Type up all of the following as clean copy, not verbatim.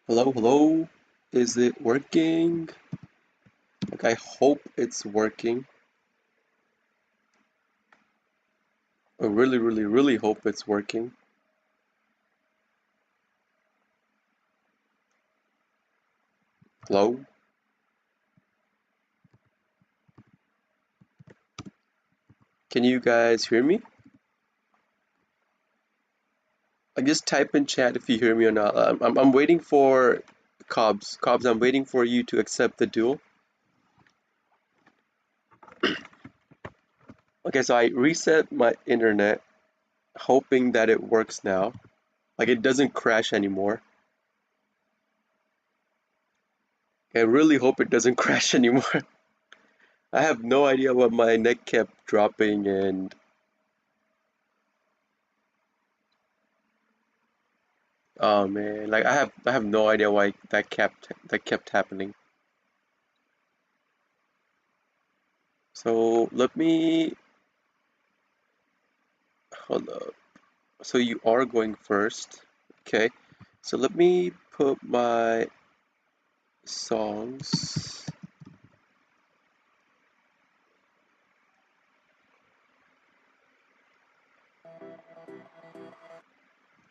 Hello, hello. Is it working? I hope it's working. I really, really, really hope it's working. Hello? Can you guys hear me? Just type in chat if you hear me or not. I'm waiting for Cobbs. Cobbs, I'm waiting for you to accept the duel. Okay, so I reset my internet, hoping that it works now. It doesn't crash anymore. I really hope it doesn't crash anymore. I have no idea what my net kept dropping and oh man, I have no idea why that kept happening. So let me hold up. So you are going first. Okay. So let me put my songs.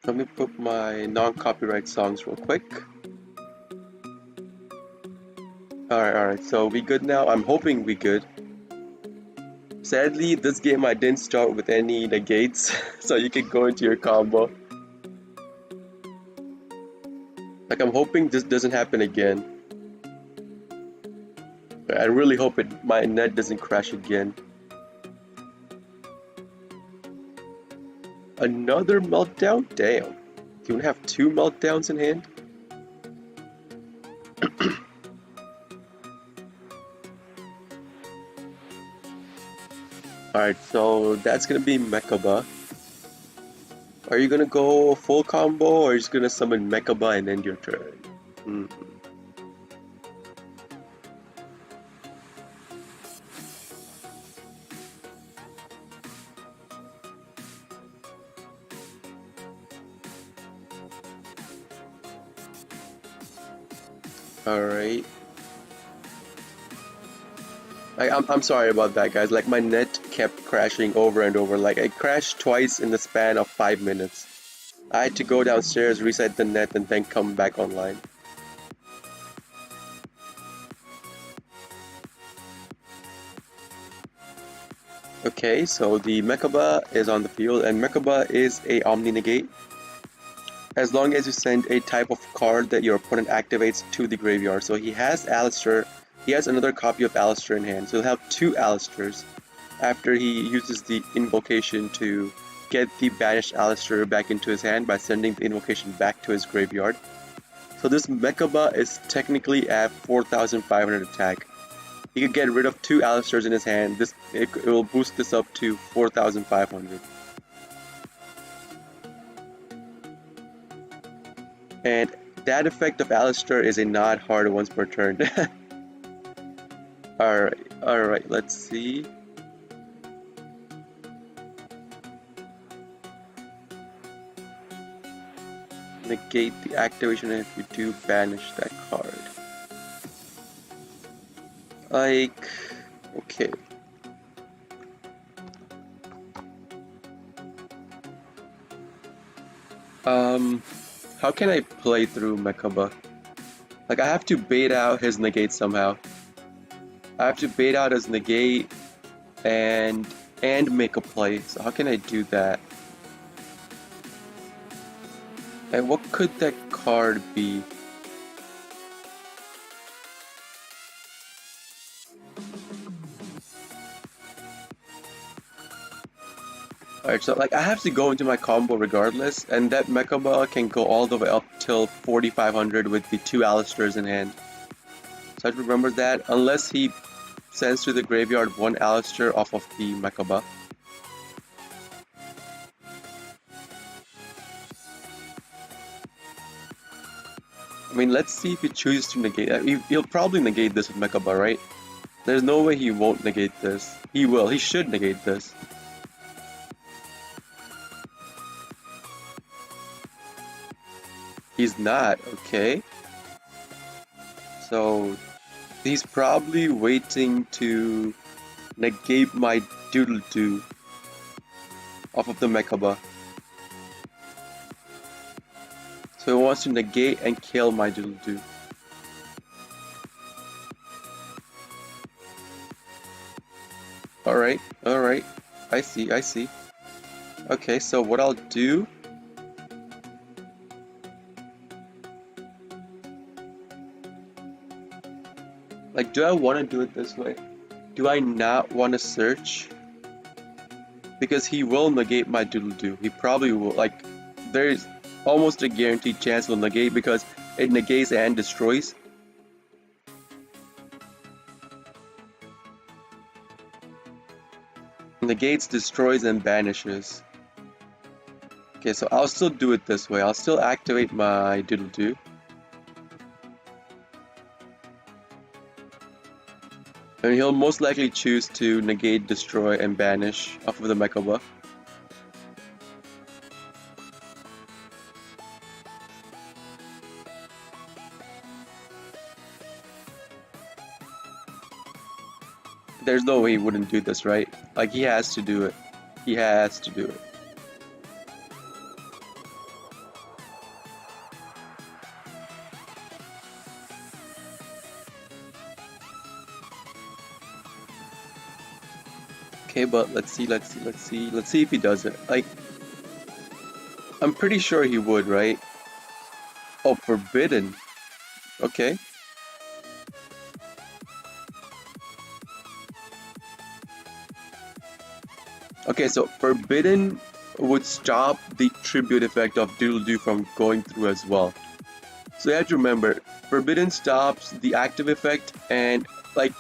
Let me put my non-copyright songs real quick. Alright. So we good now? I'm hoping we good. Sadly, this game I didn't start with any negates, so you can go into your combo. I'm hoping this doesn't happen again. I really hope my net doesn't crash again. Another meltdown? Damn. You want to have two meltdowns in hand? Alright, so that's gonna be Mechaba. Are you gonna go full combo or are you just gonna summon Mechaba and end your turn? Hmm. Alright. I'm sorry about that, guys. My net kept crashing over and over. It crashed twice in the span of 5 minutes. I had to go downstairs, reset the net, and then come back online. Okay, so the Mechaba is on the field, and Mechaba is a Omni Negate. As long as you send a type of card that your opponent activates to the graveyard. So he has Alistair, he has another copy of Alistair in hand, so he'll have two Alistairs after he uses the invocation to get the banished Alistair back into his hand by sending the invocation back to his graveyard. So this Mechaba is technically at 4,500 attack. He could get rid of two Alistairs in his hand. It will boost this up to 4,500. And that effect of Alistair is a not hard once per turn. Alright, let's see. Negate the activation if you do banish that card. Okay. How can I play through Mechaba? I have to bait out his negate somehow. I have to bait out his negate and make a play. So how can I do that? And what could that card be? Alright, so I have to go into my combo regardless, and that Mechaba can go all the way up till 4,500 with the two Alistairs in hand. So I have to remember that, unless he sends to the graveyard one Alistair off of the Mechaba. I mean, let's see if he chooses to negate. He'll probably negate this with Mechaba, right? There's no way he won't negate this. He will. He should negate this. He's not, okay. So he's probably waiting to negate my doodle doo off of the Mechaba. So he wants to negate and kill my doodle doo. Alright, alright. I see, I see. Okay, so what I'll do... Like, do I want to do it this way? Do I not want to search? Because he will negate my doodle doo. He probably will. Like, there's almost a guaranteed chance he'll negate because it negates and destroys. Negates, destroys, and banishes. Okay, so I'll still do it this way. I'll still activate my doodle doo. And he'll most likely choose to negate, destroy, and banish off of the Mechaba. There's no way he wouldn't do this, right? Like, he has to do it. He has to do it. Okay, but let's see if he does it. Like, I'm pretty sure he would, right? Oh, forbidden. Okay. Okay, so forbidden would stop the tribute effect of doodle doo from going through as well. So you have to remember, forbidden stops the active effect and like...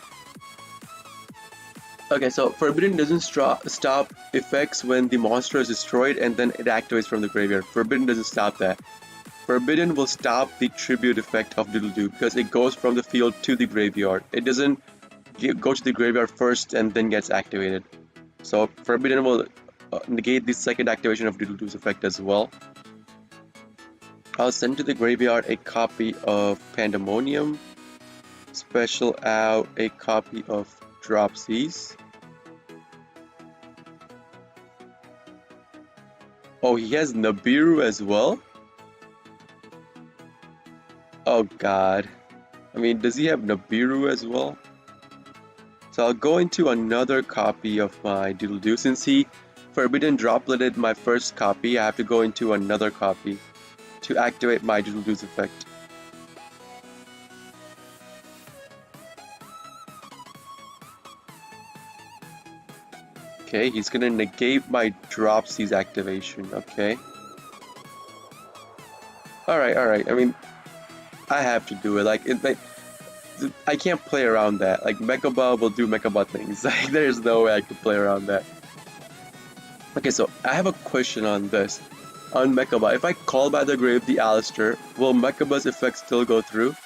Okay, so forbidden doesn't stop effects when the monster is destroyed and then it activates from the graveyard. Forbidden doesn't stop that. Forbidden will stop the tribute effect of doodle doo because it goes from the field to the graveyard. It doesn't go to the graveyard first and then gets activated. So forbidden will negate the second activation of doodle doo's effect as well. I'll send to the graveyard a copy of Pandemonium, special out a copy of Dropsies. Oh, he has Nibiru as well? Oh god. I mean, does he have Nibiru as well? So I'll go into another copy of my doodle doo. Since he forbidden dropleted my first copy, I have to go into another copy to activate my doodle doo's effect. Okay, he's gonna negate my Dropsies activation, okay. Alright, I mean, I have to do it, like, I can't play around that. Like, Mechaba will do Mechaba things, like, there's no way I could play around that. Okay, so I have a question on this. On Mechaba, if I call by the grave the Alistair, will Mechaba's effect still go through?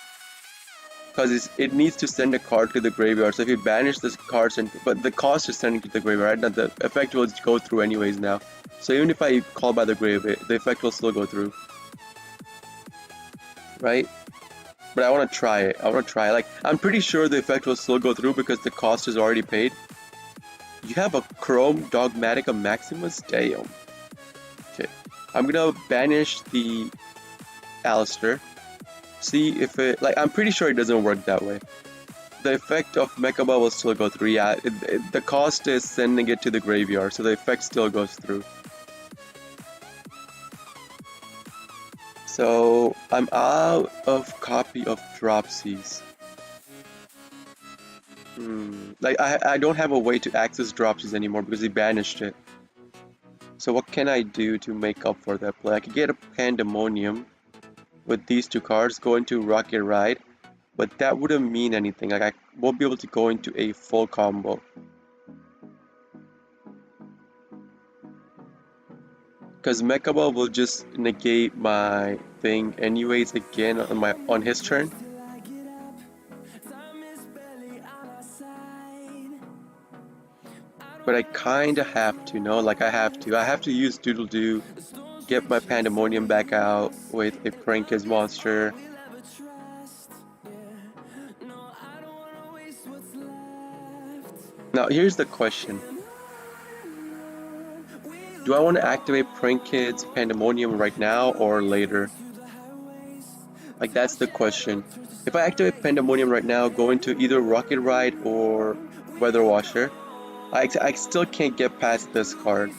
Because it needs to send a card to the graveyard. So if you banish this card, but the cost is sending to the graveyard, right? The effect will go through anyways now. So even if I call by the grave, the effect will still go through, right? But I want to try it. Like, I'm pretty sure the effect will still go through because the cost is already paid. You have a Chrome Dogmatica Maximus? Damn. Okay. I'm gonna banish the Alistair. See if it... Like, I'm pretty sure it doesn't work that way. The effect of Mechaba will still go through. Yeah, the cost is sending it to the graveyard, so the effect still goes through. So, I'm out of copy of Dropsies. Like, I don't have a way to access Dropsies anymore because he banished it. So what can I do to make up for that play? I could get a Pandemonium with these two cards, go into Rocket Ride, but that wouldn't mean anything. Like, I won't be able to go into a full combo. Because Mechaba will just negate my thing anyways again on his turn. But I kinda have to, no? Like, I have to use Doodle Doo get my Pandemonium back out with a Prankis monster. Now here's the question. Do I want to activate Prankid's Pandemonium right now or later? Like, that's the question. If I activate Pandemonium right now, go into either Rocket Ride or Weather Washer, I still can't get past this card.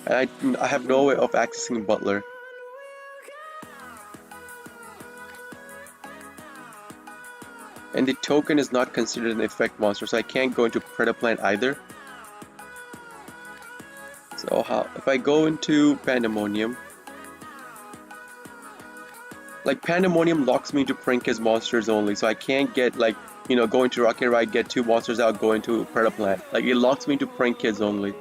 And I have no way of accessing Butler. And the token is not considered an effect monster, so I can't go into Predaplant either. So if I go into Pandemonium, like Pandemonium locks me into Prankis monsters only, so I can't get like, you know, go into Rocket Ride, get 2 monsters out, go into Predaplant. Like, it locks me into Prankis only.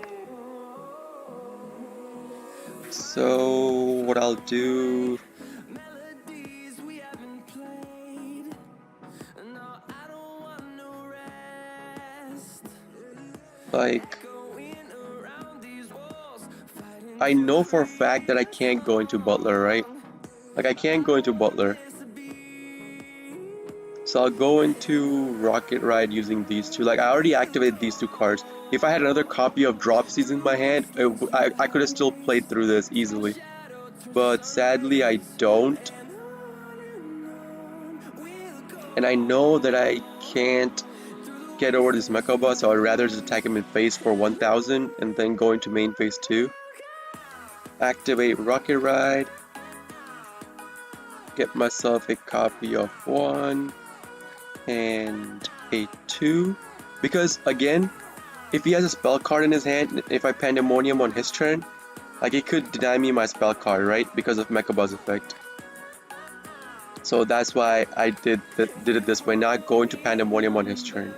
So what I'll do, like, I know for a fact that I can't go into Butler, right? Like, I can't go into Butler. So I'll go into Rocket Ride using these two. Like, I already activated these 2 cards. If I had another copy of Dropsies in my hand, I could have still played through this easily. But sadly, I don't. And I know that I can't get over this Mechaba, so I'd rather just attack him in phase for 1000 and then go into main phase 2. Activate Rocket Ride. Get myself a copy of 1 and a 2. Because, again, if he has a spell card in his hand, if I Pandemonium on his turn, like, it could deny me my spell card, right? Because of Mechaba's effect. So that's why I did it this way, not go into Pandemonium on his turn.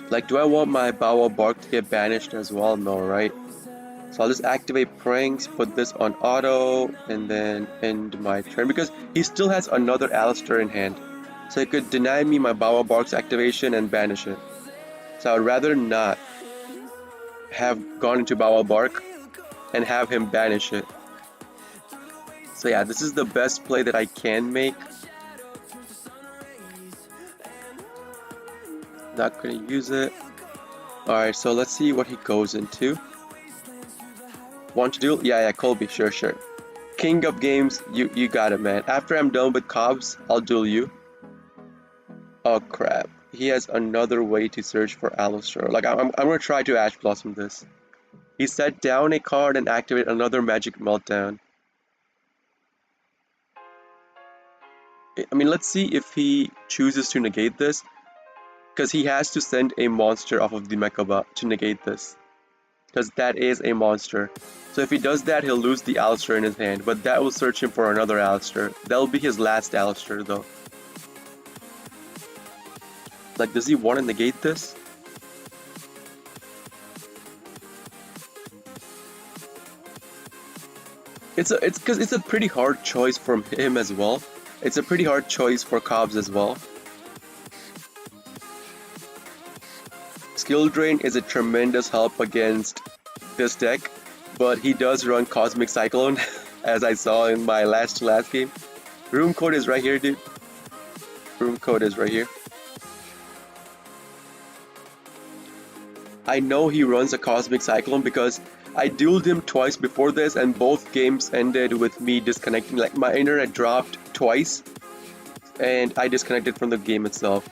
Like, do I want my Bawa Bark to get banished as well? No, right? So I'll just activate Pranks, put this on auto, and then end my turn. Because he still has another Alistair in hand. So it could deny me my Bawa Bark's activation and banish it. So I'd rather not have gone into Bawa Bark and have him banish it. So yeah, this is the best play that I can make. Not gonna use it. Alright, so let's see what he goes into. Want to duel? Yeah, Colby, sure. King of games, you got it, man. After I'm done with Cobbs, I'll duel you. Oh crap. He has another way to search for Alistair. Like, I'm gonna try to Ash Blossom this. He set down a card and activate another Magic Meltdown. I mean, let's see if he chooses to negate this. Because he has to send a monster off of the Mechaba to negate this. Because that is a monster. So if he does that, he'll lose the Alistair in his hand. But that will search him for another Alistair. That'll be his last Alistair, though. Like, does he want to negate this? It's a pretty hard choice for him as well. It's a pretty hard choice for Cobbs as well. Skill Drain is a tremendous help against this deck, but he does run Cosmic Cyclone, as I saw in my last game. Room code is right here, dude. Room code is right here. I know he runs a Cosmic Cyclone because I dueled him twice before this and both games ended with me disconnecting. Like, my internet dropped twice and I disconnected from the game itself.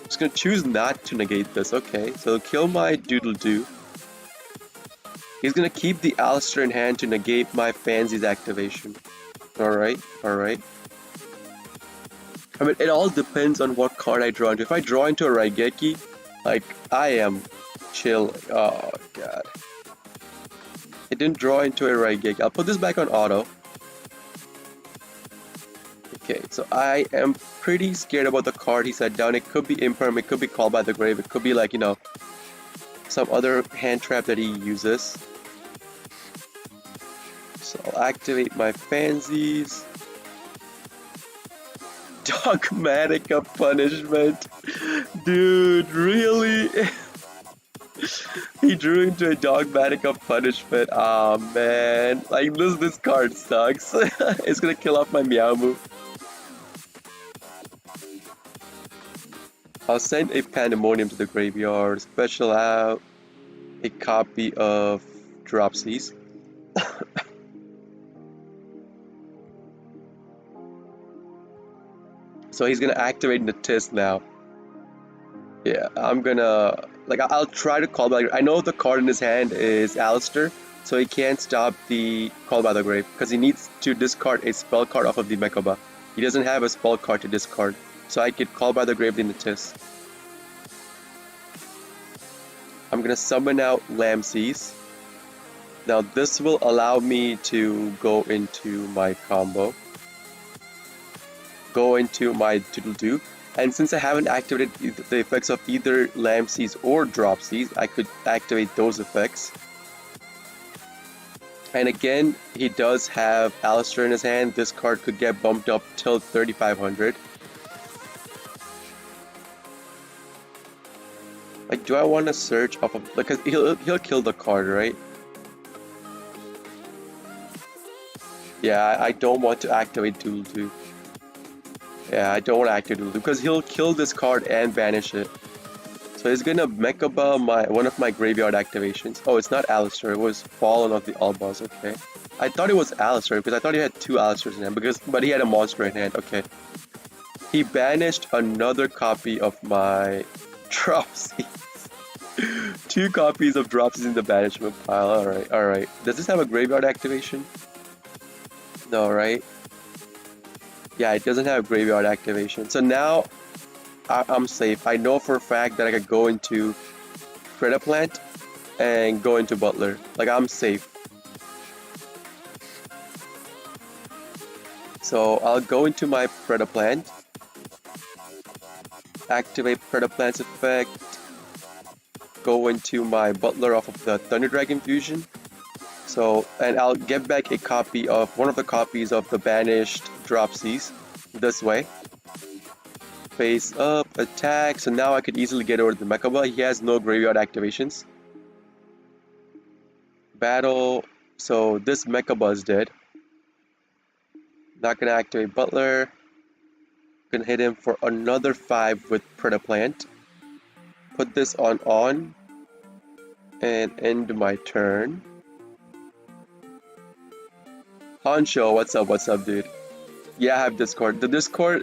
Just gonna choose not to negate this. Okay, so kill my Doodle-Doo. He's gonna keep the Alistair in hand to negate my Fancy's activation. Alright. I mean, it all depends on what card I draw into. If I draw into a Raigeki, like, I am chill. Oh, God. It didn't draw into a Raigeki. I'll put this back on auto. Okay, so I am pretty scared about the card he set down. It could be Imperm, it could be Called by the Grave, it could be like, you know, some other hand trap that he uses. So I'll activate my Fancies. Dogmatica Punishment. Dude, really? He drew into a dogmatic of punishment. Aw, man. Like, this card sucks. It's gonna kill off my Meowmoo. I'll send a Pandemonium to the graveyard. Special out a copy of Dropsies. So he's gonna activate the Tisk now. Yeah, I'm gonna like I'll try to call back. I know the card in his hand is Alistair, so he can't stop the Call by the Grave because he needs to discard a spell card off of the Mechaba. He doesn't have a spell card to discard, so I could Call by the Grave in the Tisk. I'm gonna summon out Lamsees. Now this will allow me to go into my combo, go into my Doodle-Doo. And since I haven't activated the effects of either Lamsees or Dropsies, I could activate those effects. And again, he does have Alistair in his hand. This card could get bumped up till 3,500. Like, do I want to search off of... Because he'll kill the card, right? Yeah, I don't want to activate Doodle-Doo. Yeah, I don't want to activate Doodle-Doo because he'll kill this card and banish it. So he's gonna Mechaba one of my graveyard activations. Oh, it's not Alistair, it was Fallen of the Albaz, okay. I thought it was Alistair because I thought he had two Alistairs in hand, but he had a monster in hand, okay. He banished another copy of my Dropsies. Two copies of Dropsies in the banishment pile, alright, alright. Does this have a graveyard activation? No, right? Yeah, it doesn't have graveyard activation. So now I'm safe. I know for a fact that I could go into Predaplant and go into Butler. Like, I'm safe. So I'll go into my Predaplant, activate Predaplant's effect, go into my Butler off of the Thunder Dragon Fusion. So, and I'll get back a copy of one of the copies of the banished Dropsies this way. Face up, attack. So now I could easily get over the Mechaba. He has no graveyard activations. Battle. So this Mechaba is dead. Not gonna activate Butler. Gonna hit him for another 5 with Predaplant. Put this on and end my turn. Honcho, what's up, dude? Yeah, I have Discord. The Discord,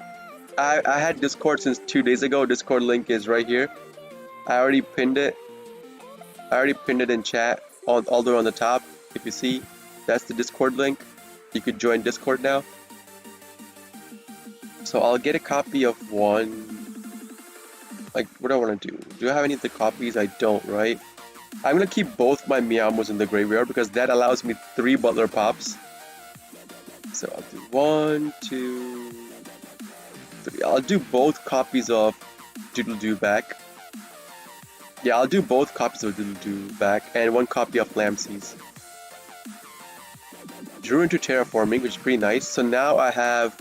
I had Discord since 2 days ago. Discord link is right here. I already pinned it. I already pinned it in chat, all the way on the top. If you see, that's the Discord link. You could join Discord now. So I'll get a copy of one. Like, what do I want to do? Do I have any of the copies? I don't, right? I'm gonna keep both my Meowmos in the graveyard because that allows me 3 Butler pops. So I'll do 1, 2, 3. I'll do both copies of Doodle-Doo back. Yeah, I'll do both copies of Doodle-Doo back and 1 copy of Lamsees. Drew into Terraforming, which is pretty nice. So now I have,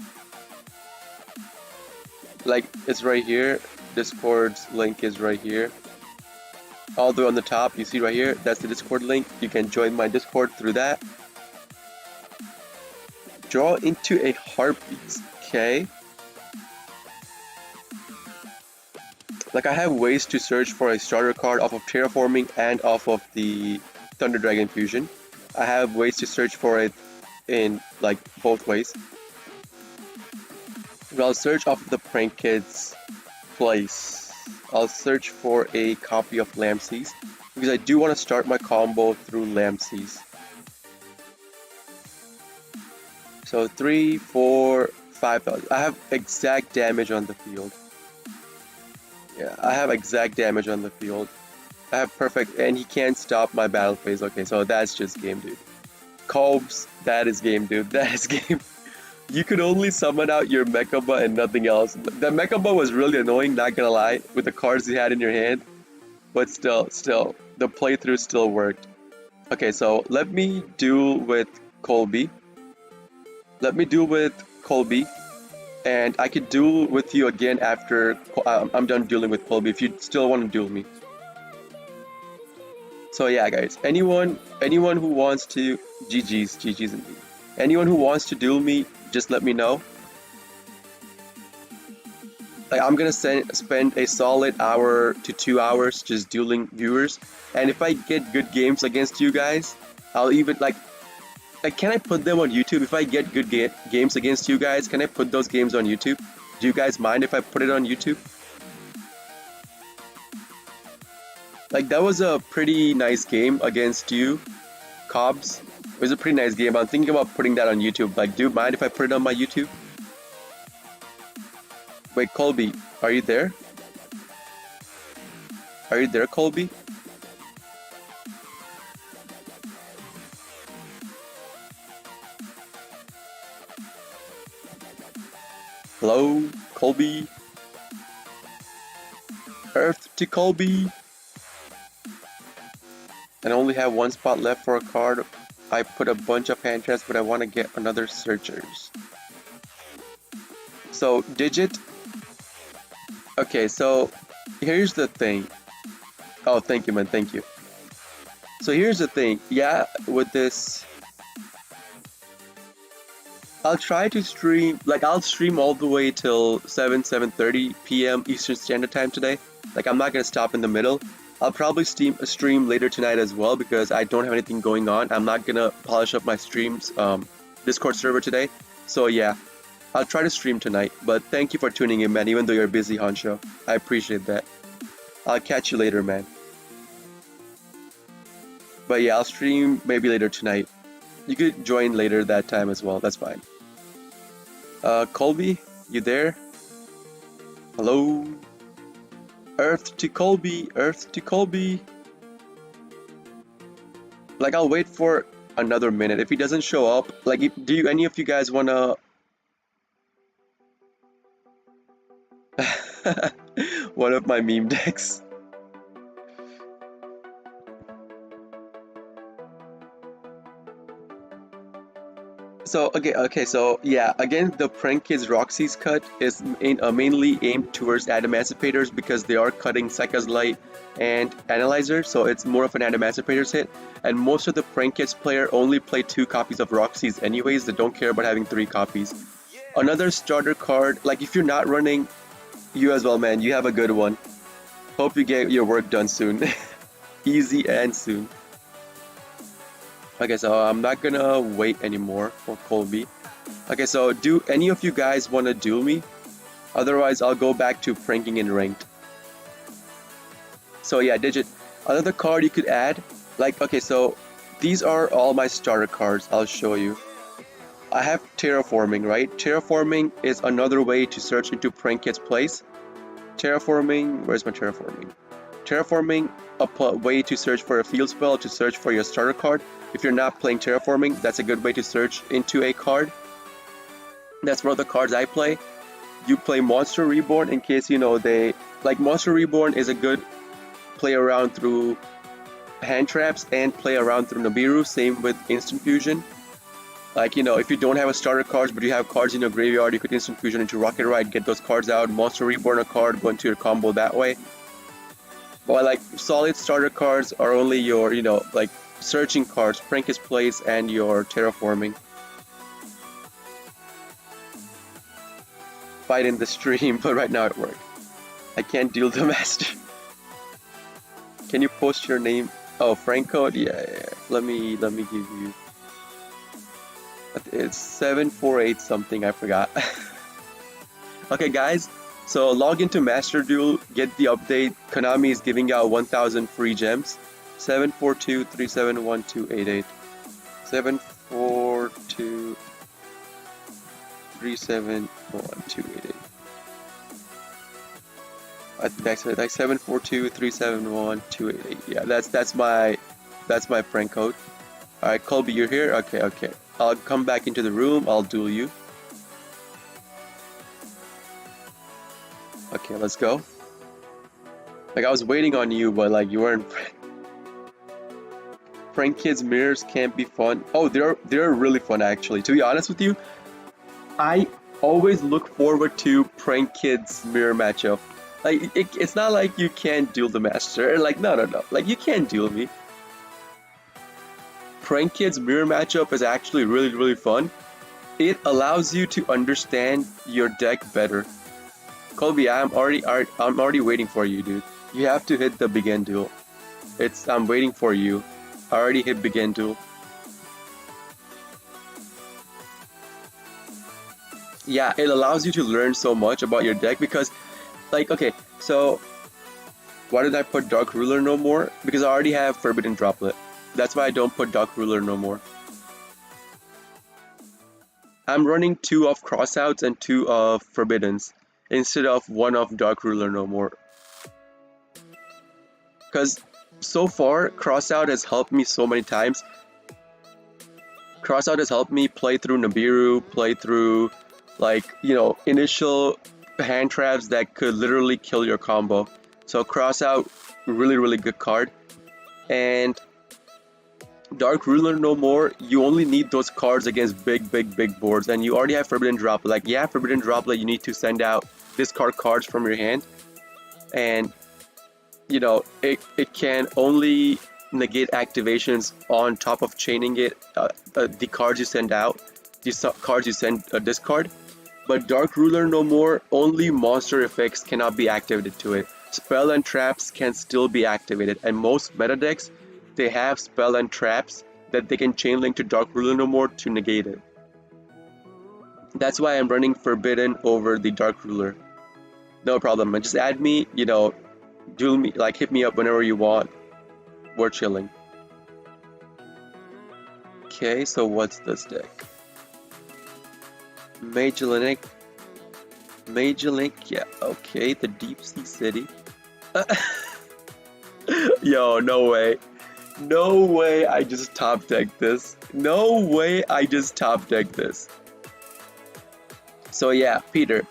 like, it's right here. Discord's link is right here. All the way on the top, you see right here, that's the Discord link. You can join my Discord through that. Draw into a Heartbeat, okay? Like, I have ways to search for a starter card off of Terraforming and off of the Thunder Dragon Fusion. I have ways to search for it in, like, both ways. But I'll search off of the Prank Kids place. I'll search for a copy of Lamsees because I do want to start my combo through Lamsees. So 3, 4, 5,000. I have exact damage on the field. Yeah, I have exact damage on the field. I have perfect, and he can't stop my battle phase. Okay, so that's just game, dude. Cobes, that is game, dude. That is game. You could only summon out your Mechaba and nothing else. The Mechaba was really annoying, not gonna lie, with the cards you had in your hand. But still, the playthrough still worked. Okay, so let me duel with Colby. And I could duel with you again after I'm done dueling with Colby if you still want to duel me. So yeah, guys, anyone who wants to GG's indeed. Anyone who wants to duel me, just let me know. Like I'm gonna spend a solid hour to 2 hours just dueling viewers, and if I get good games against you guys, I'll even like can I put them on YouTube? If I get good games against you guys, can I put those games on YouTube? Do you guys mind if I put it on YouTube? Like that was a pretty nice game against you, Cobbs. It was a pretty nice game. I'm thinking about putting that on YouTube. Like, do you mind if I put it on my YouTube? Wait, Colby, are you there? Are you there, Colby? Hello, Colby? Earth to Colby? And I only have one spot left for a card. I put a bunch of hand traps, but I want to get another searchers. So, Digit. Okay, so here's the thing. Oh, thank you, man. Thank you. So here's the thing. Yeah, with this, I'll try to stream. Like, I'll stream all the way till 7:30 p.m. Eastern Standard Time today. Like, I'm not gonna stop in the middle. I'll probably stream later tonight as well because I don't have anything going on. I'm not gonna polish up my streams Discord server today. So yeah, I'll try to stream tonight. But thank you for tuning in, man, even though you're busy, Honcho. I appreciate that. I'll catch you later, man. But yeah, I'll stream maybe later tonight. You could join later that time as well. That's fine. Colby, you there? Hello? Earth to Colby, Earth to Colby. Like, I'll wait for another minute. If he doesn't show up, like, do any of you guys wanna... One of my meme decks. So yeah, again, the Prank Kids Roxy's cut is mainly aimed towards Adamantipator's because they are cutting Sekka's Light and Analyzer, so it's more of an Adamantipator's hit. And most of the Prank Kids player only play 2 copies of Roxy's anyways, they don't care about having 3 copies. Another starter card, like if you're not running, you as well, man, you have a good one. Hope you get your work done soon. Easy and soon. Okay, so I'm not gonna wait anymore for Colby. Okay, so do any of you guys want to duel me? Otherwise, I'll go back to pranking in ranked. So yeah, Digit. Another card you could add, like, okay, so these are all my starter cards. I'll show you. I have Terraforming, right? Terraforming is another way to search into Prank Kid's place. Terraforming, where's my Terraforming? Terraforming, a way to search for a field spell, to search for your starter card. If you're not playing Terraforming, that's a good way to search into a card. That's one of the cards I play. You play Monster Reborn in case you know like Monster Reborn is a good play around through hand traps and play around through Nibiru. Same with Instant Fusion. Like, you know, if you don't have a starter cards but you have cards in your graveyard, you could Instant Fusion into Rocket Ride, get those cards out, Monster Reborn a card, go into your combo that way. But like solid starter cards are only your, you know, like searching cards, Prank His Place, and your Terraforming. Fight in the stream, but right now it worked. I can't deal the master. Can you post your name? Oh, Frank code? Yeah. Let me give you. It's 748 something, I forgot. Okay, guys. So log into Master Duel, get the update. Konami is giving out 1,000 free gems. 742-371-288. 742-371-288. I think that's it. Like 742-371-288. Yeah, that's my prank code. All right, Colby, you're here. Okay. I'll come back into the room. I'll duel you. Okay, let's go. Like, I was waiting on you, but like you weren't. Prank Kids mirrors can't be fun. Oh, they're really fun actually. To be honest with you, I always look forward to Prank Kids mirror matchup. Like, it's not like you can't duel the master. Like, no. Like, you can't duel me. Prank Kids mirror matchup is actually really fun. It allows you to understand your deck better. Colby, I'm already waiting for you, dude. You have to hit the begin duel. I'm waiting for you. I already hit begin duel. Yeah, it allows you to learn so much about your deck because, like, okay, so why did I put Dark Ruler no more? Because I already have Forbidden Droplet. That's why I don't put Dark Ruler no more. I'm running 2 of Crossouts and 2 of Forbiddens instead of 1 of Dark Ruler no more. Because so far, Crossout has helped me so many times. Crossout has helped me play through Nibiru, play through, like, you know, initial hand traps that could literally kill your combo. So Crossout, really good card. And Dark Ruler no more, you only need those cards against big boards, and you already have Forbidden Droplet. Like, yeah, Forbidden Droplet, you need to send out discard cards from your hand, and you know, it can only negate activations on top of chaining it, the cards you send out, cards you send discard. But Dark Ruler no more, only monster effects cannot be activated to it. Spell and traps can still be activated, and most meta decks, they have spell and traps that they can chain link to Dark Ruler no more to negate it. That's why I'm running Forbidden over the Dark Ruler. No problem, man. Just add me, you know, duel me, like hit me up whenever you want. We're chilling. Okay, so what's this deck? Major Link, yeah, okay, the Deep Sea City. Yo, no way. No way I just top decked this. No way I just top decked this. So yeah, Peter.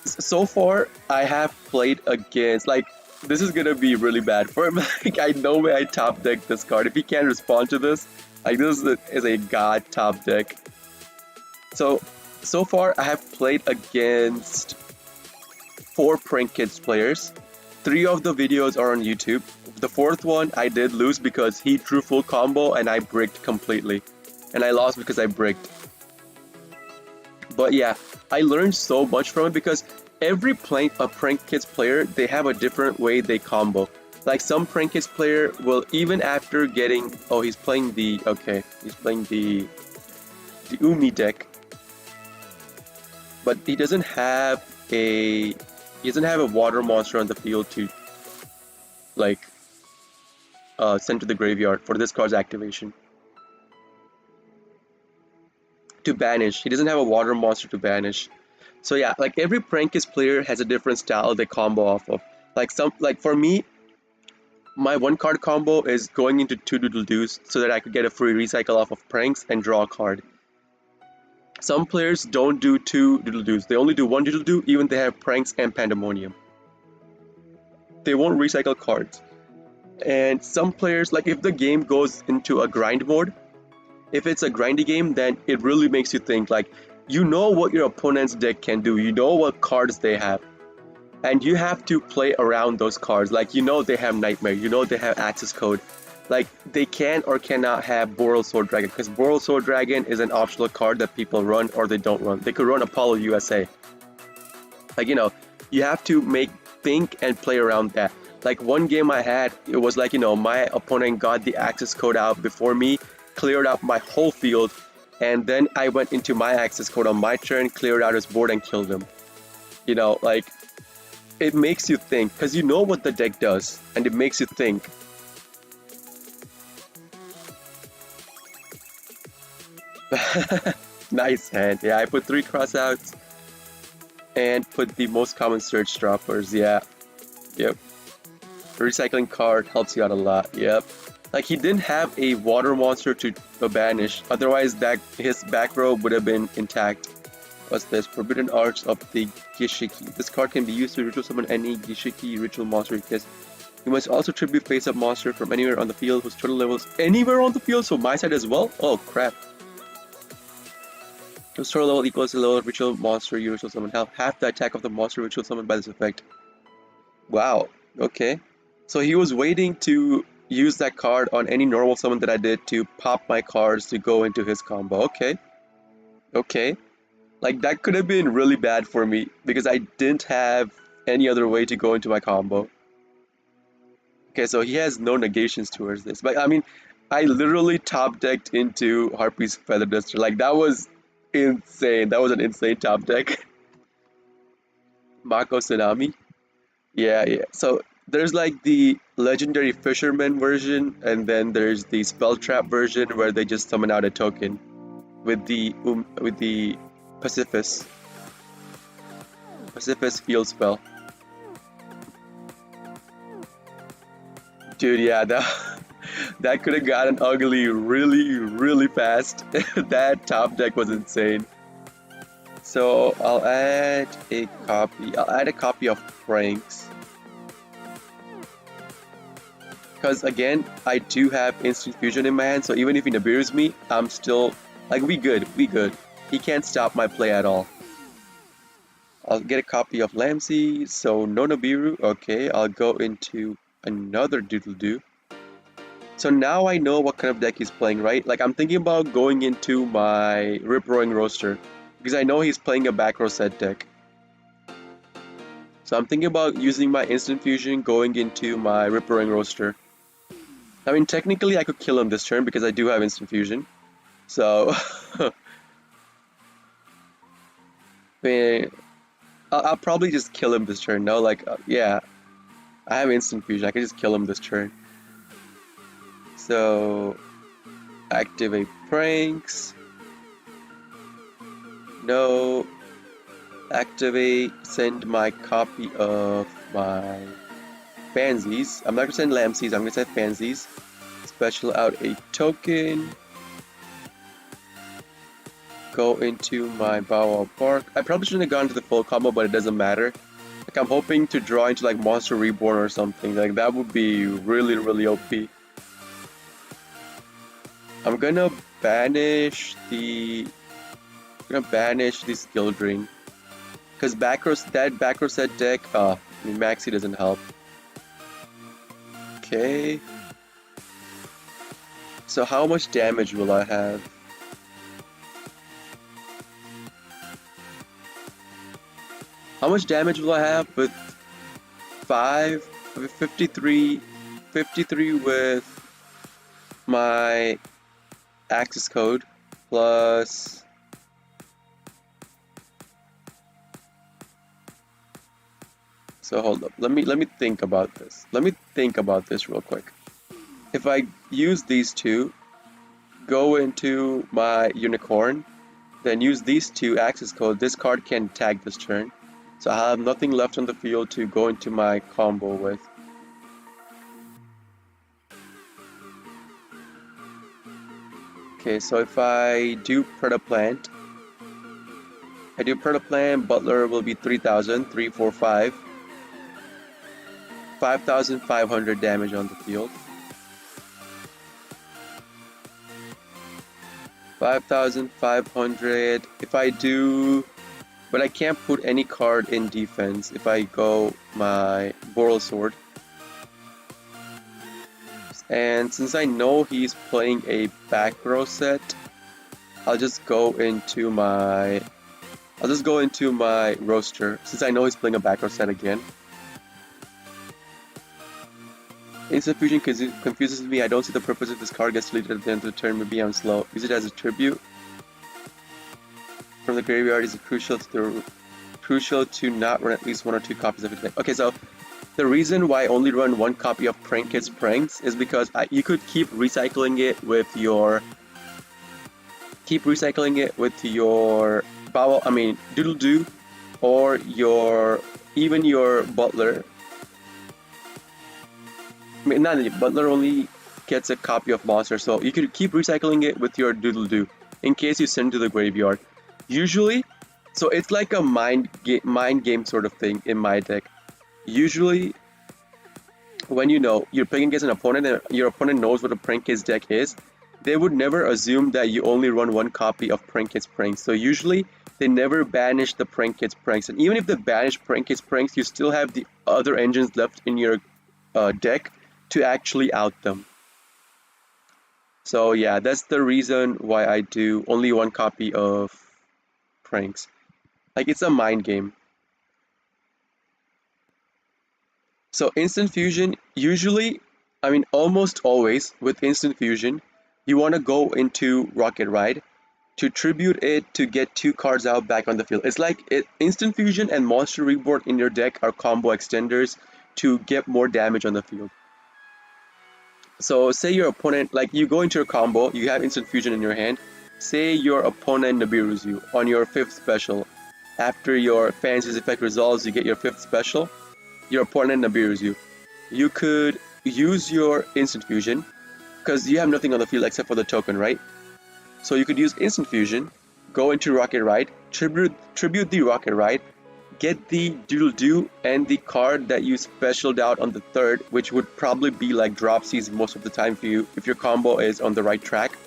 So far, I have played against, like, this is gonna be really bad for him. Like, I know way I top decked this card. If he can't respond to this, like, this is a god top deck. So far, I have played against 4 Prank Kids players. 3 of the videos are on YouTube. The 4th one I did lose because he drew full combo and I bricked completely. And I lost because I bricked. But yeah, I learned so much from it because every Prank Kids player, they have a different way they combo. Like, some Prank Kids player will, even after getting... Oh, he's playing the... Okay, he's playing the Umi deck. But he doesn't have a... He doesn't have a water monster on the field to, like, send to the graveyard for this card's activation. To banish. He doesn't have a water monster to banish. So yeah, like, every Prank Kids player has a different style they combo off of. Like for me, my 1-card combo is going into 2 doodle-doos so that I could get a free recycle off of pranks and draw a card. Some players don't do 2 doodle-doos. They only do 1 doodle-doo, even they have pranks and pandemonium. They won't recycle cards. And some players, like, if the game goes into a grind mode, if it's a grindy game, then it really makes you think, like, you know what your opponent's deck can do, you know what cards they have, and you have to play around those cards. Like, you know they have Nightmare, you know they have Access Code. Like, they can or cannot have Boral Sword Dragon, because Boral Sword Dragon is an optional card that people run or they don't run. They could run Apollo USA. Like, you know, you have to think and play around that. Like, one game I had, it was like, you know, my opponent got the access code out before me, cleared out my whole field, and then I went into my access code on my turn, cleared out his board, and killed him. You know, like, it makes you think, because you know what the deck does, and it makes you think. Nice hand. Yeah, I put 3 crossouts and put the most common search droppers. Yeah. Yep. Recycling card helps you out a lot. Yep. Like, he didn't have a water monster to banish. Otherwise, that his back row would have been intact. What's this? Forbidden Arts of the Gishiki. This card can be used to ritual summon any Gishiki ritual monster you guess. You must also tribute face-up monster from anywhere on the field whose total level is anywhere on the field, so my side as well? Oh, crap. Whose total level equals the level of ritual monster you ritual summon. Half the attack of the monster ritual summoned by this effect. Wow. Okay. So he was waiting to use that card on any normal summon that I did to pop my cards to go into his combo. Okay, okay. Like that could have been really bad for me because I didn't have any other way to go into my combo. Okay, so he has no negations towards this. But I mean, I literally top decked into Harpy's Feather Duster. Like that was insane. That was an insane top deck. Mako Tsunami. Yeah, yeah. So there's like the legendary fisherman version, and then there's the spell trap version where they just summon out a token with the Pacifist field spell. Dude, yeah, that could have gotten ugly really, really fast. That top deck was insane. So I'll add a copy. I'll add a copy of Frank's. Because again, I do have instant fusion in my hand, so even if he Nibiru's me, I'm still like we good. He can't stop my play at all. I'll get a copy of Lamsey, so no Nibiru. Okay, I'll go into another Doodle Doo. So now I know what kind of deck he's playing, right? Like I'm thinking about going into my Rip Roaring Roaster because I know he's playing a back row set deck. So I'm thinking about using my instant fusion going into my Rip Roaring Roaster. I mean, technically I could kill him this turn because I do have instant fusion. So I'll probably just kill him this turn. No, like yeah, I have instant fusion. I can just kill him this turn. So activate pranks. No. Activate. Send my copy of my Fansies. I'm not gonna send Lamsies. I'm gonna send Fansies. Special out a token. Go into my Bow Park. I probably shouldn't have gone to the full combo, but it doesn't matter. Like I'm hoping to draw into like Monster Reborn or something. Like that would be really, really OP. I'm gonna banish the Skill Ring. Because back row set deck, I mean Maxi doesn't help. Okay. So how much damage will I have? How much damage will I have with 53 with my access code plus so hold up, let me think about this. Let me think about this real quick. If I use these two, go into my unicorn, then use these two access code, this card can tag this turn. So I have nothing left on the field to go into my combo with. Okay, so if I do Predaplant, Butler will be 3,000, 3, 4, 5. 5,500 damage on the field. 5,500. If I do, but I can't put any card in defense if I go my Boral Sword. And since I know he's playing a back row set, I'll just go into my Roaster since I know he's playing a back row set again. Instant Fusion confuses me. I don't see the purpose if this card gets deleted at the end of the turn. Maybe I'm slow. Use it as a tribute from the graveyard is crucial to not run at least 1 or 2 copies of it. Okay, so the reason why I only run 1 copy of Prank Kids Pranks is because you could keep recycling it with your Doodle Doo or even your Butler. I mean, Butler only gets a copy of Monster, so you could keep recycling it with your Doodle Doo in case you send to the graveyard. Usually, so it's like a mind game sort of thing in my deck. Usually, when you're playing against an opponent and your opponent knows what a Prank Kids deck is, they would never assume that you only run 1 copy of Prank Kids Pranks. So usually, they never banish the Prank Kids Pranks. And even if they banish Prank Kids Pranks, you still have the other engines left in your deck to actually out them. So yeah, that's the reason why I do only one copy of pranks. Like it's a mind game. So instant fusion, usually, I mean almost always with instant fusion, you want to go into Rocket Ride to tribute it to get 2 cards out back on the field. It's like instant fusion and monster reborn in your deck are combo extenders to get more damage on the field. So say your opponent, like you go into your combo, you have instant fusion in your hand. Say your opponent Nibiru's you on your 5th special. After your Fancy's effect resolves, you get your 5th special. Your opponent Nibiru's you. You could use your instant fusion because you have nothing on the field except for the token, right? So you could use instant fusion, go into Rocket Ride, tribute the Rocket Ride, get the Doodle Doo and the card that you specialed out on the 3rd, which would probably be like Dropsies most of the time for you if your combo is on the right track.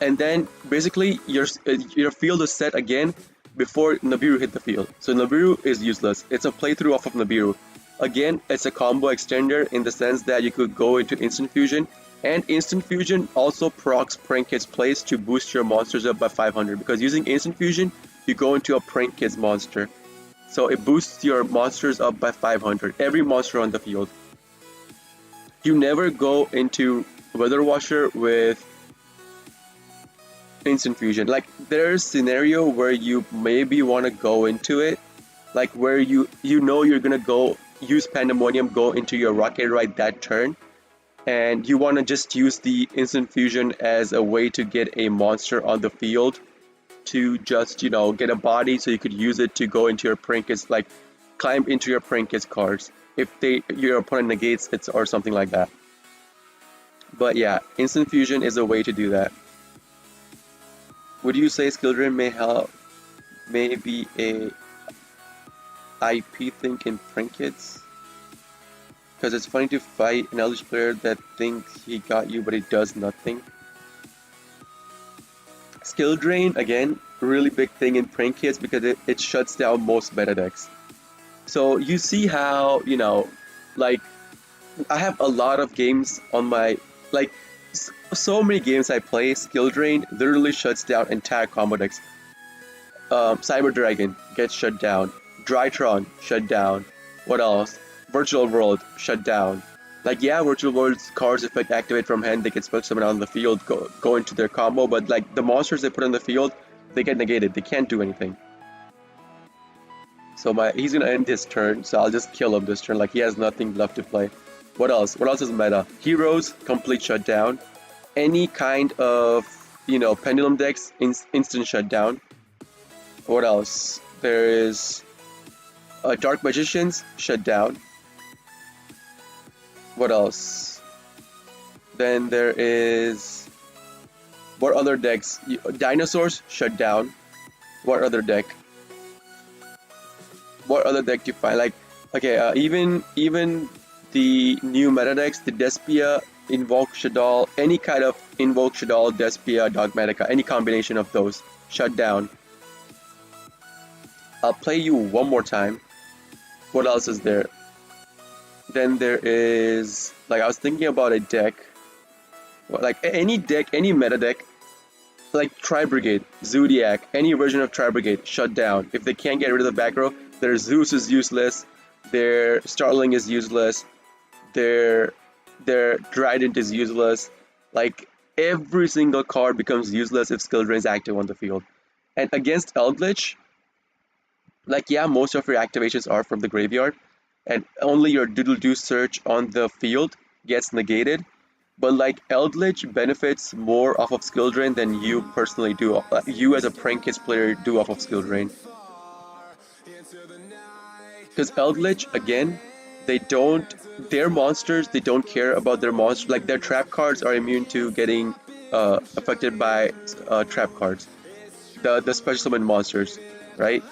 And then basically your field is set again before Nibiru hit the field. So Nibiru is useless. It's a playthrough off of Nibiru. Again, it's a combo extender in the sense that you could go into instant fusion. And instant fusion also procs Prank Kid's plays to boost your monsters up by 500 because using instant fusion, you go into a Prank Kid's monster. So it boosts your monsters up by 500, every monster on the field. You never go into Weather Washer with instant fusion. Like there's a scenario where you maybe want to go into it, like where you know you're gonna go use Pandemonium, go into your Rocket Ride that turn, and you want to just use the instant fusion as a way to get a monster on the field to just, you know, get a body so you could use it to go into your Prankis, like climb into your Prankis cards if your opponent negates it or something like that. But yeah, instant fusion is a way to do that. Would you say skill drain may be a IP thing in Prankits? Because it's funny to fight an Eldritch player that thinks he got you but he does nothing. Skill drain, again, really big thing in Prank Kits because it shuts down most meta decks. So you see how, you know, like I have a lot of games on my, like so many games I play, skill drain literally shuts down entire combo decks. Cyber Dragon gets shut down. Drytron shut down. What else? Virtual World shut down. Like yeah, Virtual World's cards effect activate from hand, they can spell someone out on the field, go into their combo, but like the monsters they put on the field, they get negated. They can't do anything. So he's gonna end his turn, so I'll just kill him this turn. Like he has nothing left to play. What else? What else is meta? Heroes, complete shutdown. Any kind of, you know, pendulum decks, instant shutdown. What else? There is Dark Magicians, shutdown. What else? Then there is, what other decks? Dinosaurs, shut down. What other deck? What other deck do you find? Like, okay, even the new meta decks, the Despia, Invoke Shaddoll, any kind of Invoke Shaddoll, Despia, Dogmatica, any combination of those, shut down. I'll play you one more time. What else is there? Then there is, like I was thinking about a deck, like any deck, any meta deck, like Tri-Brigade, Zodiac, any version of Tri-Brigade, shut down. If they can't get rid of the back row, their Zeus is useless, their Starling is useless, their Trident is useless. Like every single card becomes useless if skill drain is active on the field. And against Eldritch, like yeah, most of your activations are from the graveyard, and only your Doodle Doo search on the field gets negated. But like Eldritch benefits more off of skill drain than you personally do. You as a Prank Kids player do off of skill drain. Because Eldritch, again, their monsters, they don't care about their monsters. Like their trap cards are immune to getting affected by trap cards. The special summon monsters, right?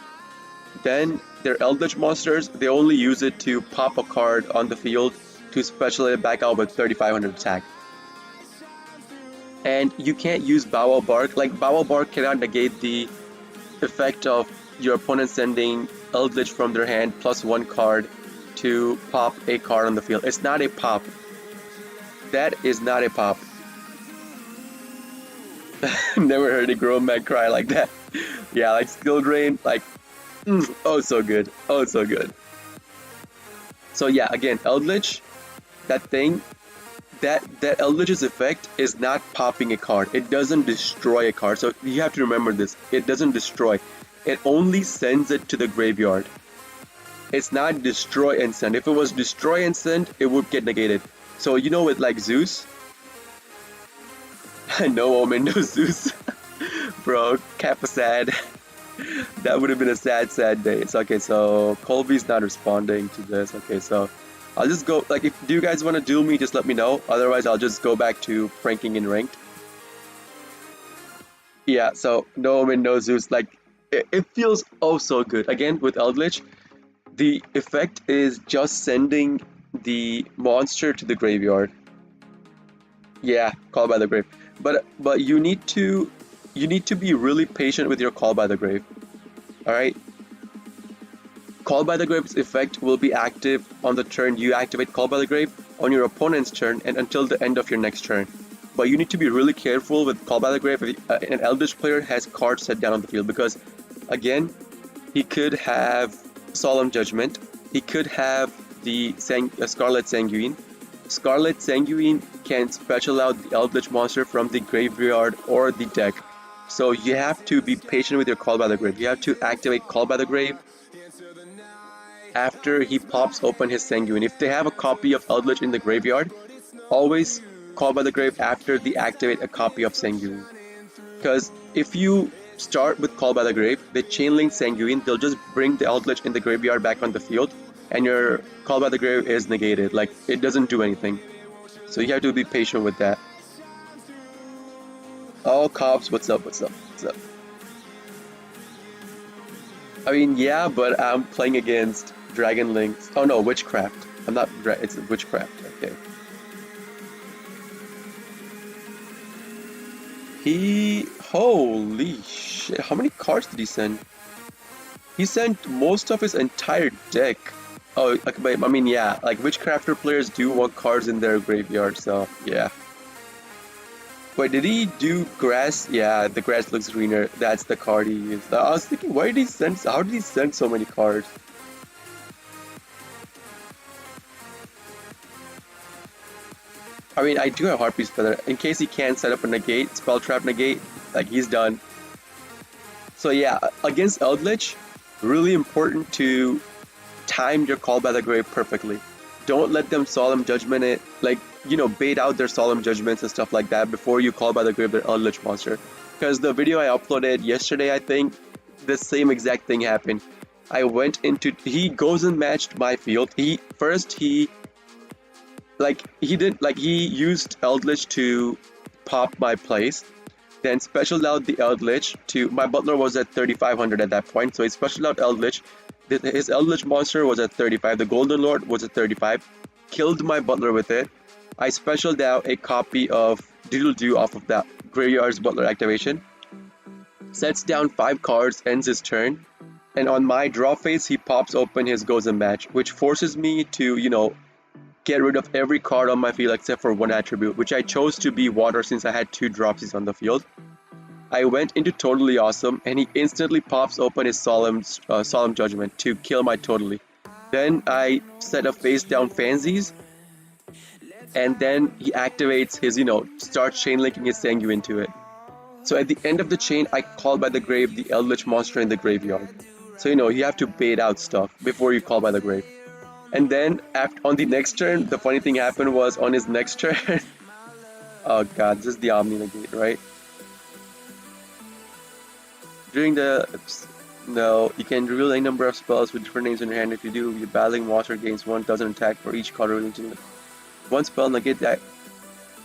Then their Eldritch monsters, they only use it to pop a card on the field to special it back out with 3500 attack. And you can't use Bow Bark. Like Bow Bark cannot negate the effect of your opponent sending Eldritch from their hand plus one card to pop a card on the field. It's not a pop. That is not a pop. Never heard a grown man cry like that. Yeah, like skill drain, like, oh so good, oh so good. So yeah, again, Eldritch, that thing, that Eldritch's effect is not popping a card. It doesn't destroy a card. So you have to remember this. It doesn't destroy. It only sends it to the graveyard. It's not destroy and send. If it was destroy and send, it would get negated. So you know, with like Zeus. No Omen, no Zeus. Bro, Kappa sad. That would have been a sad, sad day. So, okay, so Colby's not responding to this. Okay, so I'll just go, like, do you guys want to duel me, just let me know. Otherwise, I'll just go back to pranking in ranked. Yeah, so no Omen, no Zeus. Like, it feels oh so good. Again, with Eldritch, the effect is just sending the monster to the graveyard. Yeah, Call by the Grave. But you need to be really patient with your Call by the Grave. Alright? Call by the Grave's effect will be active on the turn you activate Call by the Grave, on your opponent's turn, and until the end of your next turn. But you need to be really careful with Call by the Grave if an Eldritch player has cards set down on the field, because, again, he could have Solemn Judgment, he could have the Scarlet Sanguine. Scarlet Sanguine can special out the Eldritch monster from the graveyard or the deck. So you have to be patient with your Call by the Grave. You have to activate Call by the Grave after he pops open his Sanguine. If they have a copy of Eldritch in the graveyard, always Call by the Grave after they activate a copy of Sanguine. Because if you start with Call by the Grave, the Chainlink Sanguine, they'll just bring the Eldritch in the graveyard back on the field, and your Call by the Grave is negated. Like, it doesn't do anything. So you have to be patient with that. Oh, Cops, what's up, what's up, what's up? I mean, yeah, but I'm playing against Dragon Links. Oh no, Witchcraft. I'm not, it's Witchcraft, okay. Holy shit, how many cards did he send? He sent most of his entire deck. Oh, I mean, yeah, like Witchcrafter players do want cards in their graveyard, so yeah. Wait, did he do grass? Yeah, the grass looks greener. That's the card he used. I was thinking, why did he send? How did he send so many cards? I mean, I do have Harpy's Feather. In case he can't set up a negate, Spell Trap negate, like he's done. So yeah, against Eldritch, really important to time your Call by the Grave perfectly. Don't let them Solemn Judgment it, like, you know, bait out their Solemn Judgments and stuff like that before you Call by the Grave their Eldritch monster. Because the video I uploaded yesterday, I think, the same exact thing happened. I went into, he goes and matched my field. He used Eldritch to pop my place, then specialed out the Eldritch to, my Butler was at 3500 at that point, so he specialed out Eldritch. His Eldritch monster was at 35, the Golden Lord was at 35, killed my Butler with it. I specialed out a copy of Doodle Doo off of that Graveyard's Butler activation, sets down 5 cards, ends his turn, and on my draw phase he pops open his Goes and Match, which forces me to, you know, get rid of every card on my field except for one attribute, which I chose to be Water since I had 2 dropsies on the field. I went into Totally Awesome, and he instantly pops open his Solemn Judgment to kill my Totally. Then I set a face down Fansies, and then he activates his, you know, starts chain linking his Sanguine into it. So at the end of the chain, I Call by the Grave the Eldritch monster in the graveyard. So, you know, you have to bait out stuff before you Call by the Grave. And then on the next turn, the funny thing happened was on his next turn. Oh god, this is the Omni Negate, right? During the... No, you can reveal any number of spells with different names in your hand. If you do, your battling monster gains 1 dozen attack for each card relating to one spell. Negate that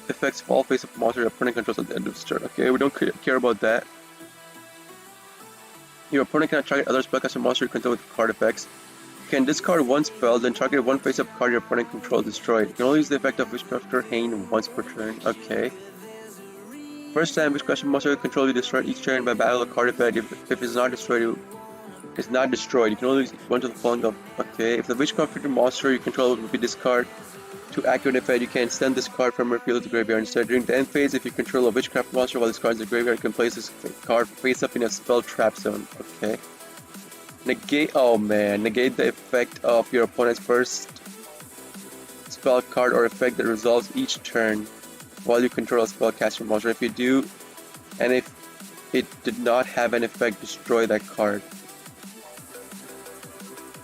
affects fall face of monster your opponent controls at the end of the turn. Okay, we don't care about that. Your opponent cannot target other spellcaster monster you control with card effects. You can discard 1 spell, then target 1 face-up card your opponent controls destroyed. You can only use the effect of Witchcrafter Hain once per turn. Okay. First time Witchcrafter monster control you destroyed each turn by battle a card effect. If it is not destroyed, is not destroyed. You can only run to the following of. Okay, if the witchcraft creature monster you control will be discarded to activate an effect, you can send this card from your field to the graveyard instead. During the end phase, if you control a witchcraft monster while this card is in the graveyard, you can place this card face up in a spell trap zone. Okay. Negate. Oh man, negate the effect of your opponent's first spell card or effect that resolves each turn while you control a spellcaster monster. If you do, and if it did not have an effect, destroy that card.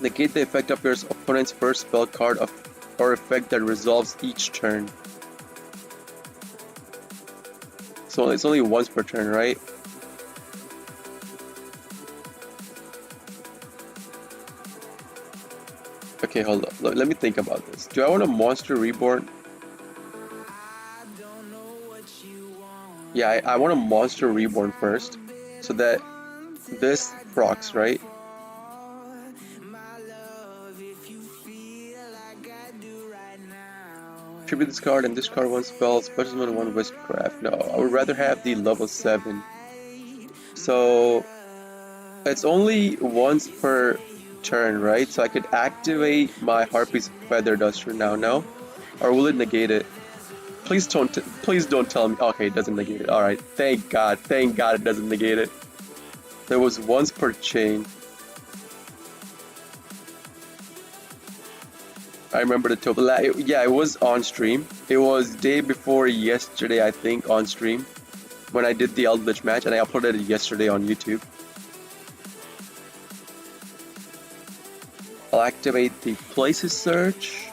Negate the effect of your opponent's first spell card or effect that resolves each turn. So it's only once per turn, right? Okay, hold up. Let me think about this. Do I want a monster reborn? Yeah, I want a monster reborn first, so that this procs, right? Tribute this card and this card one spell, special summon one witchcraft. No, I would rather have the level 7. So it's only once per turn, right? So I could activate my Harpy's Feather Duster now, no? Or will it negate it? Please don't tell me. Okay, it doesn't negate it. Alright, thank God it doesn't negate it. There was once per chain. I remember the top. Yeah, it was on stream. It was day before yesterday, I think, on stream when I did the Eldritch match, and I uploaded it yesterday on YouTube. I'll activate the Places search.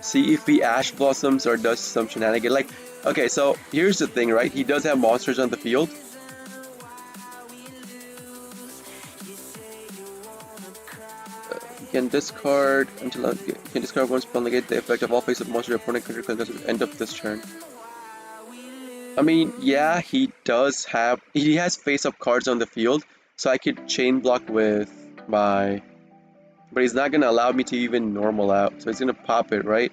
See if he Ash Blossoms or does some shenanigan. Like, okay, so here's the thing, right? He does have monsters on the field. Can discard until you can discard one spell, negate the effect of all face-up monster your opponent controls at the end of this turn. I mean, yeah, he has face-up cards on the field, so I could chain block with my, but he's not gonna allow me to even normal out, so he's gonna pop it, right?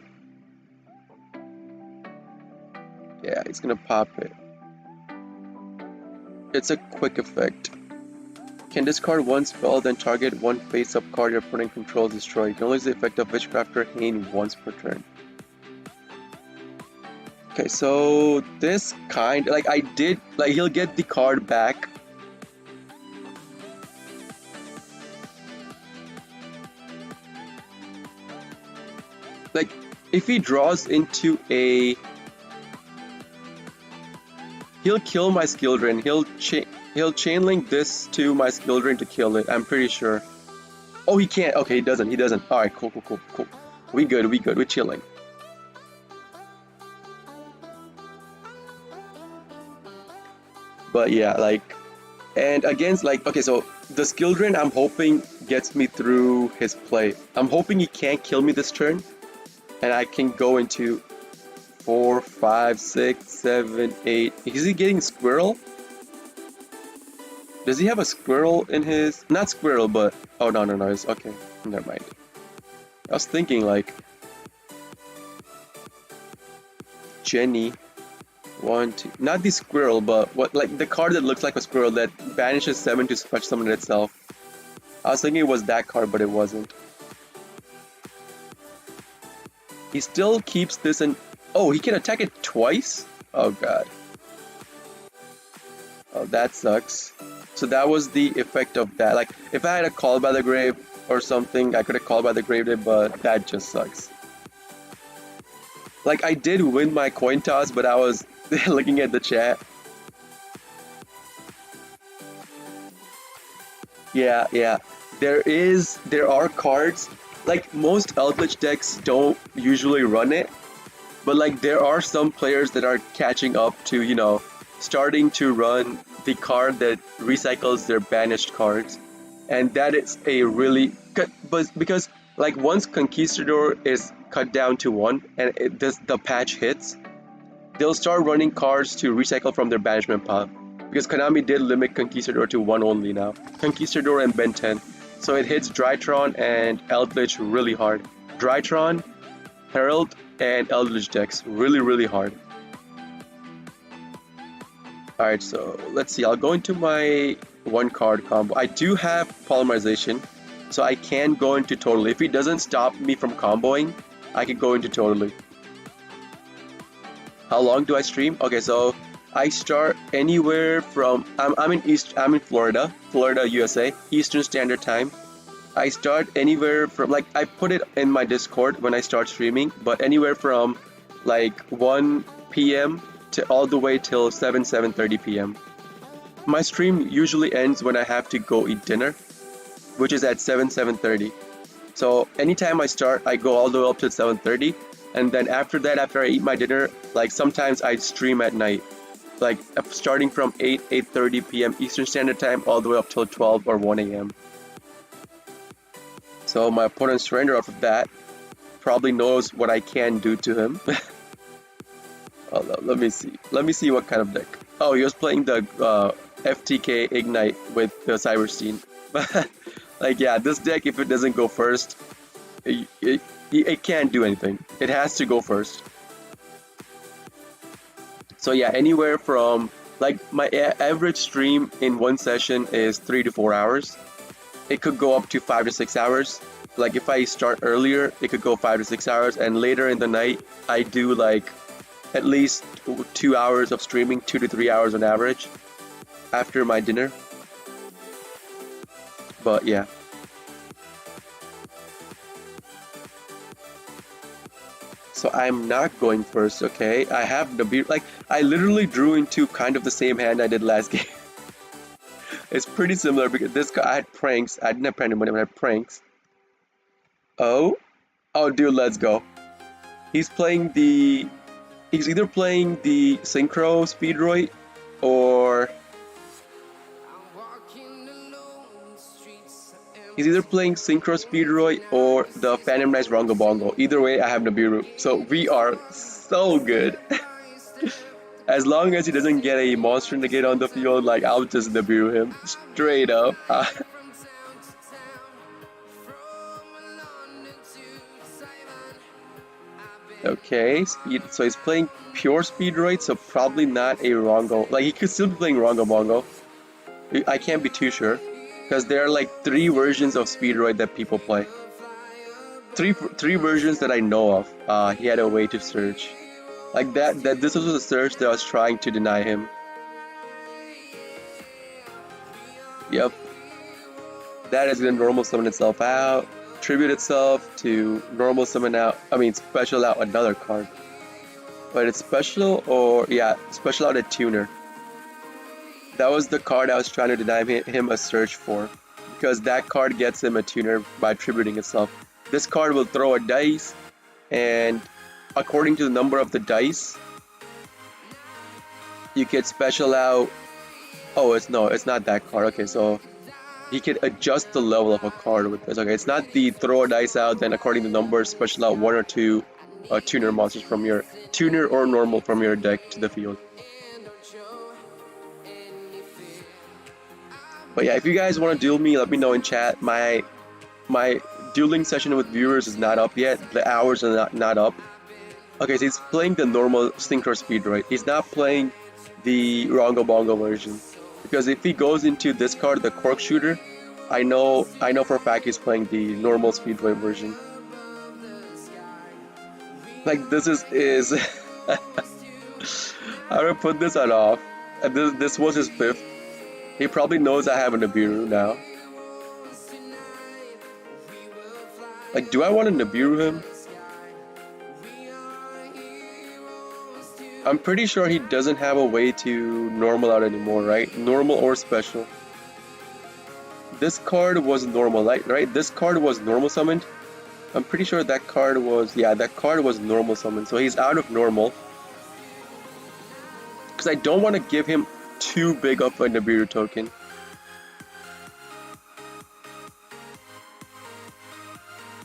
Yeah, he's gonna pop it. It's a quick effect. Can discard one spell, then target one face-up card your opponent controls, destroy. You can only use the effect of Witchcrafter Hane once per turn. Okay, so this kind, like he'll get the card back. Like, if he draws into a... He'll kill my skill drain. He'll chain link this to my skill drain to kill it, I'm pretty sure. Oh, he can't. Okay, he doesn't. Alright, cool. We good. We're chilling. But yeah, like... And against, like... Okay, so the skill drain, I'm hoping gets me through his play. I'm hoping he can't kill me this turn. And I can go into 4, 5, 6, 7, 8. Is he getting Squirrel? Does he have a Squirrel in his... Not Squirrel, but... Oh, no. It's... Okay, never mind. I was thinking, like... Jenny. 1, 2... Not the Squirrel, but what, like the card that looks like a squirrel that banishes 7 to fetch summon itself. I was thinking it was that card, but it wasn't. He still keeps this in... Oh, he can attack it twice? Oh god. Oh, that sucks. So that was the effect of that. Like, if I had a Call by the Grave or something, I could have Called by the Grave it, but that just sucks. Like, I did win my coin toss, but I was looking at the chat. Yeah. There are cards. Like, most Eldritch decks don't usually run it, but like there are some players that are catching up to, you know, starting to run the card that recycles their banished cards, and that is a really but because like once Conquistador is cut down to 1 and the patch hits, they'll start running cards to recycle from their banishment pile, because Konami did limit Conquistador to 1 only now. Conquistador and Ben 10. So it hits Drytron and Eldritch really hard. Drytron, Herald, and Eldritch decks really hard. Alright, so let's see. I'll go into my one card combo. I do have polymerization, so I can go into totally. If he doesn't stop me from comboing, I can go into totally. How long do I stream? Okay, so I start anywhere from I'm in Florida, USA, Eastern Standard Time. I start anywhere from like I put it in my Discord when I start streaming, but anywhere from like 1 p.m. to all the way till 7:30 p.m. My stream usually ends when I have to go eat dinner, which is at 7:30. So anytime I start, I go all the way up to 7:30, and then after that, after I eat my dinner, like sometimes I stream at night, like starting from 8:30 p.m. Eastern Standard Time all the way up till 12 or 1 a.m. So my opponent surrender off of that probably knows what I can do to him. Oh, let me see. Let me see what kind of deck. Oh, he was playing the FTK Ignite with the Cyberstein. Like, yeah, this deck, if it doesn't go first, it can't do anything. It has to go first. So yeah, anywhere from, like, my average stream in one session is 3 to 4 hours. It could go up to 5 to 6 hours. Like, if I start earlier, it could go 5 to 6 hours, and later in the night, I do, like, at least 2 hours of streaming, 2 to 3 hours on average, after my dinner. But yeah. So I'm not going first, okay? I have the beer, like, I literally drew into kind of the same hand I did last game. It's pretty similar because this guy, I had pranks. I didn't have prank money, but I had pranks. Oh? Oh, dude, let's go. He's playing the... He's either playing the Synchro Speedroid or... He's either playing Synchro Speedroid or the Phantom Knights Rongo Bongo. Either way, I have Nibiru. So we are so good. As long as he doesn't get a monster negate on the field, like, I'll just Nibiru him. Straight up. Okay, speed. So he's playing pure Speedroid, so probably not a Rongo. Like, he could still be playing Rongo Bongo. I can't be too sure, because there are like 3 versions of Speedroid that people play. Three versions that I know of. He had a way to search. Like that this was a search that I was trying to deny him. Yep. That is gonna normal summon itself out, tribute itself to normal summon out, special out another card. But it's special or, yeah, special out a tuner. That was the card I was trying to deny him a search for, because that card gets him a tuner by tributing itself. This card will throw a dice, and according to the number of the dice, you can special out... Oh, it's not that card. Okay, so he can adjust the level of a card with this. Okay, it's not the throw a dice out, then according to numbers, special out 1 or 2 tuner monsters from your tuner or normal from your deck to the field. But yeah, if you guys want to duel me, let me know in chat. My dueling session with viewers is not up yet. The hours are not up. Okay, so he's playing the normal Synchro Speedroid. He's not playing the Rongo Bongo version. Because if he goes into this card, the Cork Shooter, I know for a fact he's playing the normal Speedroid version. Like, this is I'm gonna put this on off. And this was his 5th. He probably knows I have a Nibiru now. Like, do I want to Nibiru him? I'm pretty sure he doesn't have a way to normal out anymore, right? Normal or special. This card was normal, right? This card was normal summoned. I'm pretty sure that card was... Yeah, that card was normal summoned. So he's out of normal. Because I don't want to give him too big of a Nibiru token.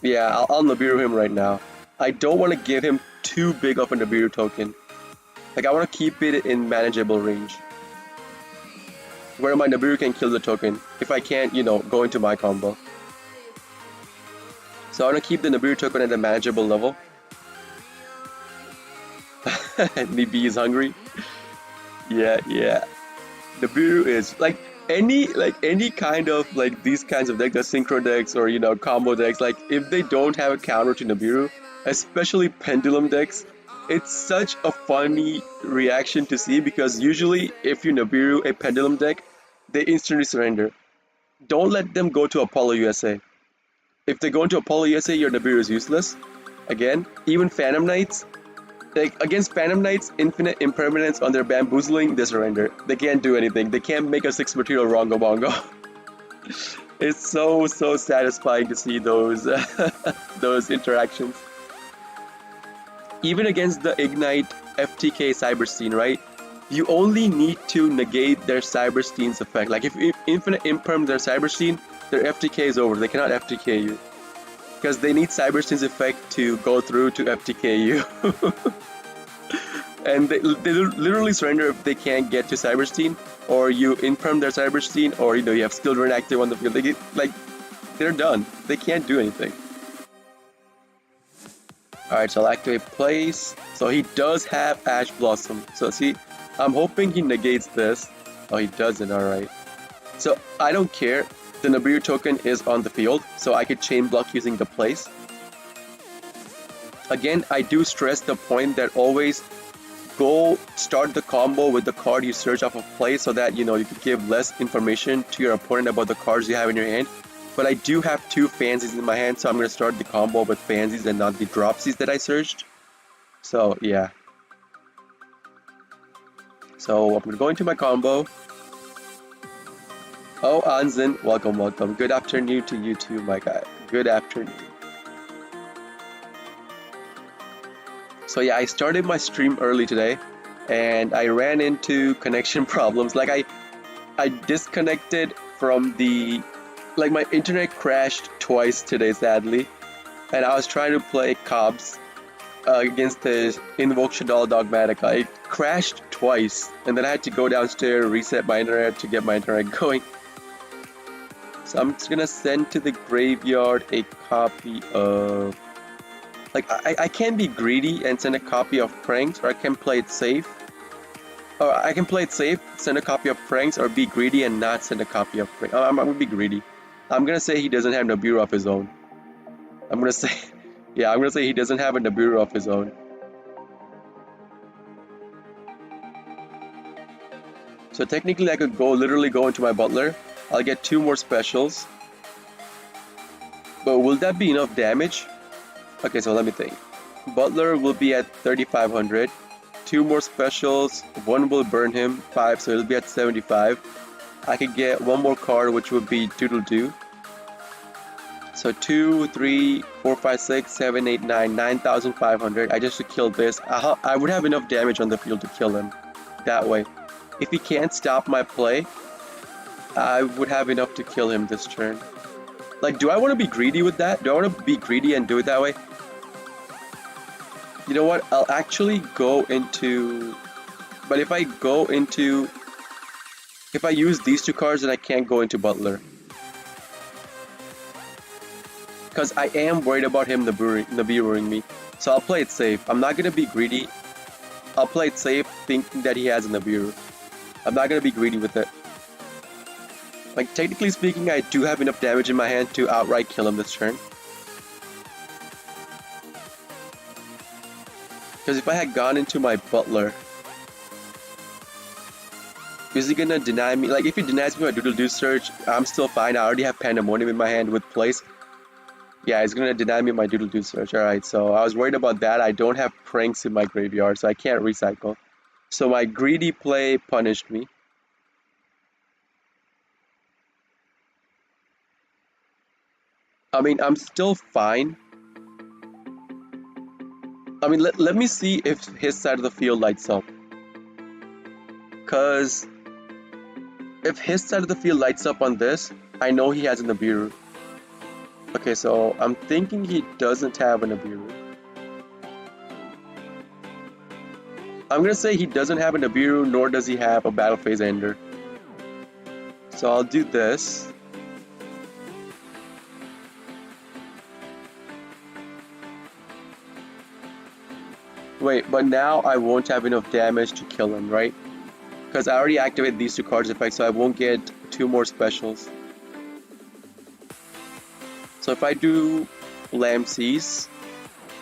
Yeah, I'll Nibiru him right now. I don't want to give him too big of a Nibiru token. Like, I want to keep it in manageable range, where my Nibiru can kill the token if I can't, go into my combo. So I want to keep the Nibiru token at a manageable level. Nibi is hungry. Yeah. Nibiru is any kind of like these kinds of decks, the synchro decks or combo decks. Like if they don't have a counter to Nibiru, especially pendulum decks, it's such a funny reaction to see because usually if you Nibiru a pendulum deck, they instantly surrender. Don't let them go to Apollo USA. If they go into Apollo USA, your Nibiru is useless. Again, even Phantom Knights, like against Phantom Knights, infinite impermanence on their bamboozling, they surrender. They can't do anything. They can't make a 6 material Rongo Bongo. It's so satisfying to see those those interactions. Even against the Ignite FTK Cyberstein, right? You only need to negate their Cyberstein's effect. Like if infinite imperm their Cyberstein, their FTK is over. They cannot FTK you. Because they need Cyberstein's effect to go through to FTK you. And they literally surrender if they can't get to Cyberstein, or you imperm their Cyberstein, or you have Skill Drain active on the field. They get, they're done. They can't do anything. Alright, so I'll activate Place. So he does have Ash Blossom. So see, I'm hoping he negates this. Oh, he doesn't, alright. So I don't care. The Nibiru token is on the field, so I could chain block using the Place. Again, I do stress the point that always go start the combo with the card you search off of Play so that you can give less information to your opponent about the cards you have in your hand. But I do have 2 Fansies in my hand, so I'm going to start the combo with Fansies and not the Dropsies that I searched. So yeah. So I'm going to go into my combo. Oh, Anzin, welcome, welcome. Good afternoon to you too, my guy. Good afternoon. So yeah, I started my stream early today, and I ran into connection problems. Like I disconnected from the, like my internet crashed twice today, sadly, and I was trying to play Cobbs against the Invoke Shaddoll Dogmatica. It crashed twice, and then I had to go downstairs, reset my internet to get my internet going. So I'm just gonna send to the graveyard a copy of... Like, I can be greedy and send a copy of Pranks, or I can play it safe. Or I can play it safe, send a copy of Pranks, or be greedy and not send a copy of Pranks. I'm gonna be greedy. I'm gonna say he doesn't have Nibiru of his own. I'm gonna say... Yeah, I'm gonna say he doesn't have a Nibiru of his own. So technically I could literally go into my Butler. I'll get 2 more specials. But will that be enough damage? Okay, so let me think. Butler will be at 3,500. 2 more specials. 1 will burn him. 5, so it'll be at 75. I could get 1 more card, which would be Doodle Doo. So 2, 3, 4, 5, 6, 7, 8, 9, 9,500. I just to kill this. I would have enough damage on the field to kill him. That way. If he can't stop my play, I would have enough to kill him this turn. Like, do I want to be greedy with that? Do I want to be greedy and do it that way? You know what? I'll actually go into... But if I go into... If I use these 2 cards, then I can't go into Butler. Because I am worried about him Nibiruing me. So I'll play it safe. I'm not going to be greedy. I'll play it safe thinking that he has a Nibiru. I'm not going to be greedy with it. Like, technically speaking, I do have enough damage in my hand to outright kill him this turn. Because if I had gone into my Butler... Is he gonna deny me? Like, if he denies me my Doodle Doo search, I'm still fine. I already have Pandemonium in my hand with Place. Yeah, he's gonna deny me my Doodle Doo search. Alright, so I was worried about that. I don't have Pranks in my graveyard, so I can't recycle. So my greedy play punished me. I mean, I'm still fine. I mean, let me see if his side of the field lights up. Because if his side of the field lights up on this, I know he has a Nibiru. Okay, so I'm thinking he doesn't have a Nibiru. I'm gonna say he doesn't have a Nibiru, nor does he have a Battle Phase Ender. So I'll do this. Wait, but now I won't have enough damage to kill him, right? Because I already activated these two cards effects, so I won't get two more specials. So if I do Lamses,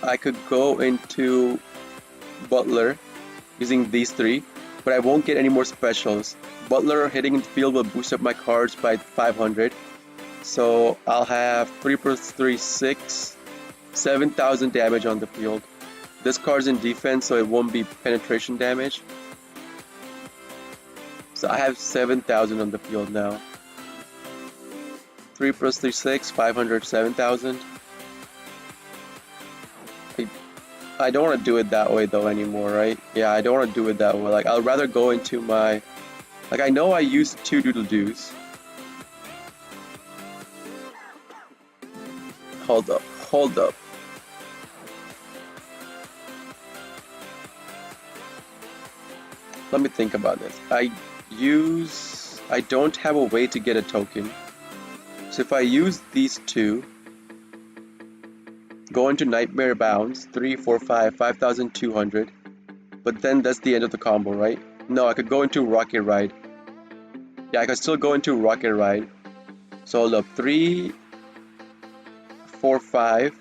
I could go into Butler using these three, but I won't get any more specials. Butler hitting in the field will boost up my cards by 500. So I'll have 3 plus 3, 6, 7,000 damage on the field. This card's in defense, so it won't be penetration damage. So I have 7,000 on the field now. 3 plus 3, 6, 500, 7,000. I don't want to do it that way though anymore, right? Yeah, I don't want to do it that way. Like, I'd rather go into my... Like, I know I used 2 doodle-doos. Hold up, hold up. Let me think about this. I don't have a way to get a token. So if I use these two, go into Nightmare Bounce, 3, 4, 5, 5,200. But then that's the end of the combo, right? No, I could go into Rocket Ride. Yeah, I could still go into Rocket Ride. So hold up, 3, 4, 5.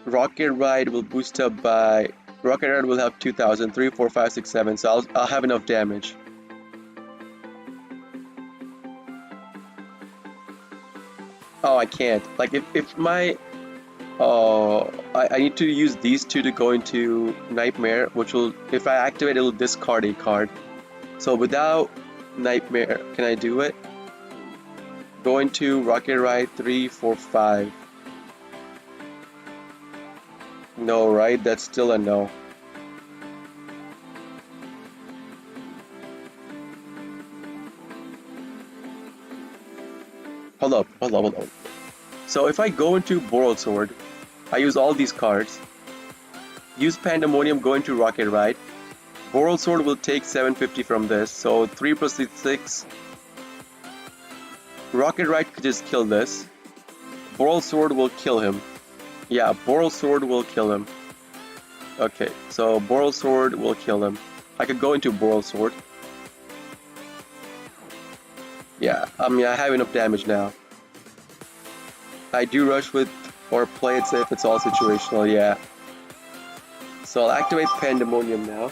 Rocket Ride will boost up by... Rocket Ride will have 2,000, 3, 4, 5, 6, 7. So I'll have enough damage. Oh, I can't. Like, if my... Oh, I need to use these two to go into Nightmare, which will... If I activate, it'll discard a card. So without Nightmare, can I do it? Go into Rocket Ride, 3, 4, 5. No, right? That's still a no. Hold up, hold up, hold up. So if I go into Boral Sword, I use all these cards. Use Pandemonium, go into Rocket Ride. Boral Sword will take 750 from this, so 3 plus 6. Rocket Ride could just kill this. Boral Sword will kill him. Yeah, Boral Sword will kill him. Okay, so Boral Sword will kill him. I could go into Boral Sword. Yeah, I mean, I have enough damage now. I do rush with, or play it safe, it's all situational, yeah. So I'll activate Pandemonium now.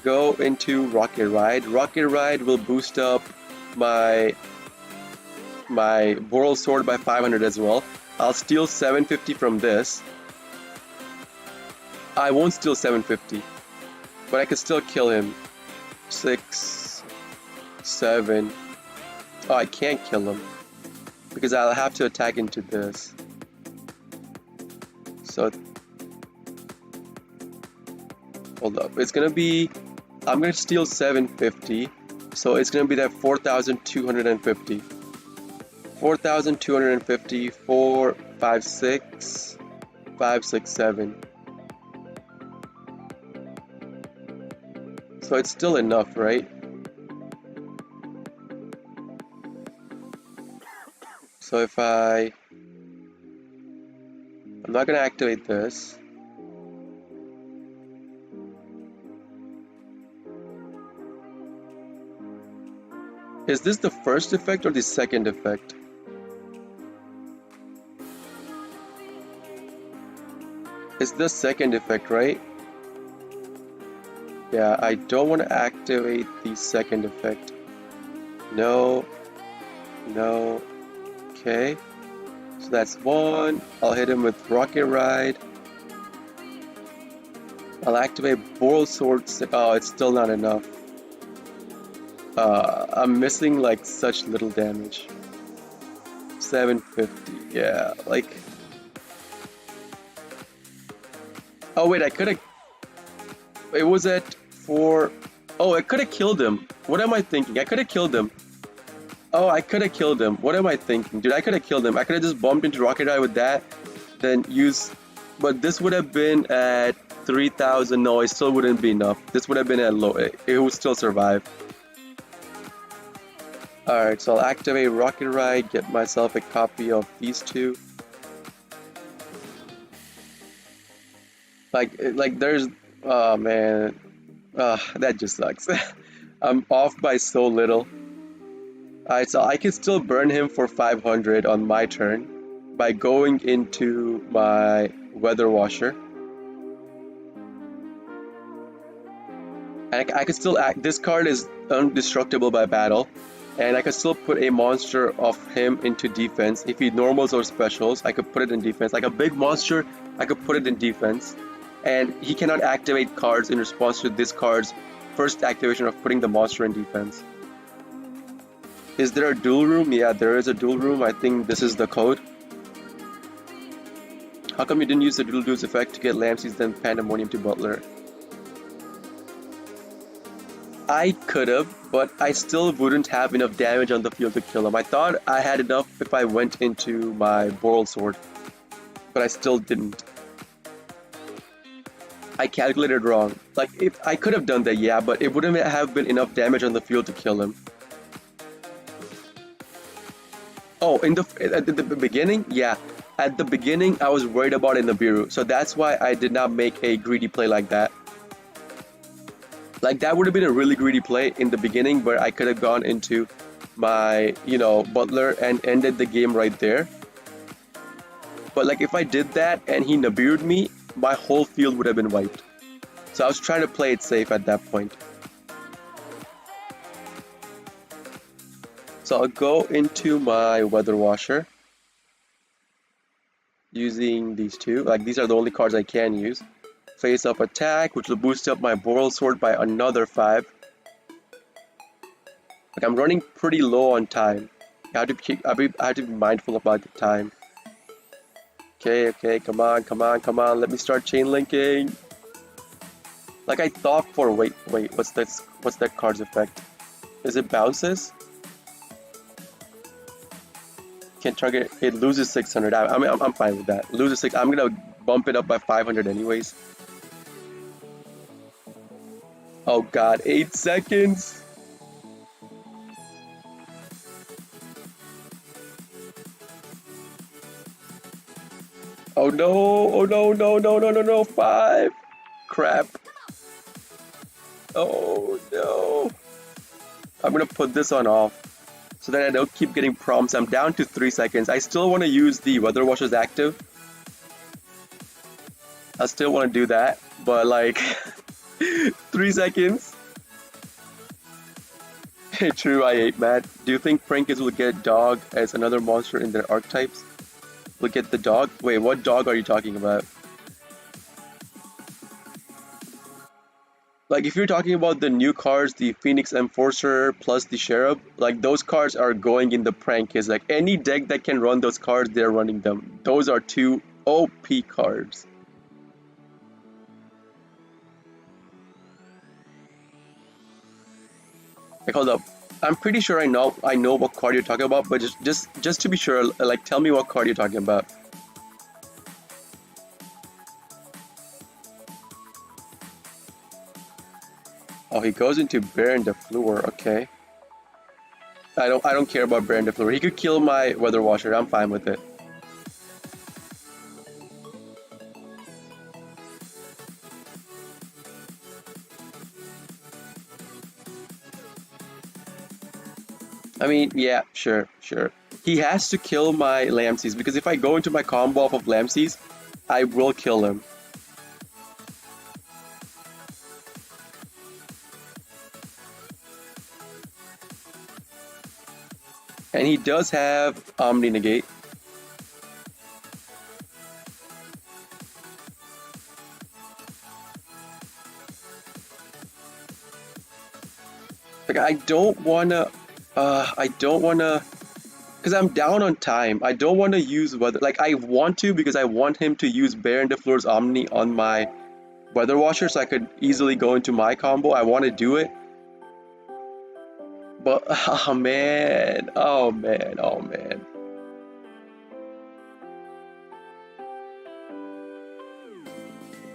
Go into Rocket Ride. Rocket Ride will boost up my Boral Sword by 500 as well. I'll steal 750 from this. I won't steal 750, but I can still kill him. 6, 7. Oh, I can't kill him because I'll have to attack into this. So hold up. It's gonna be... I'm gonna steal 750, so it's gonna be that 4,250. 4,250, 4, 5, 6, 5, 6, 7. So it's still enough, right? So if I'm not gonna activate this. Is this the first effect or the second effect? It's the second effect, right? Yeah, I don't want to activate the second effect. No. No. Okay. So that's one. I'll hit him with Rocket Ride. I'll activate Boral Sword. Oh, it's still not enough. I'm missing like such little damage. 750. Yeah, like... Oh wait, I could have... It was at 4... Oh, I could have killed him. What am I thinking? I could have killed him. Oh, I could have killed him. What am I thinking? Dude, I could have killed him. I could have just bumped into Rocket Eye with that. Then use... But this would have been at 3,000. No, it still wouldn't be enough. This would have been at low. It would still survive. Alright, so I'll activate Rocket Ride, get myself a copy of these two. Like there's... Oh, man. That just sucks. I'm off by so little. Alright, so I can still burn him for 500 on my turn by going into my Weather Washer. And I can still act. This card is undestructible by battle. And I can still put a monster of him into defense. If he normals or specials, I could put it in defense. Like a big monster, I could put it in defense. And he cannot activate cards in response to this card's first activation of putting the monster in defense. Is there a duel room? Yeah, there is a duel room. I think this is the code. How come you didn't use the dual duels effect to get Lamses then Pandemonium to Butler? I could have, but I still wouldn't have enough damage on the field to kill him. I thought I had enough if I went into my Boral Sword, but I still didn't. I calculated wrong. Like, if I could have done that, yeah, but it wouldn't have been enough damage on the field to kill him. Oh, at the beginning? Yeah. At the beginning, I was worried about Nibiru, so that's why I did not make a greedy play like that. Like, that would have been a really greedy play in the beginning, but I could have gone into my, Butler and ended the game right there. But, like, if I did that and he Nibiru'd me, my whole field would have been wiped. So I was trying to play it safe at that point. So I'll go into my Weather Washer using these two. Like, these are the only cards I can use. Face up attack, which will boost up my Boral Sword by another 5. Like, I'm running pretty low on time. I have to be mindful about the time. Okay, come on, let me start chain linking. Like, I thought for wait, what's that card's effect? Is it bounces? Can't target, it loses 600. I'm fine with that. Loses 6, I'm gonna bump it up by 500 anyways. Oh god, 8 seconds. Oh no, 5. Crap. Oh no. I'm gonna put this on off so that I don't keep getting prompts. I'm down to 3 seconds. I still want to use the Weather Washer's active. I still want to do that, but like 3 seconds. True, I ate Matt. Do you think Prankers will get dog as another monster in their archetypes? Will get the dog? Wait, what dog are you talking about? Like, if you're talking about the new cards, the Phoenix Enforcer plus the Cherub, like, those cards are going in the Prankers. Like, any deck that can run those cards, they're running them. Those are 2 OP cards. Like, hold up. I'm pretty sure I know what card you're talking about, but just to be sure, like, tell me what card you're talking about. Oh, he goes into Baron de Fleur. Okay. I don't care about Baron de Fleur. He could kill my Weather Washer. I'm fine with it. I mean, yeah, sure. He has to kill my Lamses, because if I go into my combo off of Lamses, I will kill him. And he does have Omni Negate. Like, I don't wanna, because I'm down on time. I don't want to use Weather, like, I want to, because I want him to use Baron de Fleur's Omni on my Weather Washer so I could easily go into my combo. I want to do it. But, oh man. Oh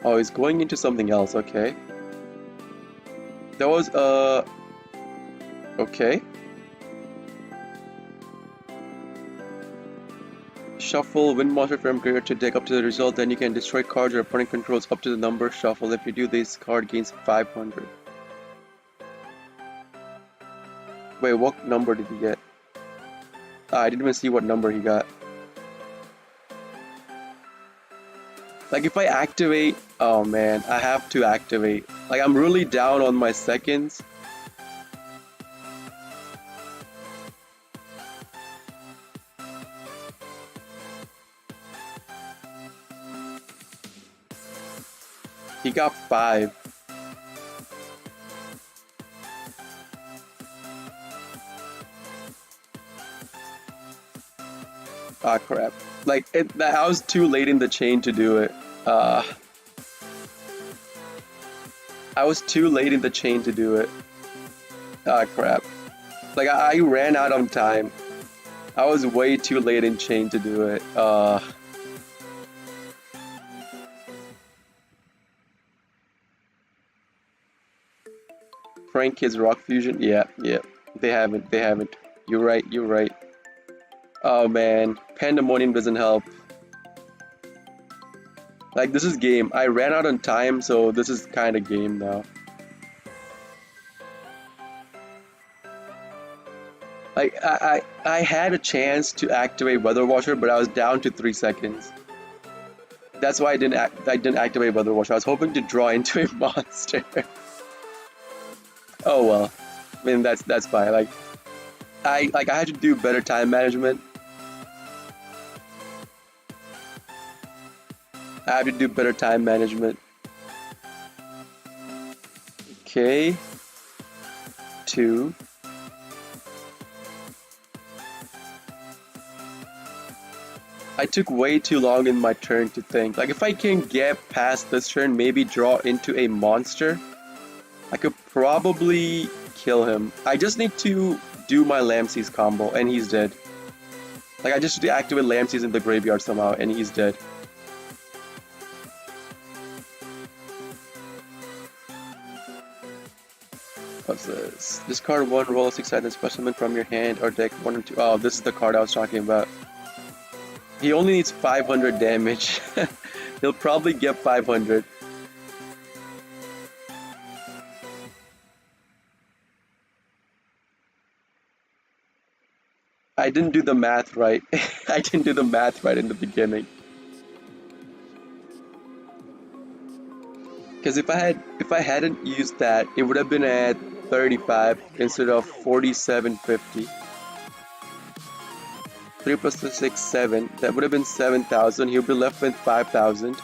Oh, he's going into something else, okay. That was, okay. Shuffle Wind Monster from graveyard to deck up to the result, then you can destroy cards your opponent controls up to the number shuffle. If you do, this card gains 500. Wait, what number did he get? I didn't even see what number he got. Like if I activate, oh man, I have to activate. Like I'm really down on my seconds. He got 5. Ah, crap. Like, I was too late in the chain to do it. I was too late in the chain to do it. Ah, crap. Like, I ran out of time. I was way too late in chain to do it. Prank Kids Rock Fusion? Yeah, yeah. They haven't. You're right, you're right. Oh man, Pandemonium doesn't help. Like, this is game. I ran out on time, so this is kind of game now. Like, I had a chance to activate Weather Washer, but I was down to 3 seconds. That's why I didn't activate Weather Washer. I was hoping to draw into a monster. Oh well. I mean, that's fine. Like, I had to do better time management. I have to do better time management. Okay. 2. I took way too long in my turn to think. Like, if I can get past this turn, maybe draw into a monster, I could probably kill him. I just need to do my Lamses combo, and he's dead. Like, I just need to activate Lamses in the graveyard somehow, and he's dead. What's this? Discard 1, roll a 6-sided specimen from your hand or deck 1 or 2. Oh, this is the card I was talking about. He only needs 500 damage. He'll probably get 500. I didn't do the math right. I didn't do the math right in the beginning. Because if I hadn't used that, it would have been at 35 instead of 4750. 3 plus 6, 7. That would have been 7,000. He would be left with 5,000.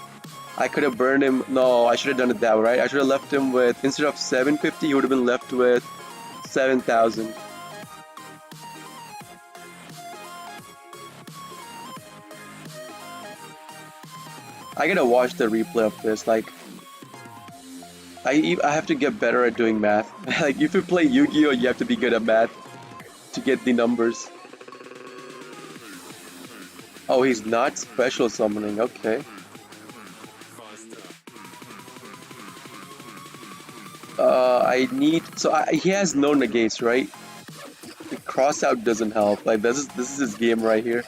I could have burned him. No, I should have done it that way, right? I should have left him with, instead of 750, he would have been left with 7,000. I gotta watch the replay of this. Like, I have to get better at doing math. Like, if you play Yu-Gi-Oh, you have to be good at math to get the numbers. Oh, he's not special summoning. Okay. I need. So he has no negates, right? The cross out doesn't help. Like, this is his game right here.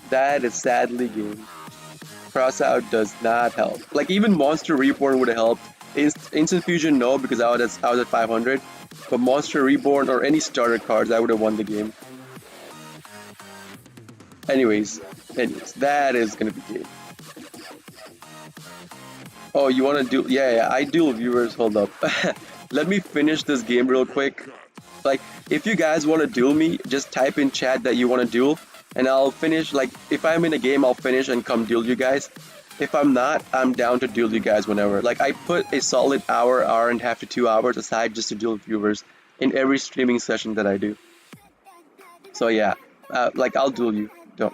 That is sadly game. Cross out does not help. Like, even Monster Reborn would have helped. Instant Fusion, no, because I was at 500. But Monster Reborn or any starter cards, I would have won the game. Anyways, that is gonna be game. Oh, you wanna do? Yeah, I duel viewers. Hold up. Let me finish this game real quick. Like, if you guys wanna duel me, just type in chat that you wanna duel, and I'll finish. Like, if I'm in a game, I'll finish and come duel you guys. If I'm not, I'm down to duel you guys whenever. Like, I put a solid hour and a half to 2 hours aside just to duel viewers in every streaming session that I do. So yeah, like, I'll duel you. Don't.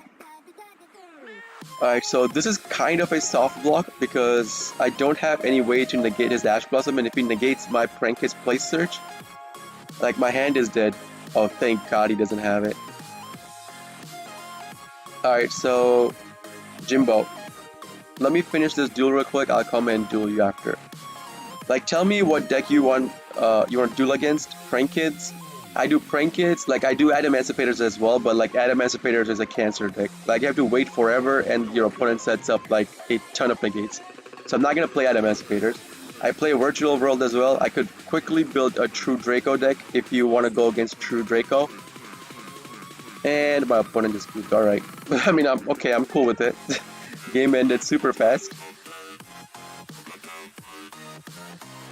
Alright, so this is kind of a soft block because I don't have any way to negate his Ash Blossom, and if he negates my Prank His Place Search, like, my hand is dead. Oh, thank God he doesn't have it. Alright, so Jimbo, let me finish this duel real quick. I'll come and duel you after. Like, tell me what deck you want to duel against. Prank Kids. I do Prank Kids. Like, I do Adamanticipators as well, but like, Adamanticipators is a cancer deck. Like, you have to wait forever and your opponent sets up like a ton of negates. So I'm not gonna play Adamanticipators. I play Virtual World as well. I could quickly build a True Draco deck if you want to go against True Draco. And my opponent just moved. Alright. I mean, I'm okay, I'm cool with it. Game ended super fast.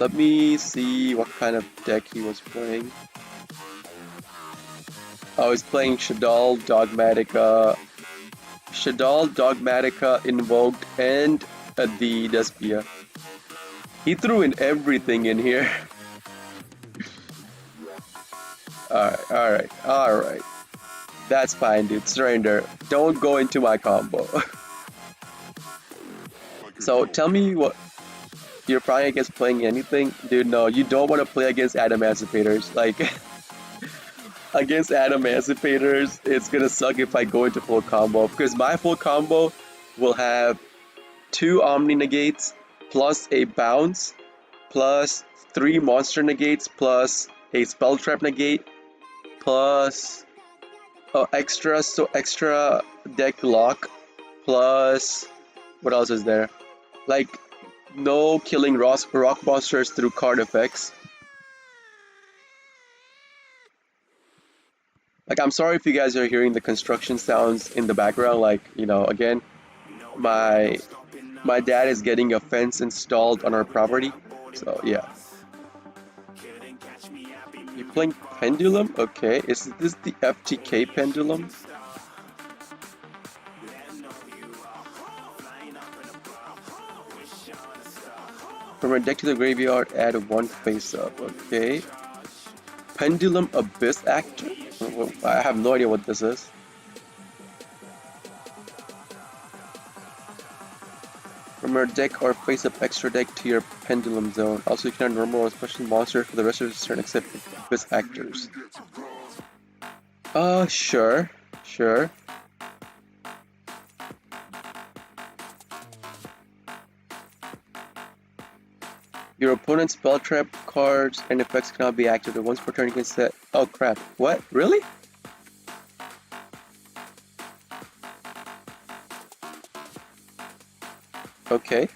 Let me see what kind of deck he was playing. Oh, he's playing Shaddoll, Dogmatica, Invoked, and the Despia. He threw in everything in here. Alright. That's fine, dude. Surrender. Don't go into my combo. So, tell me what... You're probably against playing anything? Dude, no. You don't want to play against Adamanticators. Like... against Adamanticators, it's gonna suck if I go into full combo. Because my full combo will have 2 Omni Negates, plus a Bounce, plus 3 Monster Negates, plus a Spell Trap Negate, plus... extra deck lock, plus what else is there? Like no killing rock monsters through card effects. Like I'm sorry if you guys are hearing the construction sounds in the background. Like you know, again, my dad is getting a fence installed on our property. So yeah. You playing Pendulum? Okay, is this the FTK Pendulum? From a deck to the graveyard, add 1 face up. Okay. Pendulum Abyss Actor? I have no idea what this is. From your deck or face up extra deck to your Pendulum zone. Also, you cannot normal or special monster for the rest of the turn except Abyss Actors. Sure. Your opponent's spell trap cards and effects cannot be activated. Once per turn you can set... Oh crap. What? Really? Okay.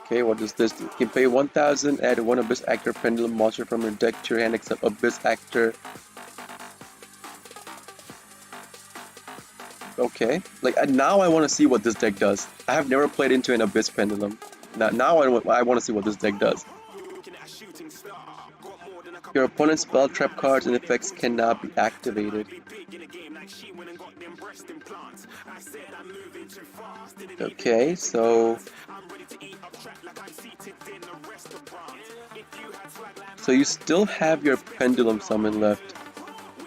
Okay, what does this do? You can pay 1,000, add 1 Abyss Actor Pendulum monster from your deck to your hand except Abyss Actor. Okay. Like, now I want to see what this deck does. I have never played into an Abyss Pendulum. Now I want to see what this deck does. Your opponent's spell trap cards and effects cannot be activated. Okay, so... So you still have your Pendulum summon left.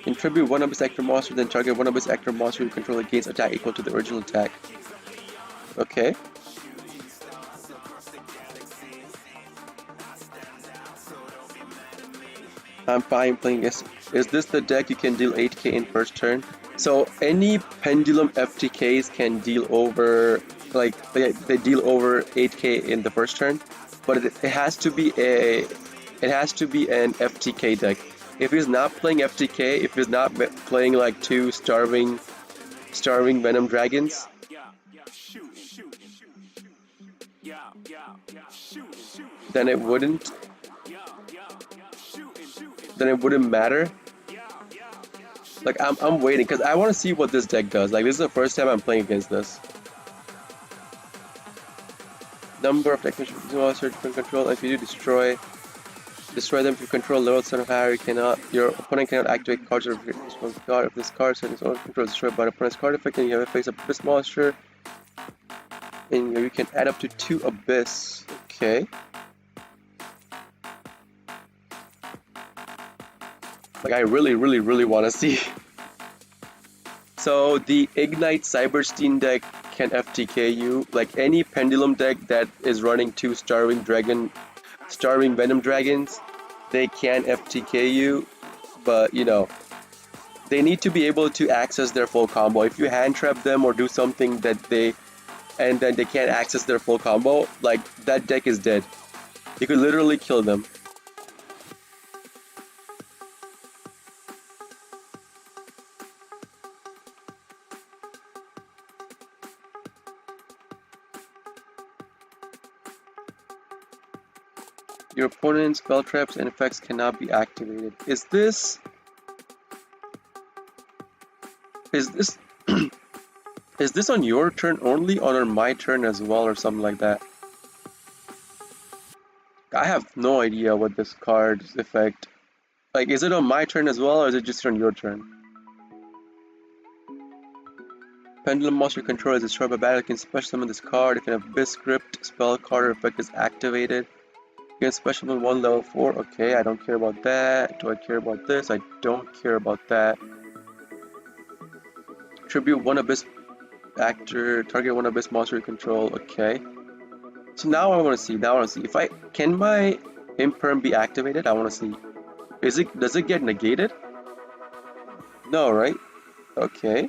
Contribute 1 Abyss Actor monster, then target 1 Abyss Actor monster you control against attack equal to the original attack. Okay. I'm fine playing this. Is this the deck you can deal 8k in first turn? So any Pendulum FTKs can deal over, like they deal over 8k in the first turn, but it has to be an FTK deck. If he's not playing FTK, if he's not playing like 2 starving Venom Dragons, then it wouldn't matter. Like I'm waiting because I want to see what this deck does. Like this is the first time I'm playing against this. Number of technicians monsters you can control. If you do destroy them to control level son of Harry your opponent cannot activate cards of your card. If this card set its own control is destroyed by an opponent's card effect, and you have a face up Abyss monster, and you can add up to 2 Abyss. Okay. Like I really want to see. So the Ignite Cyberstein deck can FTK you. Like any Pendulum deck that is running 2 starving Venom Dragons, they can FTK you, but you know, they need to be able to access their full combo. If you hand trap them or do something that and then they can't access their full combo, like that deck is dead. You could literally kill them. Your opponent's spell traps and effects cannot be activated. Is this is this on your turn only or on my turn as well or something like that? I have no idea what this card's effect. Like, is it on my turn as well or is it just on your turn? Pendulum monster control is destroyed by battle. You can special summon this card if an Abyss Script spell card or effect is activated. You can special summon 1 level 4. Okay, I don't care about that. Do I care about this? I don't care about that. Tribute 1 Abyss actor, target 1 Abyss monster you control. Okay. So now I want to see. If I can my imperm be activated? I want to see. Does it get negated? No, right? Okay.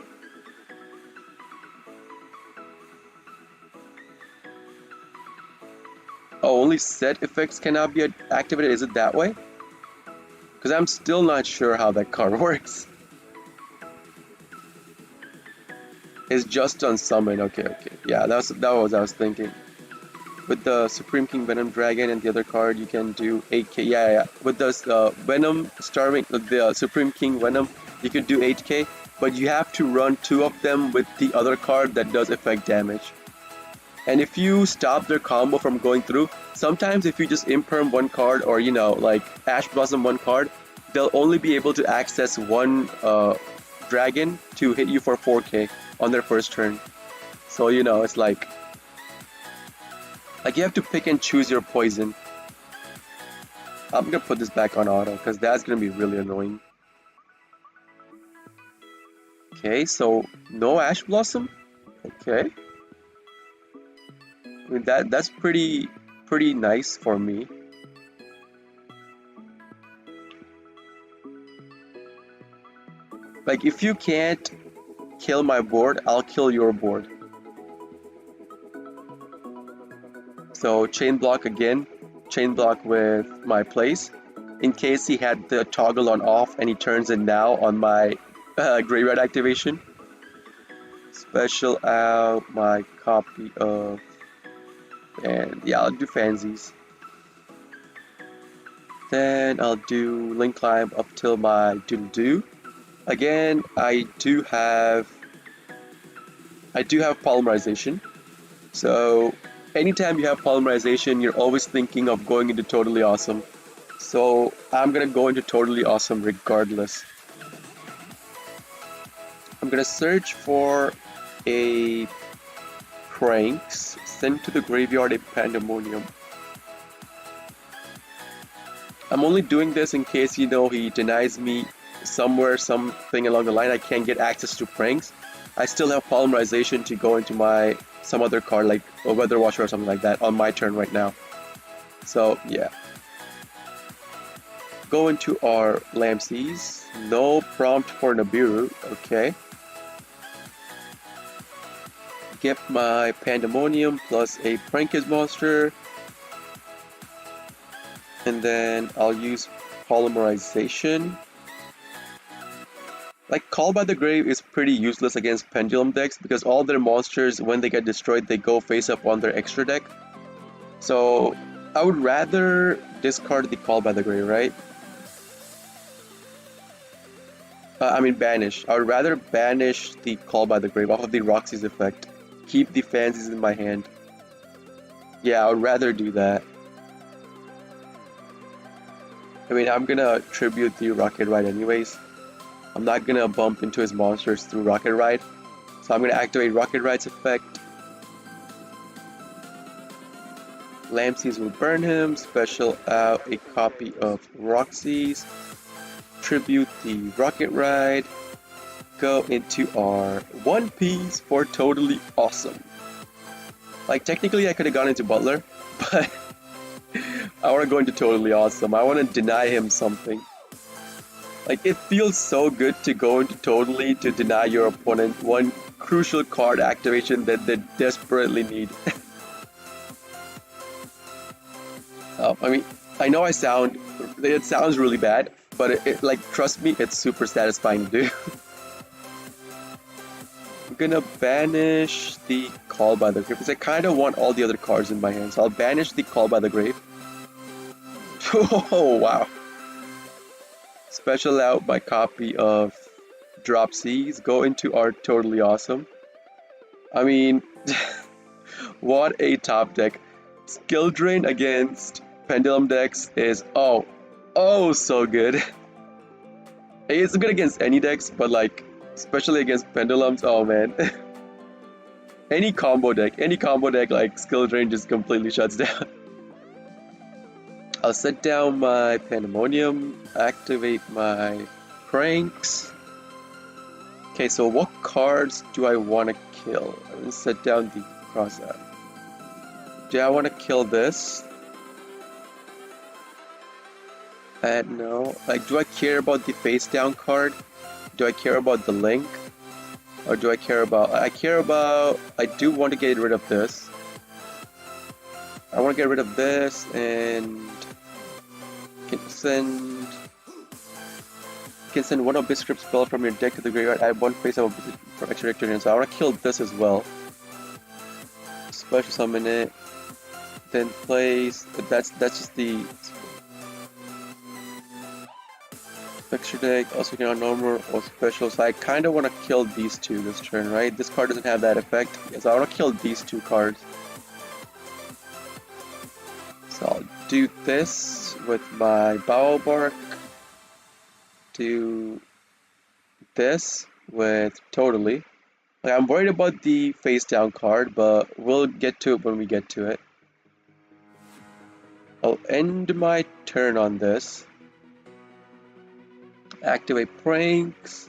Oh, only set effects cannot be activated. Is it that way? Because I'm still not sure how that card works. It's just on summon. Okay. Yeah, that was what I was thinking. With the Supreme King Venom Dragon and the other card, you can do 8k. Yeah. With the Venom Starving, the Supreme King Venom, you can do 8k. But you have to run 2 of them with the other card that does effect damage. And if you stop their combo from going through, sometimes if you just imperm 1 card or, you know, like Ash Blossom 1 card, they'll only be able to access 1 dragon to hit you for 4k on their first turn. So, you know, it's like you have to pick and choose your poison. I'm gonna put this back on auto because that's gonna be really annoying. Okay, so no Ash Blossom. Okay. I mean that's pretty nice for me. Like if you can't kill my board, I'll kill your board. So chain block again, chain block with my place. In case he had the toggle on off and he turns it now on my graveyard activation. Special out my copy of, and yeah, I'll do Fansies. Then I'll do Link Climb up till my Doodle-Doo. Again, I do have Polymerization. So anytime you have Polymerization, you're always thinking of going into Totally Awesome. So I'm gonna go into Totally Awesome regardless. I'm gonna search for a Pranks, send to the graveyard a Pandemonium. I'm only doing this in case, you know, he denies me somewhere, something along the line. I can't get access to Pranks. I still have Polymerization to go into my some other card like a Weather Watcher or something like that on my turn right now. So yeah. Go into our Lamseys. No prompt for Nibiru. Okay. Get my Pandemonium plus a Prankers monster. And then I'll use Polymerization. Like, Call by the Grave is pretty useless against Pendulum decks because all their monsters, when they get destroyed, they go face up on their extra deck. So, I would rather discard the Call by the Grave, right? Banish. I would rather banish the Call by the Grave off of the Roxy's effect. Keep the Fansies in my hand. Yeah, I would rather do that. I mean, I'm gonna tribute the Rocket Ride anyways. I'm not gonna bump into his monsters through Rocket Ride. So I'm gonna activate Rocket Ride's effect. Lamseys will burn him. Special out a copy of Roxy's. Tribute the Rocket Ride. Go into our One Piece for Totally Awesome. Like, technically I could have gone into Butler, but I want to go into Totally Awesome. I want to deny him something. Like, it feels so good to go into Totally to deny your opponent one crucial card activation that they desperately need. I know it sounds really bad, but like, trust me, it's super satisfying to do. I'm gonna banish the Call by the Grave because I kind of want all the other cards in my hand. So I'll banish the Call by the Grave. Oh wow. Special out my copy of Drop C's. Go into Art Totally Awesome. I mean, what a top deck. Skill Drain against Pendulum decks is oh so good. It's good against any decks, but like, especially against Pendulums, oh man. Any combo deck, like Skill Drain just completely shuts down. I'll set down my Pandemonium, activate my Pranks. Okay, so what cards do I want to kill? I'm gonna set down the cross out. Do I want to kill this? No. Like, do I care about the face down card? Do I care about the link? Or do I care about... I do want to get rid of this. I want to get rid of this and... can send one Abyss Script spell from your deck to the graveyard. Add one face of Abyss for extra turn. So I want to kill this as well. Special summon it. Then place... That's just the... extra deck. Also you can on normal or special. So I kind of want to kill these two this turn, right? This card doesn't have that effect. So I want to kill these two cards. So I'll do this with my Bow Bark. Do this with Totally. Like, I'm worried about the face down card, but we'll get to it when we get to it. I'll end my turn on this. Activate Pranks.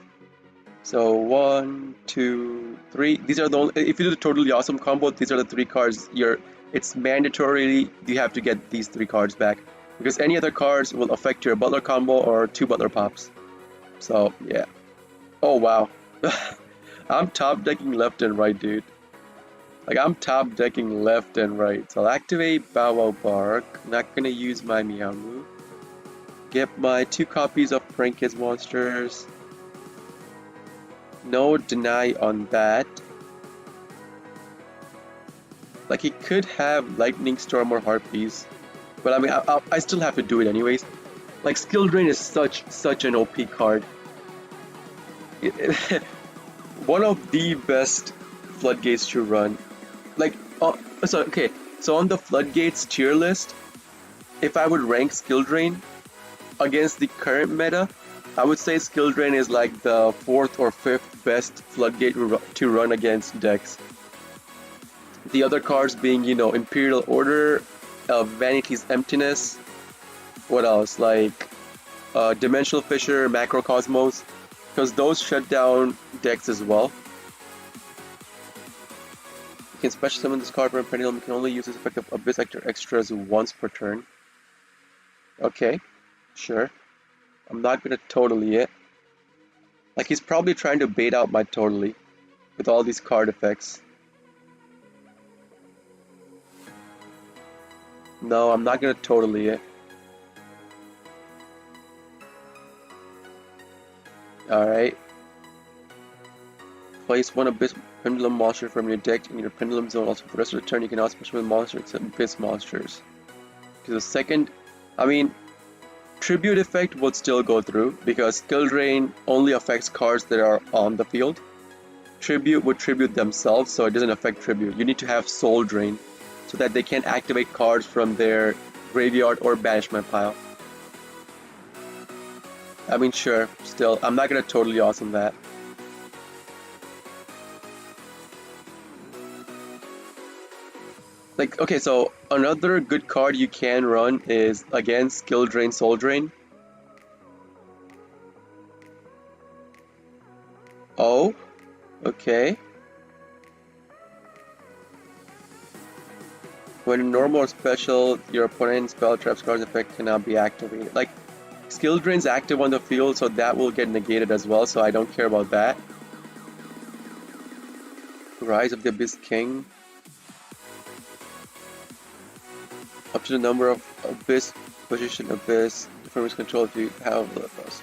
So 1, 2, 3. These are the only, if you do the Totally Awesome combo, these are the 3 cards it's mandatorily you have to get these 3 cards back, because any other cards will affect your Butler combo or 2 Butler pops. So yeah. Oh wow. I'm top decking left and right, dude. Like, I'm top decking left and right. So I'll activate Bow Wow Bark. Not gonna use my Meow move. Get my 2 copies of Prank His Monsters. No deny on that. Like, he could have Lightning Storm or Harpies, but I mean, I still have to do it anyways. Like, Skill Drain is such an OP card. One of the best Floodgates to run. Like, so on the Floodgates tier list, if I would rank Skill Drain against the current meta, I would say Skill Drain is like the 4th or 5th best Floodgate to run against decks. The other cards being, you know, Imperial Order, Vanity's Emptiness, what else, like Dimensional Fissure, Macrocosmos, because those shut down decks as well. You can special summon this card from Pendulum. You can only use this effect of Abyss Extras once per turn. Okay, sure. I'm not gonna Totally it. Like, he's probably trying to bait out my Totally with all these card effects. No, I'm not gonna Totally it. Alright. Place one Abyss Pendulum monster from your deck in your Pendulum zone. Also, for the rest of the turn, you can also special monster except Abyss monsters. Because the second, I mean, Tribute effect would still go through, because Skill Drain only affects cards that are on the field. Tribute would tribute themselves, so it doesn't affect Tribute. You need to have Soul Drain, so that they can activate cards from their graveyard or banishment pile. I mean, sure, still, I'm not gonna Totally Awesome that. Like, okay, so another good card you can run is, again, Skill Drain, Soul Drain. Oh, okay. When normal or special, your opponent's spell traps cards effect cannot be activated. Like, Skill Drain's active on the field, so that will get negated as well, so I don't care about that. Rise of the Abyss King. Up to the number of Abyss, position Abyss, different control if you have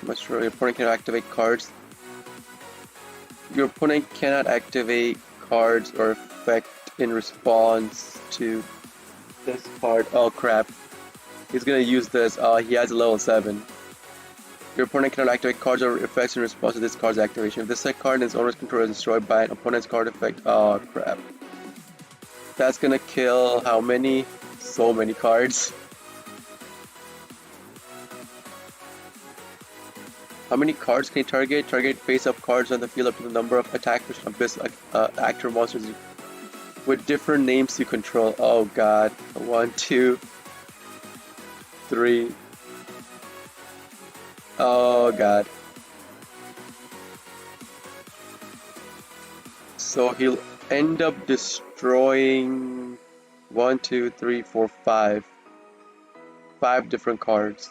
much. Your opponent can activate cards. Your opponent cannot activate cards or effect in response to this card. Oh crap. He's gonna use this. He has a level 7. Your opponent cannot activate cards or effects in response to this card's activation. If this set card in its owner's control is destroyed by an opponent's card effect, oh crap. That's gonna kill how many? So many cards. How many cards can you target? Target face-up cards on the field up to the number of attackers of this actor monsters with different names you control. Oh god. 1, 2, 3. Oh god. So he'll end up destroying 1, 2, 3, 4, 5. 5 different cards.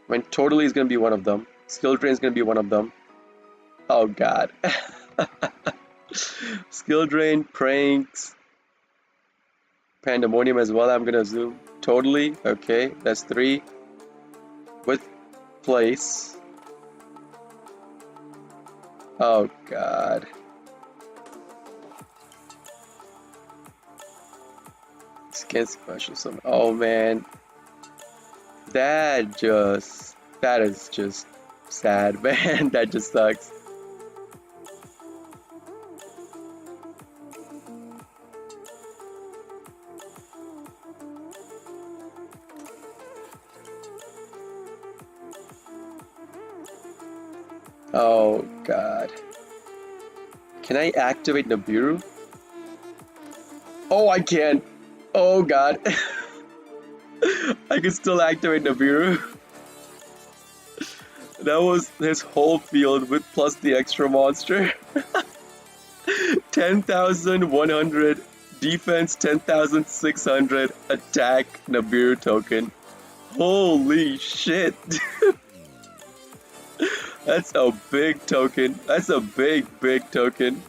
I mean, totally is gonna be one of them. Skill drain is gonna be one of them. Oh god. Skill drain, pranks, pandemonium as well. I'm gonna zoom. Totally. Okay, that's 3. With place. Oh god. Skin special summon. Oh man. That is just sad, man. That just sucks. Oh god. Can I activate Nibiru? Oh, I can. Oh god. I can still activate Nibiru. That was his whole field with plus the extra monster. 10,100 defense, 10,600 attack Nibiru token. Holy shit. That's a big token. That's a big token.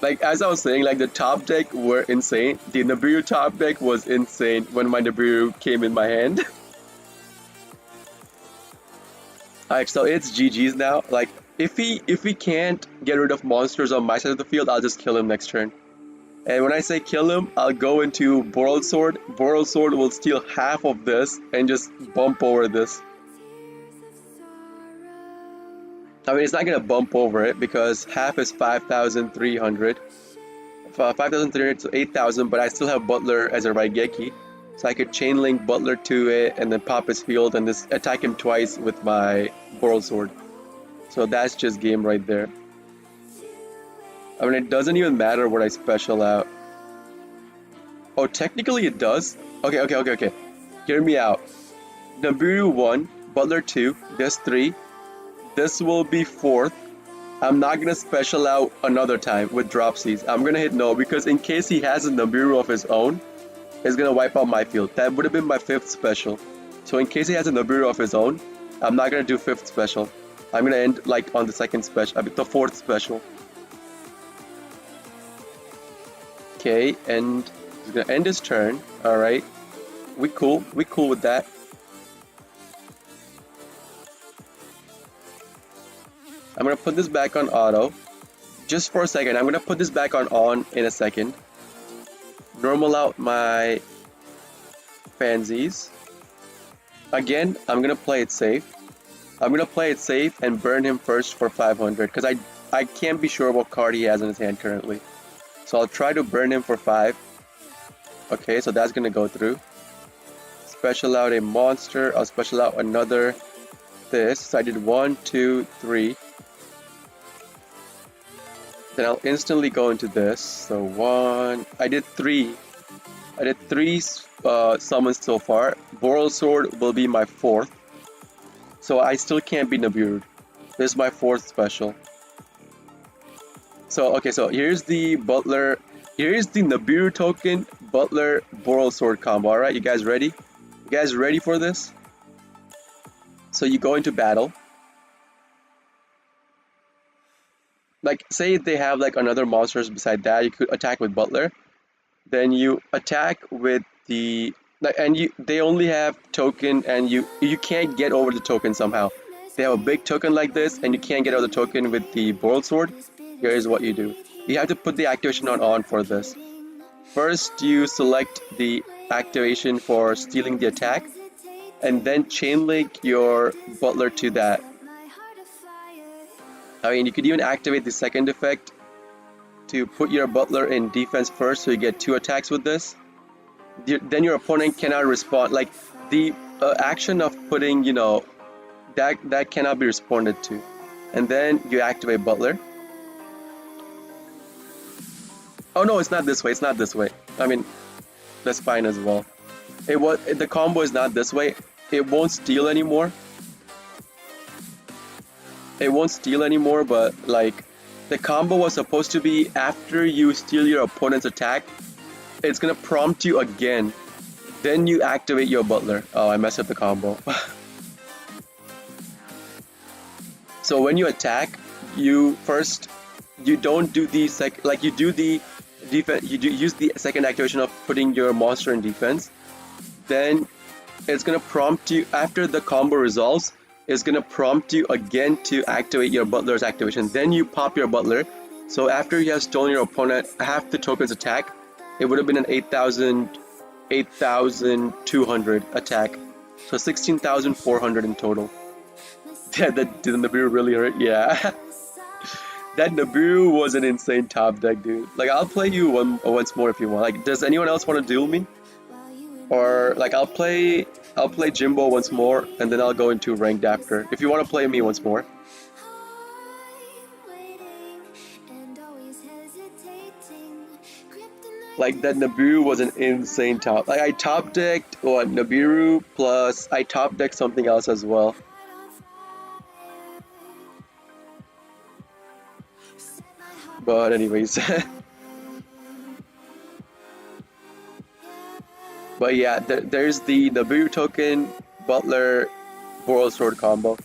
Like, as I was saying, like, the top deck were insane. The Nibiru top deck was insane when my Nibiru came in my hand. Alright, so it's GG's now. Like, if he can't get rid of monsters on my side of the field, I'll just kill him next turn. And when I say kill him, I'll go into Boral Sword. Boral Sword will steal half of this and just bump over this. I mean, it's not gonna bump over it because half is 5,300. 5,300 to 8,000, but I still have Butler as a Raigeki. So I could chain link Butler to it and then pop his field and just attack him twice with my Boral Sword. So that's just game right there. I mean, it doesn't even matter what I special out. Oh, technically it does. Okay. Hear me out. Nibiru 1, Butler 2, this 3. This will be 4th. I'm not gonna special out another time with Dropsies. I'm gonna hit no because in case he has a Nibiru of his own, it's gonna wipe out my field. That would have been my 5th special. So in case he has a Nibiru of his own, I'm not gonna do 5th special. I'm gonna end like on the 2nd special, I mean the 4th special. Okay, and he's gonna end his turn. Alright. We cool with that. I'm gonna put this back on auto. Just for a second, I'm gonna put this back on in a second. Normal out my Pansies. Again, I'm gonna play it safe. I'm gonna play it safe and burn him first for 500 because I can't be sure what card he has in his hand currently. So I'll try to burn him for 5. Okay, so that's gonna go through. Special out a monster. I'll special out another this. So I did 1, 2, 3. Then I'll instantly go into this. So 1. I did 3. I did 3 summons so far. Boral Sword will be my 4th. So I still can't be Nibiru. This is my 4th special. So, okay, so here's the Butler. Here's the Nibiru token, Butler, Boral Sword combo. Alright, you guys ready? You guys ready for this? So you go into battle. Like, say they have like another monsters beside that, you could attack with Butler. Then you attack with the... And they only have token and you can't get over the token somehow. They have a big token like this and you can't get over the token with the Boral Sword. Here's what you do. you have to put the activation on for this. First, you select the activation for stealing the attack, and then chain link your butler to that. I mean, you could even activate the second effect to put your butler in defense first, so you get 2 attacks with this. Then your opponent cannot respond. Like the action of putting, you know, that cannot be responded to. And then you activate butler. Oh no, it's not this way. It's not this way. I mean, that's fine as well. The combo is not this way. It won't steal anymore. It won't steal anymore, but like the combo was supposed to be after you steal your opponent's attack, it's gonna prompt you again. Then you activate your butler. Oh, I messed up the combo. So when you attack, you don't do the you do the defense. Use the second activation of putting your monster in defense. Then it's gonna prompt you after the combo resolves. It's gonna prompt you again to activate your butler's activation. Then you pop your butler. So after you have stolen your opponent half the token's attack, it would have been an 8,200 attack. So 16,400 in total. Yeah, did the Nibiru really hurt? Yeah. That Nibiru was an insane top deck, dude. Like, I'll play you once more if you want. Like, does anyone else want to duel me? Or like, I'll play Jimbo once more, and then I'll go into ranked after. If you want to play me once more. Like, that Nibiru was an insane top. Like, I top decked what, Nibiru plus I top decked something else as well. But anyways. But yeah, there's the Nibiru token, Butler, Boral Sword combo.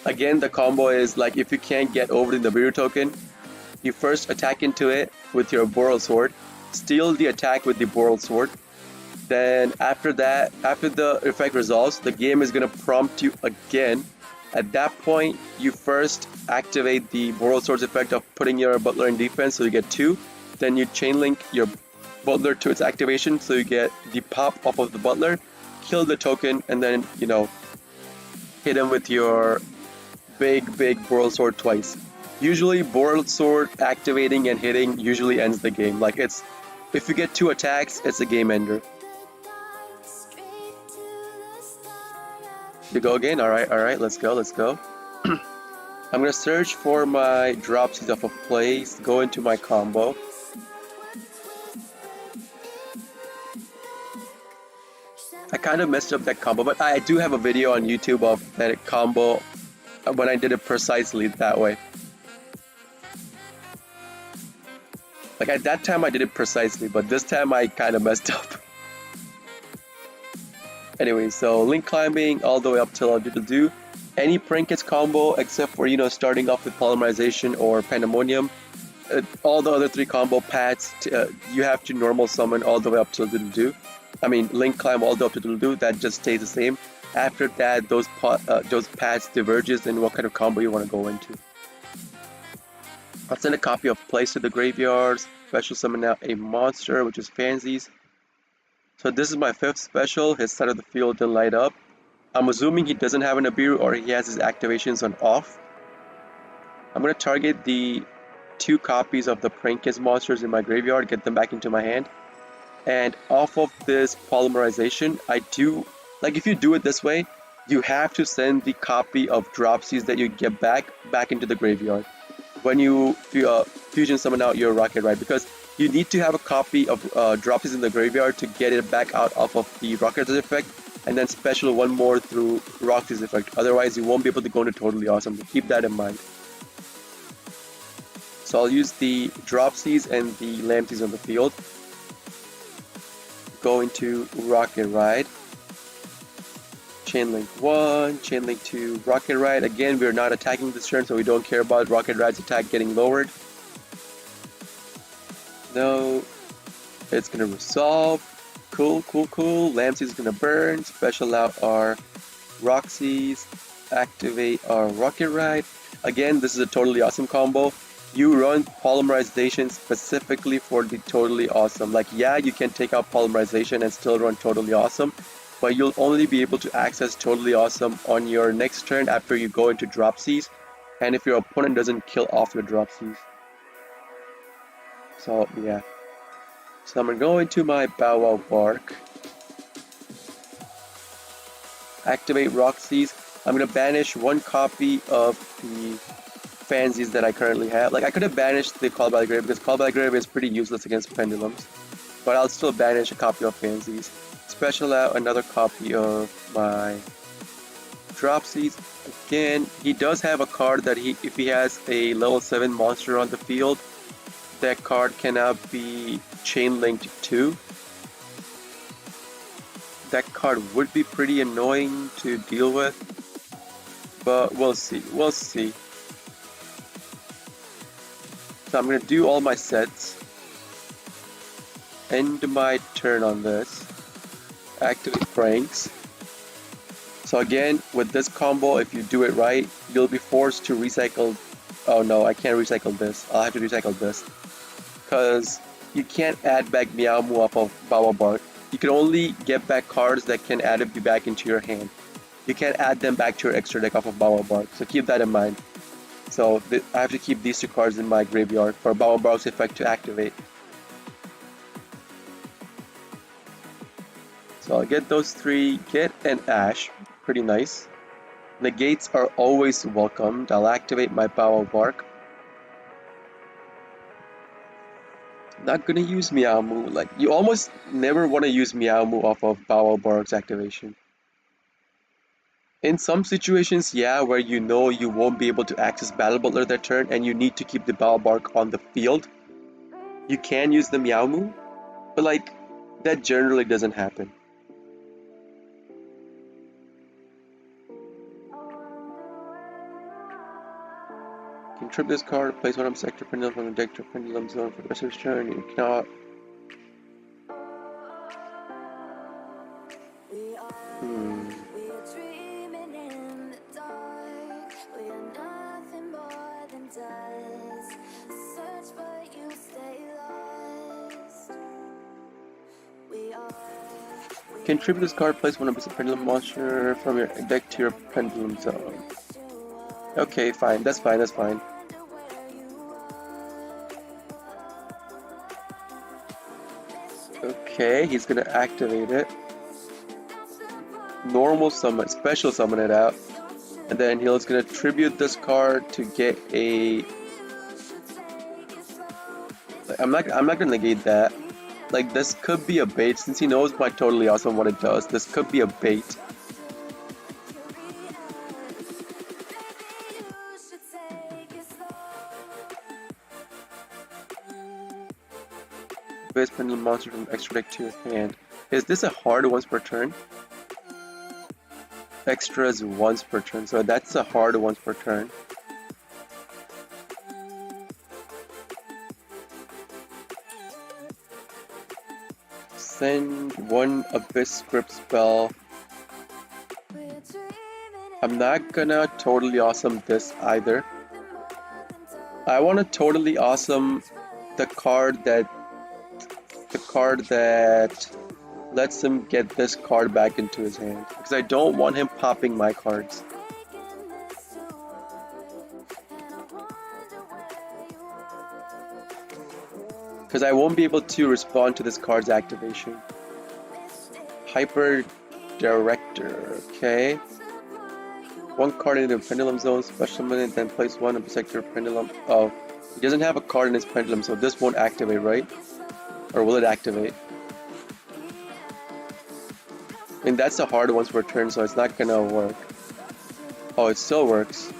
Again, the combo is like, if you can't get over the Nibiru token, you first attack into it with your Boral Sword, steal the attack with the Boral Sword. Then after that, after the effect resolves, the game is going to prompt you again. At that point, you first activate the Boral Sword's effect of putting your Butler in defense, so you get 2. Then you chain link your Butler to its activation, so you get the pop off of the Butler, kill the token, and then, you know, hit him with your big Boral Sword twice. Usually, Boral Sword activating and hitting usually ends the game. Like, it's, if you get 2 attacks, it's a game ender. You go again? Alright, let's go. I'm gonna search for my dropsies off of place, go into my combo. I kind of messed up that combo, but I do have a video on YouTube of that combo when I did it precisely that way. Like, at that time I did it precisely, but this time I kind of messed up. Anyway, so link climbing all the way up till do any Prankets combo except for, you know, starting off with polymerization or pandemonium. All the other 3 combo paths, you have to normal summon all the way up till do. I mean, link climb all the way up to do. That just stays the same. After that, those paths diverges in what kind of combo you want to go into. I'll send a copy of Place to the Graveyard. Special summon out a monster, which is Fansies. So this is my 5th special. His side of the field didn't light up. I'm assuming he doesn't have an Abiru or he has his activations on off. I'm going to target the 2 copies of the Prankets monsters in my graveyard, get them back into my hand. And off of this polymerization, like, if you do it this way, you have to send the copy of dropsies that you get back into the graveyard when you fusion summon out your Rocket Ride, because you need to have a copy of dropsies in the graveyard to get it back out off of the Rocket Ride effect, and then special one more through Roxy's effect. Otherwise, you won't be able to go into Totally Awesome. Keep that in mind. So I'll use the dropsies and the Lampsies on the field. Go into Rocket Ride. Chainlink 1, Chainlink 2, Rocket Ride. Again, we're not attacking this turn, so we don't care about Rocket Ride's attack getting lowered. No, it's gonna resolve. Cool. Lampsies is gonna burn. Special out our Roxy's. Activate our Rocket Ride. Again, this is a Totally Awesome combo. you run polymerization specifically for the totally awesome. Like, yeah, you can take out polymerization and still run totally awesome, but you'll only be able to access totally awesome on your next turn after you go into dropsies, and if your opponent doesn't kill off your dropsies. So yeah. So I'm gonna go into my Bow Wow Bark. Activate Roxy's. I'm gonna banish one copy of the Fansies that I currently have. Like, I could have banished the Call by the Grave because Call by the Grave is pretty useless against Pendulums. But I'll still banish a copy of Fansies. Special out another copy of my Dropsies. Again, he does have a card that if he has a level 7 monster on the field, that card cannot be chain linked to. That card would be pretty annoying to deal with, but we'll see. We'll see. So I'm gonna do all my sets. End my turn on this. Activate Pranks. So again, with this combo, if you do it right, you'll be forced to recycle. Oh no, I can't recycle this. I'll have to recycle this. Because you can't add back Meowmoo off of Bow Wow Bark. You can only get back cards that can add it back into your hand. You can't add them back to your extra deck off of Bow Wow Bark, so keep that in mind. So I have to keep these two cards in my graveyard for Bow Wow Bark's effect to activate. So I'll get those three, get an Ash, pretty nice. Negates are always welcomed. I'll activate my Bow Wow Bark. Not gonna use Meowmoo. Like, you almost never want to use Meowmoo off of Bow Wow Bark's activation. In some situations, yeah, where you know you won't be able to access Battle Butler that turn and you need to keep the Bow Wow Bark on the field, you can use the Meowmoo, but like, that generally doesn't happen. You can trip this card, place one of Sector Pendulum from the deck to Pendulum Zone for the rest of his turn. You cannot. You can tribute this card, place one of the Pendulum monster from your deck to your Pendulum Zone. Okay, fine, that's fine, that's fine. Okay, he's gonna activate it. Normal summon, special summon it out. And then he's gonna tribute this card to get a... I'm not gonna negate that. Like, this could be a bait, since he knows by Totally Awesome what it does. This could be a bait. Base Pendulum monster from extra deck to your hand. Is this a hard once per turn? Extras once per turn, so that's a hard once per turn. Send one Abyss Script spell. I'm not gonna Totally Awesome this either. I want to Totally Awesome the card that lets him get this card back into his hand, because I don't want him popping my cards. Because I won't be able to respond to this card's activation. Hyper Director, okay. One card in the Pendulum Zone, special summon it, then place one and protect your Pendulum. Oh, he doesn't have a card in his Pendulum, so this won't activate, right? Or will it activate? I mean, that's a hard once per turn, so it's not gonna work. Oh, it still works.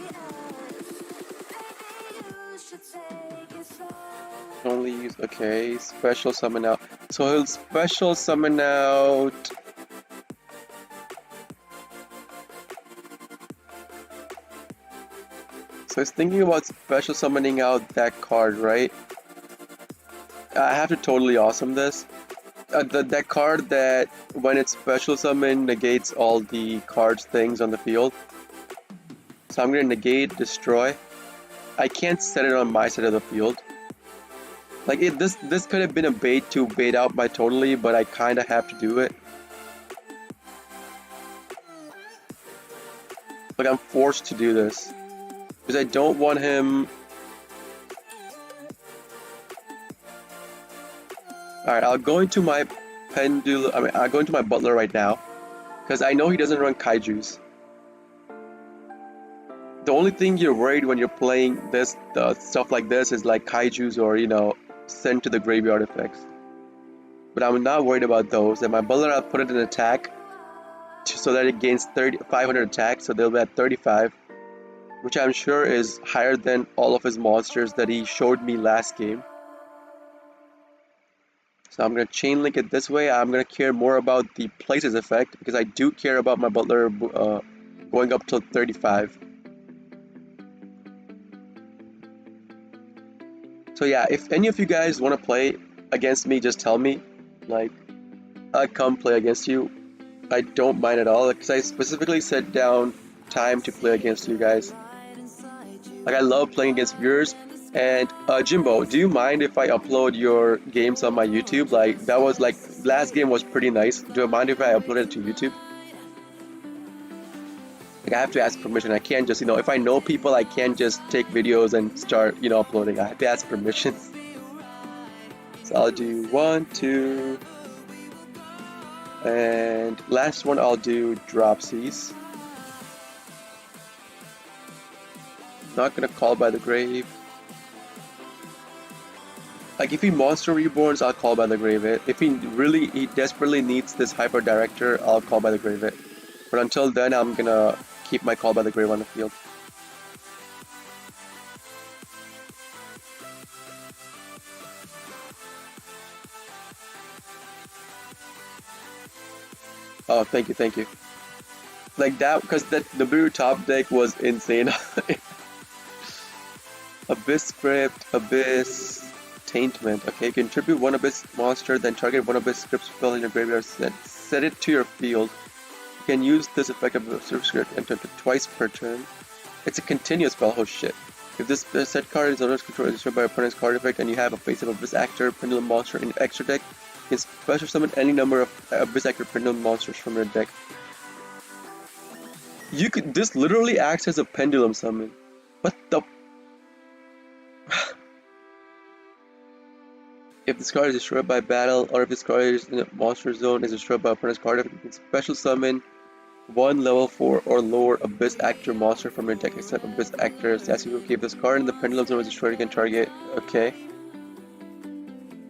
Only use, okay, special summon out. So he'll special summon out. So he's thinking about special summoning out that card, right? I have to Totally Awesome this. That card that when it's special summon negates all the cards things on the field. So I'm gonna negate, destroy. I can't set it on my side of the field. Like this could have been a bait to bait out my totally, but I kind of have to do it. Like I'm forced to do this because I don't want him. All right, I'll go into my pendulum. I mean, I'll go into my butler right now because I know he doesn't run kaijus. The only thing you're worried when you're playing this stuff like this is like kaijus or sent to the graveyard effects. But I'm not worried about those. And my butler, I'll put it in attack so that it gains 500 attack, so they'll be at 35, which I'm sure is higher than all of his monsters that he showed me last game. So I'm going to chain link it this way. I'm going to care more about the places effect because I do care about my butler going up to 35. So yeah, if any of you guys want to play against me, just tell me. Like, I'll come play against you. I don't mind at all because I specifically set down time to play against you guys. Like, I love playing against viewers. And Jimbo, do you mind if I upload your games on my YouTube? Like, that was like, last game was pretty nice. Do you mind if I upload it to YouTube? Like, I have to ask permission. I can't just, if I know people, I can't just take videos and start, uploading. I have to ask permissions. So I'll do 1, 2, and last one I'll do Dropsies. Not gonna call by the grave. Like if he monster reborns, I'll call by the grave it. If he desperately needs this hyper director, I'll call by the grave it. But until then, I'm gonna keep my call by the grave on the field. Oh, thank you, thank you. Like that, because the blue top deck was insane. Abyss Script, Abyss, Taintment. Okay, contribute one Abyss monster, then target one Abyss Script spell in your graveyard set it to your field. You can use this effect of Abyss Script and target twice per turn. It's a continuous spell, oh shit. If this set card is owner's control is destroyed by opponent's card effect and you have a face of Abyss Actor, Pendulum Monster in your extra deck, you can special summon any number of Abyss Actor Pendulum Monsters from your deck. This literally acts as a pendulum summon. What the? If this card is destroyed by battle, or if this card is in a monster zone is destroyed by opponent's card, you can special summon one level 4 or lower Abyss Actor monster from your deck except Abyss Actor. Sassy, if this card in the pendulum zone is destroyed, you can target. Okay.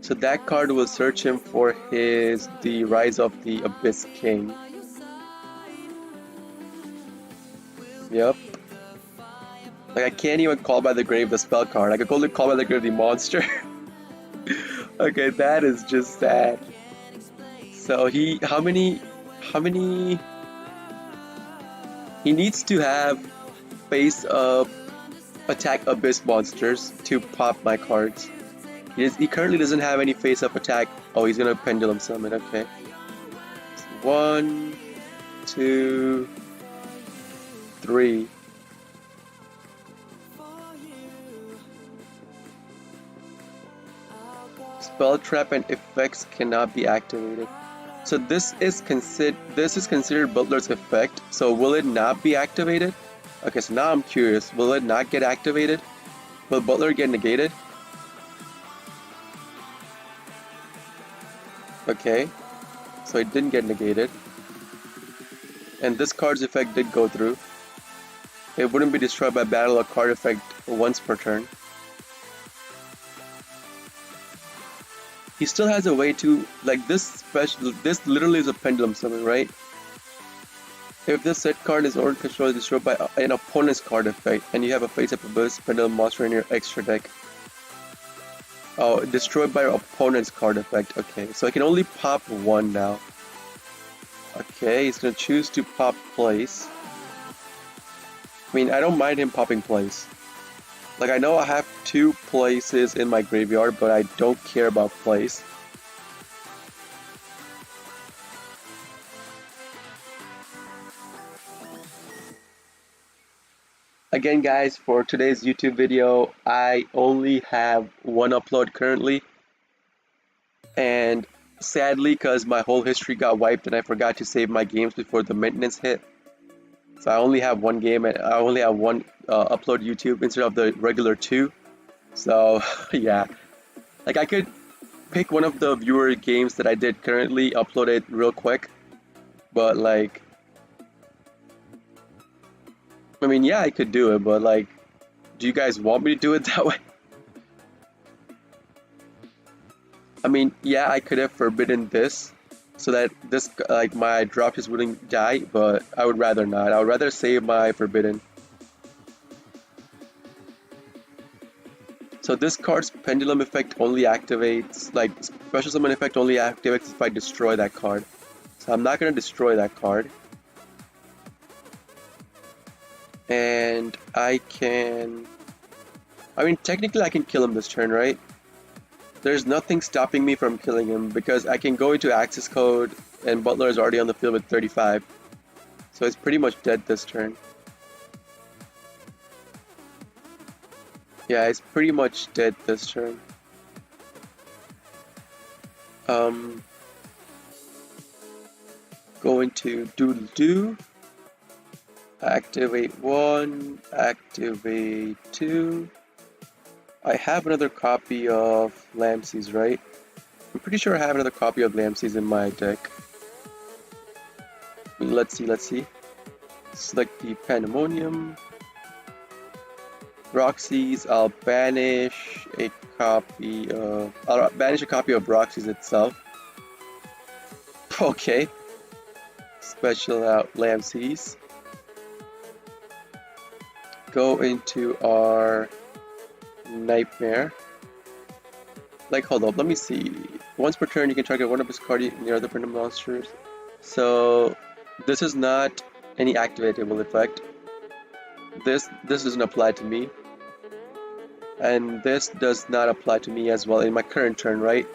So that card will search him for the Rise of the Abyss King. Yep. Like I can't even call by the grave the spell card. I could only call by the grave the monster. Okay, that is just sad. So how many he needs to have face up attack Abyss monsters to pop my cards. He currently doesn't have any face up attack. Oh, he's gonna pendulum summon, okay. 1, 2, 3. Spell trap and effects cannot be activated. So this is considered Butler's effect. So will it not be activated? Okay, so now I'm curious. Will it not get activated? Will Butler get negated? Okay, so it didn't get negated. And this card's effect did go through. It wouldn't be destroyed by battle or card effect once per turn. He still has a way to, like this literally is a pendulum summon, right? If this set card is or control is destroyed by an opponent's card effect, and you have a face-up Abyss pendulum monster in your extra deck. Oh, destroyed by your opponent's card effect. Okay, so I can only pop one now. Okay, he's gonna choose to pop place. I mean, I don't mind him popping place. Like, I know I have 2 places in my graveyard, but I don't care about place. Again, guys, for today's YouTube video, I only have one upload currently, and sadly, because my whole history got wiped and I forgot to save my games before the maintenance hit, so I only have one game and I only have one upload YouTube instead of the regular two. So yeah, like I could pick one of the viewer games that I did currently, upload it real quick, but like, I mean, yeah, I could do it, but like, do you guys want me to do it that way? I mean, yeah, I could have forbidden this so that this, like, my drop just wouldn't die, but I would rather not. I would rather save my forbidden. So this card's pendulum effect only activates, like, special summon effect only activates if I destroy that card. So I'm not going to destroy that card. And I mean, technically I can kill him this turn, right? There's nothing stopping me from killing him because I can go into access code and Butler is already on the field with 35. So it's pretty much dead this turn. Yeah, it's pretty much dead this turn. Go into Doodle Doo. Activate 1, activate 2. I have another copy of Lamses, right? I'm pretty sure I have another copy of Lamses in my deck. Let's see. Select the Pandemonium. Roxy's, I'll banish a copy of Roxy's itself. Okay. Special out Lamses. Go into our Nightmare. Like, hold up, let me see. Once per turn, you can target one of his cards near other random monsters. So, this is not any activatable effect. This doesn't apply to me. And this does not apply to me as well in my current turn, right?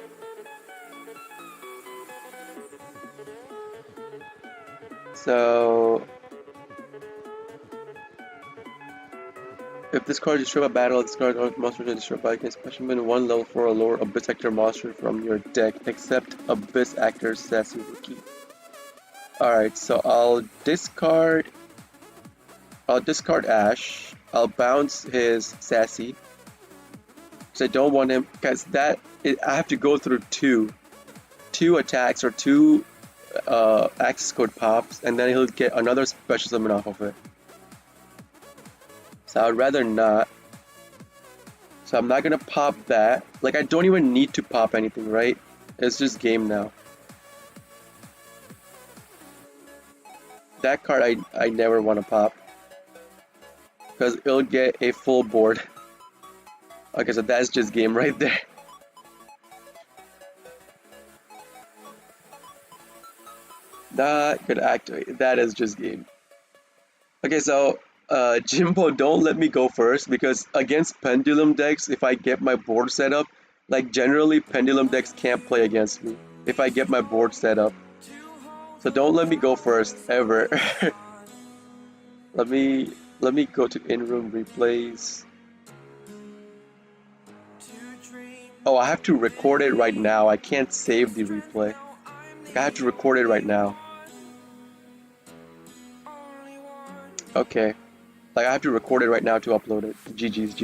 So, if this card is destroyed by battle, this card or monster is destroyed by against special min 1 level 4 or lower Abyss Actor monster from your deck, except Abyss Actor Sassy Rookie. Alright, so I'll discard Ash. I'll bounce his Sassy. Because I don't want him, because I have to go through two attacks or two access code pops, and then he'll get another special summon off of it. So I'd rather not. So I'm not gonna pop that. Like, I don't even need to pop anything, right? It's just game now. That card I never want to pop. Because it'll get a full board. Okay, so that's just game right there. Not gonna activate. That is just game. Okay, so Jimbo, don't let me go first because against Pendulum decks, if I get my board set up, like generally Pendulum decks can't play against me if I get my board set up. So don't let me go first ever. Let me go to in-room replays. Oh, I have to record it right now. I can't save the replay. I have to record it right now. Okay. Like, I have to record it right now to upload it. GG's.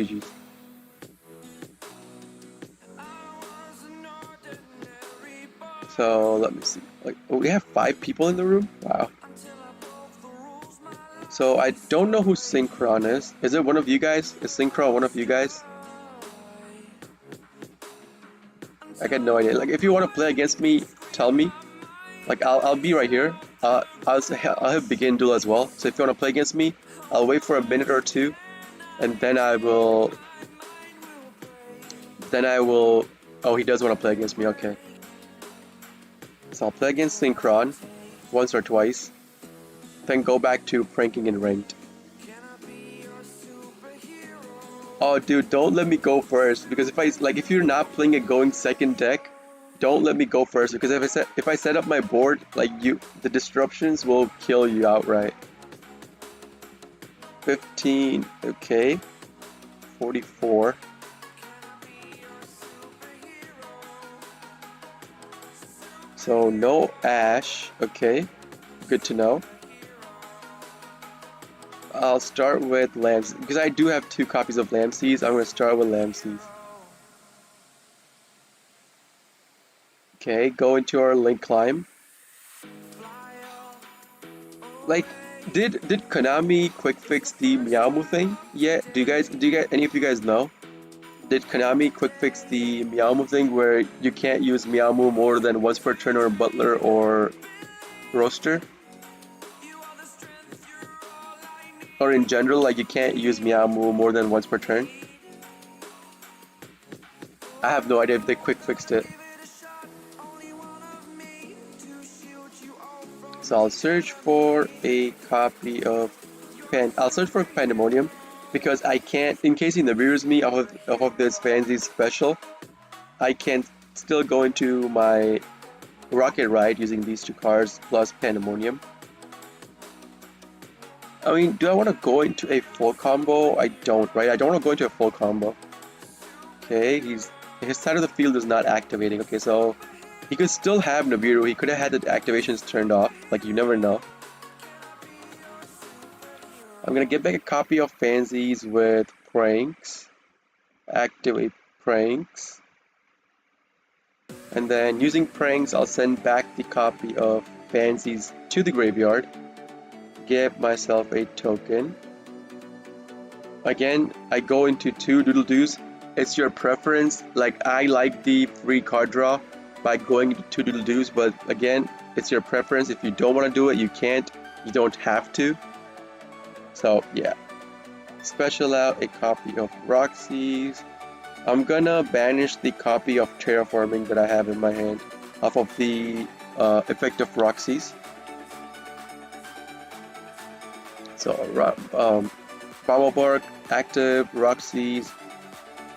So, let me see. Like, oh, we have 5 people in the room? Wow. So, I don't know who Synchron is. Is it one of you guys? Is Synchron one of you guys? I got no idea. Like, if you want to play against me, tell me. Like, I'll be right here. I'll have begin duel as well. So if you want to play against me, I'll wait for a minute or two, and then I will. Oh, he does want to play against me. Okay. So I'll play against Synchron once or twice, then go back to pranking and ranked. Oh, dude, don't let me go first because if you're not playing a going second deck, don't let me go first because if I set up my board, like the disruptions will kill you outright. 15, okay. 44. So no Ash, okay. Good to know. I'll start with Lambs because I do have 2 copies of Lamseas. I'm gonna start with Lamseas. Okay, go into our link climb. Like, did Konami quick fix the Meowmoo thing yet? Do you guys any of you guys know? Did Konami quick fix the Meowmoo thing where you can't use Meowmoo more than once per turn or Butler or Roaster? Or in general, like you can't use Meowmoo more than once per turn? I have no idea if they quick fixed it. So I'll search for a copy of I'll search for Pandemonium because I can't, in case he Nibiru's me off of this Fancy special, I can still go into my Rocket Ride using these 2 cards plus Pandemonium. I mean, do I want to go into a full combo? I don't, right? I don't want to go into a full combo. Okay, his side of the field is not activating. Okay, so he could still have Nibiru. He could have had the activations turned off. Like, you never know. I'm gonna get back a copy of Fancies with Pranks. Activate Pranks. And then using Pranks, I'll send back the copy of Fancies to the graveyard. Get myself a token. Again, I go into 2 Doodle-Doos. It's your preference. Like, I like the free card draw by going into 2 Doodle-Doos, but again, it's your preference. If you don't want to do it, you can't. You don't have to. So, yeah. Special out a copy of Roxy's. I'm gonna banish the copy of Terraforming that I have in my hand off of the effect of Roxy's. So, Bobble Bark, active, Roxy's,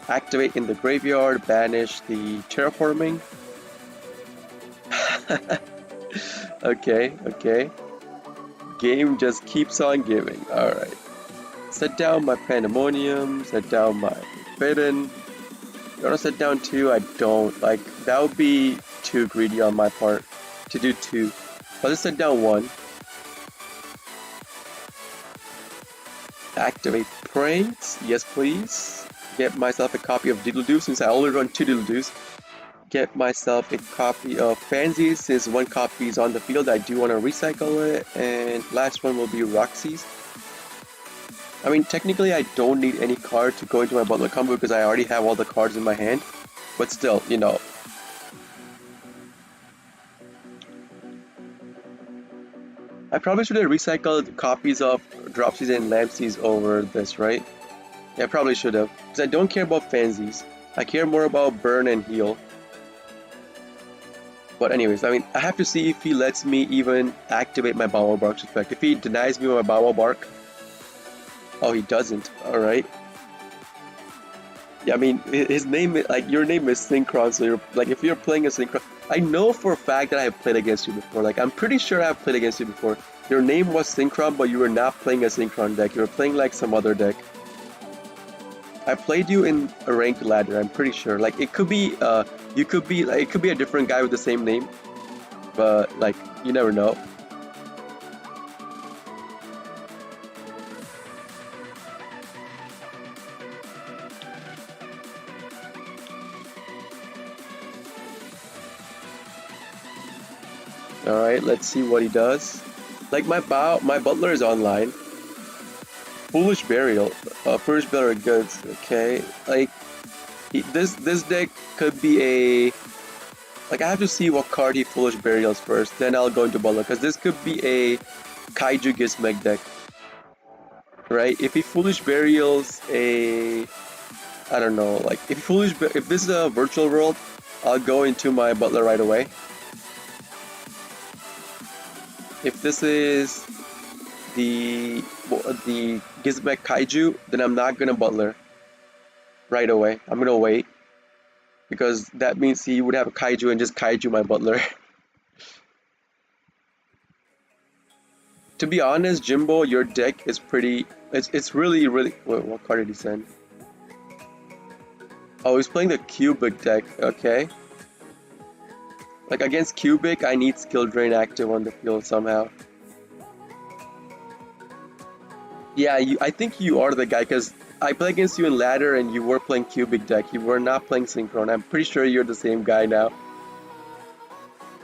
activate in the graveyard, banish the Terraforming. Okay, okay. Game just keeps on giving. Alright. Set down my Pandemonium, set down my Forbidden. You wanna set down 2? I don't. Like, that would be too greedy on my part to do 2. I'll just set down 1. Activate Pranks. Yes, please. Get myself a copy of Doodle-Doo since I only run 2 Doodle-Doos. Get myself a copy of Fancies since 1 copy is on the field. I do want to recycle it. And last one will be Roxy's. I mean, technically I don't need any card to go into my Butler combo because I already have all the cards in my hand. But still, you know. I probably should have recycled copies of Dropsies and Lampsies over this, right? Yeah, I probably should have. Because I don't care about Fancies. I care more about Burn and Heal. But anyways, I mean, I have to see if he lets me even activate my Bowel Bark's effect. If he denies me my Bowel Bark... Oh, he doesn't. Alright. Yeah, I mean, his name, like, your name is Synchron, so you're, like, if you're playing a Synchron... I know for a fact that I have played against you before. Like, I'm pretty sure I have played against you before. Your name was Synchron, but you were not playing a Synchron deck. You were playing, like, some other deck. I played you in a ranked ladder, I'm pretty sure. Like, it could be, you could be, like, it could be a different guy with the same name. But, like, you never know. Alright, let's see what he does. Like, my Butler is online. Foolish Burial. First Burial Goods. Okay. Like, this deck could be a... Like, I have to see what card he Foolish Burials first. Then I'll go into Butler. Because this could be a Kaiju Gizmek deck. Right? If he Foolish Burials a... I don't know. Like, if this is a virtual world, I'll go into my Butler right away. If this is the Gizmek Kaiju, then I'm not gonna Butler right away. I'm gonna wait because that means he would have a Kaiju and just Kaiju my Butler. To be honest, Jimbo, your deck is pretty. It's really. Wait, what card did he send? Oh, he's playing the Cubic deck. Okay. Like against Cubic, I need Skill Drain active on the field somehow. Yeah, I think you are the guy because I played against you in ladder and you were playing Cubic deck. You were not playing Synchron. I'm pretty sure you're the same guy now.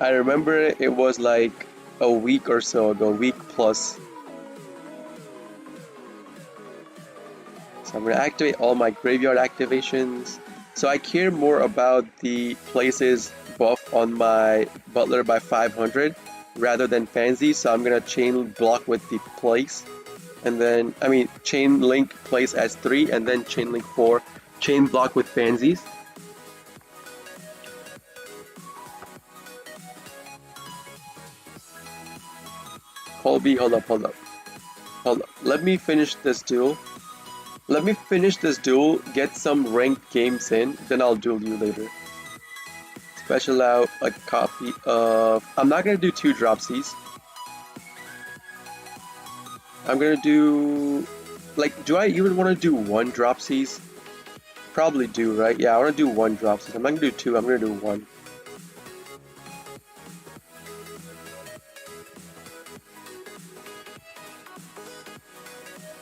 I remember it was like a week or so ago, week plus. So I'm gonna activate all my graveyard activations. So I care more about the places buff on my Butler by 500 rather than Fancy. So I'm gonna chain block with the place, and then chain link place as 3, and then chain link 4, chain block with Fancies. Colby, hold up. Let me finish this duel. Get some ranked games in, then I'll duel you later. Special out a copy of... I'm not gonna do 2 dropsies. I'm gonna do... Like, do I even want to do 1 dropsies? Probably do, right? Yeah, I want to do 1 dropsies. I'm not gonna do 2, I'm gonna do 1.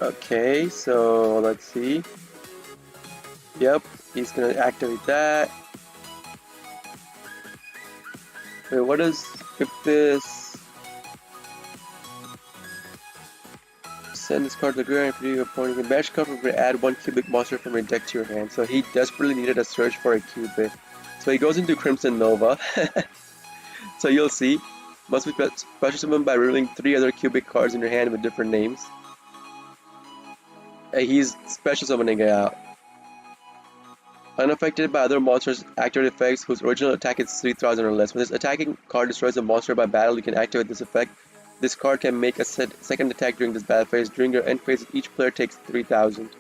Okay, so let's see. Yep, he's gonna activate that. Wait, what is if this? Send this card to the graveyard for your opponent. You can banish card from add 1 Cubic monster from your deck to your hand. So he desperately needed a search for a Cubic. So he goes into Crimson Nova. So you'll see. Must be special summoned by revealing 3 other Cubic cards in your hand with different names. He's special summoning it out. Unaffected by other monsters' activate effects whose original attack is 3000 or less. When this attacking card destroys a monster by battle, you can activate this effect. This card can make a second attack during this battle phase. During your end phase, each player takes 3000.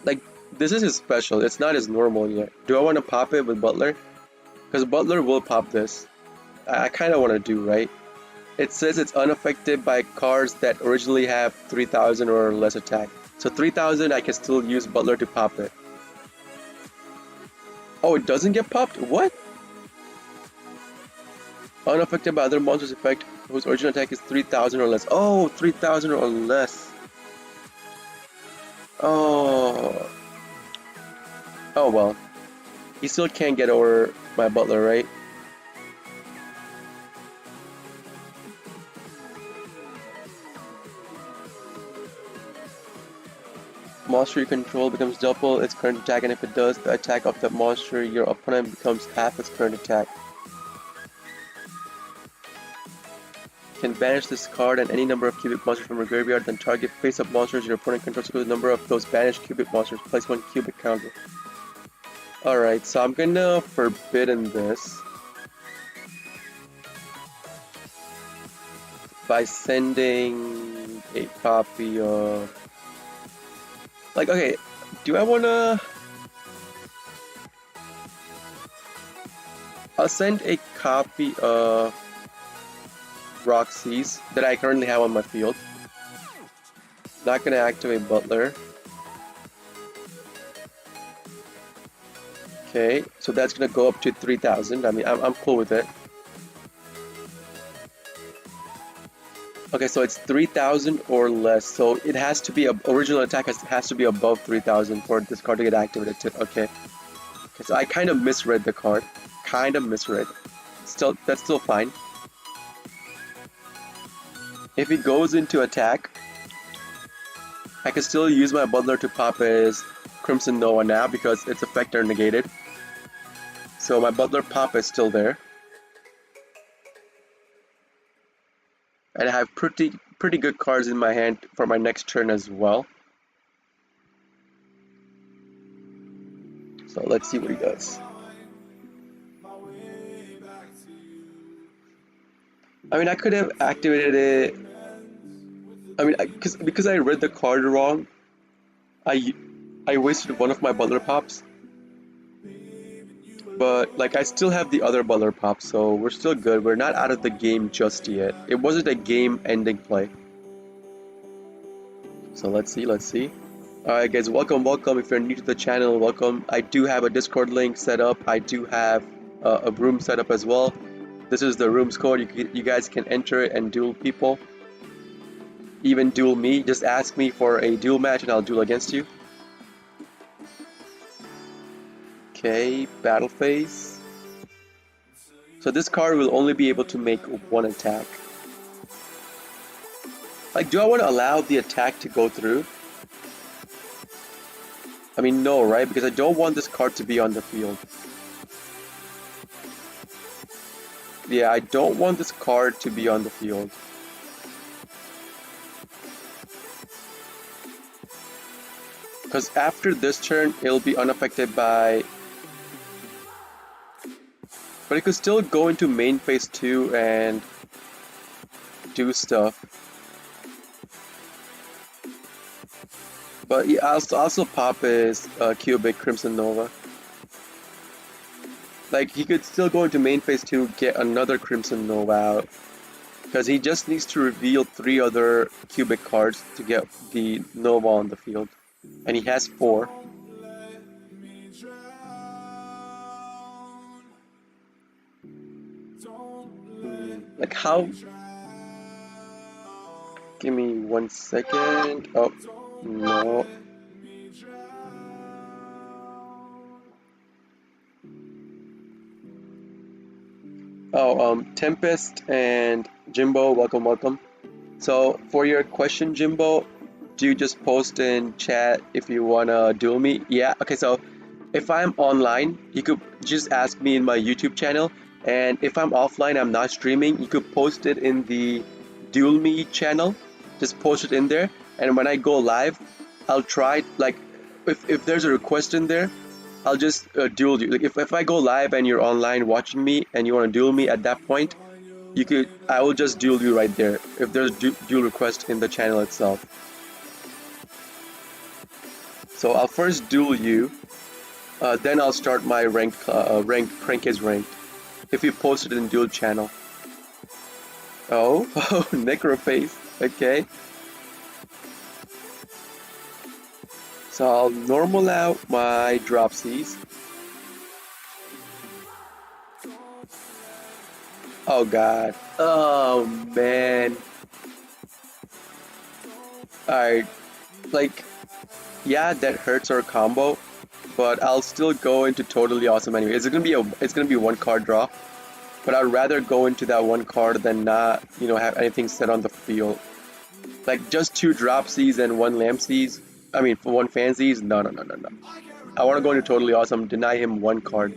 Like, this is his special. It's not his normal yet. Do I want to pop it with Butler? Because Butler will pop this. I kind of want to do, right? It says it's unaffected by cards that originally have 3000 or less attack. So 3000, I can still use Butler to pop it. Oh, it doesn't get popped? What? Unaffected by other monsters' effect whose original attack is 3000 or less. Oh, 3000 or less. Oh. Oh well. He still can't get over my Butler, right? Monster you control becomes double its current attack, and if it does, the attack of the monster your opponent becomes half its current attack. You can banish this card and any number of Cubic monsters from your graveyard, then target face-up monsters your opponent controls equals the number of those banished Cubic monsters. Place 1 Cubic counter. Alright, so I'm gonna forbidden this by sending a copy of... Like, okay, do I wanna... I'll send a copy of Roxy's that I currently have on my field. Not gonna activate Butler. Okay, so that's gonna go up to 3000. I mean, I'm cool with it. Okay, so it's 3000 or less, so it has to be original attack has to be above 3000 for this card to get activated too. Okay, so I kind of misread the card, Still, that's still fine. If he goes into attack, I can still use my Butler to pop his Crimson Nova now because its effects are negated. So my Butler pop is still there. And I have pretty good cards in my hand for my next turn as well. So let's see what he does. I mean, I could have activated it. I mean, because I read the card wrong, I wasted one of my Butler pops. But like I still have the other Butler Pop, so we're still good. We're not out of the game just yet. It wasn't a game-ending play. So let's see, let's see. Alright guys, welcome. If you're new to the channel, welcome. I do have a Discord link set up. I do have a room set up as well. This is the room's code. You guys can enter it and duel people. Even duel me. Just ask me for a duel match and I'll duel against you. Okay, battle phase. So this card will only be able to make one attack. Like, do I want to allow the attack to go through? I mean, no, right? Because I don't want this card to be on the field. Yeah, I don't want this card to be on the field. Because after this turn, it'll be unaffected by... But it could still go into main phase 2 and do stuff. But yeah, I'll also pop his Cubic Crimson Nova. Like, he could still go into main phase 2, get another Crimson Nova out. Because he just needs to reveal 3 other Cubic cards to get the Nova on the field. And he has 4. Like how... Give me 1 second. Oh, no. Oh, Tempest and Jimbo, welcome. So, for your question, Jimbo, do you just post in chat if you wanna duel me? Yeah, okay, so if I'm online, you could just ask me in my YouTube channel, and if I'm offline, I'm not streaming, you could post it in the Duel Me channel, just post it in there, and when I go live, I'll try, like, if there's a request in there, I'll just duel you. Like if I go live and you're online watching me and you want to duel me at that point, I will just duel you right there if there's duel request in the channel itself. So I'll first duel you, then I'll start my ranked prank is ranked. If you post it in duel channel. Oh, Necroface. Okay. So I'll normal out my Dropsies. Oh god. Oh man. Alright. Like, yeah, that hurts our combo, but I'll still go into totally awesome anyway. It's gonna be one card draw. But I'd rather go into that one card than not, you know, have anything set on the field. Like just 2 Dropsies and 1 Lampsies. I mean, for 1 Fansies, no. I want to go into totally awesome, deny him 1 card.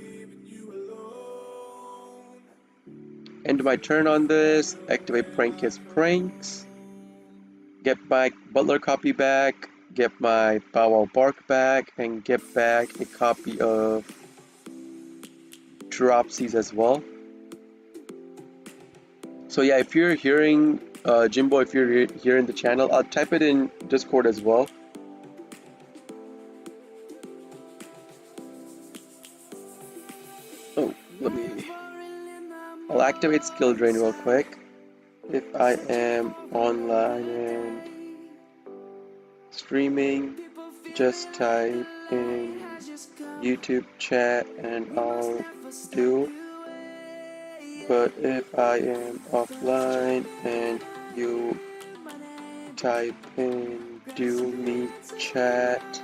End my turn on this, activate Prank His Pranks, get my Butler copy back, get my Bow Wow Bark back, and get back a copy of Dropsies as well. So yeah, if you're hearing, Jimbo, if you're hearing the channel, I'll type it in Discord as well. Oh, I'll activate Skill Drain real quick. If I am online and streaming, just type in YouTube chat and I'll do. But if I am offline and you type in Duel Me chat,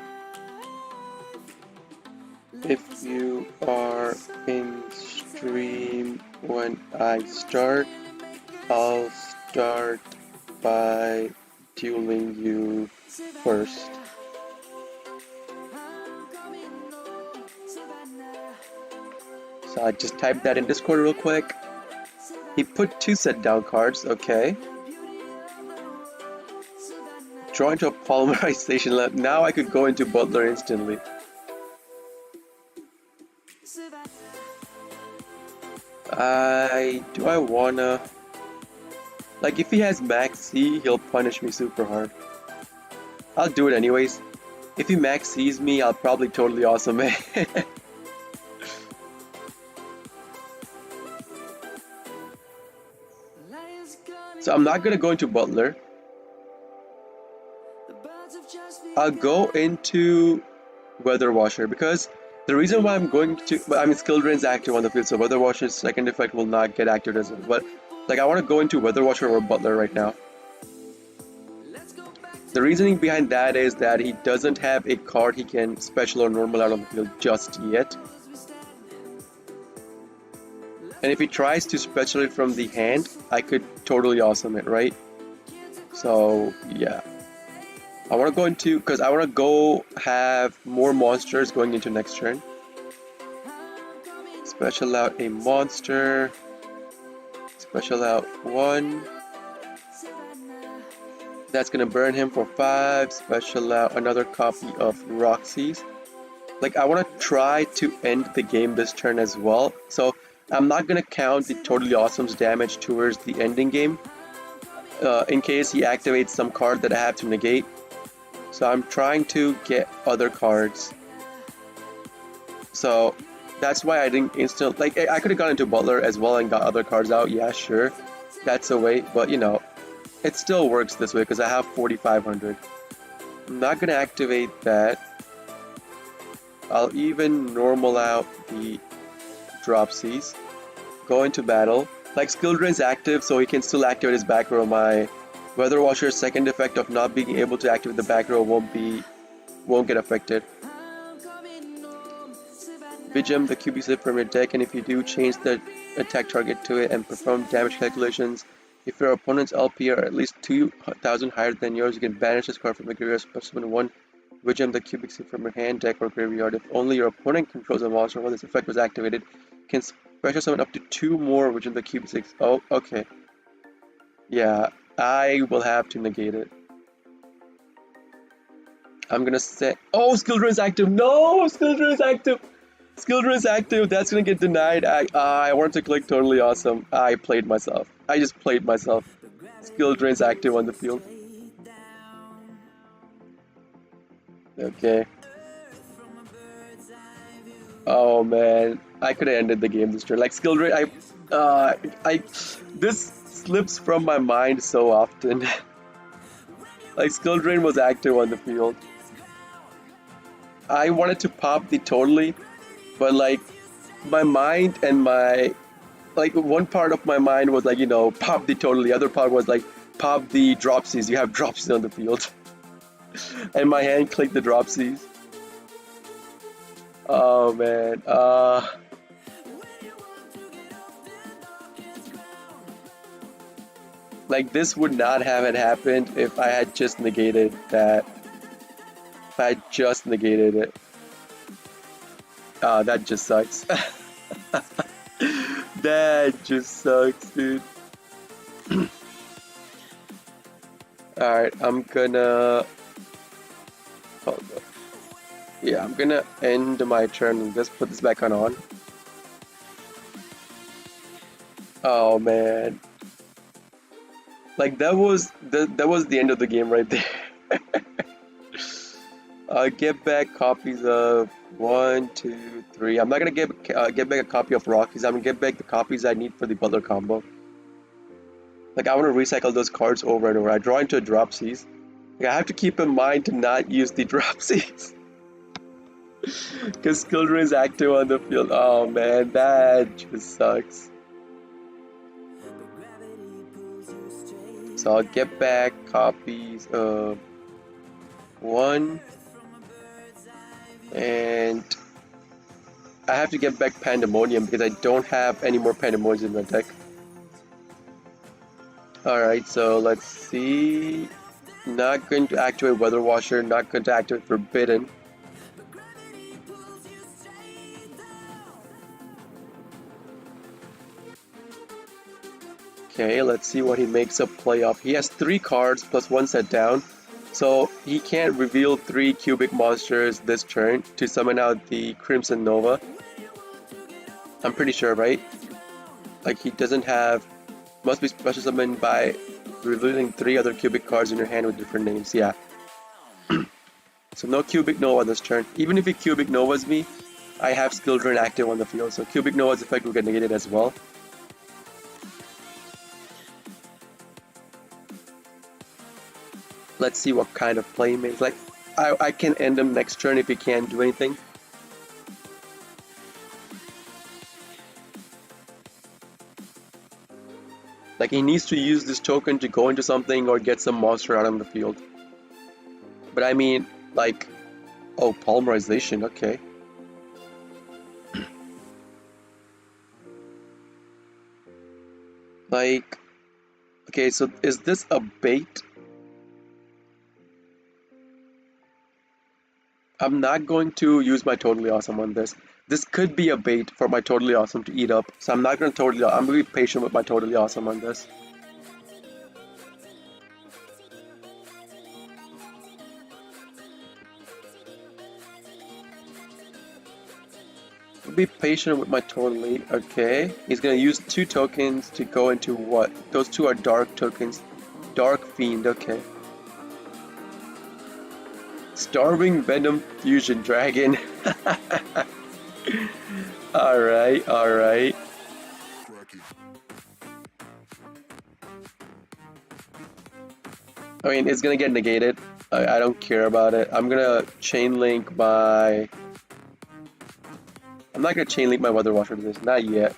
if you are in stream when I start, I'll start by dueling you first. So I just typed that in Discord real quick. He put 2 set down cards, okay. Draw into a polymerization lab. Now I could go into Butler instantly. Do I wanna... Like, if he has max C, he'll punish me super hard. I'll do it anyways. If he max C's me, I'll probably totally awesome it. So I'm not gonna go into Butler. I'll go into Weather Washer because the reason why I'm going to, Skill Drain's active on the field, so Weather Washer's second effect will not get active as well. But like I want to go into Weather Washer or Butler right now. The reasoning behind that is that he doesn't have a card he can special or normal out on the field just yet. And if he tries to special it from the hand, I could totally awesome it, right? So yeah. I want to go into, because I want to go have more monsters going into next turn. Special out a monster. Special out 1. That's going to burn him for 5. Special out another copy of Roxy's. Like, I want to try to end the game this turn as well. So, I'm not going to count the Totally Awesome's damage towards the ending game. In case he activates some card that I have to negate. So I'm trying to get other cards. So that's why I didn't instant, like I could have gone into Butler as well and got other cards out. Yeah, sure. That's a way, but you know, it still works this way because I have 4,500. I'm not going to activate that. I'll even normal out the Dropsies. Go into battle. Like Skill Drain's active, so he can still activate his back row. My Weather Washer's second effect of not being able to activate the back row won't get affected. Vigem the QB slip from your deck, and if you do, change the attack target to it and perform damage calculations. If your opponent's LP are at least 2,000 higher than yours, you can banish this card from the graveyard, special summon 1 Vigem the cubic slip from your hand, deck, or graveyard. If only your opponent controls a monster while this effect was activated, you can special summon up to 2 more Vigem the cubic slip. Oh, okay. Yeah. I will have to negate it. I'm gonna say, oh, Skill Drain is active. No, Skill Drain is active. Skill Drain is active. That's gonna get denied. I wanted to click Totally Awesome. I played myself. I just played myself. Skill Drain is active on the field. Okay. Oh man, I could have ended the game this turn. Like Skill Drain, this slips from my mind so often. Like Skill Drain was active on the field. I wanted to pop the Totally, but like my mind and one part of my mind was like, you know, pop the Totally. The other part was like, pop the Dropsies. You have Dropsies on the field. And my hand clicked the Dropsies. Oh man. Like this would not have it happened if I had just negated that. If I had just negated it. That just sucks. That just sucks, dude. Alright, I'm gonna... Hold up. Yeah, I'm gonna end my turn and just put this back on. Oh man. Like that was the end of the game right there. Get back copies of 1, 2, 3. I'm not gonna get back a copy of Rockies. I'm gonna get back the copies I need for the Butler combo. Like I want to recycle those cards over and over. I draw into a Dropsies. Like, I have to keep in mind to not use the Dropsies. Because Skill Drain is active on the field. Oh man, that just sucks. So I'll get back copies of 1. And I have to get back Pandemonium because I don't have any more Pandemoniums in my deck. Alright, so let's see. Not going to activate Weather Washer, not going to activate Forbidden. Okay, let's see what he makes a play off. He has 3 cards plus 1 set down. So he can't reveal 3 cubic monsters this turn to summon out the Crimson Nova. I'm pretty sure, right? Like he doesn't have... Must be special summoned by revealing 3 other cubic cards in your hand with different names. Yeah. So no cubic Nova this turn. Even if he cubic Novas me, I have Skill Drain active on the field. So cubic Nova's effect will get negated as well. Let's see what kind of play he makes. Like, I can end him next turn if he can't do anything. Like, he needs to use this token to go into something or get some monster out on the field. But I mean, like, oh, polymerization, okay. Like, okay, so is this a bait? I'm not going to use my Totally Awesome on this. This could be a bait for my Totally Awesome to eat up, so I'm not going to I'm going to be patient with my Totally Awesome on this. Be patient with my Totally. Okay, he's gonna use 2 tokens to go into what? Those 2 are dark tokens. Dark Fiend, okay. Starving Venom Fusion Dragon. Alright, alright. I mean, it's gonna get negated. I don't care about it. I'm gonna chain link my... I'm not gonna chain link my Weather Washer to this, not yet.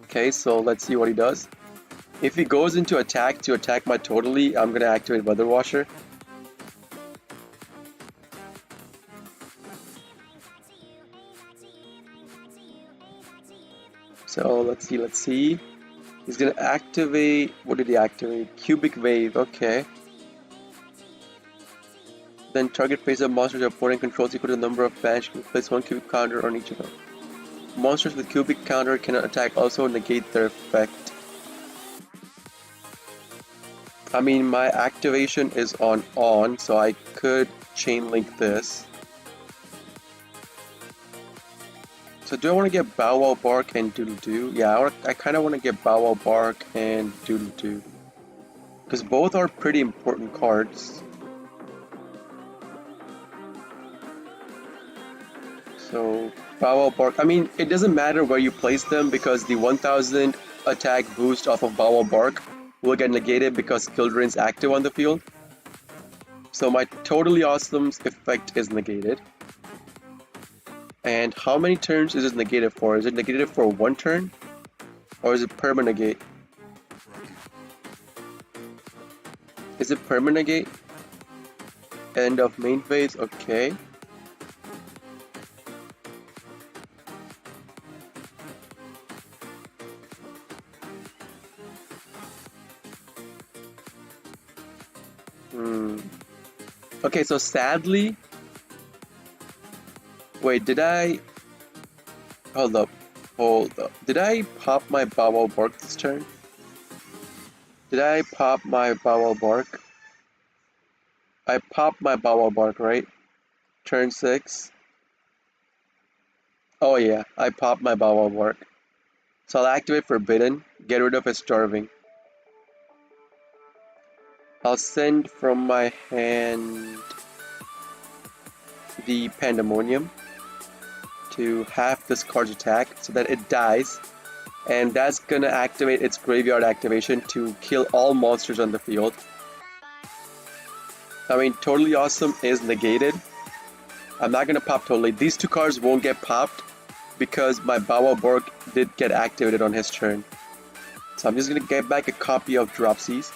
Okay, so let's see what he does. If he goes into attack to attack my Totally, I'm gonna activate Weather Washer. So let's see. He's gonna activate, what did he activate? Cubic Wave, okay. Then target face-up monsters your opponent controls equal to the number of banished. You can place 1 cubic counter on each of them. Monsters with cubic counter cannot attack, also negate their effect. I mean, my activation is on, so I could chain link this. So do I want to get Bow Wow Bark and Doodle Doo? Yeah, I kind of want to get Bow Wow Bark and Doodle Doo. Because both are pretty important cards. So, Bow Wow Bark, I mean, it doesn't matter where you place them because the 1000 attack boost off of Bow Wow Bark will get negated because Skill Drain's active on the field. So my Totally Awesome's effect is negated. And how many turns is it negated for? Is it negated for 1 turn? Or is it permanent negate? Is it permanent negate? End of main phase, okay. Okay, so sadly... Wait, did I... Hold up. Did I pop my Bow Wow Bark this turn? Did I pop my Bow Wow Bark? I popped my Bow Wow Bark, right? Turn 6. Oh yeah, I popped my Bow Wow Bark. So I'll activate Forbidden, get rid of his Starving. I'll send from my hand the Pandemonium to half this card's attack so that it dies, and that's gonna activate its graveyard activation to kill all monsters on the field. I mean, Totally Awesome is negated. I'm not gonna pop Totally. These 2 cards won't get popped because my Bow Wow Bark did get activated on his turn. So I'm just gonna get back a copy of Dropsies.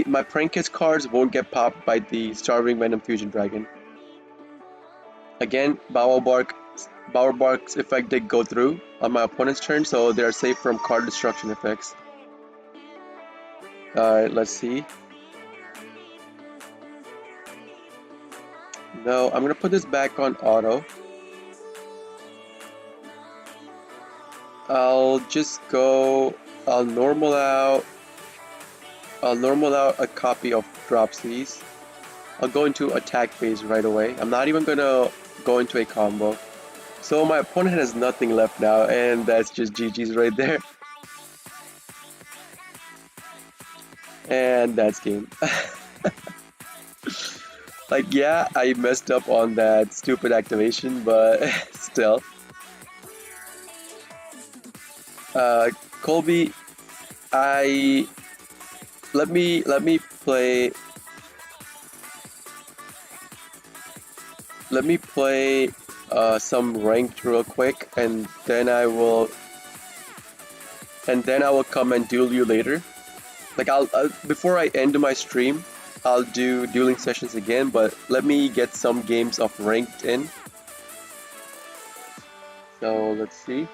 My Prankets cards won't get popped by the Starving Venom Fusion Dragon. Again, Bow Wow Bark's effect did go through on my opponent's turn, so they are safe from card destruction effects. Alright, let's see. No, I'm gonna put this back on auto. I'll just go, I'll normal out a copy of Dropsies. I'll go into attack phase right away. I'm not even gonna go into a combo. So my opponent has nothing left now, and that's just GG's right there. And that's game. Like, yeah, I messed up on that stupid activation, but still. Colby, I let me play some ranked real quick, and then I will come and duel you later. Like I'll before I end my stream, I'll do dueling sessions again, but let me get some games of ranked in. So let's see.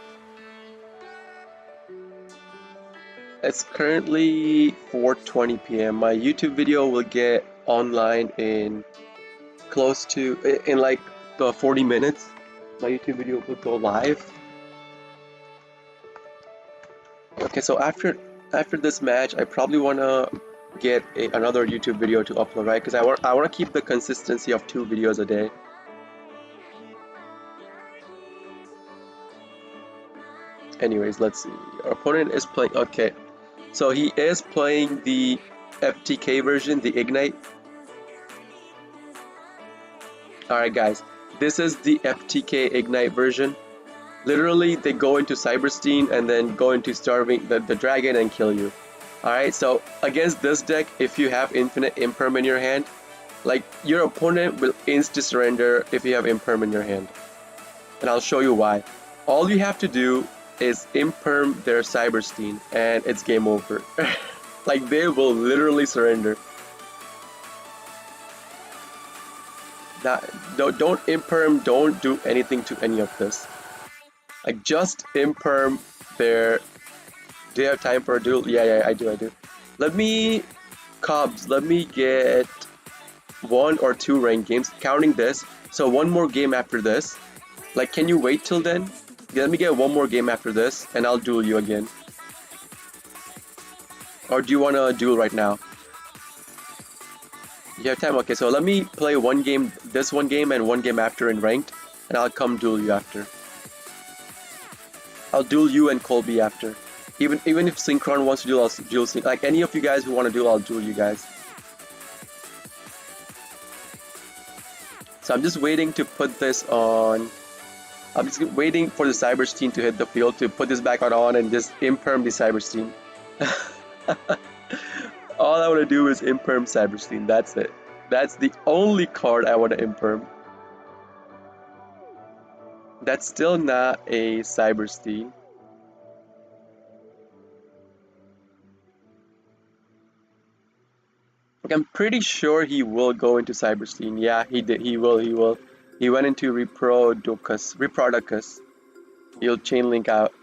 It's currently 4:20 p.m. My YouTube video will get online in close to in like the 40 minutes. My YouTube video will go live. Okay, so after this match, I probably wanna get another YouTube video to upload, right? Because I want to keep the consistency of 2 videos a day. Anyways, let's see. Our opponent is playing. Okay, so he is playing the FTK version, the Ignite. Alright guys, this is the FTK Ignite version. Literally, they go into Cyberstein and then go into Starving the dragon and kill you. Alright, so against this deck, if you have infinite Imperm in your hand, like your opponent will insta-surrender if you have Imperm in your hand. And I'll show you why. All you have to do is Imperm their Cyberstein and it's game over. Like they will literally surrender. Don't Imperm, don't do anything to any of this. Like just Imperm their... Do you have time for a duel? Yeah, I do. Let me... Cobbs, let me get 1 or 2 ranked games, counting this. So 1 more game after this. Like, can you wait till then? Yeah, let me get 1 more game after this, and I'll duel you again. Or do you want to duel right now? You have time? Okay, so let me play 1 game, this 1 game, and 1 game after in ranked, and I'll come duel you after. I'll duel you and Colby after. Even if Synchron wants to duel, I'll duel Synchron. Like any of you guys who want to duel, I'll duel you guys. So I'm just waiting to put this on. I'm just waiting for the Cyberstein to hit the field to put this back on and just Imperm the Cyberstein. All I want to do is Imperm Cyberstein, that's it. That's the only card I want to Imperm. That's still not a Cyberstein. Like, I'm pretty sure he will go into Cyberstein. Yeah, he did. He will. He went into Reprodocus. He'll chain link out.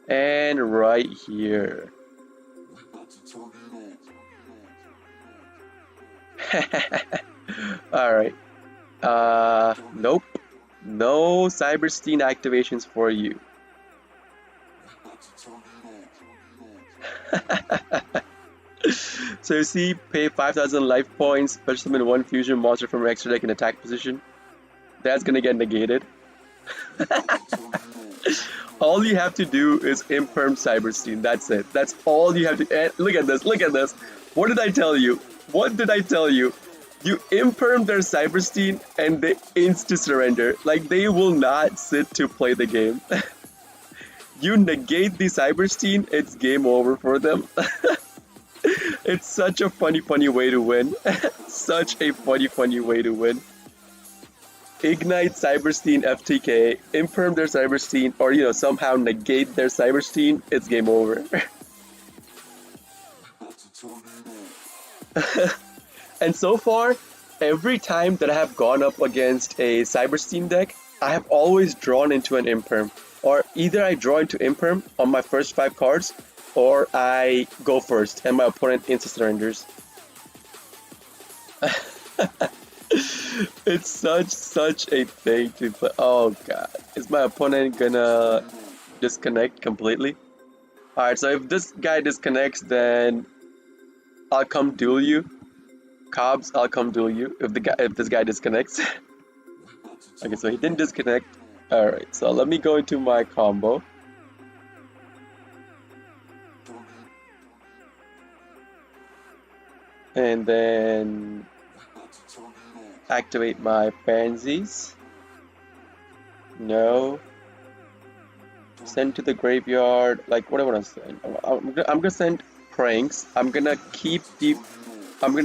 And right here. Alright. Nope. No Cyberstein activations for you. So you see, pay 5,000 life points, special summon 1 fusion monster from your extra deck in attack position. That's gonna get negated. All you have to do is Imperm Cyberstein, that's it. That's all you have to... look at this, look at this. What did I tell you? What did I tell you? You Imperm their Cyberstein and they insta-surrender. Like, they will not sit to play the game. You negate the Cyberstein, it's game over for them. It's such a funny way to win. Such a funny way to win. Ignite Cyberstein FTK, Imperm their Cyberstein, or you know, somehow negate their Cyberstein, it's game over. And so far, every time that I have gone up against a Cyberstein deck, I have always drawn into an Imperm. Or either I draw into Imperm on my first 5 cards, or I go first and my opponent insta-surrenders. It's such a thing to play. Oh god, is my opponent gonna disconnect completely? Alright, so if this guy disconnects, then I'll come duel you. Cobbs, I'll come duel you if this guy disconnects. Okay, so he didn't disconnect. Alright, so let me go into my combo. And then activate my pansies. No. Send to the graveyard. Like, what do I want to send? I'm gonna send pranks. I'm gonna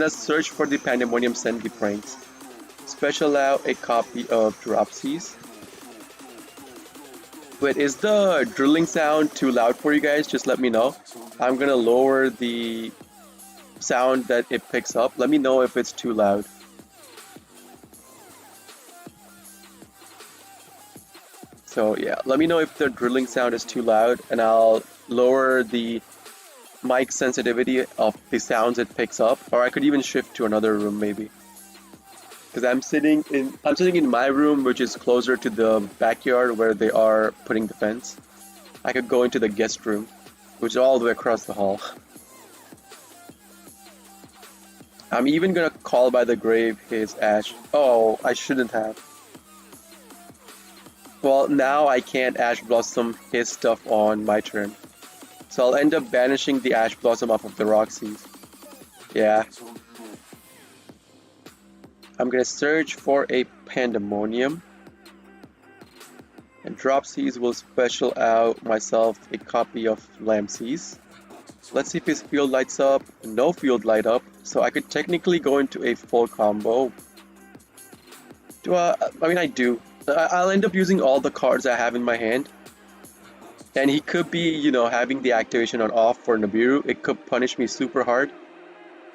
search for the Pandemonium, send the pranks. Special out a copy of Dropsies. Wait, is the drilling sound too loud for you guys? Just let me know. I'm gonna lower the sound that it picks up. Let me know if it's too loud. So yeah, let me know if the drilling sound is too loud and I'll lower the mic sensitivity of the sounds it picks up, or I could even shift to another room maybe. Because I'm sitting in my room, which is closer to the backyard where they are putting the fence. I could go into the guest room, which is all the way across the hall. I'm even gonna call by the grave his ash. Oh, I shouldn't have. Well, now I can't Ash Blossom his stuff on my turn. So I'll end up banishing the Ash Blossom off of the Roxy's. Yeah. I'm gonna search for a Pandemonium. And Dropsies will special out myself a copy of Lampsies. Let's see if his field lights up. No field light up, so I could technically go into a full combo. I mean, I do. I'll end up using all the cards I have in my hand. And he could be, having the activation on off for Nibiru. It could punish me super hard.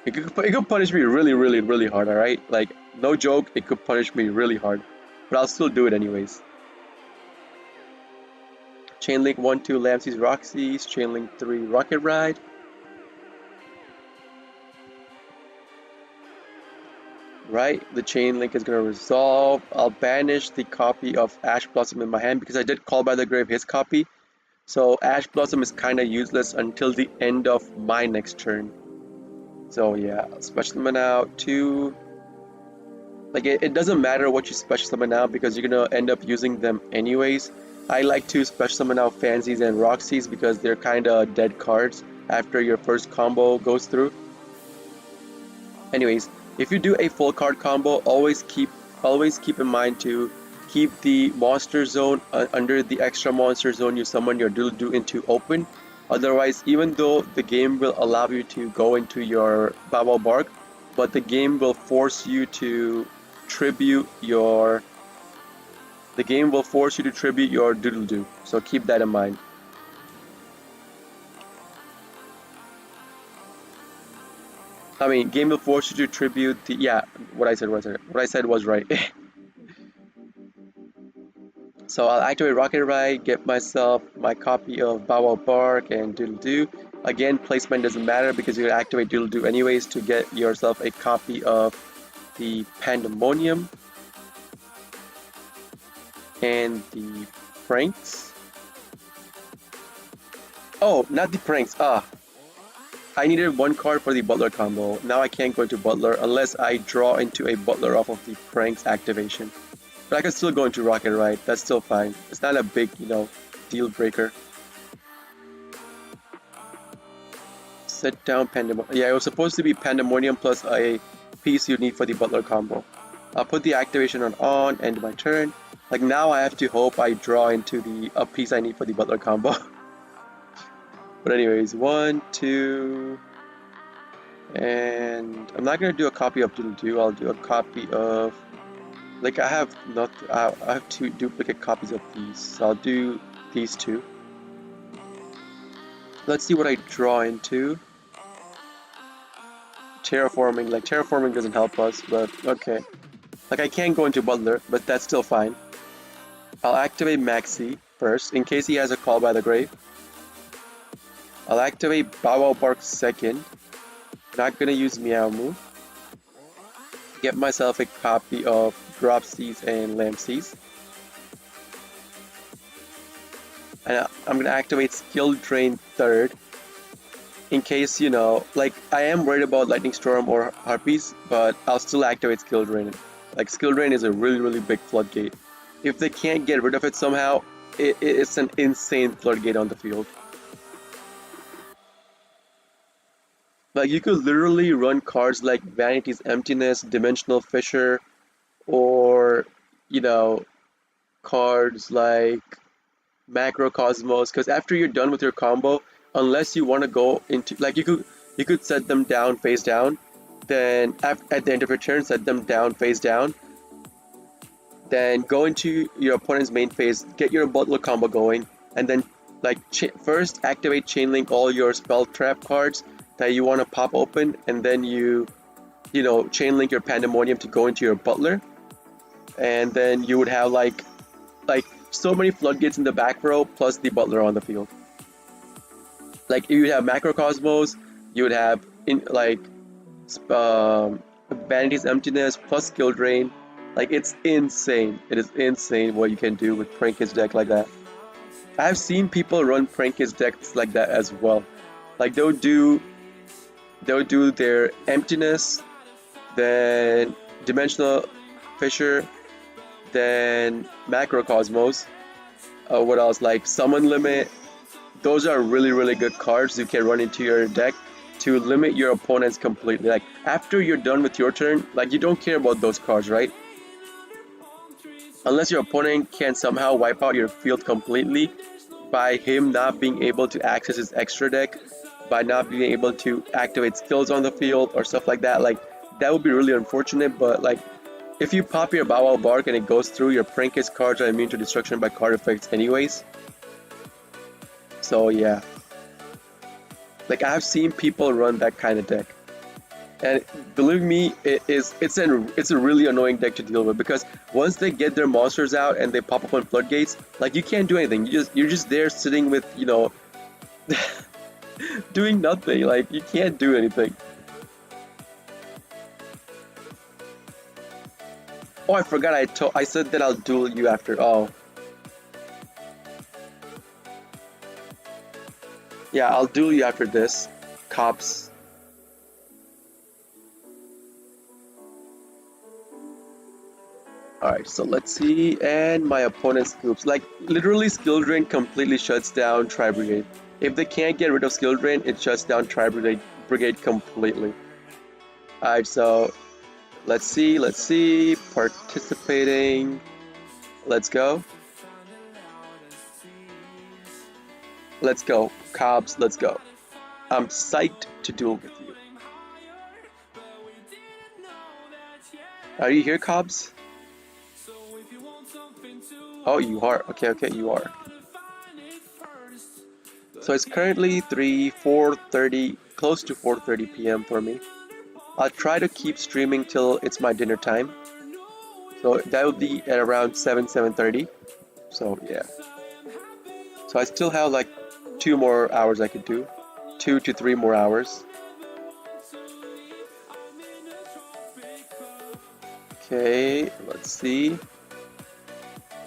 It could punish me really, really, really hard, alright? Like, no joke, it could punish me really hard. But I'll still do it anyways. Chainlink 1, 2, Lampsies, Roxy's. Chainlink 3, Rocket Ride. Right, the Chainlink is going to resolve. I'll banish the copy of Ash Blossom in my hand because I did call by the grave his copy. So Ash Blossom is kind of useless until the end of my next turn. So yeah, special summon out 2. Like it doesn't matter what you special summon out because you're gonna end up using them anyways. I like to special summon out Fancies and Roxy's because they're kind of dead cards after your first combo goes through. Anyways, if you do a full card combo, always keep in mind to keep the monster zone under the extra monster zone you summon your Doodle-Doo into open. Otherwise, even though the game will allow you to go into your Baba Bark, but the game will force you to tribute your Doodle-Doo. So keep that in mind. I mean, game will force you to tribute the, yeah, what I said was right. So I'll activate Rocket Ride, get myself my copy of Bow Bark and Doodle-Doo. Again, placement doesn't matter because you're gonna activate Doodle-Doo anyways to get yourself a copy of the Pandemonium and the Pranks. Oh, not the Pranks. I needed one card for the Butler combo. Now I can't go into Butler unless I draw into a Butler off of the Pranks activation. But I can still go into Rocket Ride. That's still fine. It's not a big, deal breaker. Set down Pandemonium. Yeah, it was supposed to be Pandemonium plus a piece you need for the Butler combo. I'll put the activation on, end my turn. Like now I have to hope I draw into a piece I need for the Butler combo. But anyways, 1, 2, and I'm not gonna do a copy of Doodle-Doo. I'll do a copy of, like I have 2 duplicate copies of these. So I'll do these 2. Let's see what I draw into. Terraforming, like terraforming doesn't help us, but okay. Like I can't go into Butler, but that's still fine. I'll activate Maxi first, in case he has a call by the grave. I'll activate Bow Wow Bark second. Not gonna use Meowmoo. Get myself a copy of Dropsies and Lampsies. And I'm gonna activate Skill Drain third. In case, like I am worried about Lightning Storm or Harpies, but I'll still activate Skill Drain. Like Skill Drain is a really, really big floodgate. If they can't get rid of it somehow, it's an insane floodgate on the field. Like you could literally run cards like Vanity's Emptiness, Dimensional Fissure, or cards like Macrocosmos, because after you're done with your combo, unless you want to go into like you could set them down face down, then at the end of your turn set them down face down, then go into your opponent's main phase, get your butler combo going, and then like first activate chain link all your spell trap cards that you want to pop open, and then you know chain link your pandemonium to go into your butler, and then you would have like so many floodgates in the back row plus the butler on the field. Like you would have macrocosmos, you would have in like vanity's emptiness plus skill drain. Like it's insane. It is insane what you can do with Prank's deck like that. I've seen people run Prank's decks like that as well. Like they'll do their emptiness, then dimensional fissure, then macrocosmos. What else? Like summon limit. Those are really good cards you can run into your deck to limit your opponents completely. Like after you're done with your turn, like you don't care about those cards, right? Unless your opponent can somehow wipe out your field completely by him not being able to access his extra deck, by not being able to activate skills on the field or stuff like that. Like that would be really unfortunate, but like if you pop your Bow Wow Bark and it goes through, your Prank's cards are immune to destruction by card effects anyways. So yeah. Like I've seen people run that kind of deck. And believe me, it's a really annoying deck to deal with, because once they get their monsters out and they pop up on floodgates, like you can't do anything. You're just there sitting with, you know, doing nothing. Like you can't do anything. Oh, I forgot I said that I'll duel you after. Oh. Yeah, I'll duel you after this. Cops. Alright, so let's see. And my opponent's scoops. Like, literally, Skill Drain completely shuts down Tri Brigade. If they can't get rid of Skill Drain, it shuts down Tri Brigade completely. Alright, so let's see. Participating. Let's go. Let's go. Cobbs, let's go. I'm psyched to duel with you. Are you here, Cobbs? Oh, you are. Okay, you are. So it's currently 4:30, close to 4:30 p.m. for me. I'll try to keep streaming till it's my dinner time. So that will be at around 7:30. So yeah. So I still have like 2 more hours I could do. 2 to 3 more hours. Okay, let's see.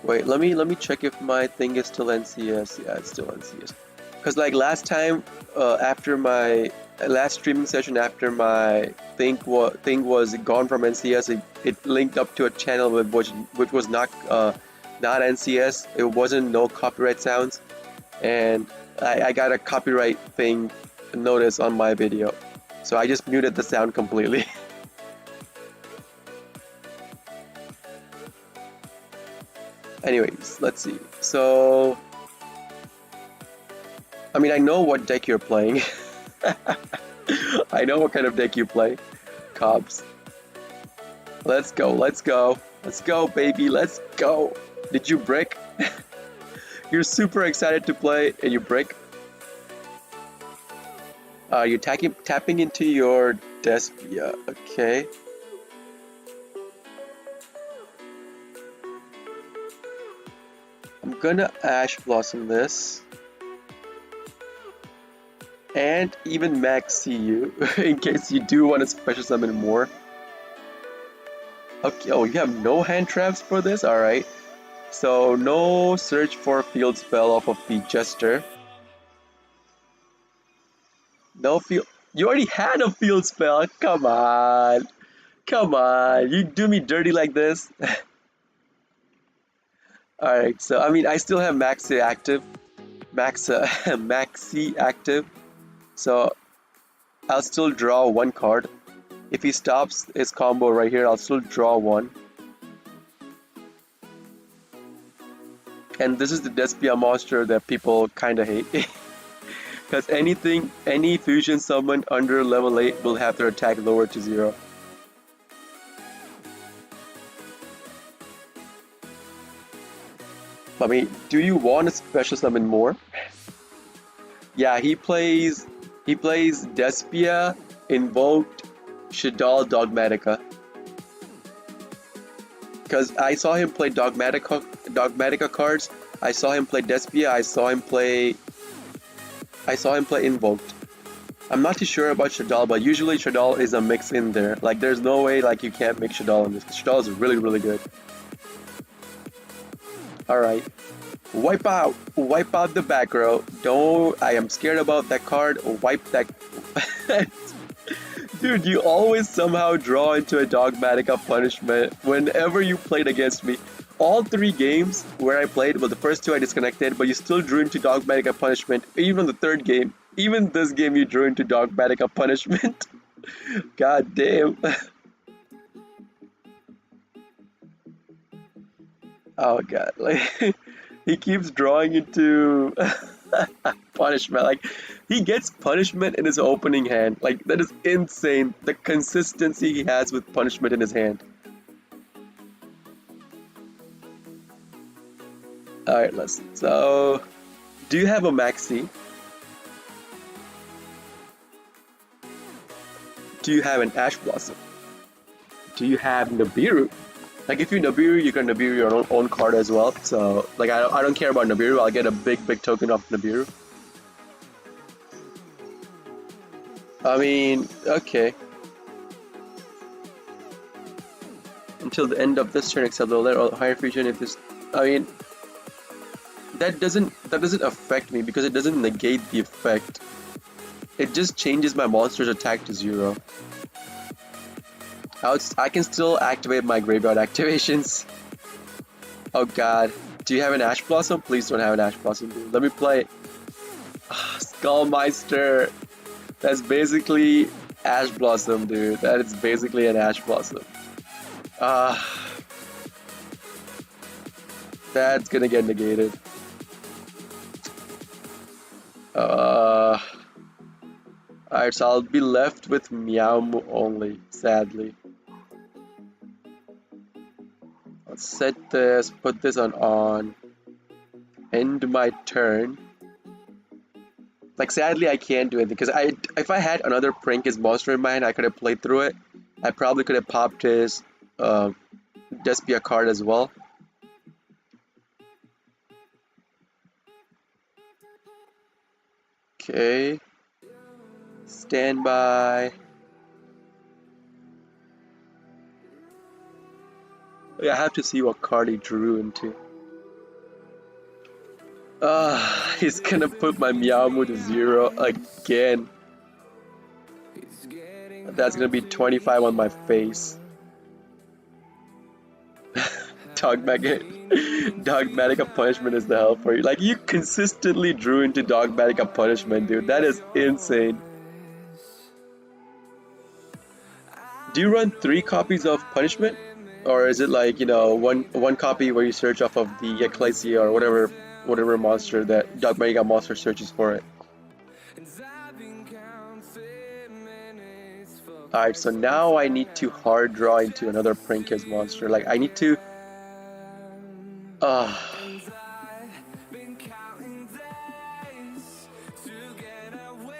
Wait, let me check if my thing is still NCS. Yeah, it's still NCS. Cause like last time, after my last streaming session, after my thing was gone from NCS, it linked up to a channel which was not NCS. It wasn't no copyright sounds, and I got a copyright thing notice on my video, so I just muted the sound completely. Anyways, let's see. So, I mean, I know what deck you're playing. I know what kind of deck you play, Cobbs. Let's go, baby, let's go. Did you brick? You're super excited to play and you brick. You're tapping into your Despia, okay. I'm gonna Ash Blossom this. And even Max you in case you do want to special summon more. Okay, oh, you have no hand traps for this? Alright. So, no search for field spell off of the Jester. No field. You already had a field spell. Come on. Come on. You do me dirty like this. Alright, so I mean, I still have Maxi active. Maxi active. So, I'll still draw 1 card. If he stops his combo right here, I'll still draw 1. And this is the Despia monster that people kinda hate. Because any fusion summon under level 8 will have their attack lowered to 0. I mean, do you want a special summon more? Yeah, he plays Despia, Invoked, Shadal, Dogmatica. Because I saw him play Dogmatica cards. I saw him play Despia. I saw him play Invoked. I'm not too sure about Shadal, but usually Shadal is a mix in there. Like, there's no way like you can't make Shadal in this. Shadal is really, really good. All right, wipe out the back row. Don't. I am scared about that card. Wipe that. Dude, you always somehow draw into a Dogmatica punishment whenever you played against me. All 3 games where I played, well, the first 2 I disconnected, but you still drew into Dogmatica punishment. Even on the 3rd game, even this game, you drew into Dogmatica punishment. God damn. Oh god, like he keeps drawing into punishment. Like he gets punishment in his opening hand. Like that is insane. The consistency he has with punishment in his hand. All right, let's. So, do you have a maxi? Do you have an Ash Blossom? Do you have Nibiru? Like if you Nibiru, you can Nibiru your own card as well. So like I don't care about Nibiru. I'll get a big token of Nibiru. I mean, okay. Until the end of this turn, except the lower or higher fusion. If this, I mean, that doesn't affect me because it doesn't negate the effect. It just changes my monster's attack to 0. I can still activate my graveyard activations. Oh god. Do you have an Ash Blossom? Please don't have an Ash Blossom, dude. Let me play. Skullmeister. That's basically Ash Blossom, dude. That is basically an Ash Blossom. That's gonna get negated. Alright, so I'll be left with Meowmoo only, sadly. Let's set this, put this on, end my turn. Like, sadly, I can't do it because if I had another Prankist monster in mind, I could have played through it. I probably could have popped his Despia card as well. Okay. Stand by. I have to see what card he drew into. He's gonna put my Meowmoo to 0 again. That's gonna be 25 on my face. Dogmatica punishment is the hell for you. Like, you consistently drew into Dogmatica punishment, dude. That is insane. Do you run 3 copies of punishment? Or is it like, one copy where you search off of the Ecclesia or whatever monster that Dogmatica monster searches for it? Alright, so now I need to hard draw into another Prankist monster. Like, I need to...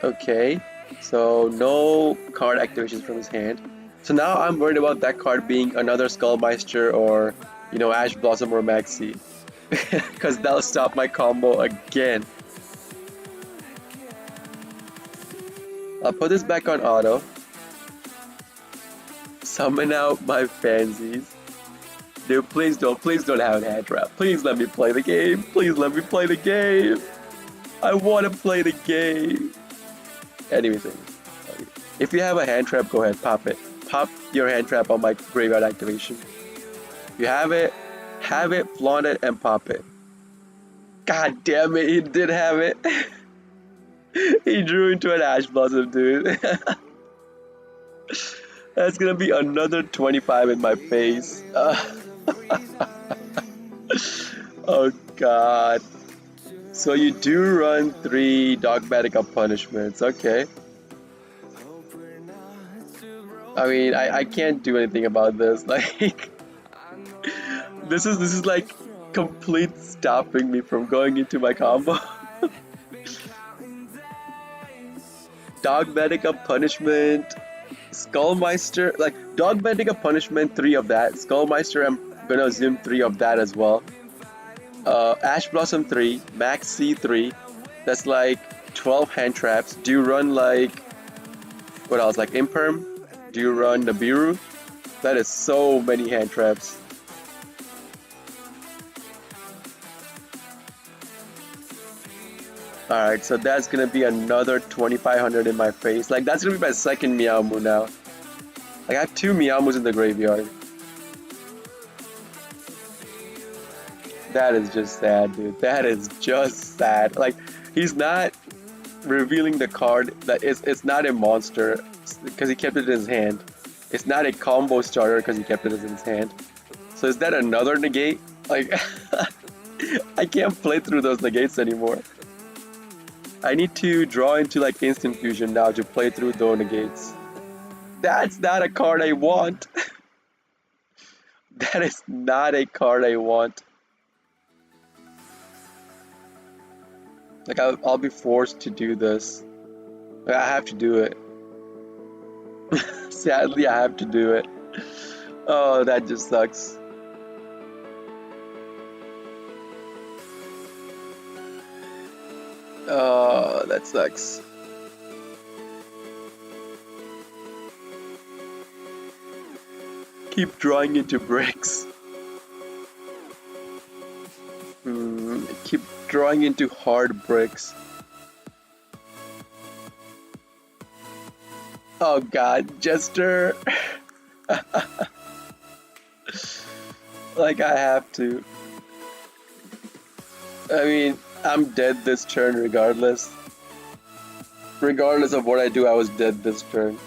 Okay, so no card activations from his hand. So now I'm worried about that card being another Skullmeister or, Ash Blossom or Maxi. Because that'll stop my combo again. I'll put this back on auto. Summon out my fansies. Dude, please don't have an hand trap. Please let me play the game. Please let me play the game. I want to play the game. Anyways, if you have a hand trap, go ahead, pop it. Pop your hand trap on my graveyard activation. You have it, flaunt it, and pop it. God damn it, he did have it. He drew into an Ash Blossom, dude. That's gonna be another 25 in my face. Oh god. god. So you do run 3 dogmatic up punishments, okay. I mean, I can't do anything about this. Like, this is like complete stopping me from going into my combo. Dogmatic up punishment, Skullmeister, like Dogmatic up punishment, 3 of that. Skullmeister, I'm gonna assume 3 of that as well. Ash Blossom 3, Max C 3. That's like 12 hand traps. Do you run like what else? Like Imperm? Do you run Nibiru? That is so many hand traps. Alright, so that's gonna be another 2500 in my face. Like, that's gonna be my second Meowmoo now. Like, I have 2 Meowmoos in the graveyard. That is just sad, dude. That is just sad. Like, he's not revealing the card that it's not a monster because he kept it in his hand. It's not a combo starter because he kept it in his hand. So is that another negate? Like, I can't play through those negates anymore. I need to draw into like instant fusion now to play through those negates. That's not a card I want. That is not a card I want. Like, I'll be forced to do this. I have to do it. Sadly, I have to do it. Oh, that just sucks. Oh, that sucks. Keep drawing into bricks. Keep drawing into hard bricks. Oh god, Jester. Like, I have to. I mean, I'm dead this turn regardless. Regardless of what I do, I was dead this turn.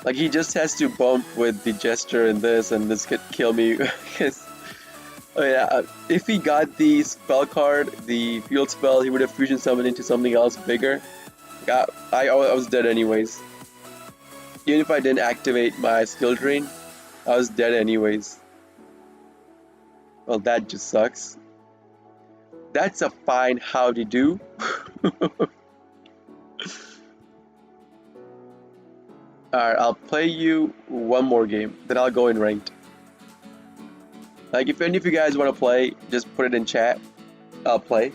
Like, he just has to bump with the Jester and this could kill me. Oh yeah, if he got the spell card, the field spell, he would have fusion summoned into something else bigger. I was dead anyways. Even if I didn't activate my skill drain, I was dead anyways. Well, that just sucks. That's a fine howdy do. Alright, I'll play you one more game, then I'll go in ranked. Like, if any of you guys want to play, just put it in chat. I'll play.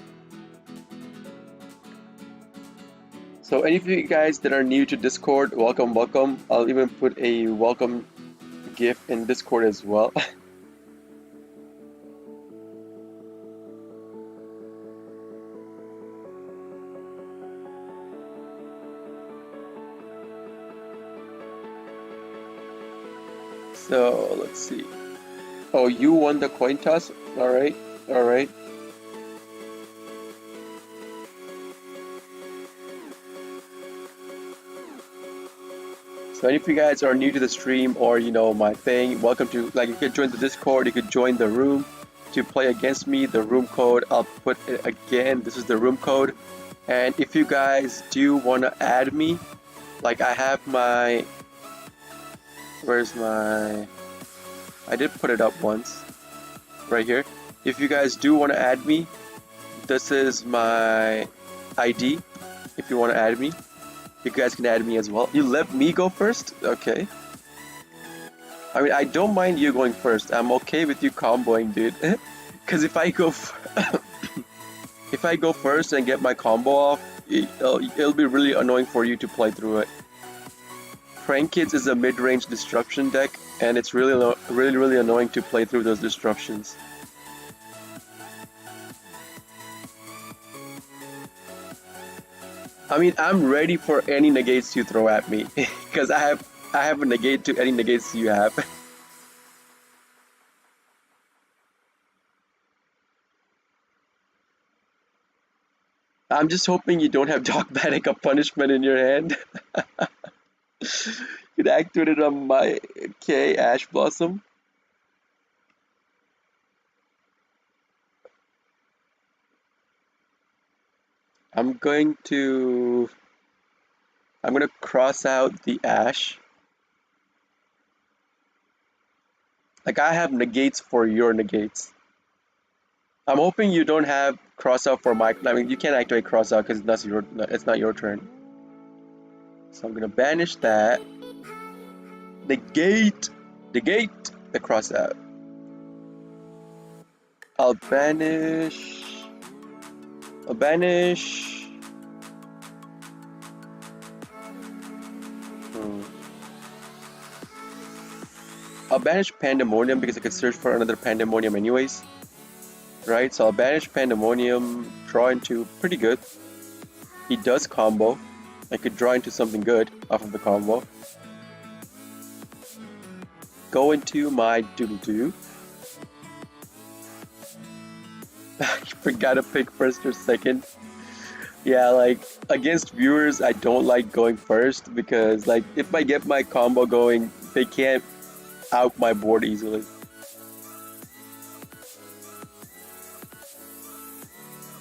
So any of you guys that are new to Discord, welcome, welcome. I'll even put a welcome GIF in Discord as well. So let's see. Oh, you won the coin toss? Alright, alright. So if you guys are new to the stream or, you know, my thing, welcome to, like, you can join the Discord, you could join the room to play against me. The room code, I'll put it again, this is the room code. And if you guys do want to add me, like, I have my, where's my, I did put it up once, right here. If you guys do want to add me, this is my ID, if you want to add me. You guys can add me as well. You let me go first? Okay. I mean, I don't mind you going first. I'm okay with you comboing, dude. Because if I go if I go first and get my combo off, it'll be really annoying for you to play through it. Prank Kids is a mid-range disruption deck, and it's really annoying to play through those disruptions. I mean, I'm ready for any negates you throw at me, because I have a negate to any negates you have. I'm just hoping you don't have Dogmatic of Punishment in your hand. It activated on my K Ash Blossom. I'm going to cross out the Ash. Like I have negates for your negates. I'm hoping you don't have cross out for my. I mean, you can't activate cross out because it's not your turn. So I'm gonna banish that. Negate the cross out. I'll banish. I'll banish. I'll banish Pandemonium because I could search for another Pandemonium anyways. Right, so I'll banish Pandemonium, draw into pretty good. He does combo. I could draw into something good off of the combo. Go into my Doodle-Doo. I forgot to pick first or second. Yeah, like, against viewers, I don't like going first because, like, if I get my combo going, they can't out my board easily.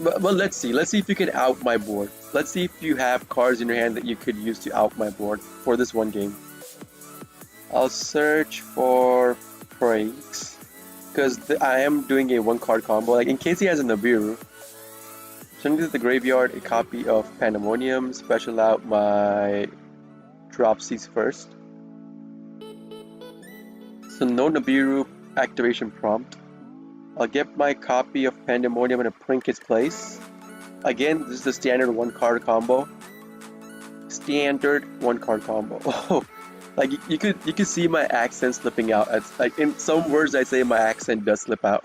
But let's see if you can out my board. Let's see if you have cards in your hand that you could use to out my board for this one game. I'll search for Pranks because I am doing a one card combo. Like in case he has a Nibiru, send to the graveyard a copy of Pandemonium. Special out my Dropsies first. So no Nibiru activation prompt. I'll get my copy of Pandemonium in a Prinket's place. Again, this is the standard one card combo. Standard one card combo. Oh, like you could see my accent slipping out. It's like in some words I say my accent does slip out.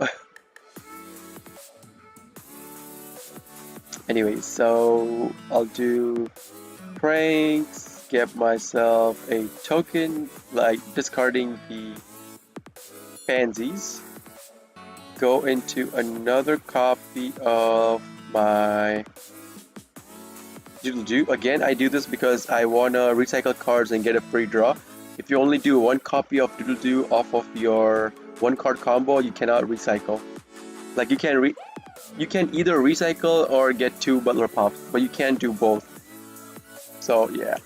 Anyway, so I'll do Pranks, get myself a token, like discarding the Pansies. Go into another copy of my Doodle-Doo. Again, I do this because I want to recycle cards and get a free draw. If you only do one copy of Doodle-Doo off of your one card combo, you cannot recycle. Like you can either recycle or get 2 Butler Pops, but you can't do both. So yeah,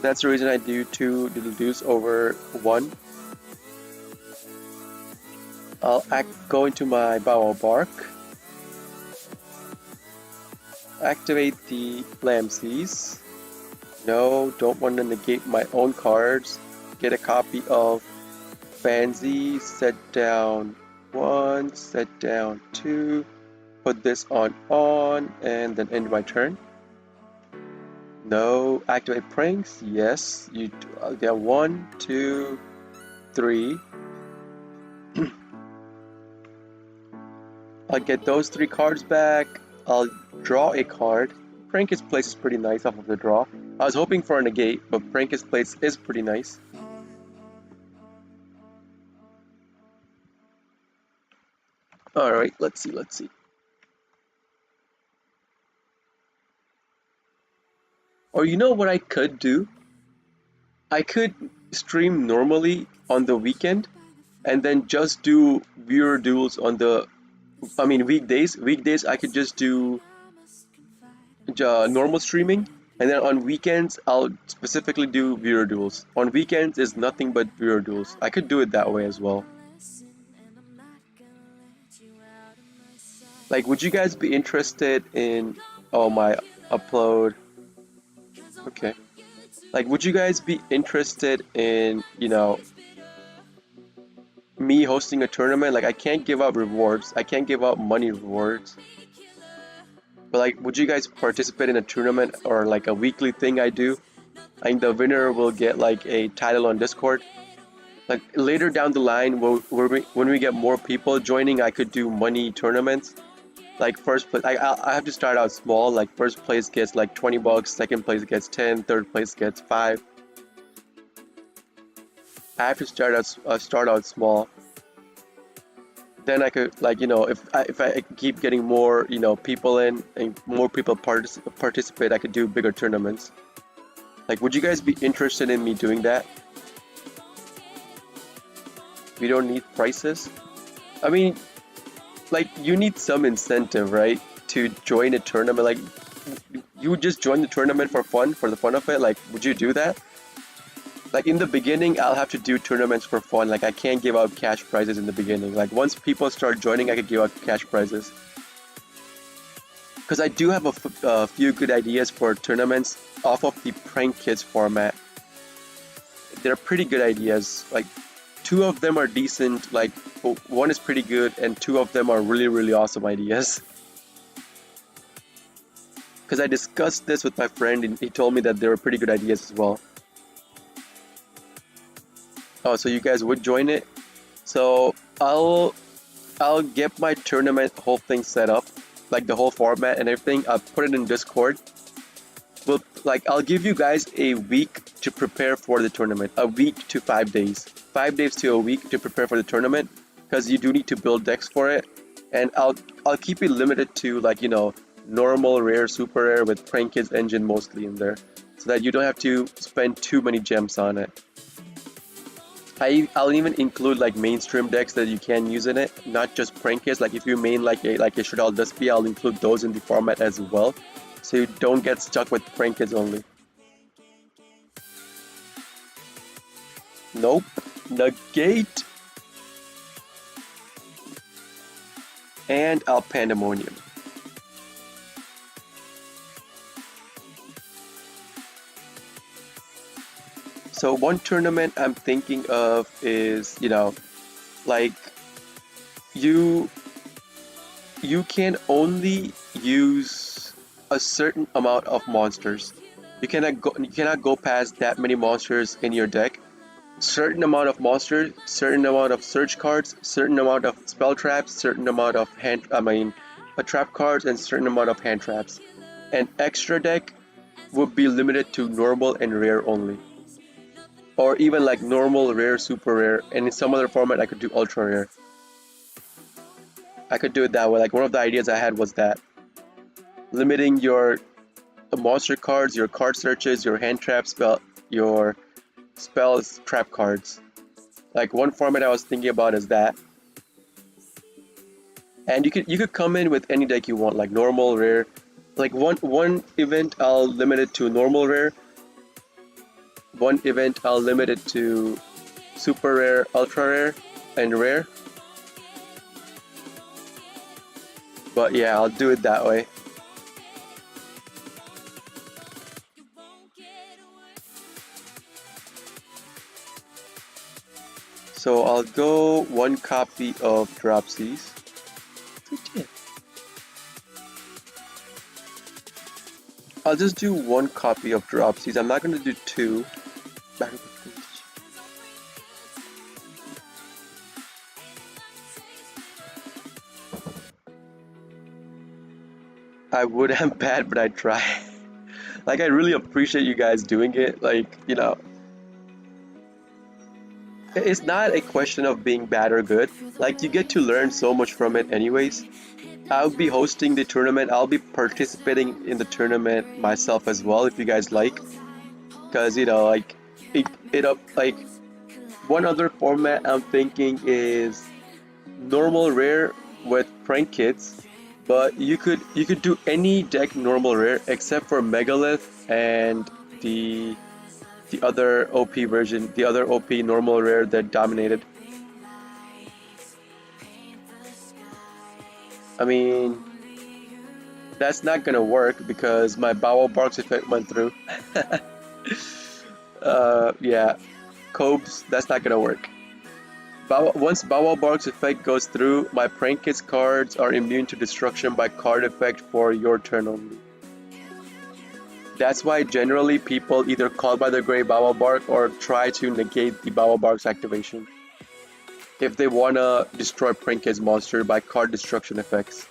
that's the reason I do 2 Doodle-Doos over 1. I'll go into my Bow Bark, activate the Lamseys. No, don't want to negate my own cards. Get a copy of Pansy, set down 1, set down 2, put this on, and then end my turn. No, activate Pranks. Yes, you do. I'll get 1, 2, 3. I'll get those 3 cards back. I'll draw a card. Prank's Place is pretty nice off of the draw. I was hoping for a negate, but Prank's Place is pretty nice. Alright, let's see. Or you know what I could do? I could stream normally on the weekend and then just do viewer duels on the weekdays. Weekdays I could just do normal streaming, and then on weekends I'll specifically do viewer duels. On weekends is nothing but viewer duels. I could do it that way as well. Like, would you guys be interested in my upload? Okay. Like, would you guys be interested in, me hosting a tournament? Like, I can't give out rewards. I can't give out money rewards. But like, would you guys participate in a tournament or like a weekly thing I do? I think the winner will get like a title on Discord. Like later down the line, when we get more people joining, I could do money tournaments. Like first place, I have to start out small. Like first place gets like $20, second place gets 10, third place gets 5. I have to start out small. Then I could, like, if I keep getting more people in and more people participate, I could do bigger tournaments. Like, would you guys be interested in me doing that? We don't need prices. I mean, like, you need some incentive, right? To join a tournament. Like, you would just join the tournament for fun, for the fun of it. Like, would you do that? Like, in the beginning, I'll have to do tournaments for fun. Like, I can't give out cash prizes in the beginning. Like, once people start joining, I could give out cash prizes. Because I do have a few good ideas for tournaments off of the Prank Kids format. They're pretty good ideas. Like, two of them are decent. Like, one is pretty good, and two of them are really, really awesome ideas. Because I discussed this with my friend, and he told me that they were pretty good ideas as well. Oh, so you guys would join it? So I'll get my tournament whole thing set up, like the whole format and everything. I'll put it in Discord. Well, like, I'll give you guys a week to prepare for the tournament. A week to 5 days. 5 days to a week to prepare for the tournament, because you do need to build decks for it. And I'll keep it limited to, like, you know, normal, rare, super rare with Prank Kids engine mostly in there, so that you don't have to spend too many gems on it. I'll even include like mainstream decks that you can use in it, not just Prank Kids. Like, if you main like a Shadal Dusty, I'll include those in the format as well, so you don't get stuck with Prank Kids only. Nope. Negate. And I'll Pandemonium. So one tournament I'm thinking of is, you know, like, you can only use a certain amount of monsters. You cannot go past that many monsters in your deck. Certain amount of monsters, certain amount of search cards, certain amount of spell traps, certain amount of trap cards, and certain amount of hand traps. An extra deck would be limited to normal and rare only. Or even like normal, rare, super rare, and in some other format I could do ultra rare. I could do it that way. Like, one of the ideas I had was that limiting your monster cards, your card searches, your hand traps, your spells, trap cards. Like, one format I was thinking about is that. And you could come in with any deck you want, like normal, rare. Like, one event I'll limit it to normal rare. One event I'll limit it to super rare, ultra rare, and rare. But yeah, I'll do it that way. So I'll go one copy of Dropsies. I'll just do one copy of Dropsies. I'm not going to do two. I would am bad, but I try. Like, I really appreciate you guys doing it. Like, you know, it's not a question of being bad or good. Like, you get to learn so much from it anyways. I'll be hosting the tournament. I'll be participating in the tournament myself as well, if you guys like. Because, you know, like, like, one other format I'm thinking is normal rare with Prank Kids. But you could do any deck normal rare except for Megalith and the other OP version, the other OP normal rare that dominated. I mean, that's not gonna work because my Bow Barks effect went through. Yeah, Cobes, that's not gonna work. Once Bow Barks effect goes through, my Prank Kids cards are immune to destruction by card effect for your turn only. That's why generally people either call by the Grey Bow Bark or try to negate the Bow Bark's activation if they wanna destroy Prank Kids monster by card destruction effects.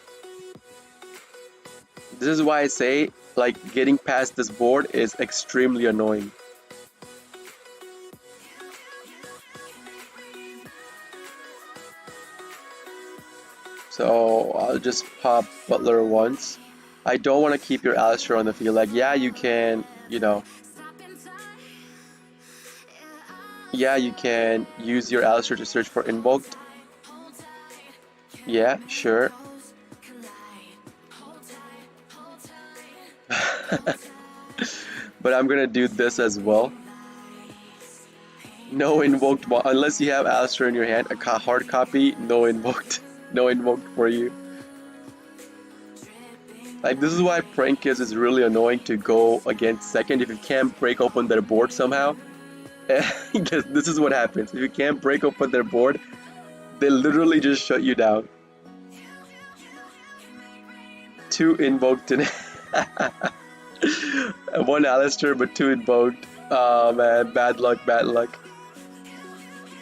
This is why I say, like, getting past this board is extremely annoying. So I'll just pop Butler once. I don't want to keep your Alistair on the field. Like, yeah, you can, you know. Yeah, you can use your Alistair to search for invoked. Yeah, sure. But I'm gonna do this as well. No invoked unless you have Alistair in your hand. A hard copy, no invoked. No invoked for you. Like, this is why prank kids is really annoying to go against second if you can't break open their board somehow. Because this is what happens. If you can't break open their board, they literally just shut you down. Two invoked in one Alistair, but two invoked. Oh man, bad luck, bad luck.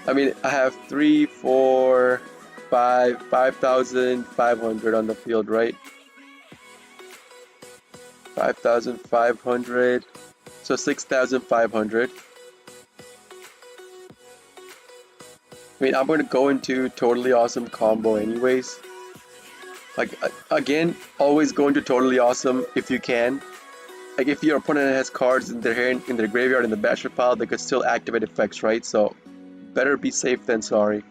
I mean, I have 3, 4, 5, 5,500 on the field, right? 5,500. So 6,500. I mean, I'm going to go into totally awesome combo anyways. Like, again, always go into totally awesome if you can. Like, if your opponent has cards in their hand, in their graveyard, in the bachelor pile, they could still activate effects, right? So, better be safe than sorry.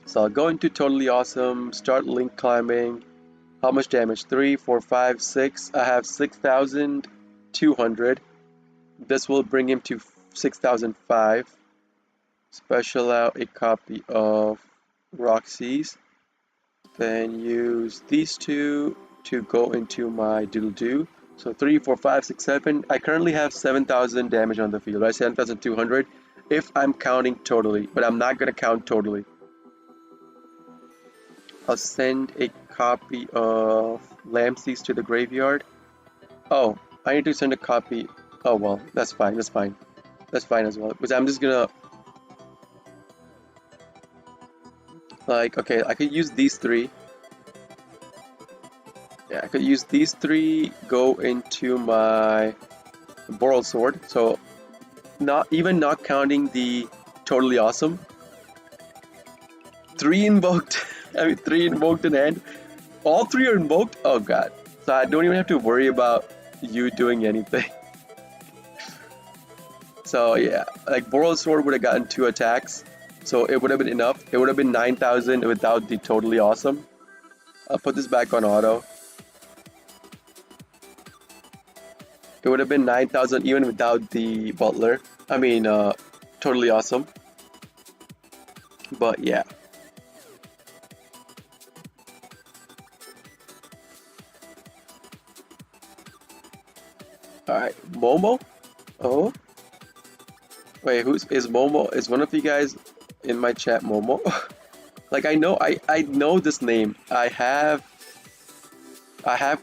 So I'll go into totally awesome, start link climbing. How much damage? 3, 4, 5, 6. I have 6,200. This will bring him to 6,005. Special out a copy of Roxy's. Then use these two to go into my doodle-doo. So 3, 4, 5, 6, 7. I currently have 7,000 damage on the field, right? 7,200 if I'm counting totally, but I'm not going to count totally. I'll send a copy of Lampseas to the graveyard. Oh, I need to send a copy. Oh, well, that's fine, that's fine. That's fine as well. Because I'm just gonna... Like, okay, I could use these three. Yeah, I could use these three, go into my Boral Sword. So, not counting the totally awesome. 3 invoked. I mean, 3 invoked in hand. All 3 are invoked? Oh god. So I don't even have to worry about you doing anything. So yeah, like Boral Sword would have gotten 2 attacks. So it would have been enough. It would have been 9,000 without the totally awesome. I'll put this back on auto. It would have been 9,000 even without the butler. I mean, totally awesome. But yeah. Alright, Momo? Oh? Wait, is Momo? Is one of you guys in my chat Momo? Like, I know this name. I have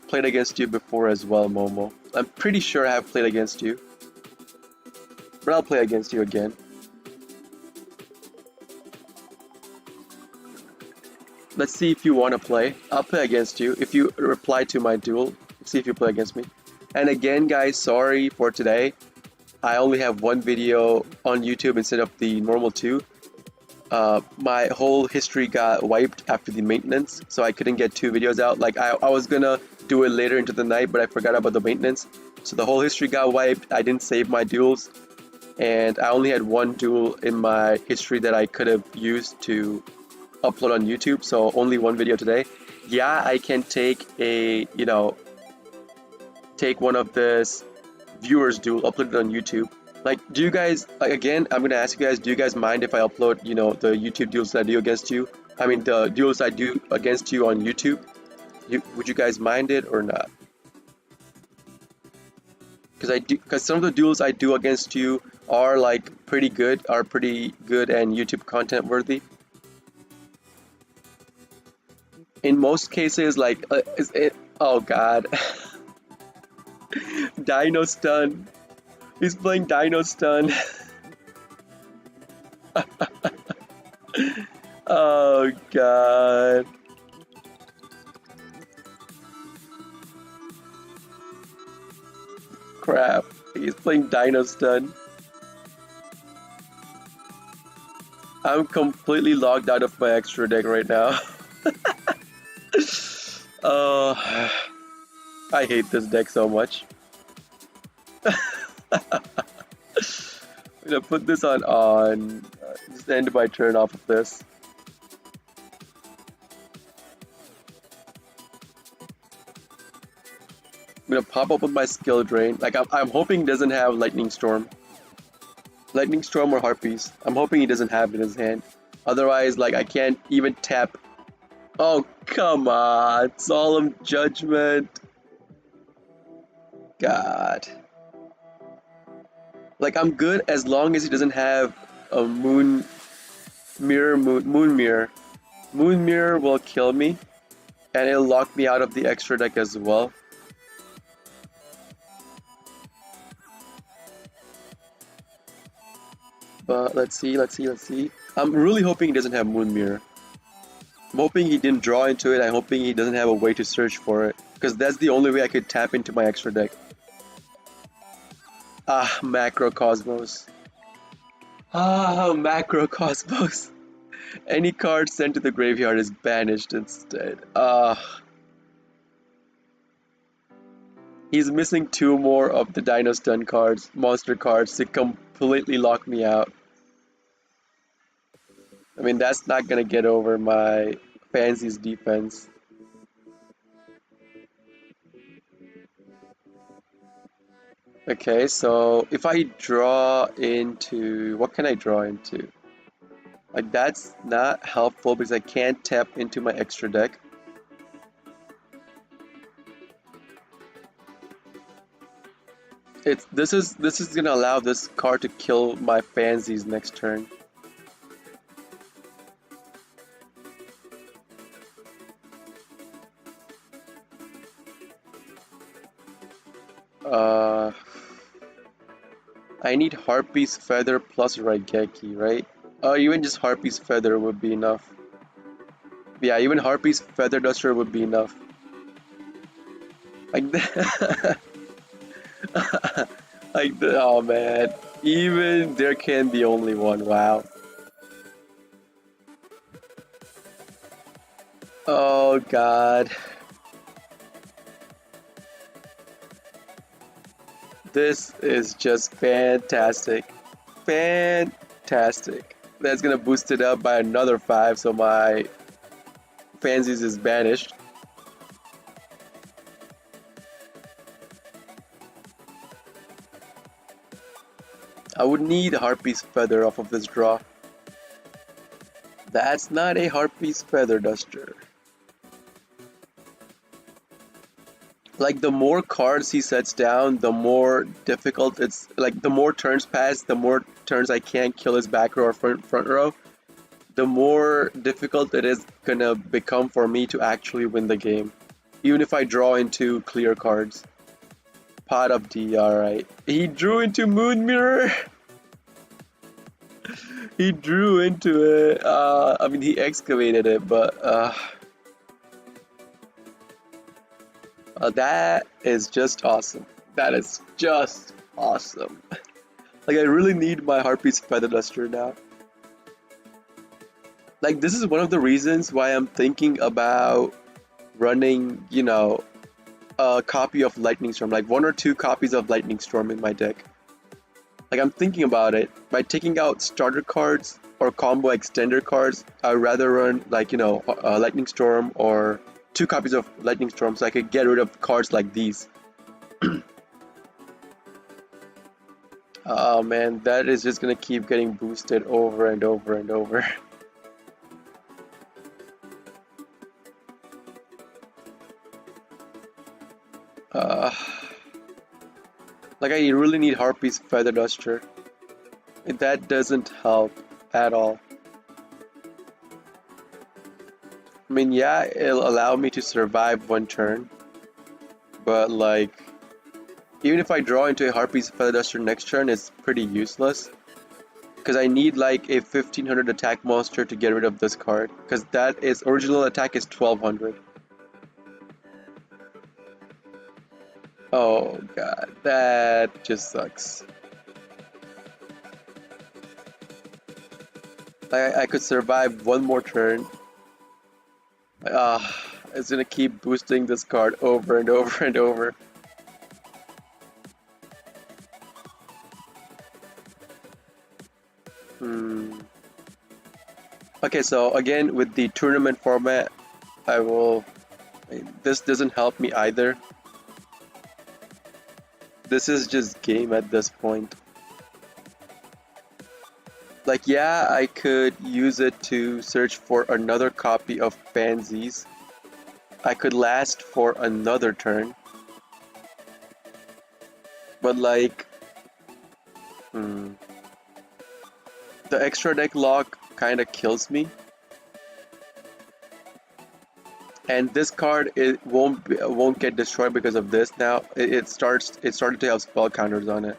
played against you before as well, Momo. I'm pretty sure I have played against you. But I'll play against you again. Let's see if you want to play. I'll play against you. If you reply to my duel, see if you play against me. And again, guys, sorry for today. I only have one video on YouTube instead of the normal 2. My whole history got wiped after the maintenance, so I couldn't get 2 videos out. Like, I was gonna do it later into the night, but I forgot about the maintenance. So the whole history got wiped. I didn't save my duels, and I only had 1 duel in my history that I could have used to upload on YouTube, so only 1 video today. Yeah, I can take a, take one of this viewers duel, upload it on YouTube. Like, do you guys, like, again, I'm gonna ask you guys, do you guys mind if I upload, the YouTube duels that I do against you? I mean, the duels I do against you on YouTube? Would you guys mind it or not? Because some of the duels I do against you are like pretty good and YouTube content worthy. In most cases, like, oh god. Dino Stun. He's playing Dino Stun. Oh god. Crap. He's playing Dino Stun. I'm completely logged out of my extra deck right now. I hate this deck so much. gonna put this on. Just end my turn off of this. I'm gonna pop up with my skill drain. Like I'm hoping he doesn't have lightning storm. Lightning storm or harpies. I'm hoping he doesn't have it in his hand. Otherwise, like I can't even tap. Oh come on, solemn judgment. God. Like I'm good as long as he doesn't have a moon mirror. Moon mirror will kill me, and it'll lock me out of the extra deck as well. But let's see. I'm really hoping he doesn't have Moon Mirror. I'm hoping he didn't draw into it. I'm hoping he doesn't have a way to search for it. Because that's the only way I could tap into my extra deck. Ah, Macrocosmos. Ah, Macrocosmos. Any card sent to the graveyard is banished instead. Ah. He's missing 2 more of the Dino Stun cards, monster cards, to completely lock me out. I mean, that's not gonna get over my Fancy's defense. Okay, so if I draw into... What can I draw into? Like, that's not helpful because I can't tap into my extra deck. This is gonna allow this card to kill my Fancies next turn. I need Harpy's Feather plus Raigeki, right? Even just Harpy's Feather would be enough. Yeah, even Harpy's Feather Duster would be enough. Like that. Oh man. Even there can be only one, wow. Oh god. This is just fantastic. Fantastic. That's gonna boost it up by another 5, so my Fancies is banished. I would need Harpy's Feather off of this draw. That's not a Harpy's Feather Duster. Like, the more cards he sets down, the more difficult it's... Like, the more turns pass, the more turns I can't kill his back row or front row, the more difficult it is gonna become for me to actually win the game. Even if I draw into clear cards. Pot of D, alright. He drew into Moon Mirror! He drew into it. I mean, he excavated it, but... that is just awesome. That is just awesome. Like, I really need my Harpy's Feather Duster now. Like, this is one of the reasons why I'm thinking about running, you know, a copy of Lightning Storm. Like, 1 or 2 copies of Lightning Storm in my deck. Like, I'm thinking about it. By taking out starter cards or combo extender cards, I'd rather run, like, you know, Lightning Storm or 2 copies of Lightning Storm so I could get rid of cards like these. Oh man, that is just gonna keep getting boosted over and over and over. Like, I really need Harpy's Feather Duster. That doesn't help at all. I mean, yeah, it'll allow me to survive 1 turn, but like, even if I draw into a Harpy's Feather Duster next turn, it's pretty useless. Because I need like a 1500 attack monster to get rid of this card, because that is original attack is 1200. Oh god, that just sucks. I could survive 1 more turn. It's gonna keep boosting this card over and over and over. Okay, so again with the tournament format, I will. This doesn't help me either. This is just game at this point. Like, yeah, I could use it to search for another copy of Pansies. I could last for another turn. But like, hmm, the extra deck lock kind of kills me. And this card it won't get destroyed because of this. Now it started to have spell counters on it.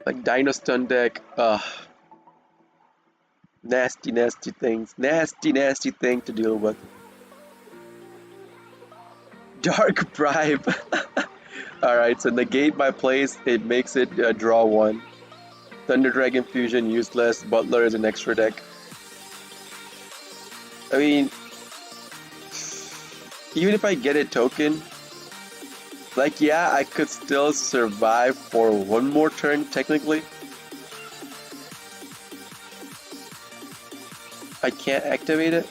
Like Dino Stun deck, nasty, nasty things, nasty thing to deal with. Dark Bribe. All right, so negate my place. It makes it draw one. Thunder Dragon Fusion useless. Butler is an extra deck. I mean, even if I get a token, like, yeah, I could still survive for one more turn, technically. I can't activate it?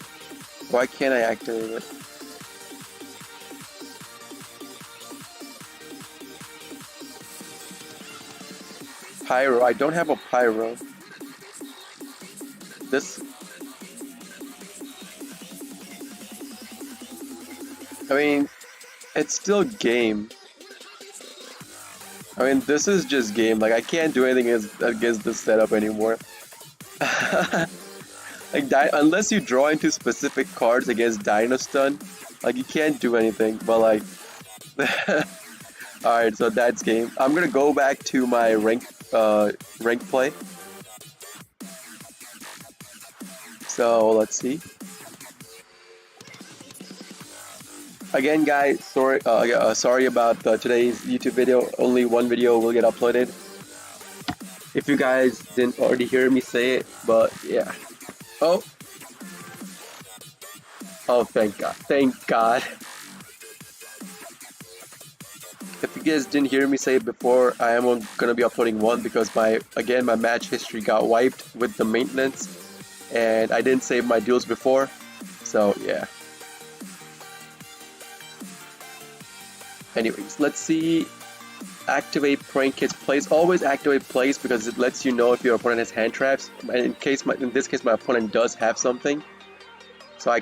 Why can't I activate it? Pyro. I don't have a Pyro. This... I mean, it's still game. I mean, this is just game. Like, I can't do anything against this setup anymore. Like, unless you draw into specific cards against Dino Stun, like, you can't do anything. But, like... Alright, so that's game. I'm gonna go back to my rank play. So, let's see. Again, guys, sorry about today's YouTube video. Only one video will get uploaded. If you guys didn't already hear me say it, but yeah. Oh. Oh, thank God. Thank God. If you guys didn't hear me say it before, I am gonna be uploading one because my match history got wiped with the maintenance, and I didn't save my duels before. So yeah. Anyways, let's see. Activate Prank Kids Plays. Always activate plays because it lets you know if your opponent has hand traps. And in this case, my opponent does have something. So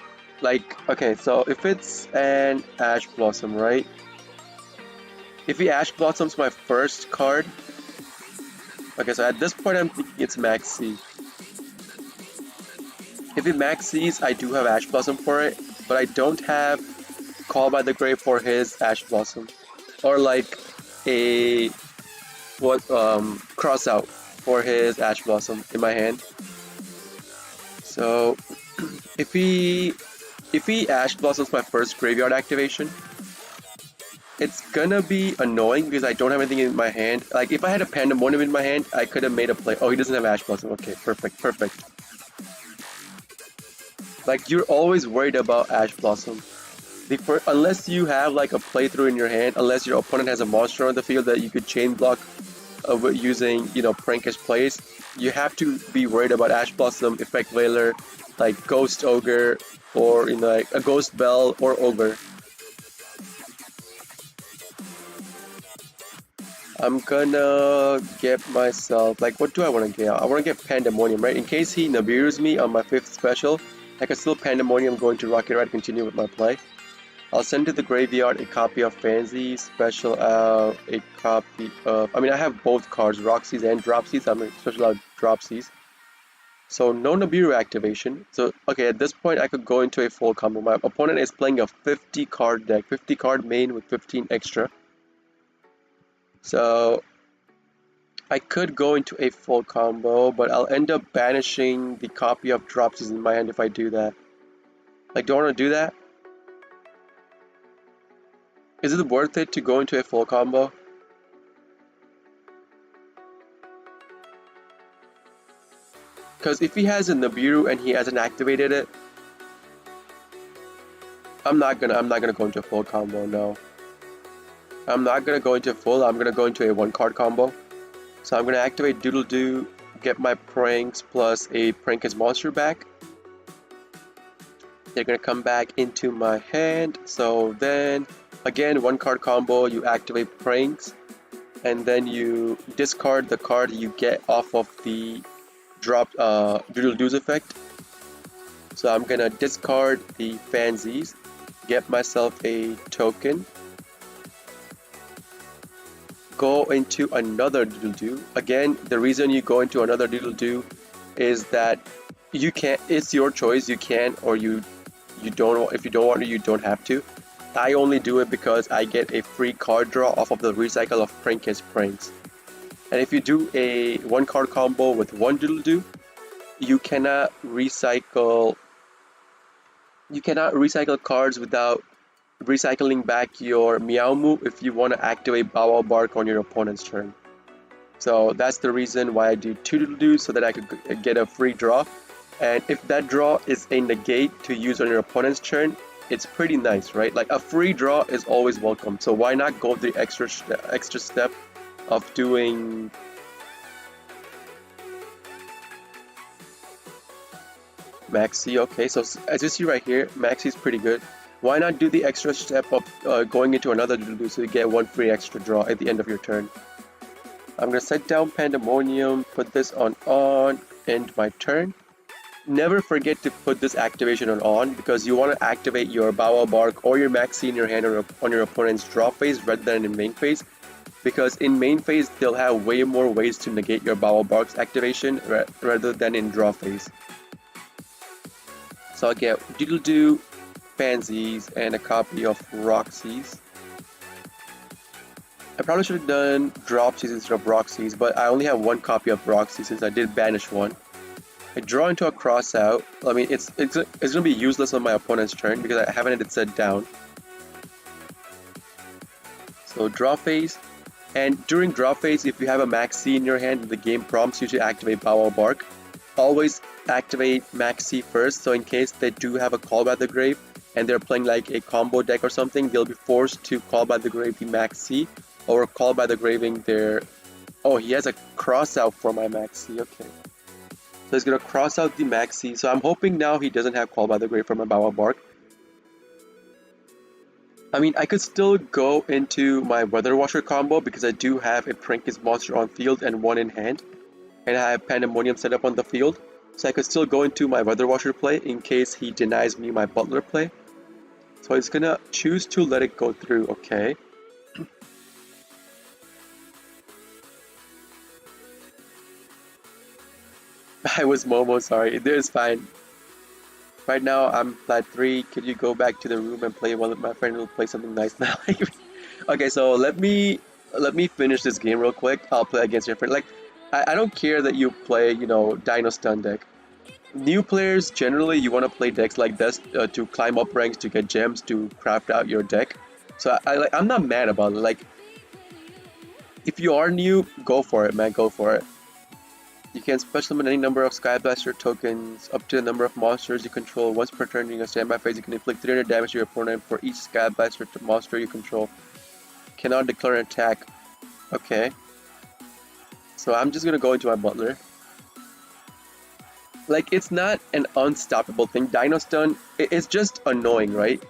okay, so if it's an Ash Blossom, right? If he Ash Blossoms my first card, okay, so at this point I'm thinking it's Max C. If he Max C's, I do have Ash Blossom for it, but I don't have Call by the Grave for his Ash Blossom. Or like a cross out for his Ash Blossom in my hand. So if he Ash Blossoms my first graveyard activation, it's gonna be annoying because I don't have anything in my hand. Like if I had a Pandemonium in my hand, I could have made a play. Oh, he doesn't have Ash Blossom. Okay, perfect. Like you're always worried about Ash Blossom. Unless you have like a playthrough in your hand, unless your opponent has a monster on the field that you could chain block using, prankish plays, you have to be worried about Ash Blossom, Effect Veiler, like Ghost Ogre, or like a Ghost Bell or Ogre. I'm gonna get myself, like, what do I want to get? I want to get Pandemonium, right? In case he Nibiru's me on my 5th special, I can still Pandemonium go into Rocket Ride, continue with my play. I'll send to the graveyard a copy of Fancy Special out, a copy of... I mean, I have both cards, Roxy's and Dropsies. I'm going to special out Dropsies. So, no Nibiru activation. So, okay, at this point, I could go into a full combo. My opponent is playing a 50 card deck, 50 card main with 15 extra. So, I could go into a full combo, but I'll end up banishing the copy of Dropsies in my hand if I do that. Like, do I want to do that? Is it worth it to go into a full combo? Because if he has a Nibiru and he hasn't activated it, I'm not gonna go into a full combo, no. I'm not gonna go into full, I'm gonna go into a 1-card combo. So I'm gonna activate Doodle Doo, get my pranks plus a Prankers monster back. They're gonna come back into my hand. So then again, one card combo, you activate pranks, and then you discard the card you get off of the drop Doodle Doo's effect. So I'm gonna discard the fansies, get myself a token, go into another Doodle Doo. Again, the reason you go into another Doodle Doo is that you can't, it's your choice, you can or you don't, if you don't want to, you don't have to. I only do it because I get a free card draw off of the recycle of Prank's Pranks. And if you do a one card combo with one Doodle Doo, you cannot recycle cards without recycling back your Meow move if you want to activate Bow Wow Bark on your opponent's turn. So that's the reason why I do two Doodle Doos, so that I could get a free draw. And if that draw is a negate to use on your opponent's turn, it's pretty nice, right? Like a free draw is always welcome. So why not go the extra step of doing Maxi? Okay, so as you see right here, Maxi is pretty good. Why not do the extra step of going into another Doodle so you get one free extra draw at the end of your turn? I'm gonna set down Pandemonium, put this on, end my turn. Never forget to put this activation on because you want to activate your Bow Wow Bark or your Maxi in your hand or on your opponent's draw phase rather than in main phase. Because in main phase, they'll have way more ways to negate your Bow Wow Bark's activation rather than in draw phase. So I'll get Doodle Doo, Pansies, and a copy of Roxy's. I probably should have done Dropsies instead of Roxy's, but I only have one copy of Roxy since I did banish one. I draw into a cross out. I mean, it's gonna be useless on my opponent's turn because I haven't had it set down. So draw phase, and during draw phase, if you have a Maxi in your hand, the game prompts you to activate Bow Wow Bark. Always activate Maxi first, so in case they do have a Call by the Grave and they're playing like a combo deck or something, they'll be forced to Call by the Grave the Maxi or Call by the Graving their. Oh, he has a cross out for my Maxi. Okay. So he's gonna cross out the Maxi. So I'm hoping now he doesn't have Call by the Grave from my Bow Wow Bark. I mean, I could still go into my Weather Washer combo because I do have a Prank's monster on field and one in hand. And I have Pandemonium set up on the field. So I could still go into my Weather Washer play in case he denies me my Butler play. So he's gonna choose to let it go through, okay. I was Momo, sorry. It is fine. Right now I'm flat 3. Could you go back to the room and play while my friend will play something nice now? Okay, so let me finish this game real quick. I'll play against your friend. Like, I don't care that you play, you know, Dino Stun deck. New players, generally, you want to play decks like this to climb up ranks, to get gems, to craft out your deck. So I'm not mad about it. Like, if you are new, go for it, man. Go for it. You can special summon any number of Sky Blaster tokens up to the number of monsters you control. Once per turn during a standby phase, you can inflict 300 damage to your opponent for each Sky Blaster monster you control. Cannot declare an attack. Okay. So I'm just gonna go into my Butler. Like, it's not an unstoppable thing. Dino Stun, it's just annoying, right?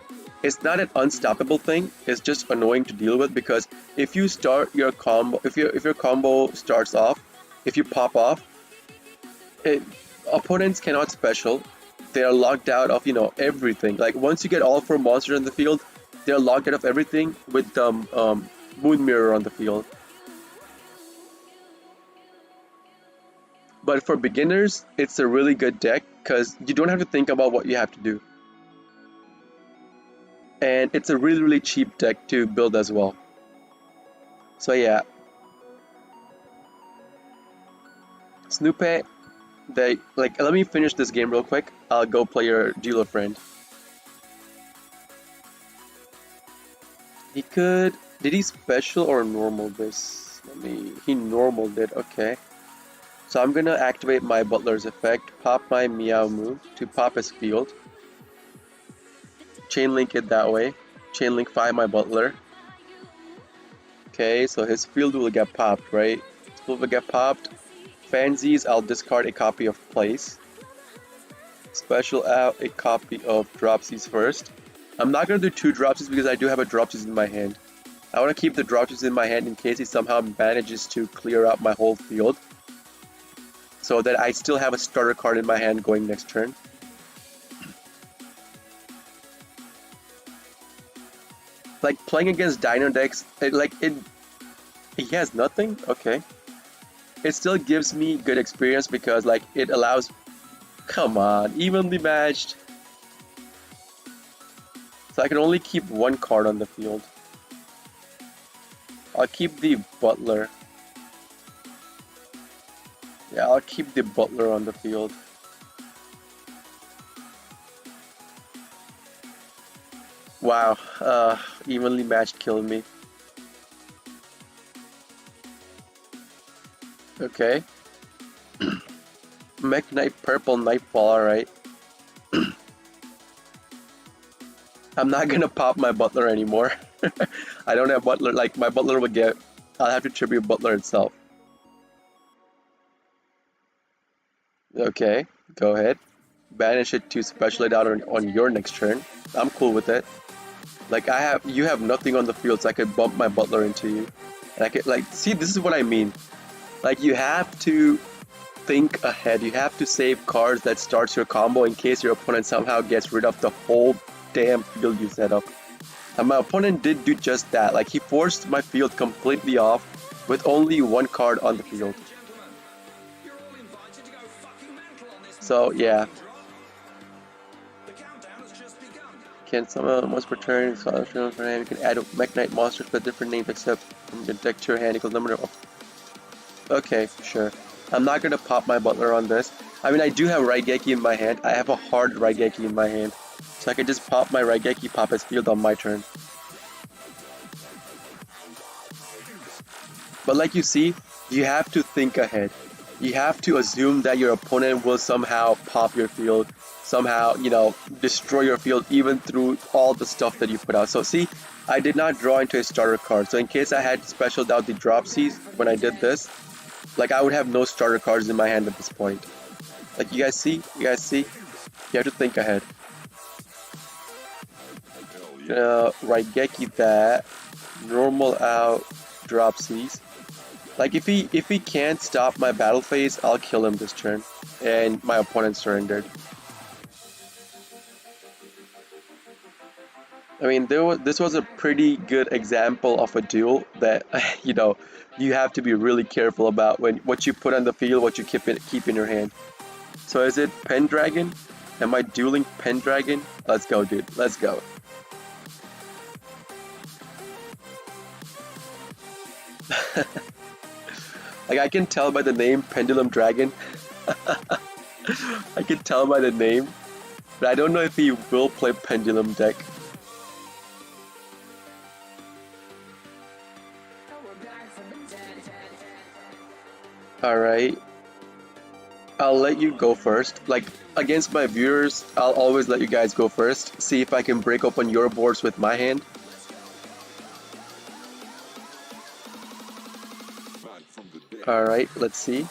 It's not an unstoppable thing. It's just annoying to deal with because if you start your combo, if your combo starts off, if you pop off, opponents cannot special. They are locked out of, you know, everything. Like, once you get all 4 monsters in the field, they're locked out of everything with the Moon Mirror on the field. But for beginners, it's a really good deck because you don't have to think about what you have to do. And it's a really, really cheap deck to build as well. So yeah. Snoopy, let me finish this game real quick. I'll go play your dealer friend. He could. Did he special or normal this? He normaled it, okay. So I'm gonna activate my Butler's effect, pop my Meow move to pop his field. Chain link it that way. Chain link 5 my Butler. Okay, so his field will get popped, right? Spool will get popped. Fansies, I'll discard a copy of Place. Special out a copy of Dropsies first. I'm not going to do 2 Dropsies because I do have a Dropsies in my hand. I want to keep the Dropsies in my hand in case he somehow manages to clear out my whole field. So that I still have a starter card in my hand going next turn. Like playing against Dino decks, he has nothing? Okay. It still gives me good experience because like it allows, come on, evenly matched. So I can only keep 1 card on the field. I'll keep the Butler. Yeah, I'll keep the Butler on the field. Wow, evenly matched killed me. Okay. Mech Knight Purple Nightfall, alright. I'm not gonna pop my Butler anymore. I don't have Butler, like my Butler would get, I'll have to tribute Butler itself. Okay, go ahead. Banish it to special it out on your next turn. I'm cool with it. Like you have nothing on the field, so I could bump my Butler into you. And I could like, see, this is what I mean. Like you have to think ahead. You have to save cards that starts your combo in case your opponent somehow gets rid of the whole damn field you set up. And my opponent did do just that. Like he forced my field completely off with only 1 card on the field. So yeah. Can summon once per turn, scholarship for hand. You can add Mech Knight monsters with different names except from your deck to your hand equals number of. Okay, sure. I'm not gonna pop my Butler on this. I mean, I do have Raigeki in my hand. I have a hard Raigeki in my hand. So I can just pop my Raigeki, pop his field on my turn. But like you see, you have to think ahead. You have to assume that your opponent will somehow pop your field, somehow, you know, destroy your field even through all the stuff that you put out. So see, I did not draw into a starter card. So in case I had specialed out the Dropsies when I did this, like I would have no starter cards in my hand at this point. Like you guys see? You have to think ahead. Raigeki that, normal out, Dropsies. Like if he can't stop my battle phase, I'll kill him this turn, and my opponent surrendered. I mean, this was a pretty good example of a duel that you know you have to be really careful about when what you put on the field, what you keep in your hand. So is it Pendragon? Am I dueling Pendragon? Let's go, dude. Let's go. Like I can tell by the name Pendulum Dragon. I can tell by the name, but I don't know if he will play Pendulum deck. Alright. I'll let you go first. Like, against my viewers, I'll always let you guys go first. See if I can break open your boards with my hand. Alright, let's see.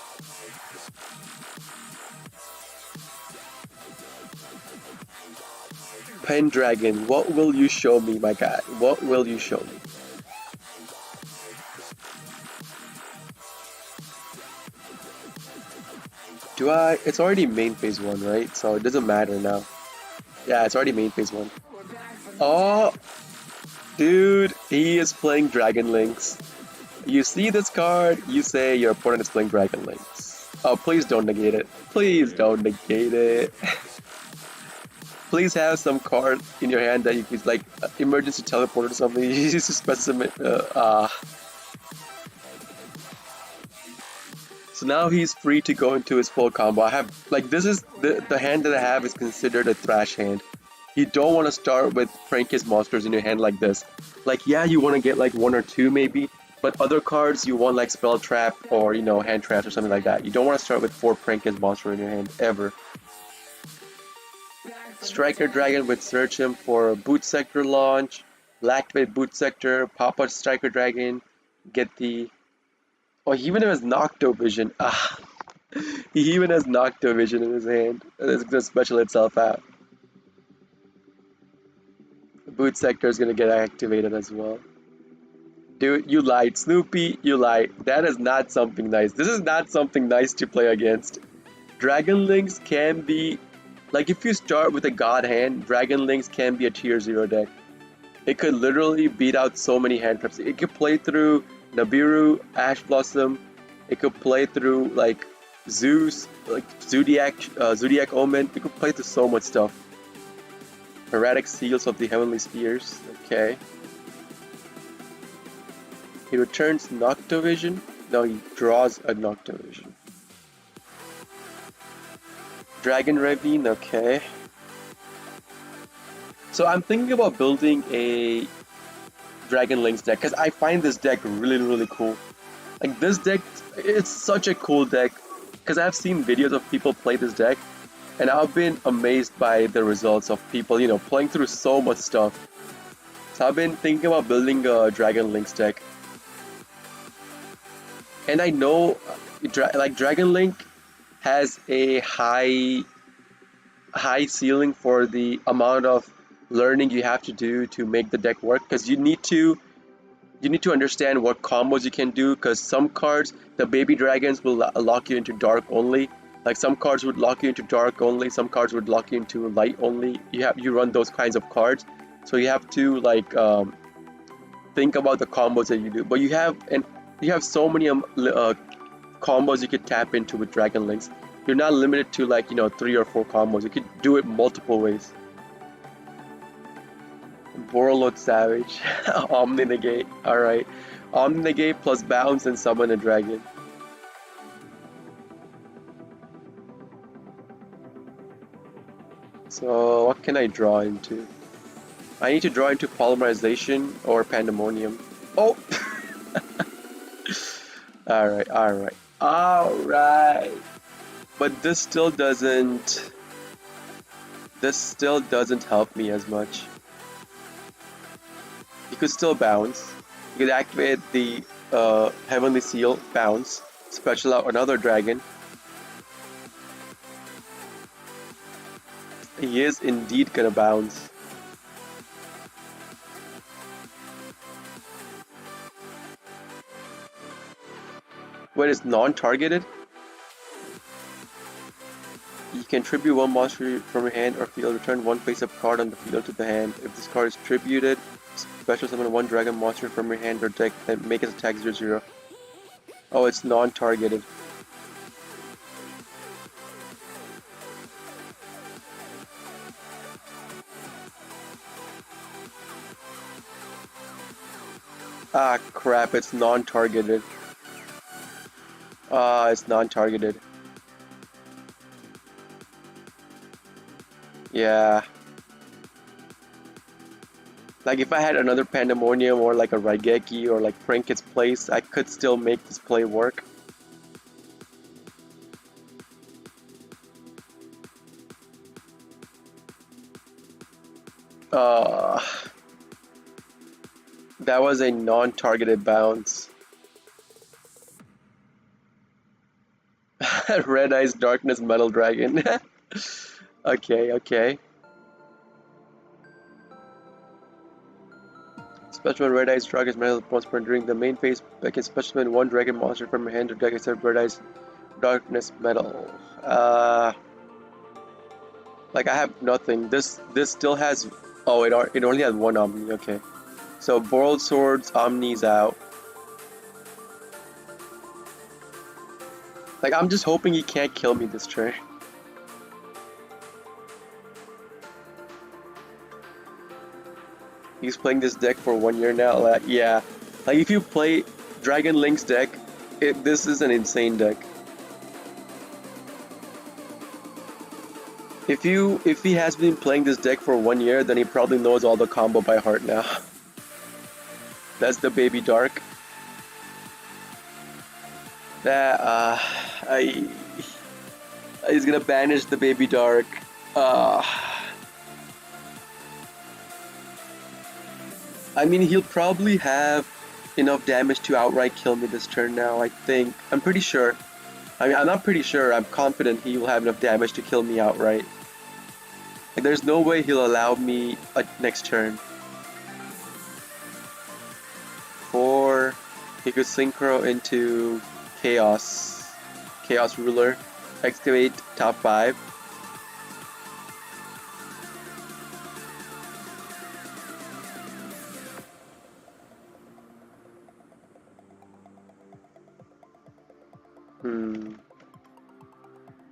Pendragon, what will you show me, my guy? What will you show me? It's already main phase 1, right? So it doesn't matter now. Yeah, it's already main phase 1. Oh! Dude, he is playing Dragon Links. You see this card, you say your opponent is playing Dragon Links. Oh, please don't negate it. Please don't negate it. Please have some card in your hand that you can, like, emergency teleport or something. You just specimen. So now he's free to go into his full combo. I have, like, this is the hand that I have is considered a thrash hand. You don't want to start with Frankie's monsters in your hand like this. Like, yeah, you want to get like 1 or 2 maybe, but other cards you want like Spell Trap or, you know, Hand Traps or something like that. You don't want to start with 4 Frankie's monster in your hand ever. Striker Dragon would search him for Boot Sector launch, activate Boot Sector, pop out Striker Dragon, get the Oh, he even has Noctovision. Ah, he even has Noctovision in his hand. It's gonna special itself out. The boot sector is gonna get activated as well. Dude, you lied. Snoopy, you lied. That is not something nice. This is not something nice to play against. Dragon Links can be... Like, if you start with a God hand, Dragon Links can be a tier 0 deck. It could literally beat out so many hand traps. It could play through Nibiru, Ash Blossom. It could play through, like, Zeus, like Zodiac Omen. It could play through so much stuff. Erratic Seals of the Heavenly Spheres. Okay. He returns Noctovision. No, he draws a Noctovision. Dragon Ravine, okay. So I'm thinking about building a Dragon Links deck because I find this deck really cool. Like this deck, it's such a cool deck because I've seen videos of people play this deck and I've been amazed by the results of people, you know, playing through so much stuff. So I've been thinking about building a Dragon Links deck. And I know, like Dragon Link has a high ceiling for the amount of learning you have to do to make the deck work because you need to understand what combos you can do because some cards, the baby dragons will lock you into dark only. Like some cards would lock you into dark only, some cards would lock you into light only. You run those kinds of cards, so you have to like think about the combos that you do. But you have so many combos you could tap into with Dragon Links. You're not limited to like 3 or 4 combos. You could do it multiple ways. Borreload Savage, Omni Negate. Alright. Omni Negate plus bounce and summon a dragon. So what can I draw into? I need to draw into Polymerization or Pandemonium. Oh! Alright. But this still doesn't help me as much. You could still bounce. You could activate the Heavenly Seal, bounce, special out another dragon. He is indeed gonna bounce. Wait, it's non-targeted? You can tribute one monster from your hand or field, return one face-up card on the field to the hand. If this card is tributed, special summon one dragon monster from your hand or deck, then make its attack 0/0. Oh, it's non-targeted. Ah, crap, it's non-targeted. It's non-targeted. Yeah. Like if I had another Pandemonium or like a Raigeki or like Pranket's Place, I could still make this play work. That was a non-targeted bounce. Red Eyes Darkness Metal Dragon. Okay. Special Red Eyes Dragon's Metal once per during the main phase. I can special summon one dragon monster from your hand or deck except Red Eyes Darkness Metal. Like I have nothing. This still has. Oh, it only has one Omni. Okay, so Borrowed Swords, Omni's out. Like I'm just hoping he can't kill me this turn. He's playing this deck for 1 year now. Yeah, like if you play Dragon Link's deck, this is an insane deck. If he has been playing this deck for 1 year, then he probably knows all the combo by heart now. That's the Baby Dark. He's gonna banish the Baby Dark. I mean, he'll probably have enough damage to outright kill me this turn now, I think. I'm pretty sure. I mean, I'm not pretty sure, I'm confident he will have enough damage to kill me outright. Like, there's no way he'll allow me a next turn. 4, he could synchro into Chaos Ruler, excavate top 5.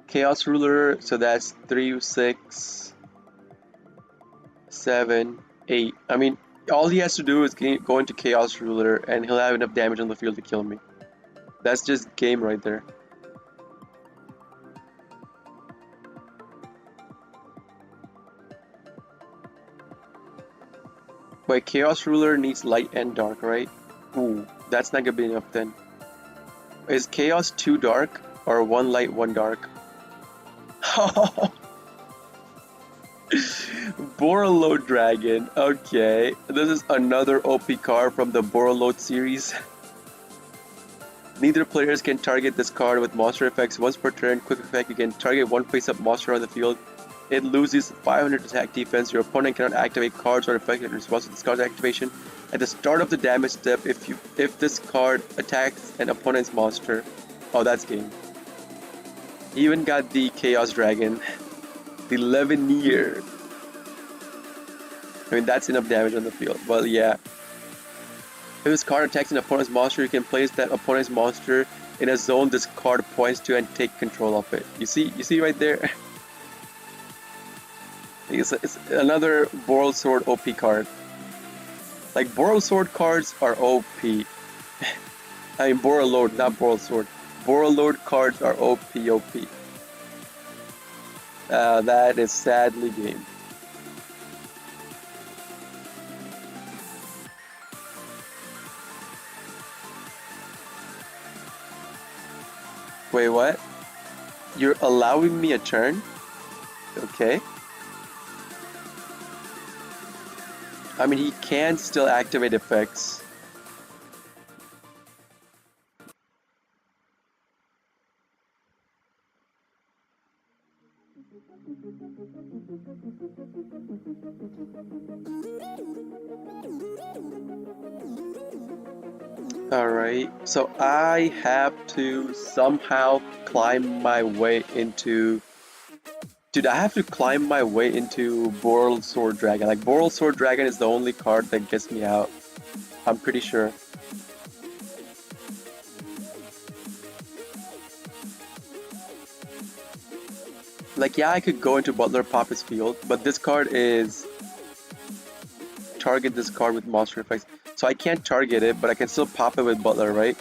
Chaos Ruler, so that's 3, 6, 7, 8. I mean, all he has to do is go into Chaos Ruler and he'll have enough damage on the field to kill me. That's just game right there. Wait, Chaos Ruler needs light and dark, right? Ooh, that's not gonna be enough then. Is Chaos 2 dark or 1 light, 1 dark? Borreload Dragon. Okay, this is another OP card from the Borreload series. Neither players can target this card with monster effects. Once per turn, quick effect, you can target one face-up monster on the field. It loses 500 attack defense. Your opponent cannot activate cards or effects in response to this card's activation. At the start of the damage step, if this card attacks an opponent's monster, oh, that's game. He even got the Chaos Dragon, the Levineer. I mean, that's enough damage on the field. Well, yeah. If this card attacks an opponent's monster, you can place that opponent's monster in a zone this card points to and take control of it. You see right there? It's another Boral Sword OP card. Like, Boral Sword cards are OP. I mean, Borreload, not Boral Sword. Borreload cards are OP. That is sadly game. Wait, what? You're allowing me a turn? Okay. I mean, he can still activate effects. Alright, so I have to somehow climb my way into... Dude, I have to climb my way into Boral Sword Dragon. Like, Boral Sword Dragon is the only card that gets me out. I'm pretty sure. Like, yeah, I could go into Butler Poppet's field, but this card is... Target this card with monster effects. So I can't target it, but I can still pop it with Butler, right?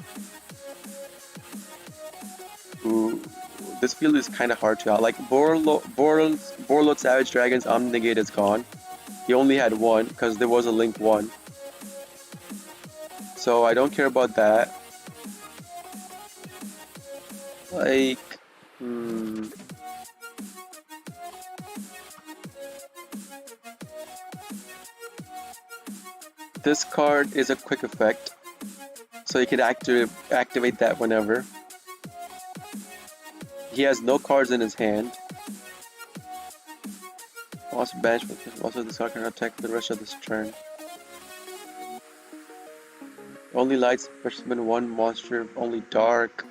Ooh, this field is kind of hard to out. Like, Borreload Savage Dragon's Omnigate is gone. He only had one, because there was a Link 1. So I don't care about that. Like, this card is a quick effect, so you can activate that whenever. He has no cards in his hand. Also banish, also this card cannot attack for the rest of this turn. Only lights, specimen 1 monster, only dark.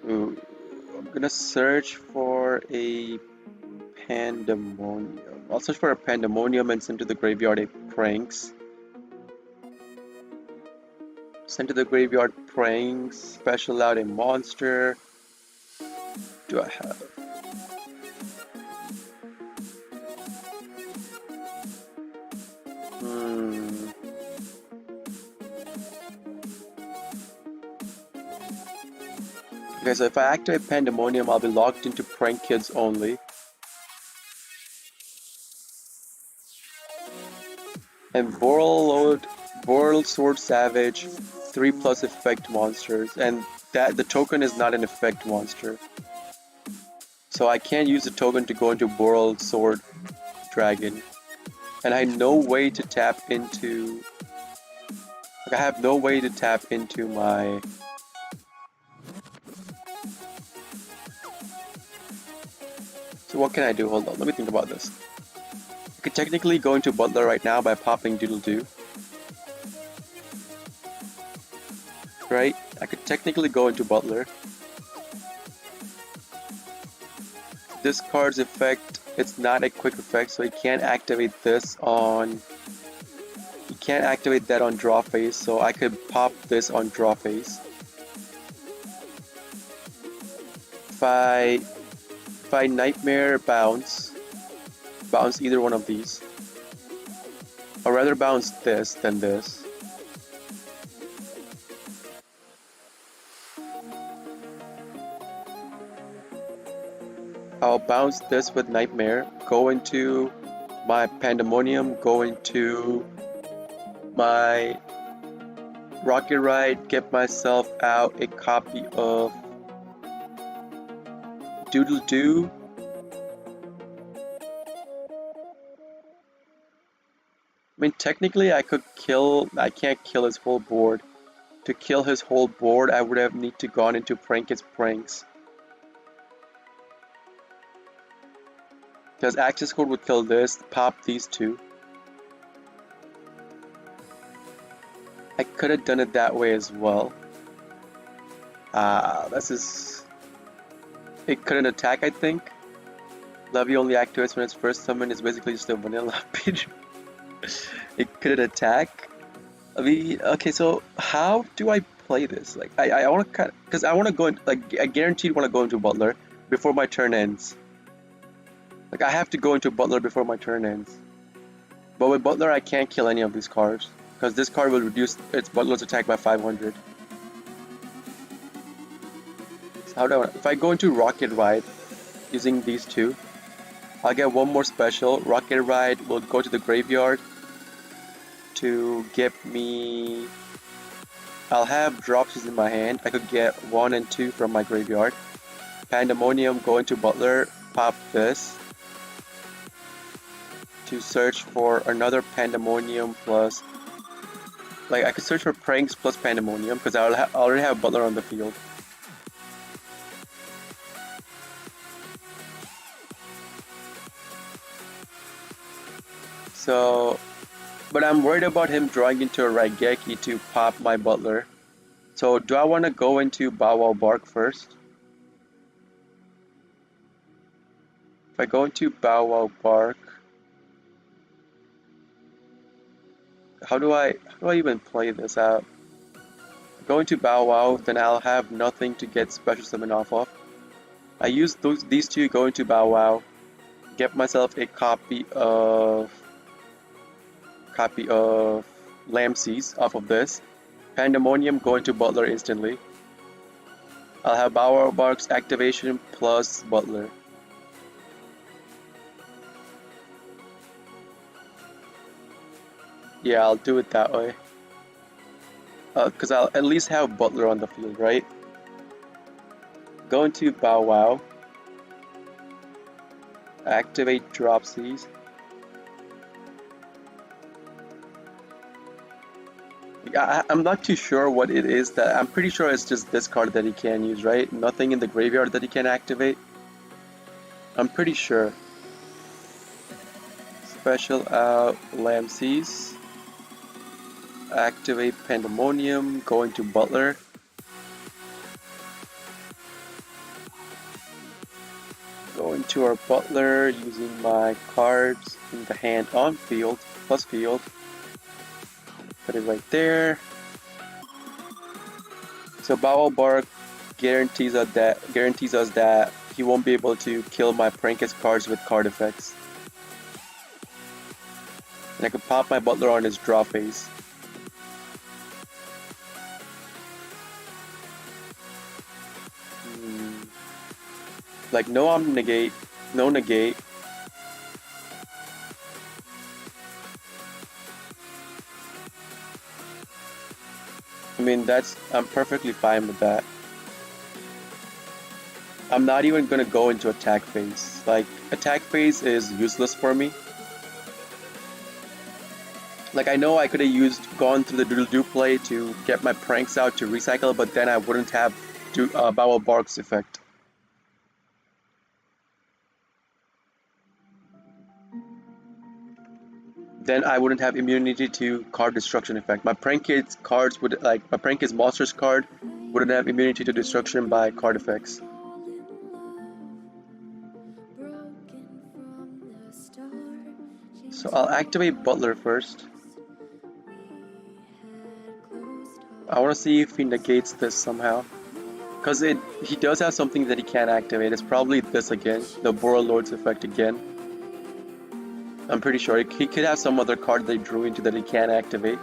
Ooh, I'm gonna search for a Pandemonium. I'll search for a Pandemonium and send to the graveyard a Pranks. Send to the graveyard Pranks, special out a monster. Do I have? Okay, so if I activate Pandemonium, I'll be locked into Prank Kids only. And Boral Sword Savage, 3+ effect monsters, and that the token is not an effect monster. So I can't use the token to go into Boral Sword Dragon. And I have no way to tap into... Like, I have no way to tap into my... So what can I do? Hold on, let me think about this. I could technically go into Butler right now by popping Doodle Doo. Right? I could technically go into Butler. This card's effect, it's not a quick effect, so he can't activate this on... He can't activate that on draw phase, so I could pop this on draw phase. If I Nightmare bounce either one of these. I'd rather bounce this than this. I'll bounce this with Nightmare, go into my Pandemonium, go into my Rocket Ride, get myself out a copy of Doodle Doo. I mean, technically I can't kill his whole board. To kill his whole board, I would have need to gone into Prank's Pranks. Because Access Code would kill this, pop these two. I could have done it that way as well. This is... It couldn't attack, I think. Levy only activates when its first summon is basically just a vanilla pitch. It couldn't attack. I mean, okay, so how do I play this? Like, I want to kind of... Because I want to go in... Like, I guaranteed want to go into Butler before my turn ends. Like, I have to go into Butler before my turn ends. But with Butler, I can't kill any of these cards. Because this card will reduce its Butler's attack by 500. So how do I... If I go into Rocket Ride, using these two, I'll get one more special. Rocket Ride will go to the graveyard to get me... I'll have Dropsies in my hand. I could get 1 and 2 from my graveyard. Pandemonium, go into Butler, pop this to search for another Pandemonium plus... Like, I could search for Pranks plus Pandemonium because I already have Butler on the field. So, but I'm worried about him drawing into a Raigeki to pop my Butler. So, do I want to go into Bow Wow Bark first? If I go into Bow Wow Bark, how do I even play this out? Go into Bow Wow, then I'll have nothing to get Special Summon off of. I use these two, go into Bow Wow, get myself a copy of Lamseas off of this. Pandemonium, go into Butler instantly. I'll have Bow Wow Bark's activation plus Butler. Yeah, I'll do it that way. Because I'll at least have Butler on the field, right? Go into Bow Wow. Activate Dropsies. I'm not too sure what it is that... I'm pretty sure it's just this card that he can use, right? Nothing in the graveyard that he can activate. I'm pretty sure. Special out Lamseas. Activate Pandemonium, go into Butler. Go into our Butler using my cards in the hand on field, plus field. Put it right there. So Bow Wow Bark guarantees us that he won't be able to kill my Prankest cards with card effects. And I can pop my Butler on his draw phase. Like no Omnigate, no negate. I mean, I'm perfectly fine with that. I'm not even gonna go into attack phase. Like, attack phase is useless for me. Like, I know I could have gone through the doodle-doo play to get my pranks out to recycle, but then I wouldn't have Bowel Bark's effect. Then I wouldn't have immunity to card destruction effect. My prank kids cards would, like, my prank kids monsters card wouldn't have immunity to destruction by card effects. So I'll activate Butler first. I want to see if he negates this somehow. Because he does have something that he can't activate. It's probably this again, the Bora Lord's effect again. I'm pretty sure he could have some other card that he drew into that he can't activate.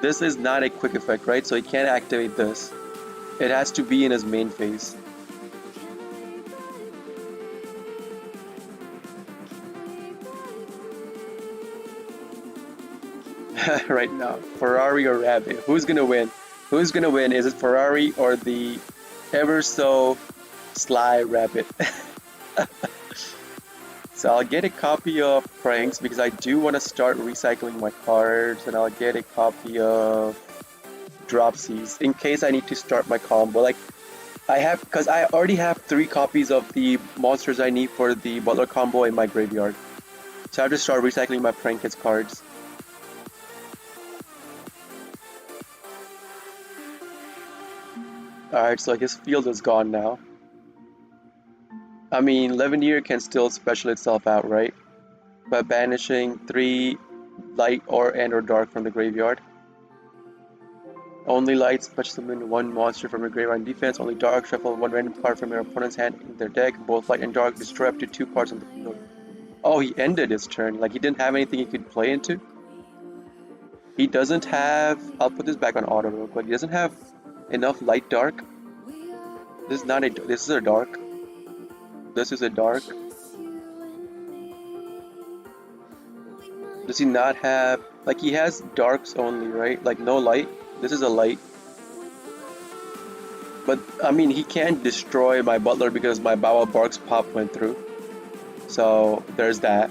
This is not a quick effect, right? So he can't activate this. It has to be in his main phase. Right now, Ferrari or Rabbit? Who's gonna win? Who's gonna win? Is it Ferrari or the ever so sly Rabbit? So I'll get a copy of Pranks because I do want to start recycling my cards, and I'll get a copy of Dropsies in case I need to start my combo. Like, because I already have 3 copies of the monsters I need for the Butler combo in my graveyard. So I have to start recycling my Prank Kids cards. Alright, so his field is gone now. I mean, Levineer can still special itself out, right? By banishing 3 light or dark from the graveyard. Only light, special summon 1 monster from your graveyard in defense. Only dark, shuffle 1 random card from your opponent's hand in their deck. Both light and dark, destroy up to 2 cards on the field. Oh, he ended his turn. Like, he didn't have anything he could play into. He doesn't have... I'll put this back on auto real quick. He doesn't have enough light dark. This is not a... This is a dark. This is a dark. Does he not have... Like, he has darks only, right? Like, no light. This is a light. But, I mean, he can't destroy my Butler because my Bawa Bark's pop went through. So, there's that.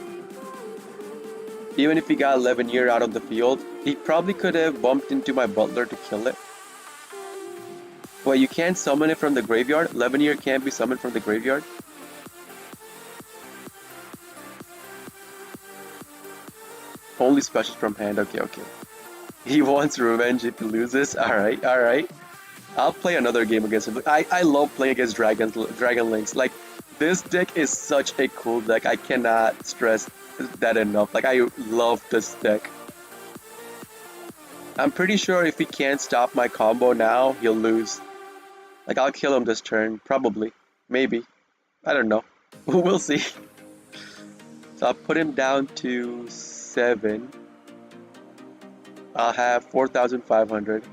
Even if he got 11-year out of the field, he probably could have bumped into my Butler to kill it. Well, you can't summon it from the graveyard? 11-year can't be summoned from the graveyard? Only specials from hand. Okay, okay. He wants revenge if he loses. Alright, alright. I'll play another game against him. I love playing against Dragon Links. Like, this deck is such a cool deck. I cannot stress that enough. Like, I love this deck. I'm pretty sure if he can't stop my combo now, he'll lose. Like, I'll kill him this turn. Probably. Maybe. I don't know. We'll see. So I'll put him down to 7. I'll have 4,500.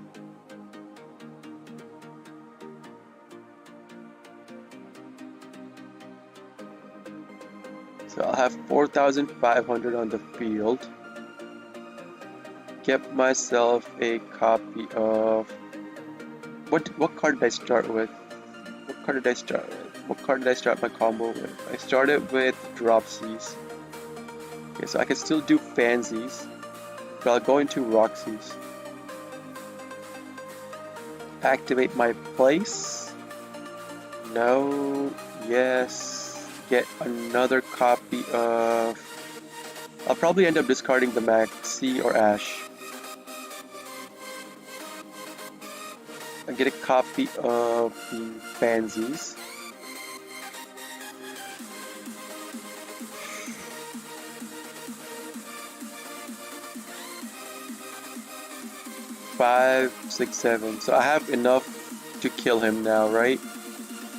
So I'll have 4,500 on the field. Get myself a copy of... What card did I start with? What card did I start with? What card did I start my combo with? I started with Dropsies. Okay, so I can still do Fansies, but I'll go into Roxy's. Activate my place. No. Yes. Get another copy of... I'll probably end up discarding the Maxi or Ash. I'll get a copy of the Fansies. Five, 6, 7. So I have enough to kill him now, right?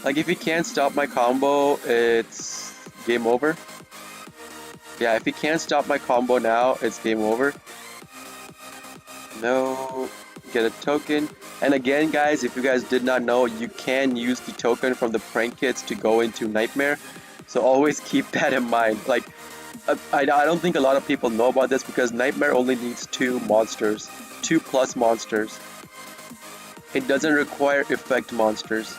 Like, if he can't stop my combo, it's game over. Yeah, if he can't stop my combo now, it's game over. No. Get a token. And again, guys, if you guys did not know, you can use the token from the prank kits to go into Nightmare. So always keep that in mind. Like, I don't think a lot of people know about this because Nightmare only needs 2 monsters. 2+ monsters. It doesn't require effect monsters.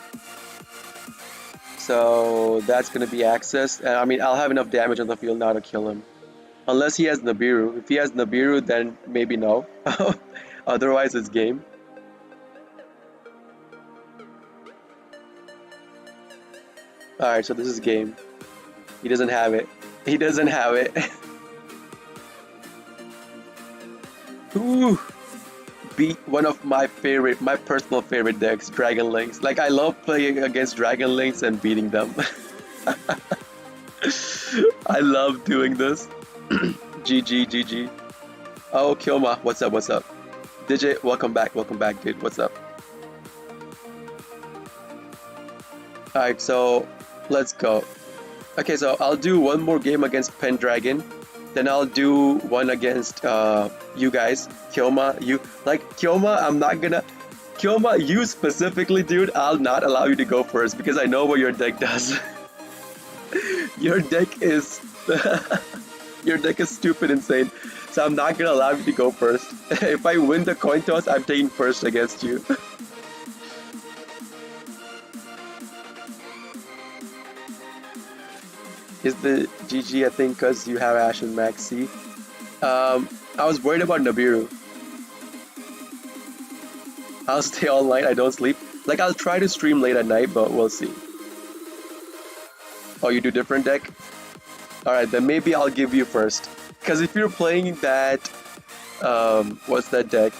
So that's gonna be accessed. I mean, I'll have enough damage on the field now to kill him. Unless he has Nibiru. If he has Nibiru, then maybe no. Otherwise, it's game. Alright, so this is game. He doesn't have it. He doesn't have it. Ooh, beat one of my favorite, my personal favorite decks, Dragon Links. Like, I love playing against Dragon Links and beating them. I love doing this. GG, GG. Oh, Kyoma, what's up, what's up? Digit, welcome back, dude. What's up? Alright, so let's go. Okay, so I'll do one more game against Pendragon. Then I'll do one against you guys. Kyoma, you. Like, Kyoma, I'm not gonna. Kyoma, you specifically, dude, I'll not allow you to go first because I know what your deck does. Your deck is. Your deck is stupid insane. So I'm not gonna allow you to go first. If I win the coin toss, I'm taking first against you. Is the GG, I think, because you have Ash and Maxi. I was worried about Nibiru. I'll stay all night, I don't sleep. Like, I'll try to stream late at night, but we'll see. Oh, you do different deck? Alright, then maybe I'll give you first. Because if you're playing that, what's that deck?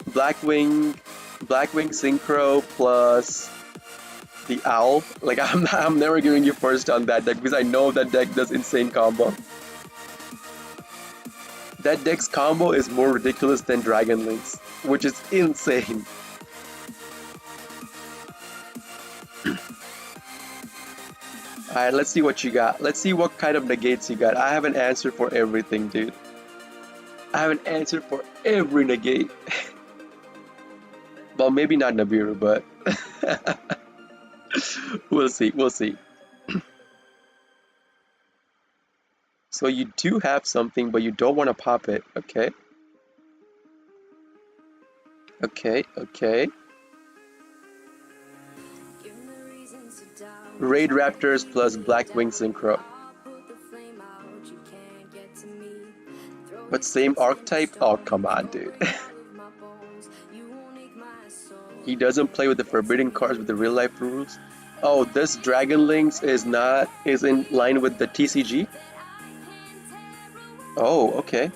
Blackwing Synchro plus the Owl. Like, I'm never giving you first on that deck because I know that deck does insane combo. That deck's combo is more ridiculous than Dragon Link's, which is insane. Alright, let's see what you got. Let's see what kind of negates you got. I have an answer for everything, dude. I have an answer for every negate. Well, maybe not Nibiru, but we'll see, we'll see. So you do have something, but you don't want to pop it. Okay. Okay, okay. Raid Raptors plus Blackwing Synchro. But same archetype? Oh, come on, dude. He doesn't play with the forbidden cards with the real life rules. Oh, this Dragon Links is in line with the TCG? Oh, okay.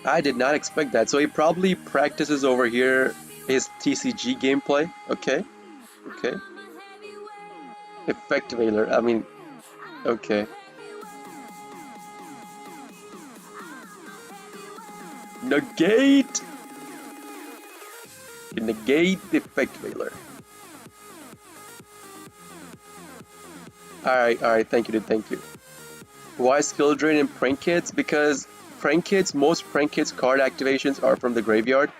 I did not expect that. So he probably practices over here his TCG gameplay. Okay. Okay. Effect Veiler. I mean, okay. Negate! Negate the Effect Veiler. Alright, thank you, dude, thank you. Why Skill Drain and Prank Kids? Because most Prank Kids card activations are from the graveyard.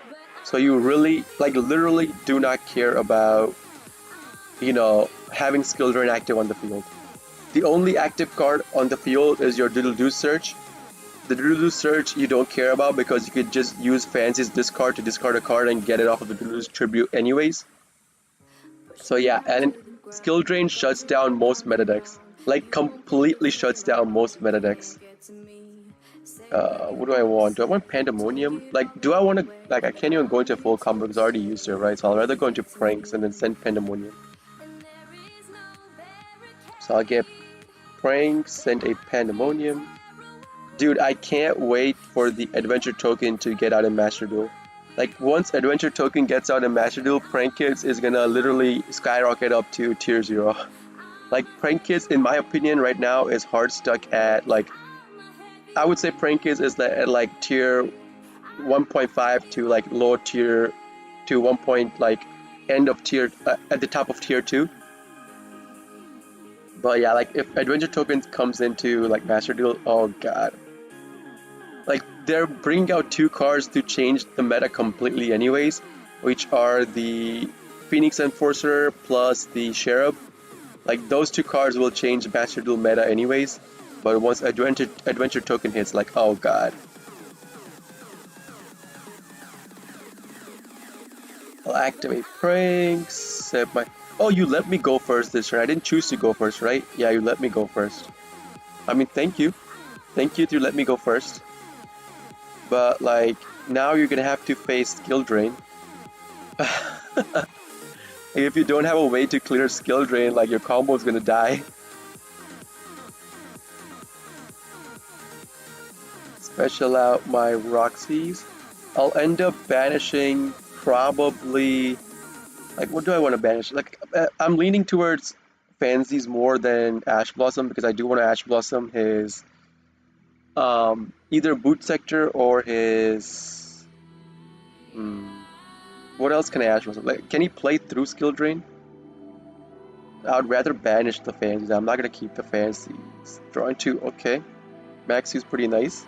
So you really, like, literally do not care about, you know, having Skill Drain active on the field. The only active card on the field is your Doodle-Doo Search. The Doodle-Doo Search you don't care about because you could just use Fancy's discard to discard a card and get it off of the Doodle-Doo's Tribute anyways. So yeah, and Skill Drain shuts down most meta decks. Like, completely shuts down most meta decks. What do I want? Do I want Pandemonium? Like, do I want to... Like, I can't even go into full combo because I already used it, right? So I'll rather go into Pranks and then send Pandemonium. So I'll get Pranks, send a Pandemonium. Dude, I can't wait for the Adventure Token to get out in Master Duel. Like, once Adventure Token gets out in Master Duel, Prank Kids is gonna literally skyrocket up to tier 0. Like, Prank Kids, in my opinion, right now is hard stuck at, like... I would say Prank Kids is at, like, tier 1.5 to, like, low tier... to 1 point, like, end of tier... at the top of tier 2. But yeah, like, if Adventure Tokens comes into, like, Master Duel, oh god. Like, they're bringing out 2 cards to change the meta completely anyways, which are the Phoenix Enforcer plus the Cherub. Like, those 2 cards will change Master Duel meta anyways, but once Adventure Token hits, like, oh god. I'll activate Pranks, set my... Oh, you let me go first this turn. I didn't choose to go first, right? Yeah, you let me go first. I mean, thank you. Thank you to let me go first. But, like, now you're gonna have to face skill drain. If you don't have a way to clear skill drain, like, your combo is gonna die. Special out my Roxy's. I'll end up banishing probably... Like, what do I want to banish? Like, I'm leaning towards Fansies more than Ash Blossom because I do want to Ash Blossom his either Boot Sector or his... Hmm, what else can I Ash Blossom? Like, can he play through Skill Drain? I would rather banish the Fansies. I'm not going to keep the Fansies. Drawing 2, okay. Maxi's pretty nice.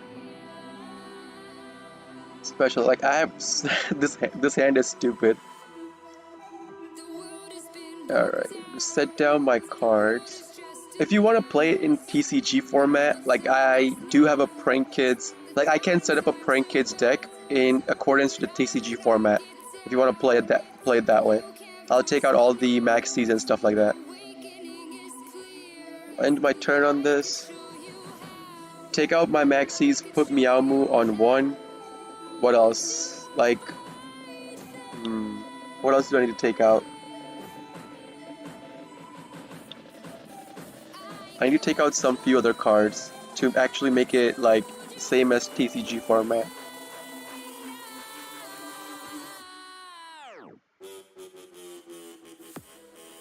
Special, like, I have... this hand is stupid. Alright, set down my cards. If you want to play it in TCG format, like I do have a Prank Kids, like I can set up a Prank Kids deck in accordance with the TCG format. If you want to play it that way, I'll take out all the maxis and stuff like that. End my turn on this. Take out my maxis, put Meowmoo on 1. What else? Like, what else do I need to take out? I need to take out some few other cards to actually make it like same as TCG format.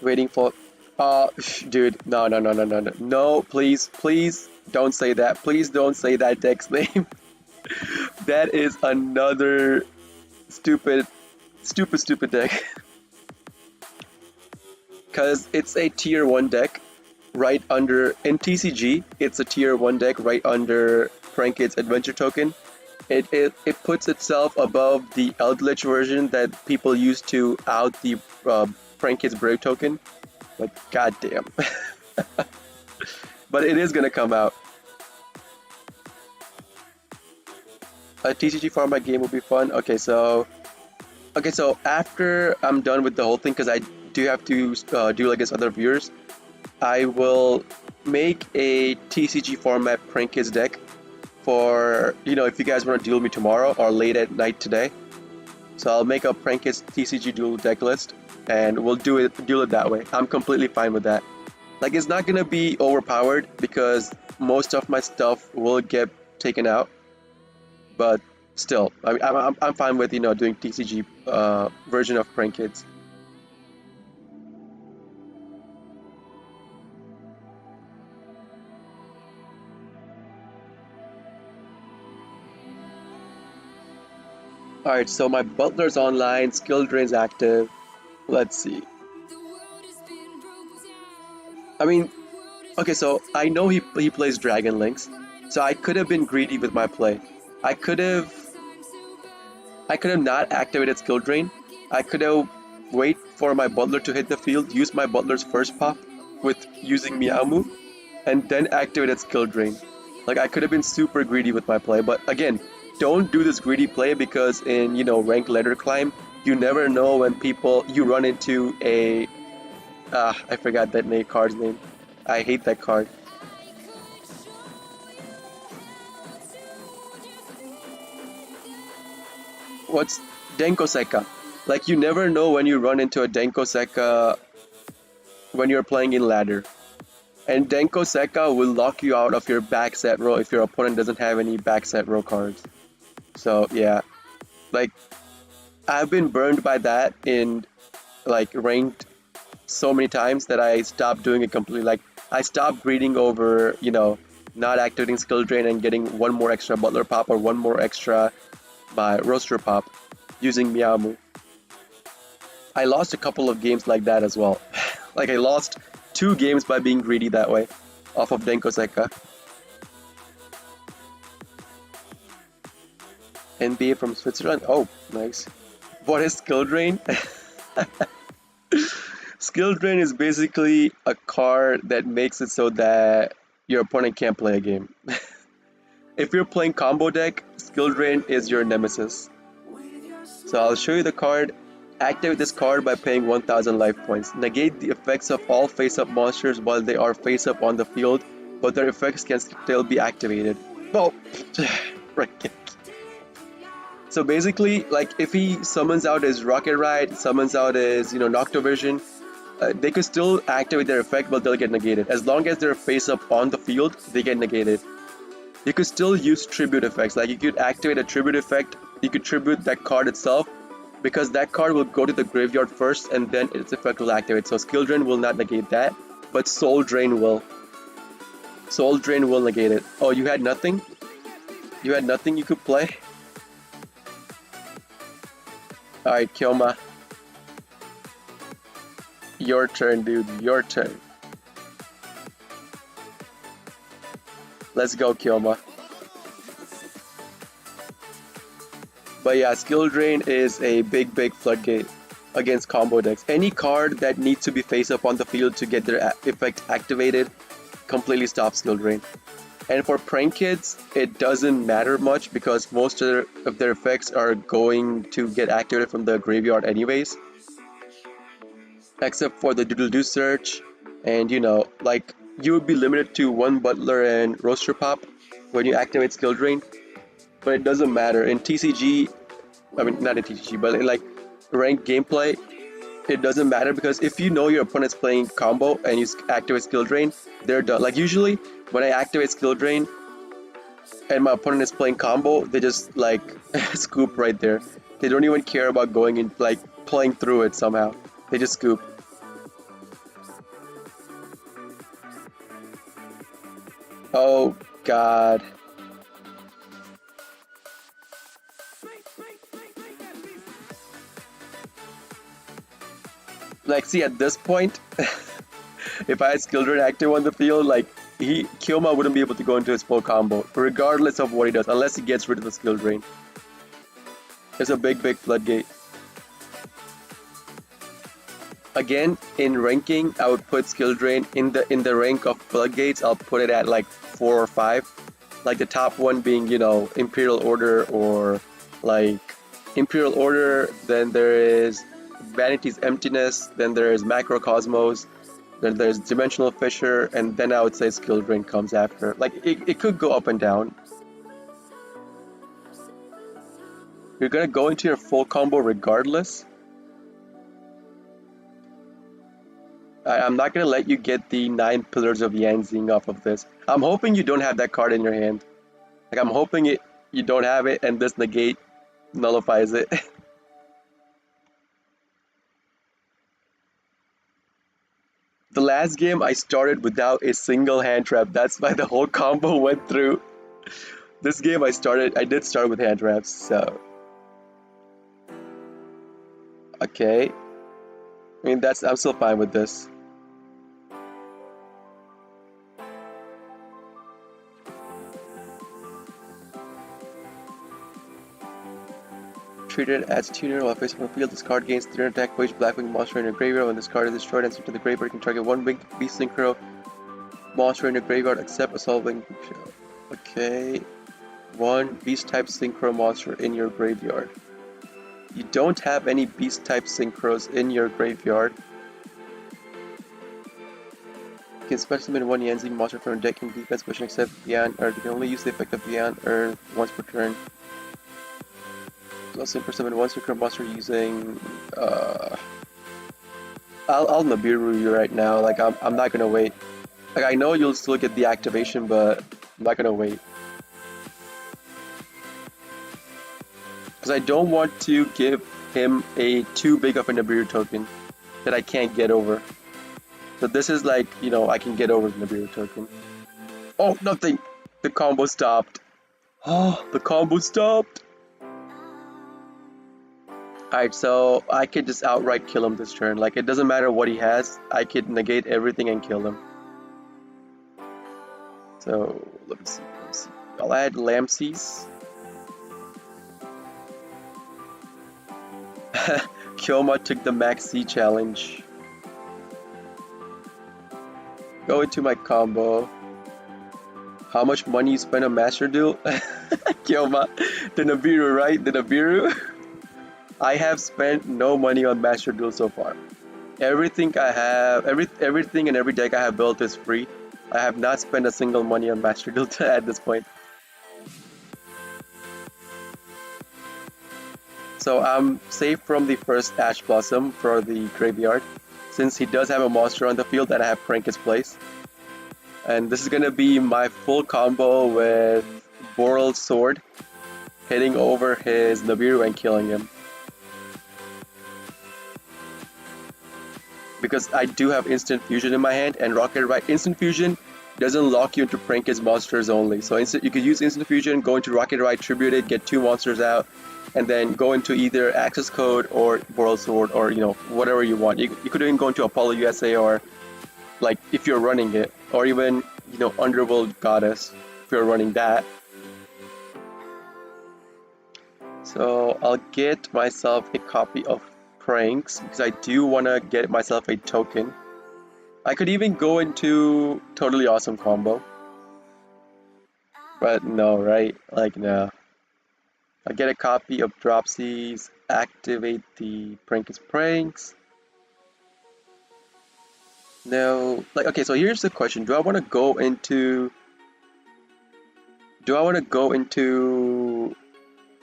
Waiting for... dude, no, please don't say that. Please don't say that deck's name. That is another stupid deck. Because it's a tier 1 deck right under... In TCG, it's a tier 1 deck right under Prankid's Adventure Token. It puts itself above the Eldritch version that people use to out the Prankid's Brave Token. Like, goddamn. But it is gonna come out. A TCG format game will be fun. Okay, so after I'm done with the whole thing, because I do have to do against other viewers, I will make a TCG format Prank Kids deck for, if you guys want to duel me tomorrow or late at night today. So I'll make a Prank Kids TCG duel deck list and we'll duel it that way. I'm completely fine with that. Like, it's not gonna be overpowered because most of my stuff will get taken out, but still, I'm fine with doing TCG version of Prank Kids. Alright, so my Butler's online, Skill Drain's active. Let's see. I mean, okay, so I know he plays Dragon Links, so I could have been greedy with my play. I could have not activated Skill Drain. I could have wait for my Butler to hit the field, use my Butler's first pop with using Meowmoo, and then activated Skill Drain. Like, I could have been super greedy with my play, but again, don't do this greedy play because in, ranked ladder climb, you never know when you run into a... I forgot that card's name. I hate that card. What's Denkoseka? Like, you never know when you run into a Denkoseka when you're playing in ladder. And Denkoseka will lock you out of your back set row if your opponent doesn't have any back set row cards. So, yeah. Like, I've been burned by that in, like, ranked so many times that I stopped doing it completely. Like, I stopped greeding over, not activating Skill Drain and getting one more extra Butler Pop or one more extra by Roaster Pop using Meowmoo. I lost a couple of games like that as well. Like, I lost 2 games by being greedy that way off of Denkoseka. NBA from Switzerland. Oh, nice. What is Skill Drain? Skill Drain is basically a card that makes it so that your opponent can't play a game. If you're playing combo deck, Skill Drain is your nemesis. So I'll show you the card Activate this card by paying 1000 life points. Negate the effects of all face-up monsters while they are face-up on the field, but their effects can still be activated. Well, right. So basically, like if he summons out his Rocket Ride, summons out his, Noctovision, they could still activate their effect, but they'll get negated. As long as they're face-up on the field, they get negated. You could still use tribute effects. Like you could activate a tribute effect, you could tribute that card itself, because that card will go to the graveyard first and then its effect will activate. So Skill Drain will not negate that, but Soul Drain will. Soul Drain will negate it. Oh, you had nothing? You had nothing you could play? Alright, Kyoma. Your turn, dude. Your turn. Let's go, Kyoma. But yeah, Skill Drain is a big floodgate against combo decks. Any card that needs to be face up on the field to get their effect activated completely stops Skill Drain. And for Prank Kids, it doesn't matter much because most of their effects are going to get activated from the graveyard anyways. Except for the Doodle-Doo Search, and like you would be limited to one Butler and Roaster Pop when you activate Skill Drain. But it doesn't matter in TCG. I mean, not in TCG, but in like ranked gameplay, it doesn't matter because if you know your opponent's playing combo and you activate Skill Drain, they're done. Like usually, when I activate Skill Drain and my opponent is playing combo, they just like scoop right there. They don't even care about going in, like playing through it somehow. They just scoop. Oh God. Like, see, at this point, if I had Skill Drain active on the field, like, Kyoma wouldn't be able to go into his full combo, regardless of what he does, unless he gets rid of the Skill Drain. It's a big floodgate. Again, in ranking, I would put Skill Drain in the rank of floodgates. I'll put it at like 4 or 5. Like the top one being, Imperial Order or like Imperial Order, then there is Vanity's Emptiness, then there's Macrocosmos, then there's Dimensional Fissure, and then I would say Skill Drain comes after. Like, it could go up and down. You're gonna go into your full combo regardless. I'm not gonna let you get the 9 Pillars of Yanzing off of this. I'm hoping you don't have that card in your hand. Like, I'm hoping you don't have it and this negate nullifies it. The last game I started without a single hand trap. That's why the whole combo went through. This game I did start with hand traps, so. Okay. I mean, I'm still fine with this. Treated as tuner while facing the field. This card gains 3 attack for each Blackwing monster in your graveyard. When this card is destroyed and sent to the graveyard, you can target one Winged Beast Synchro monster in your graveyard except a Solving. Okay. One Beast type Synchro monster in your graveyard. You don't have any Beast type Synchros in your graveyard. You can special summon one Yanzing monster from your deck in defense position except Beyond Earth. You can only use the effect of Beyond Earth once per turn. Also for summon one Synchro monster using I'll Nibiru you right now. Like I'm not gonna wait. Like I know you'll still get the activation, but I'm not gonna wait. Because I don't want to give him a too big of a Nibiru token that I can't get over. So this is like, I can get over the Nibiru token. Oh, nothing! The combo stopped. Oh, the combo stopped! Alright, so I could just outright kill him this turn. Like, it doesn't matter what he has. I could negate everything and kill him. So, let me see. I'll add Lamses. Kyoma took the Max C challenge. Go into my combo. How much money you spend on Master Duel? Kyoma, the Nibiru, right? The Nibiru? I have spent no money on Master Duel so far. Everything I have, everything and every deck I have built is free. I have not spent a single money on Master Duel at this point. So I'm safe from the first Ash Blossom for the graveyard, since he does have a monster on the field that I have prank his place. And this is gonna be my full combo with Boral Sword, hitting over his Nibiru and killing him. Because I do have Instant Fusion in my hand, and Rocket Ride Instant Fusion doesn't lock you into prank his monsters only. So you could use Instant Fusion, go into Rocket Ride, tribute it, get 2 monsters out, and then go into either Access Code or Boral Sword, or whatever you want. You could even go into Apollo USA, or like if you're running it, or even Underworld Goddess if you're running that. So I'll get myself a copy of Pranks because I do want to get myself a token. I could even go into Totally Awesome Combo. But no, right? Like, no. I'll get a copy of Dropsies, activate the Pranks. No, like, okay, so here's the question. Do I want to go into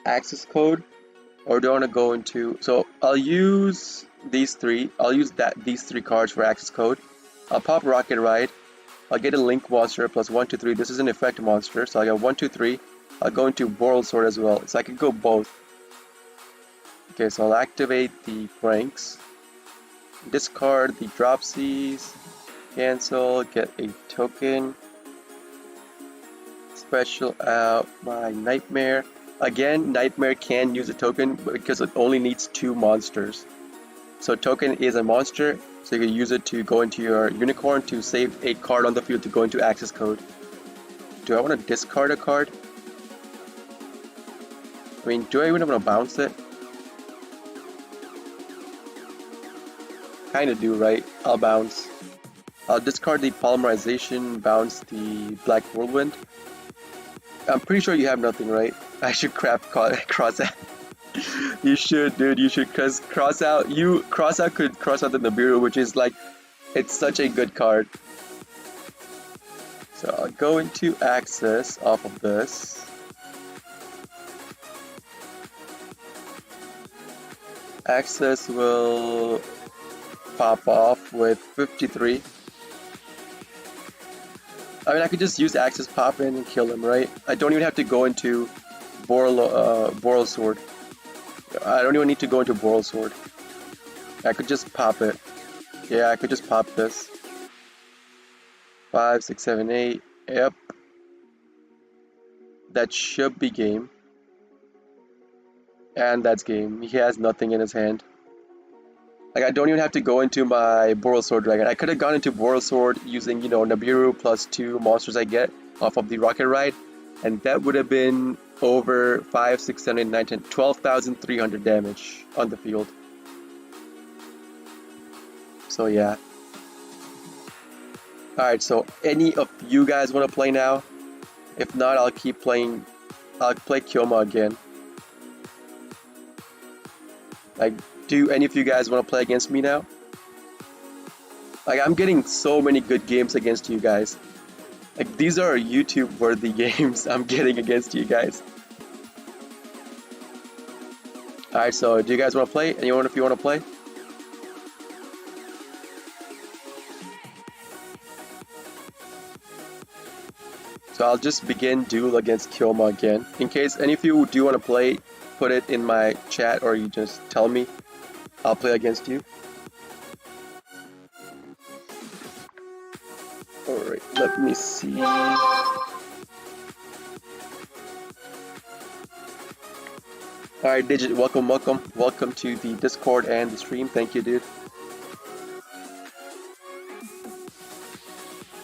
access code, or do I want to go into, so I'll use these 3. I'll use these 3 cards for access code. I'll pop Rocket Ride. I'll get a Link monster plus 1, 2, 3. This is an effect monster, so I got 1, 2, 3. I'll go into Boral Sword as well, so I can go both. Okay, so I'll activate the Pranks. Discard the Dropsies. Cancel, get a token. Special out my Nightmare. Again, Nightmare can use a token because it only needs 2 monsters. So token is a monster, so you can use it to go into your Unicorn to save a card on the field to go into access code. Do I want to discard a card? I mean, do I even want to bounce it? Kinda do, right? I'll bounce. I'll discard the Polymerization, bounce the Black Whirlwind. I'm pretty sure you have nothing, right? I should cross out. You should, dude. You should, cause cross out could cross out the Nibiru, which is like, it's such a good card. So I'll go into access off of this. Access will pop off with 53. I mean, I could just use Access, pop in, and kill him, right? I don't even have to go into Boral Sword. I don't even need to go into Boral Sword. I could just pop it. Yeah, I could just pop this. 5, 6, 7, 8. Yep. That should be game. And that's game. He has nothing in his hand. Like, I don't even have to go into my Boral Sword Dragon. I could have gone into Boral Sword using, Nibiru plus 2 monsters I get off of the Rocket Ride. And that would have been over 5, 6, 7, 8, 9, 10, 12,300 damage on the field. So yeah. Alright, so any of you guys want to play now? If not, I'll keep playing. I'll play Kyoma again. Like, do any of you guys want to play against me now? Like, I'm getting so many good games against you guys. Like, these are YouTube-worthy games I'm getting against you guys. Alright, so do you guys want to play? Anyone if you want to play? So I'll just begin duel against Kyoma again. In case any of you do want to play, put it in my chat or you just tell me. I'll play against you. Alright, let me see. Alright, Digit, welcome to the Discord and the stream. Thank you, dude.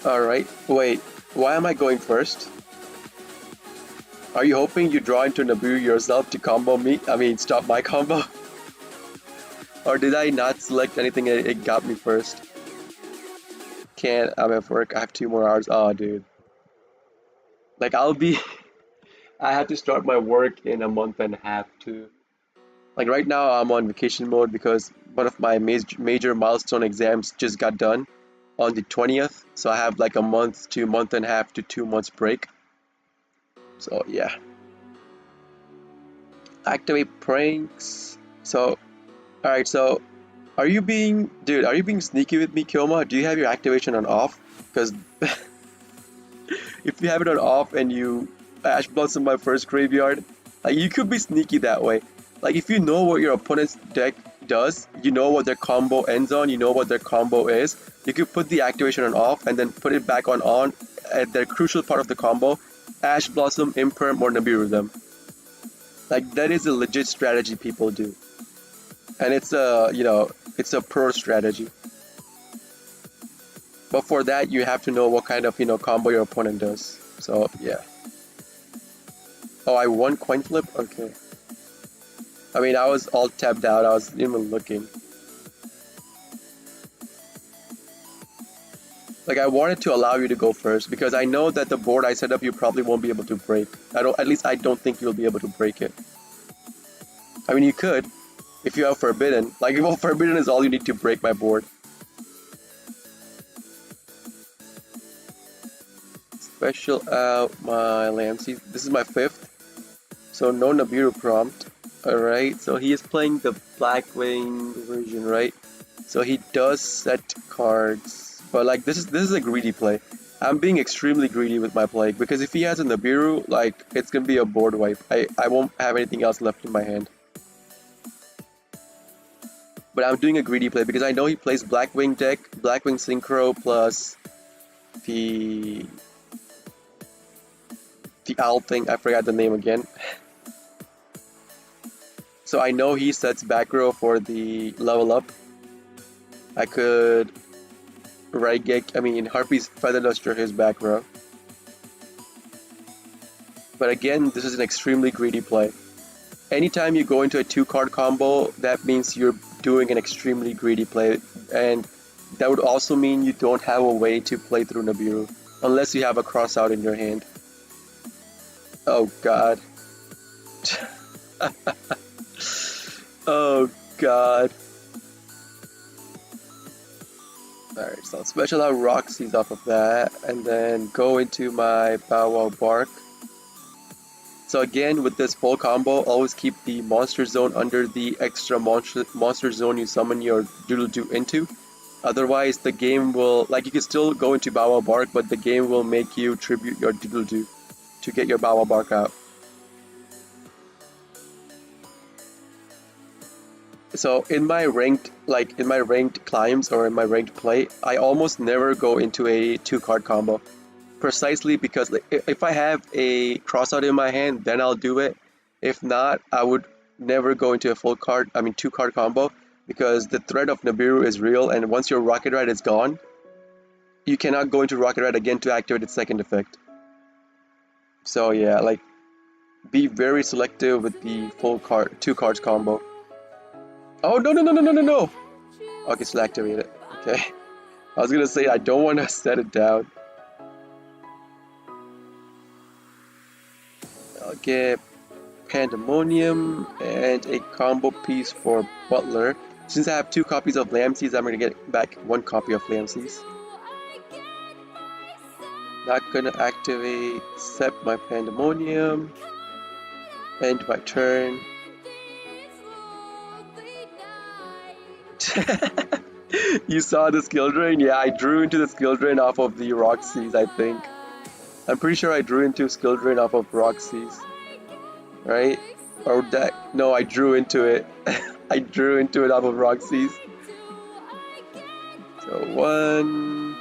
Alright, wait, why am I going first? Are you hoping you draw into Nibiru yourself to combo me? I mean, stop my combo? Or did I not select anything and it got me first? I'm at work, I have 2 more hours. Oh, dude. Like, I have to start my work in a month and a half, too. Like right now, I'm on vacation mode because one of my major milestone exams just got done on the 20th. So I have like a month to month and a half to 2 months break. So yeah. Activate pranks. So, alright, so dude, are you being sneaky with me, Kyoma? Do you have your activation on off? Because if you have it on off and you Ash Blossom my first graveyard, like you could be sneaky that way. Like if you know what your opponent's deck does, you know what their combo ends on, you know what their combo is, you could put the activation on off and then put it back on at the crucial part of the combo, Ash Blossom, Imperm, or Nibiru them. Like that is a legit strategy people do. And it's it's a pro strategy. But for that, you have to know what kind of, combo your opponent does. So, yeah. Oh, I won coin flip? Okay. I mean, I was all tapped out. I wasn't even looking. Like, I wanted to allow you to go first because I know that the board I set up you probably won't be able to break. At least I don't think you'll be able to break it. I mean, you could if you have Forbidden. Like, well, Forbidden is all you need to break my board. Special out my Lancey. This is my 5th. So no Nibiru prompt. Alright, so he is playing the Blackwing version, right? So he does set cards. But like this is a greedy play. I'm being extremely greedy with my play because if he has a Nibiru, like it's gonna be a board wipe. I won't have anything else left in my hand. But I'm doing a greedy play because I know he plays Blackwing deck, Blackwing Synchro plus the owl thing, I forgot the name again. So I know he sets back row for the level up. I could Harpy's Feather Duster his back row. But again, this is an extremely greedy play. Anytime you go into a 2-card combo, that means you're doing an extremely greedy play. And that would also mean you don't have a way to play through Nibiru. Unless you have a cross out in your hand. Oh god. Oh god. Alright, so I'll special out Roxy's off of that, and then go into my Bow Wow Bark. So again, with this full combo, always keep the monster zone under the extra monster zone you summon your Doodle-Doo into. Otherwise, the game will, like you can still go into Bow Wow Bark, but the game will make you tribute your Doodle-Doo to get your Bow Wow Bark out. So in my ranked climbs or in my ranked play, I almost never go into a 2-card combo. Precisely because if I have a crossout in my hand, then I'll do it. If not, I would never go into a 2-card combo because the threat of Nibiru is real, and once your Rocket Ride is gone, you cannot go into Rocket Ride again to activate its second effect. So yeah, like be very selective with the 2 cards combo. Oh no! Okay, still activate it. Okay. I was gonna say I don't want to set it down. I'll get Pandemonium and a combo piece for Butler. Since I have 2 copies of Lamseys, I'm gonna get back 1 copy of Lamseys. Not gonna activate, set my Pandemonium. End my turn. You saw the skill drain? Yeah, I drew into the skill drain off of the Roxy's, I think. I'm pretty sure I drew into skill drain off of Roxy's. Right? Or that. No, I drew into it. I drew into it off of Roxy's. So 1.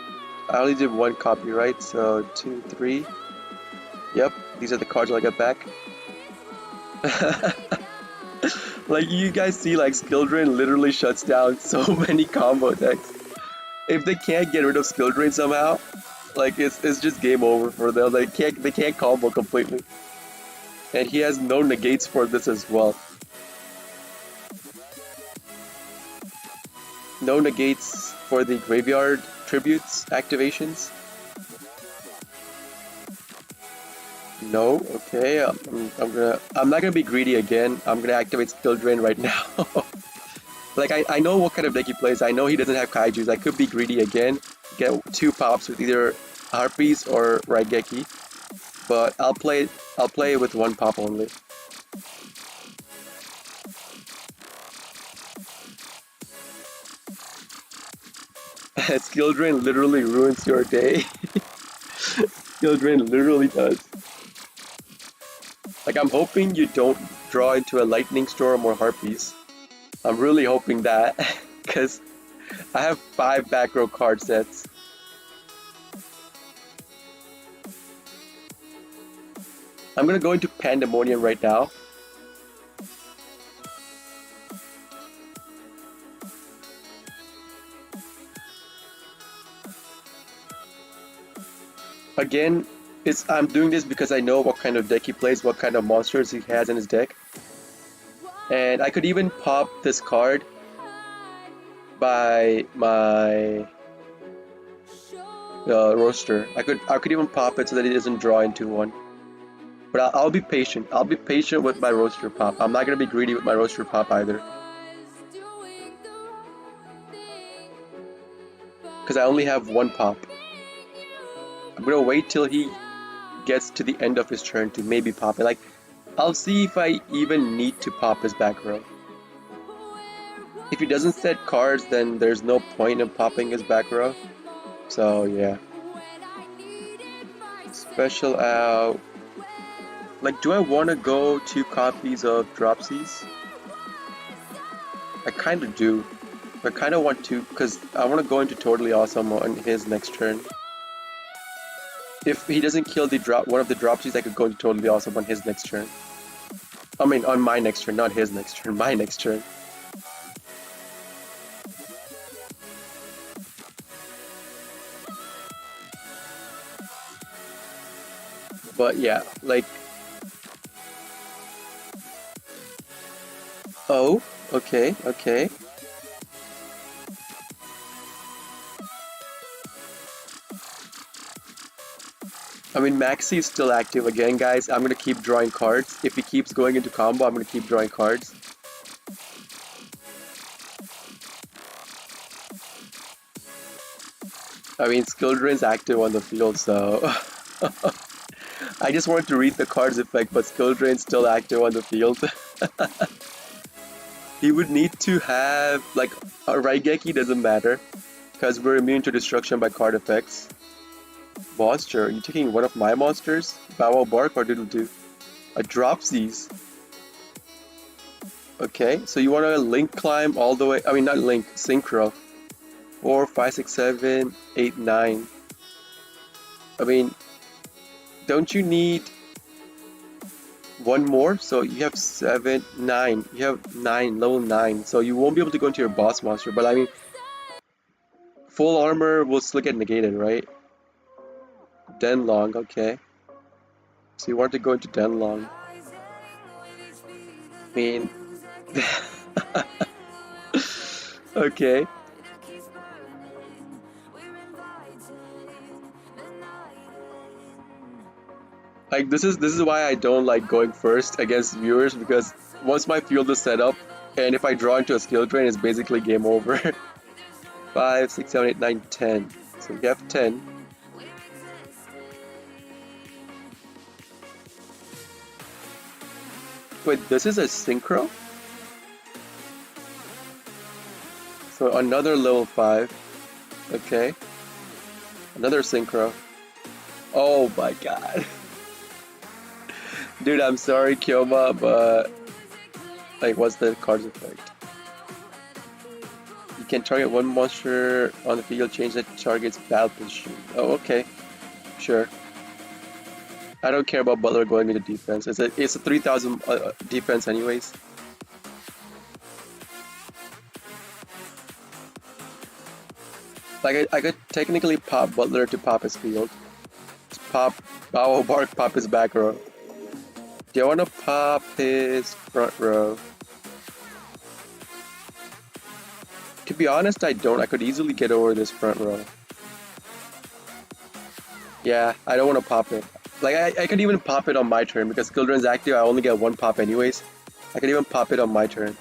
I only did 1 copy, right? So 2, 3. Yep, these are the cards I got back. Like you guys see, like Skill Drain literally shuts down so many combo decks. If they can't get rid of Skill Drain somehow, like it's just game over for them. They can't combo completely. And he has no negates for this as well. No negates for the graveyard tributes activations. No, okay. I'm not gonna be greedy again. I'm gonna activate Skill Drain right now. Like I know what kind of deck he plays. I know he doesn't have Kaijus. I could be greedy again, get 2 pops with either Harpies or Raigeki, but I'll play with 1 pop only. Skill Drain literally ruins your day. Skill Drain literally does. Like I'm hoping you don't draw into a Lightning Storm or Harpies. I'm really hoping that, because I have 5 back row card sets. I'm gonna go into Pandemonium right now. Again, I'm doing this because I know what kind of deck he plays, what kind of monsters he has in his deck. And I could even pop this card by my roaster. I could even pop it so that it doesn't draw into one. But I'll be patient. I'll be patient with my roaster pop. I'm not gonna be greedy with my roaster pop either. Because I only have 1 pop. I'm gonna wait till he gets to the end of his turn to maybe pop it. Like, I'll see if I even need to pop his back row. If he doesn't set cards, then there's no point in popping his back row. So yeah. Special out. Like, do I want to go 2 copies of Dropsies? I kind of do. I kind of want to, because I want to go into Totally Awesome on his next turn. If he doesn't kill one of the Dropsies, I could go into Totally Awesome on his next turn. I mean, on my next turn, not his next turn, my next turn. But yeah, like... Oh, okay, okay. I mean, Maxi is still active again, guys. I'm gonna keep drawing cards. If he keeps going into combo, I'm gonna keep drawing cards. I mean, Skill Drain's active on the field, so... I just wanted to read the card's effect, but Skill Drain's still active on the field. He would need to have, like, a Raigeki doesn't matter, because we're immune to destruction by card effects. Monster, are you taking one of my monsters? Bow Wow Bark or Doodle Doo? A Dropsies. Okay, so you want to link climb all the way, I mean not link, synchro. 4, 5, 6, 7, 8, 9. I mean, don't you need 1 more? So you have 7, 9. You have 9, level 9. So you won't be able to go into your boss monster, but I mean, full armor will still get negated, right? Denlong, okay. So you want to go into Denlong. I mean... okay. Like, this is why I don't like going first against viewers, because once my field is set up, and if I draw into a skill drain, it's basically game over. 5, 6, 7, 8, 9, 10. So you have 10. Wait, this is a synchro? So another level 5. Okay. Another synchro. Oh my god. Dude, I'm sorry, Kyoma, but... Like, what's the card's effect? You can target 1 monster on the field, change that target's battle position. Oh, okay. Sure. I don't care about Butler going into defense. It's a 3000 defense anyways. Like, I could technically pop Butler to pop his field. Just pop Bow Wow Bark, pop his back row. Do you want to pop his front row? To be honest, I don't. I could easily get over this front row. Yeah, I don't want to pop it. Like, I could even pop it on my turn because skill drain's active. I only get one pop anyways. I could even pop it on my turn.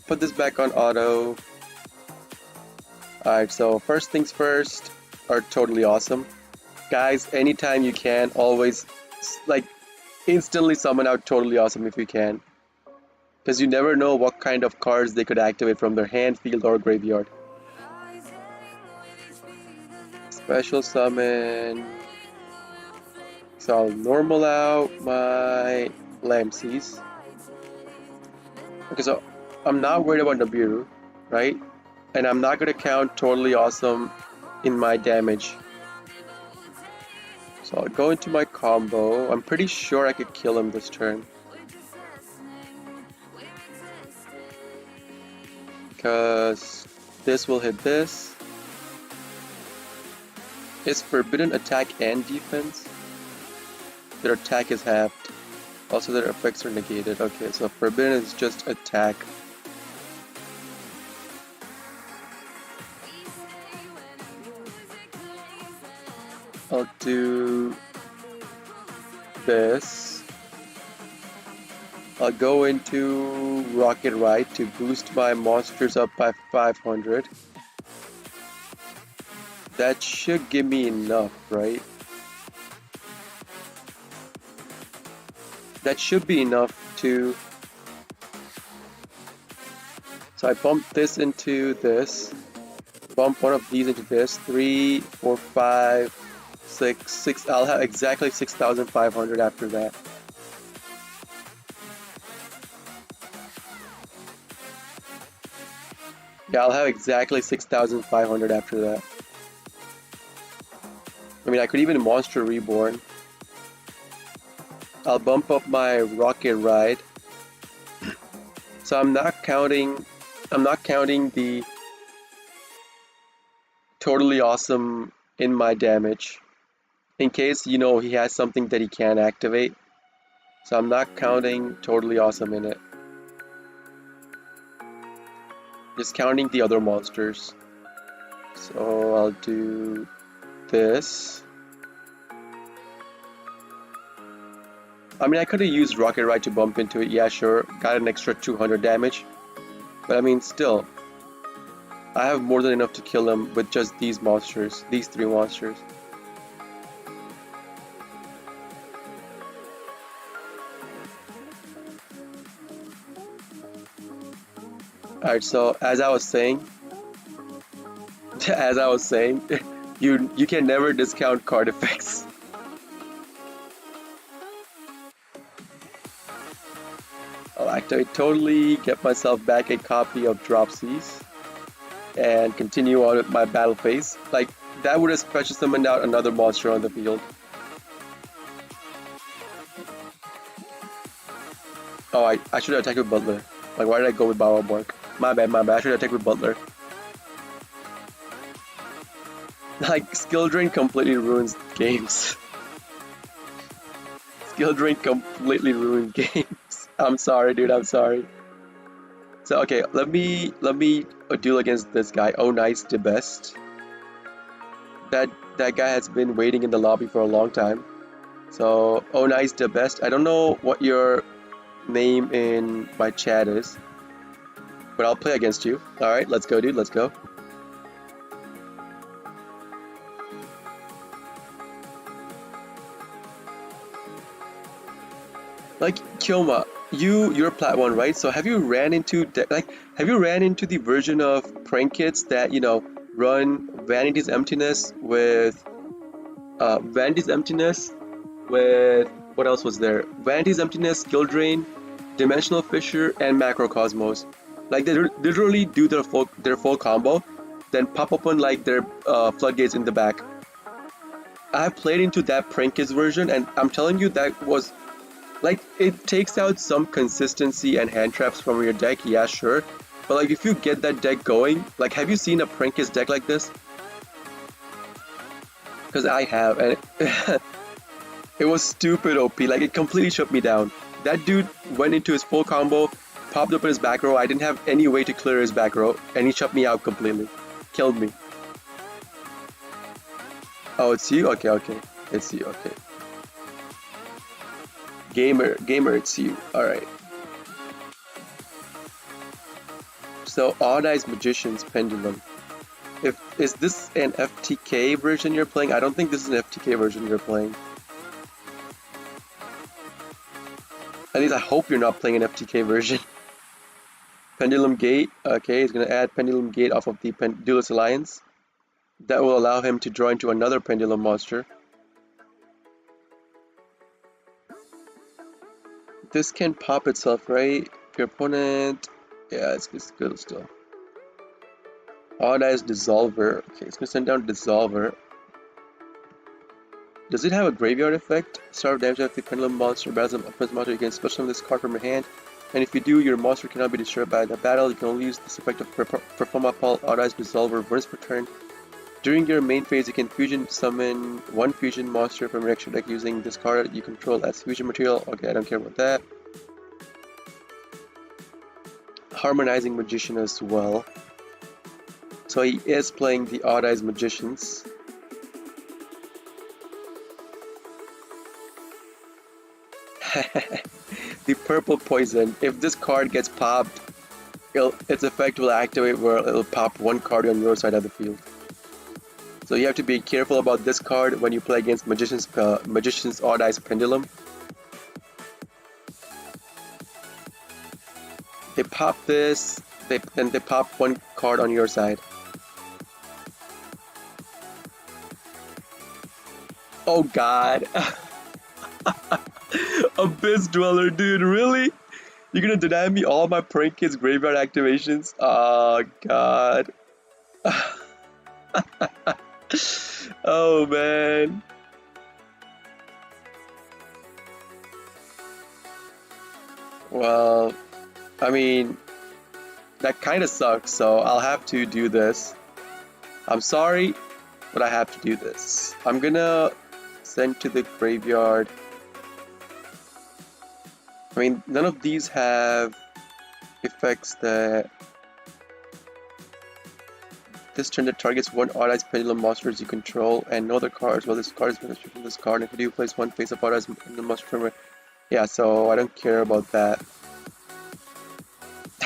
Put this back on auto. Alright, so first things first are totally awesome. Guys, anytime you can, always, like, instantly summon out totally awesome if you can. Because you never know what kind of cards they could activate from their hand, field, or graveyard. Special summon. So I'll normal out my Lamseys. Okay, so I'm not worried about Nibiru, right? And I'm not gonna count totally awesome in my damage. So I'll go into my combo. I'm pretty sure I could kill him this turn. Because this will hit this. It's forbidden attack and defense. Their attack is halved. Also their effects are negated. Okay, so forbidden is just attack. I'll do this. I'll go into Rocket Ride to boost my monsters up by 500. That should give me enough, right? That should be enough to... So I bump this into this. Bump one of these into this. 3, 4, 5, 6. I'll have exactly 6,500 after that. Yeah, I'll have exactly 6,500 after that. I mean, I could even Monster Reborn. I'll bump up my Rocket Ride. So I'm not counting the totally awesome in my damage. In case, you know, he has something that he can't activate. So I'm not counting totally awesome in it. Just counting the other monsters. So I'll do this. I mean, I could have used Rocket Ride to bump into it, yeah, sure. Got an extra 200 damage. But I mean, still. I have more than enough to kill him with just these monsters. These 3 monsters. Alright, so as I was saying, you can never discount card effects. I'll activate totally, get myself back a copy of Dropsies, and continue on with my battle phase. Like, that would have special summoned out another monster on the field. Oh, I should have attacked with Butler. Like, why did I go with Bower Bark? My bad, I should have attacked with Butler. Like, Skill Drain completely ruins games. Skill Drain completely ruined games. I'm sorry, dude, I'm sorry. So, okay, let me duel against this guy. Oh, nice, the best. That guy has been waiting in the lobby for a long time. So, oh, nice, the best. I don't know what your name in my chat is, but I'll play against you. Alright, let's go, dude, let's go. Like, Kyoma, you're plat 1, right? So have you ran into the version of prank kits that, you know, run Vanity's Emptiness with what else was there? Vanity's Emptiness, Skill Drain, Dimensional Fissure, and Macrocosmos. Like, they literally do their full combo, then pop open like their floodgates in the back. I have played into that prank kits version, and I'm telling you, that was like, it takes out some consistency and hand traps from your deck, yeah, sure. But like, if you get that deck going, like, have you seen a Prankist deck like this? Because I have, and it was stupid OP, like, it completely shut me down. That dude went into his full combo, popped up in his back row, I didn't have any way to clear his back row, and he shut me out completely. Killed me. Oh, it's you? Okay, it's you, okay. Gamer, it's you. Alright. So Odd Eyes Magician's Pendulum. Is this an FTK version you're playing? I don't think this is an FTK version you're playing. At least I hope you're not playing an FTK version. Pendulum Gate. Okay, he's gonna add Pendulum Gate off of the Duelist Alliance. That will allow him to draw into another Pendulum monster. This can pop itself, right? Your opponent... Yeah, it's good still. Odd Eyes Dissolver. Okay, it's gonna send down Dissolver. Does it have a graveyard effect? Start damage if the Pendulum monster battles an opponent's monster, you can special summon this card from your hand. And if you do, your monster cannot be destroyed by the battle. You can only use this effect of perform upon Odd Eyes Dissolver once per turn. During your main phase, you can fusion summon one fusion monster from your extra deck using this card you control as fusion material. Okay, I don't care about that. Harmonizing Magician as well. So he is playing the Odd Eyes Magicians. The Purple Poison. If this card gets popped, its effect will activate where it'll pop one card on your side of the field. So you have to be careful about this card when you play against Magician's Odd Eyes Pendulum. They pop this, then they pop one card on your side. Oh god. Abyss Dweller, dude, really? You're gonna deny me all my Prank Kids graveyard activations? Oh god. Oh man. Well, I mean, that kind of sucks, so I'll have to do this. I'm sorry, but I have to do this. I'm gonna send to the graveyard. I mean, none of these have effects that... This turn that targets one Odd Eyes Pendulum monsters you control and no other cards. Well, this card is administered from this card. And if you do, place one face-up Odd Eyes Pendulum monster from it. Yeah, so I don't care about that.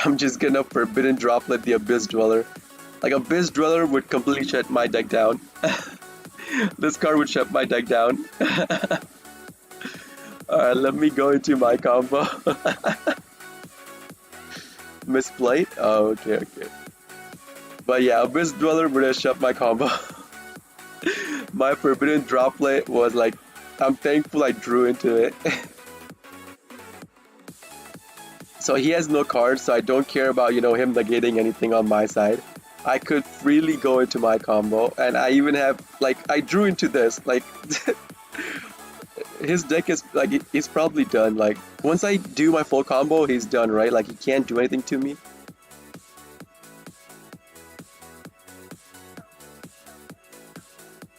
I'm just gonna Forbidden Droplet the Abyss Dweller. Like, Abyss Dweller would completely shut my deck down. This card would shut my deck down. Alright, let me go into my combo. Misplate? Oh, okay. But yeah, Abyss Dweller would have shut my combo. My Forbidden Droplet was like, I'm thankful I drew into it. So he has no cards, so I don't care about, you know, him negating anything on my side. I could freely go into my combo, and I even have, like, I drew into this, like, his deck is, like, he's probably done, like, once I do my full combo, he's done, right? Like, he can't do anything to me.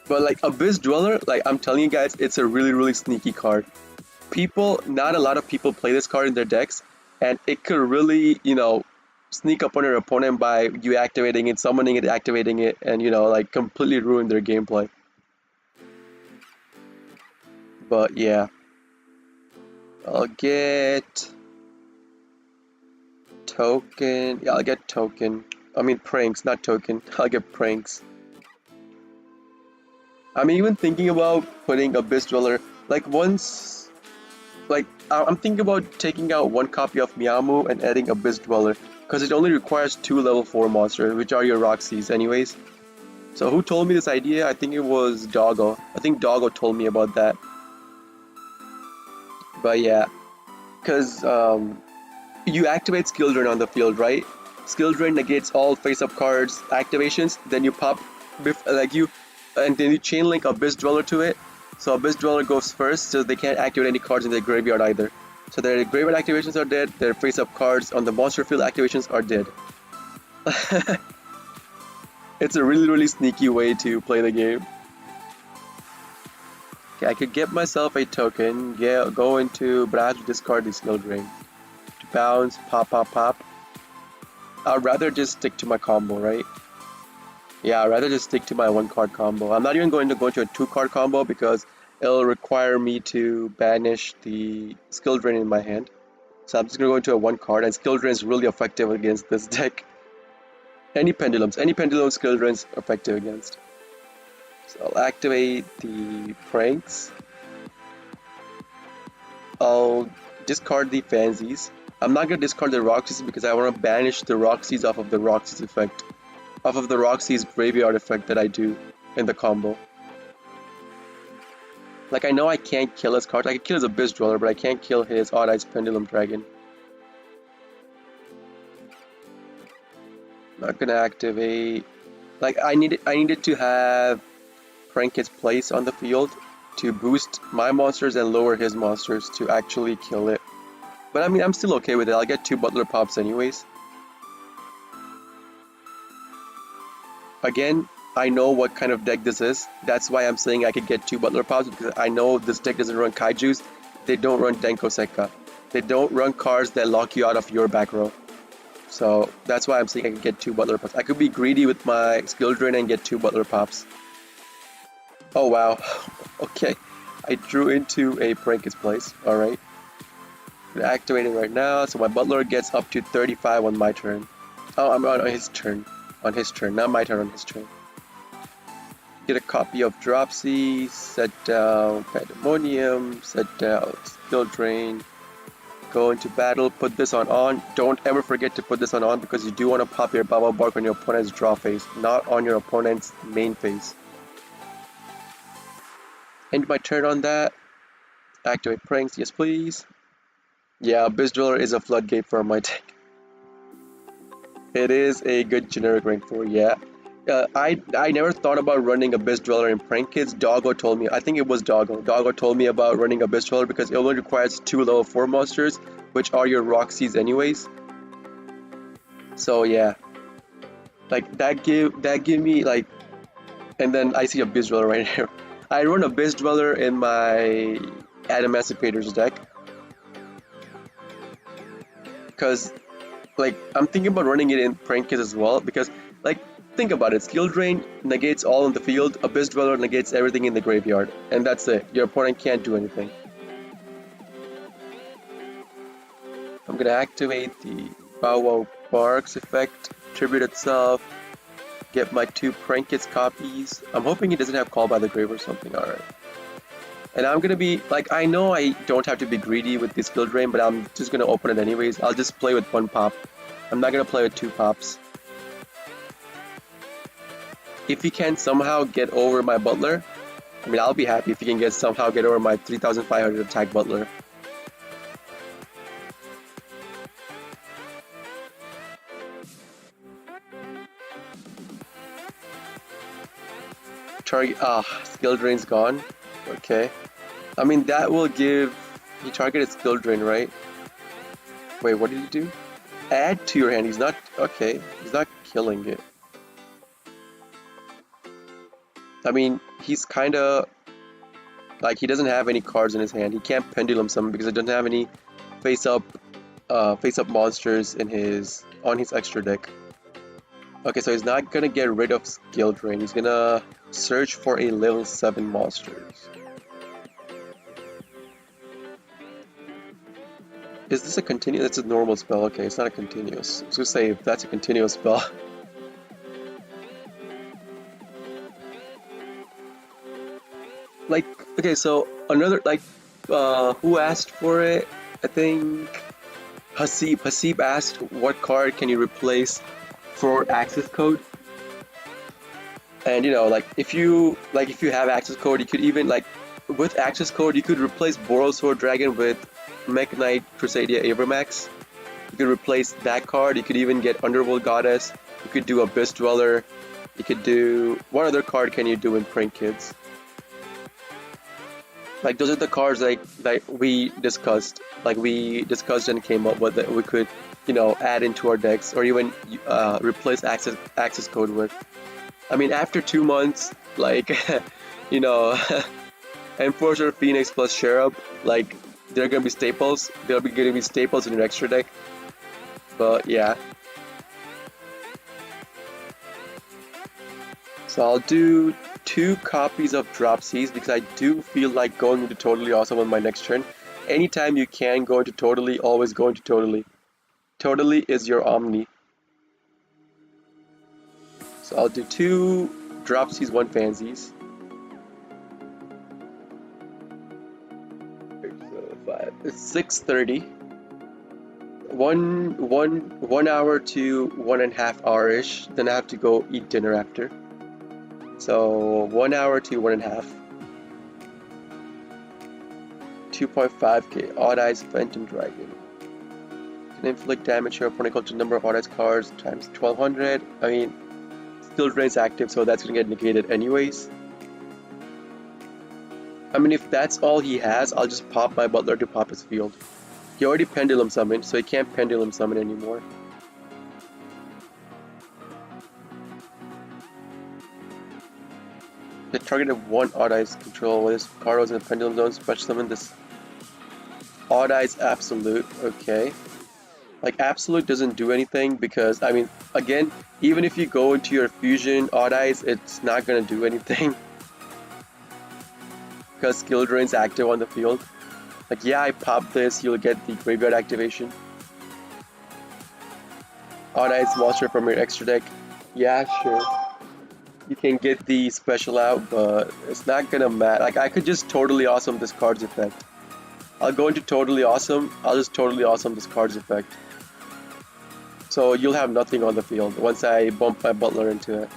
But, like, Abyss Dweller, like, I'm telling you guys, it's a really sneaky card. Not a lot of people play this card in their decks, and it could really, you know, sneak up on your opponent by you activating it, summoning it, activating it, and, you know, like, completely ruin their gameplay. But yeah, I'll get token. Yeah, I'll get token. I mean pranks, not token. I'll get pranks. I'm even thinking about putting Abyss Dweller. Like once, like I'm thinking about taking out one copy of Miyamu and adding Abyss Dweller, because it only requires 2 level 4 monsters, which are your Roxys anyways. So who told me this idea? I think it was Doggo. I think Doggo told me about that. But yeah, because you activate Skill Drain on the field, right? Skill Drain negates all face-up cards activations. Then you pop, and then you chain link Abyss Dweller to it. So Abyss Dweller goes first, so they can't activate any cards in their graveyard either. So their graveyard activations are dead. Their face-up cards on the monster field activations are dead. It's a really sneaky way to play the game. Okay, I could get myself a token, yeah, go into, but I have to discard the Skill Drain. To bounce, pop. I'd rather just stick to my combo, right? Yeah, I'd rather just stick to my 1-card combo. I'm not even going to go into a 2-card combo because it'll require me to banish the skill drain in my hand. So I'm just gonna go into a one card, and skill drain is really effective against this deck. Any pendulum skill drain is effective against. So I'll activate the pranks. I'll discard the fancies. I'm not gonna discard the Roxy's because I want to banish the Roxy's off of the Roxy's effect, off of the Roxy's graveyard effect that I do in the combo. Like, I know I can't kill his card. I can kill his Abyss Dweller, but I can't kill his Odd Eyes Pendulum Dragon. Not gonna activate. Like, I needed to have Pranket's place on the field to boost my monsters and lower his monsters to actually kill it. But I mean, I'm still okay with it. I'll get 2 Butler Pops anyways. Again, I know what kind of deck this is. That's why I'm saying I could get 2 Butler Pops, because I know this deck doesn't run Kaijus. They don't run Denko Sekka. They don't run cards that lock you out of your back row. So that's why I'm saying I can get 2 Butler Pops. I could be greedy with my skill drain and get 2 Butler Pops. Oh wow. Okay. I drew into a Pranket's place. Alright. I'm gonna activate it right now, so my Butler gets up to 35 on my turn. Oh, I'm on his turn. On his turn, not my turn, on his turn. Get a copy of Dropsy, set down Pandemonium, set down Skill Drain, go into battle, put this on. Don't ever forget to put this on because you do want to pop your Baba Bark on your opponent's draw phase, not on your opponent's main phase. End my turn on that. Activate Pranks, yes please. Yeah, Abyss Dweller is a floodgate for my deck. It is a good generic rank 4, yeah. I never thought about running Abyss Dweller in Prank Kids. Doggo told me, I think it was Doggo. Doggo told me about running Abyss Dweller because it only requires 2 level 4 monsters, which are your Roxy's anyways. So yeah. Like that give me like, and then I see Abyss Dweller right here. I run Abyss Dweller in my Adamascipator's deck. Because like I'm thinking about running it in Prank Kids as well, because like think about it, Skill Drain negates all in the field, Abyss Dweller negates everything in the graveyard, and that's it. Your opponent can't do anything. I'm gonna activate the Bow Wow Barks effect, tribute itself, get my 2 Prank Kids copies. I'm hoping he doesn't have Call by the Grave or something, alright. And I'm gonna be, like, I know I don't have to be greedy with the Skill Drain, but I'm just gonna open it anyways. I'll just play with 1 pop. I'm not gonna play with 2 pops. If he can somehow get over my Butler, I mean, I'll be happy if he can somehow get over my 3,500 attack Butler. Target, Skill Drain's gone. Okay. I mean, that will give, he targeted Skill Drain, right? Wait, what did he do? Add to your hand. He's not, okay, he's not killing it. I mean, he's kinda, like, he doesn't have any cards in his hand. He can't Pendulum Summon because he doesn't have any face-up monsters in on his extra deck. Okay, so he's not gonna get rid of Skill Drain. He's gonna search for a level 7 monsters. Is this a continuous? It's a normal spell. Okay, it's not a continuous. I was gonna say if that's a continuous spell. Like, okay, so another, like, who asked for it? I think Hasib. Hasib asked, what card can you replace for access code? And you know, like, if you have access code, you could even, like, with access code, you could replace Borosword Dragon with Mech Knight Crusadia Abramax. You could replace that card. You could even get Underworld Goddess. You could do Abyss Dweller. You could do, what other card can you do in Prank Kids? Like, those are the cards like we discussed and came up with that we could, you know, add into our decks or even replace access code with. I mean, after 2 months, like, you know, Enforcer, Phoenix plus Cherub, like, they're gonna be staples. They'll be gonna be staples in your extra deck. But yeah. So I'll do 2 copies of Dropsies because I do feel like going into Totally Awesome on my next turn. Anytime you can go into Totally, always go into Totally. Totally is your Omni. So I'll do 2 Dropsies, 1 Fansies. 6:30. 1 hour to 1.5 hour-ish. Then I have to go eat dinner after. So 1 hour to 1.5. 2.5k. Odd Eyes Phantom Dragon. Can inflict damage to your opponent equal to the number of Odd Eyes cards times 1200. I mean, Skill Drain's active, so that's gonna get negated anyways. I mean, if that's all he has, I'll just pop my Butler to pop his field. He already Pendulum Summoned, so he can't Pendulum Summon anymore. The target of 1 Odd Eyes control when this card was in a Pendulum Zone, special summon this Odd Eyes Absolute. Okay. Like, Absolute doesn't do anything because, I mean, again, even if you go into your Fusion Odd Eyes, it's not gonna do anything. Because Skill Drain's active on the field. Like, yeah, I pop this, you'll get the Graveyard activation. Odd Eyes monster from your extra deck. Yeah, sure. You can get the special out, but it's not gonna matter. Like, I could just Totally Awesome this card's effect. I'll go into Totally Awesome, I'll just Totally Awesome this card's effect. So you'll have nothing on the field once I bump my Butler into it.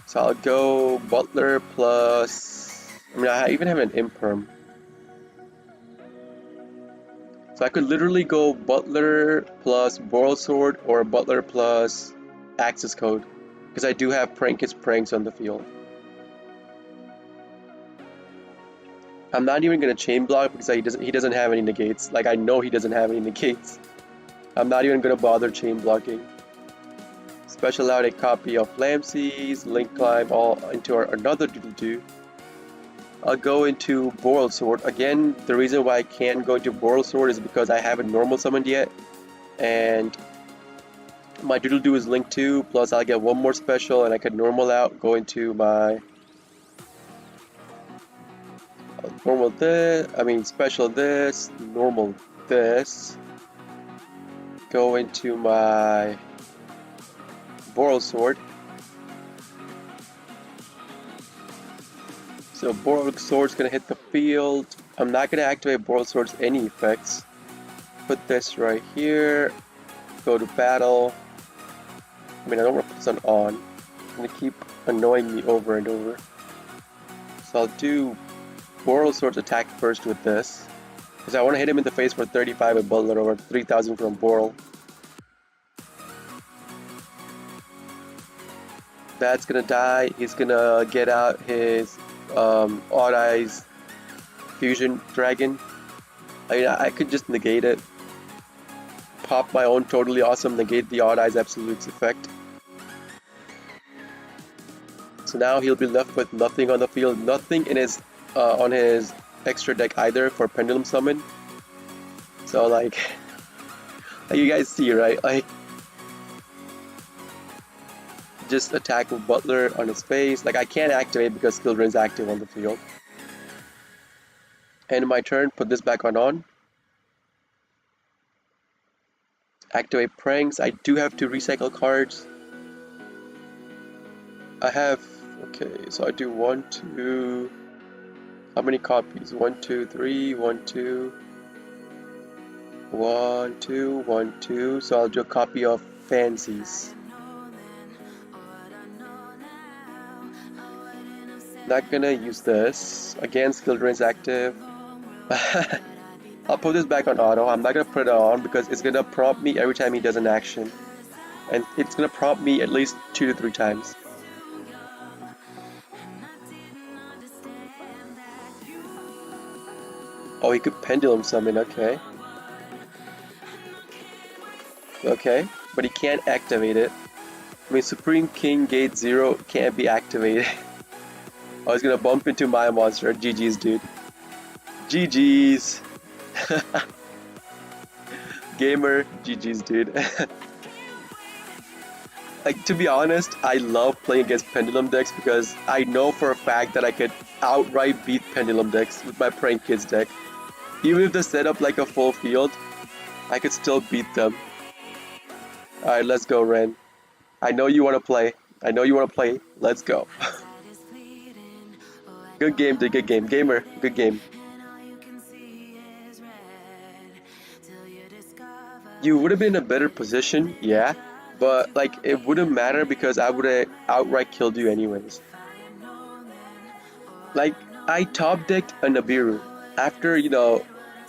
So I'll go Butler plus... I mean, I even have an Imperm. So I could literally go Butler plus Boral Sword or Butler plus Access Code. Because I do have Prank's Pranks on the field. I'm not even going to Chain Block because he doesn't have any negates. Like, I know he doesn't have any negates. I'm not even going to bother Chain Blocking. Special out a copy of Flamseas, Link Climb, all into another Doodle-Doo. I'll go into Boral Sword. Again, the reason why I can't go into Boral Sword is because I haven't normal summoned yet. And my Doodle-Doo is linked to, plus I'll get one more special and I can normal out, go into my normal this, I mean special this, normal this, go into my Boral Sword. So Boral Sword's gonna hit the field. I'm not gonna activate Boral Sword's any effects. Put this right here. Go to battle. I mean, I don't want to put this on. It's gonna keep annoying me over and over. So I'll do Boral Sword's attack first with this. Because I want to hit him in the face for 35 with Butler over 3000 from Boral. That's gonna die. He's gonna get out his Odd Eyes Fusion Dragon. I mean, I could just negate it. Pop my own Totally Awesome, negate the Odd Eyes Absolute's effect. So now he'll be left with nothing on the field, nothing in his on his extra deck either for Pendulum Summon. So like you guys see, right? Like, just attack with Butler on his face. Like, I can't activate because Skill Drain's active on the field. End my turn, put this back on. Activate Pranks. I do have to recycle cards. I have, okay, so I do 1, 2, how many copies? 1, 2, 3, 1, 2, 1, 2, 1, 2. So I'll do a copy of Fancies. Not gonna use this. Again, Skill Drain's active. I'll put this back on auto. I'm not gonna put it on because it's gonna prompt me every time he does an action. And it's gonna prompt me at least 2 to 3 times. Oh, he could Pendulum Summon, okay. Okay, but he can't activate it. I mean, Supreme King Gate 0 can't be activated. I was gonna bump into my monster. GG's, dude. GG's. Gamer, GG's, dude. Like, to be honest, I love playing against Pendulum decks because I know for a fact that I could outright beat Pendulum decks with my Prank Kids deck. Even if they set up like a full field, I could still beat them. Alright, let's go, Ren. I know you want to play. I know you want to play. Let's go. Good game, dude. Good game. Gamer. Good game. You would have been in a better position, yeah. But, like, it wouldn't matter because I would have outright killed you anyways. Like, I top decked a Nibiru. After,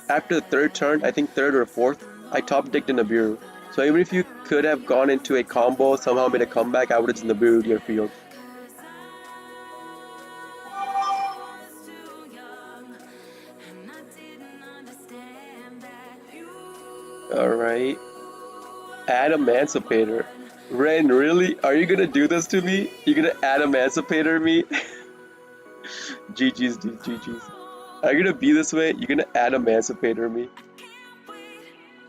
after the third turn, I think third or fourth, I top decked a Nibiru. So even if you could have gone into a combo, somehow made a comeback, I would have just Nibiru'd your field. Alright. Add Emancipator. Ren, really? Are you gonna do this to me? You gonna add Emancipator me? GG's, dude, GG's. Are you gonna be this way? You're gonna add Emancipator me?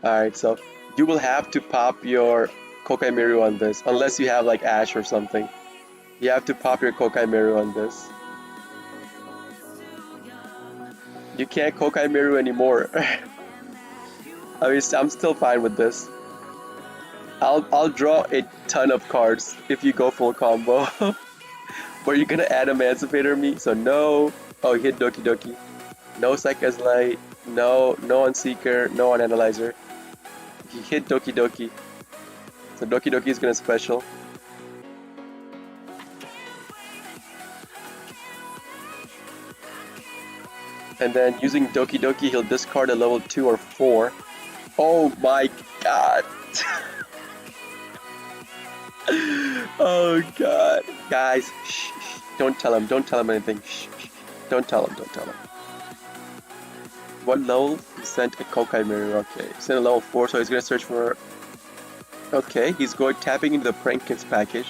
Alright, so you will have to pop your Kokai Miru on this, unless you have like Ash or something. You have to pop your Kokai Miru on this. You can't Kokai Miru anymore. I mean, I'm still fine with this. I'll draw a ton of cards if you go full combo. But you're gonna add Emancipator me, so no. Oh, you hit Doki Doki. No Psycho's Light, no on Seeker, no on Analyzer. He hit Doki Doki. So Doki Doki is gonna special. And then using Doki Doki, he'll discard a level 2 or 4. Oh my god. Oh god. Guys, shh, shh. Don't tell him anything. Shh, shh. Don't tell him. What level? He sent a Kokai Mirror. Okay, he sent a level 4, so he's gonna search for... Okay, he's going tapping into the Prank Kids package.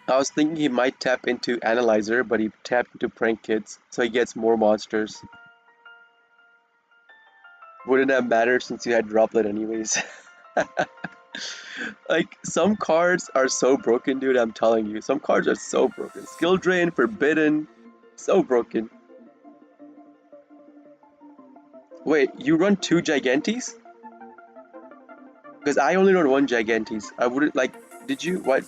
I was thinking he might tap into Analyzer, but he tapped into Prank Kids, so he gets more monsters. Wouldn't have mattered since you had Droplet anyways. Like, some cards are so broken, dude, I'm telling you. Some cards are so broken. Skill Drain, Forbidden, so broken. Wait, you run 2 Gigantes? Because I only run 1 Gigantes. I wouldn't, like, did you, what?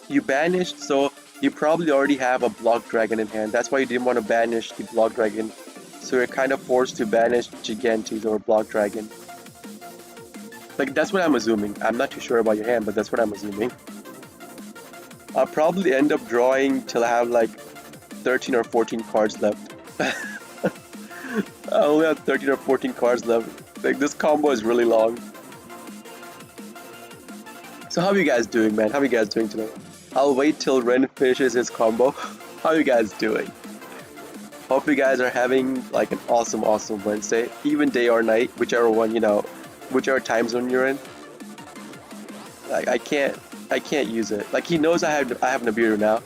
You banished, so you probably already have a Block Dragon in hand. That's why you didn't want to banish the Block Dragon. So you're kind of forced to banish Gigantes or Block Dragon. Like, that's what I'm assuming. I'm not too sure about your hand, but that's what I'm assuming. I'll probably end up drawing till I have like 13 or 14 cards left. I only have 13 or 14 cards left. Like, this combo is really long. So how are you guys doing, man? How are you guys doing today? I'll wait till Ren finishes his combo. How are you guys doing? Hope you guys are having like an awesome Wednesday, even day or night, whichever one, whichever time zone you're in. Like, I can't use it. Like, he knows I have Nibiru now,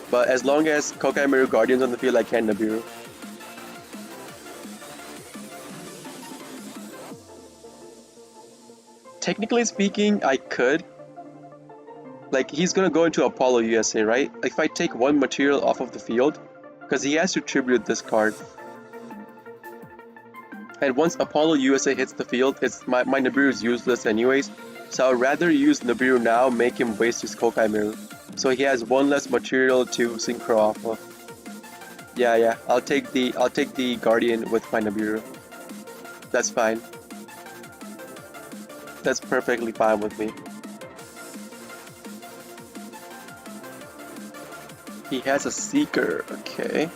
but as long as Kokai Miru Guardian's on the field, I can Nibiru. Technically speaking, I could. Like, he's gonna go into Apollo USA, right? If I take 1 material off of the field, because he has to tribute this card. And once Apollo USA hits the field, my Nibiru is useless anyways. So I'd rather use Nibiru now, make him waste his Kokai Miru. So he has 1 less material to synchro off of. Yeah, I'll take the Guardian with my Nibiru. That's fine. That's perfectly fine with me. He has a Seeker, okay.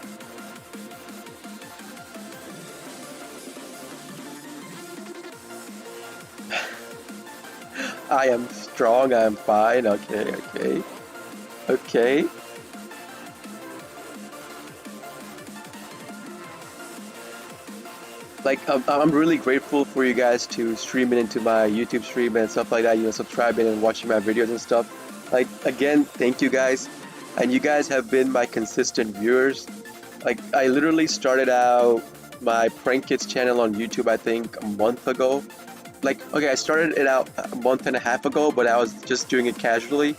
I am strong, I am fine, okay. Like, I'm really grateful for you guys to stream it into my YouTube stream and stuff like that, subscribing and watching my videos and stuff. Like, again, thank you guys. And you guys have been my consistent viewers. Like, I literally started out my Prank Kids channel on YouTube, I think, a month ago. like, okay, I started it out a month and a half ago, but I was just doing it casually.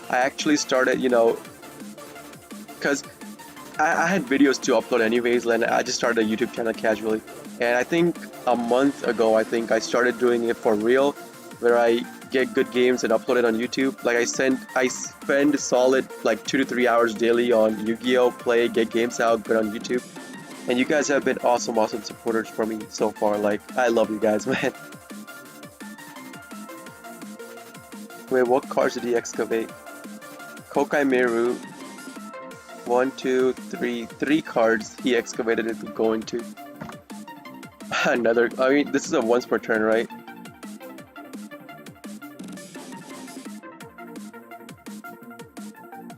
I actually started, you know, because I had videos to upload anyways, and I just started a YouTube channel casually. And I think a month ago, I think I started doing it for real, where I get good games and upload it on YouTube. Like I spend solid like 2 to 3 hours daily on Yu-Gi-Oh! Play, get games out, good on YouTube. And you guys have been awesome, awesome supporters for me so far. Like, I love you guys, man. Wait, what cards did he excavate? Kokai Meru. 1, 2, 3, 3 cards he excavated it to go into. Another, I mean, this is a once per turn, right?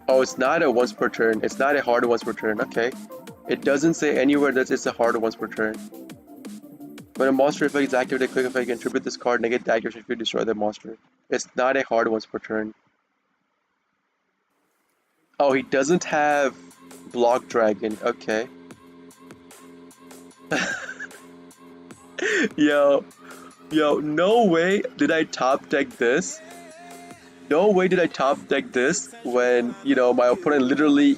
Oh, it's not a once per turn. It's not a hard once per turn. Okay. It doesn't say anywhere that it's a hard once per turn. When a monster effect is activated, quick effect, you can tribute this card, negate the activation if you destroy the monster. It's not a hard once per turn. Oh, he doesn't have Block Dragon. Okay. Yo, no way did I top deck this. No way did I top deck this when, you know, my opponent literally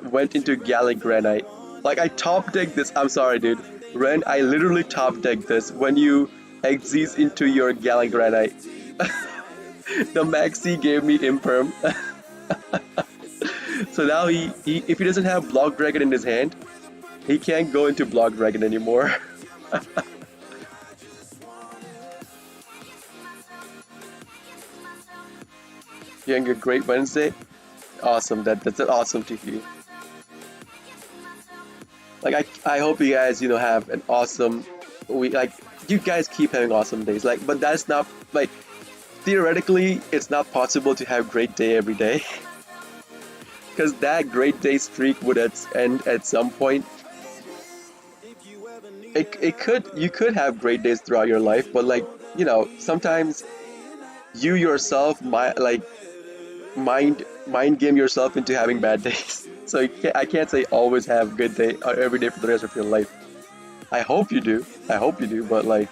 went into Gallic Granite. Like, I top decked this. I'm sorry, dude. Ren, I literally top decked this when you Xyz into your Gallic Granite. The Maxi gave me Imperm. So now if he doesn't have Block Dragon in his hand, he can't go into Block Dragon anymore. You having a great Wednesday? Awesome, that's awesome to hear. Like, I hope you guys, you know, have an awesome week. Like, you guys keep having awesome days. Like, but that's not, like, theoretically, it's not possible to have great day every day. Because that great day streak would end at some point. You could have great days throughout your life, but, like, you know, sometimes you yourself mind game yourself into having bad days. So I can't say always have good day every day for the rest of your life. I hope you do. But, like,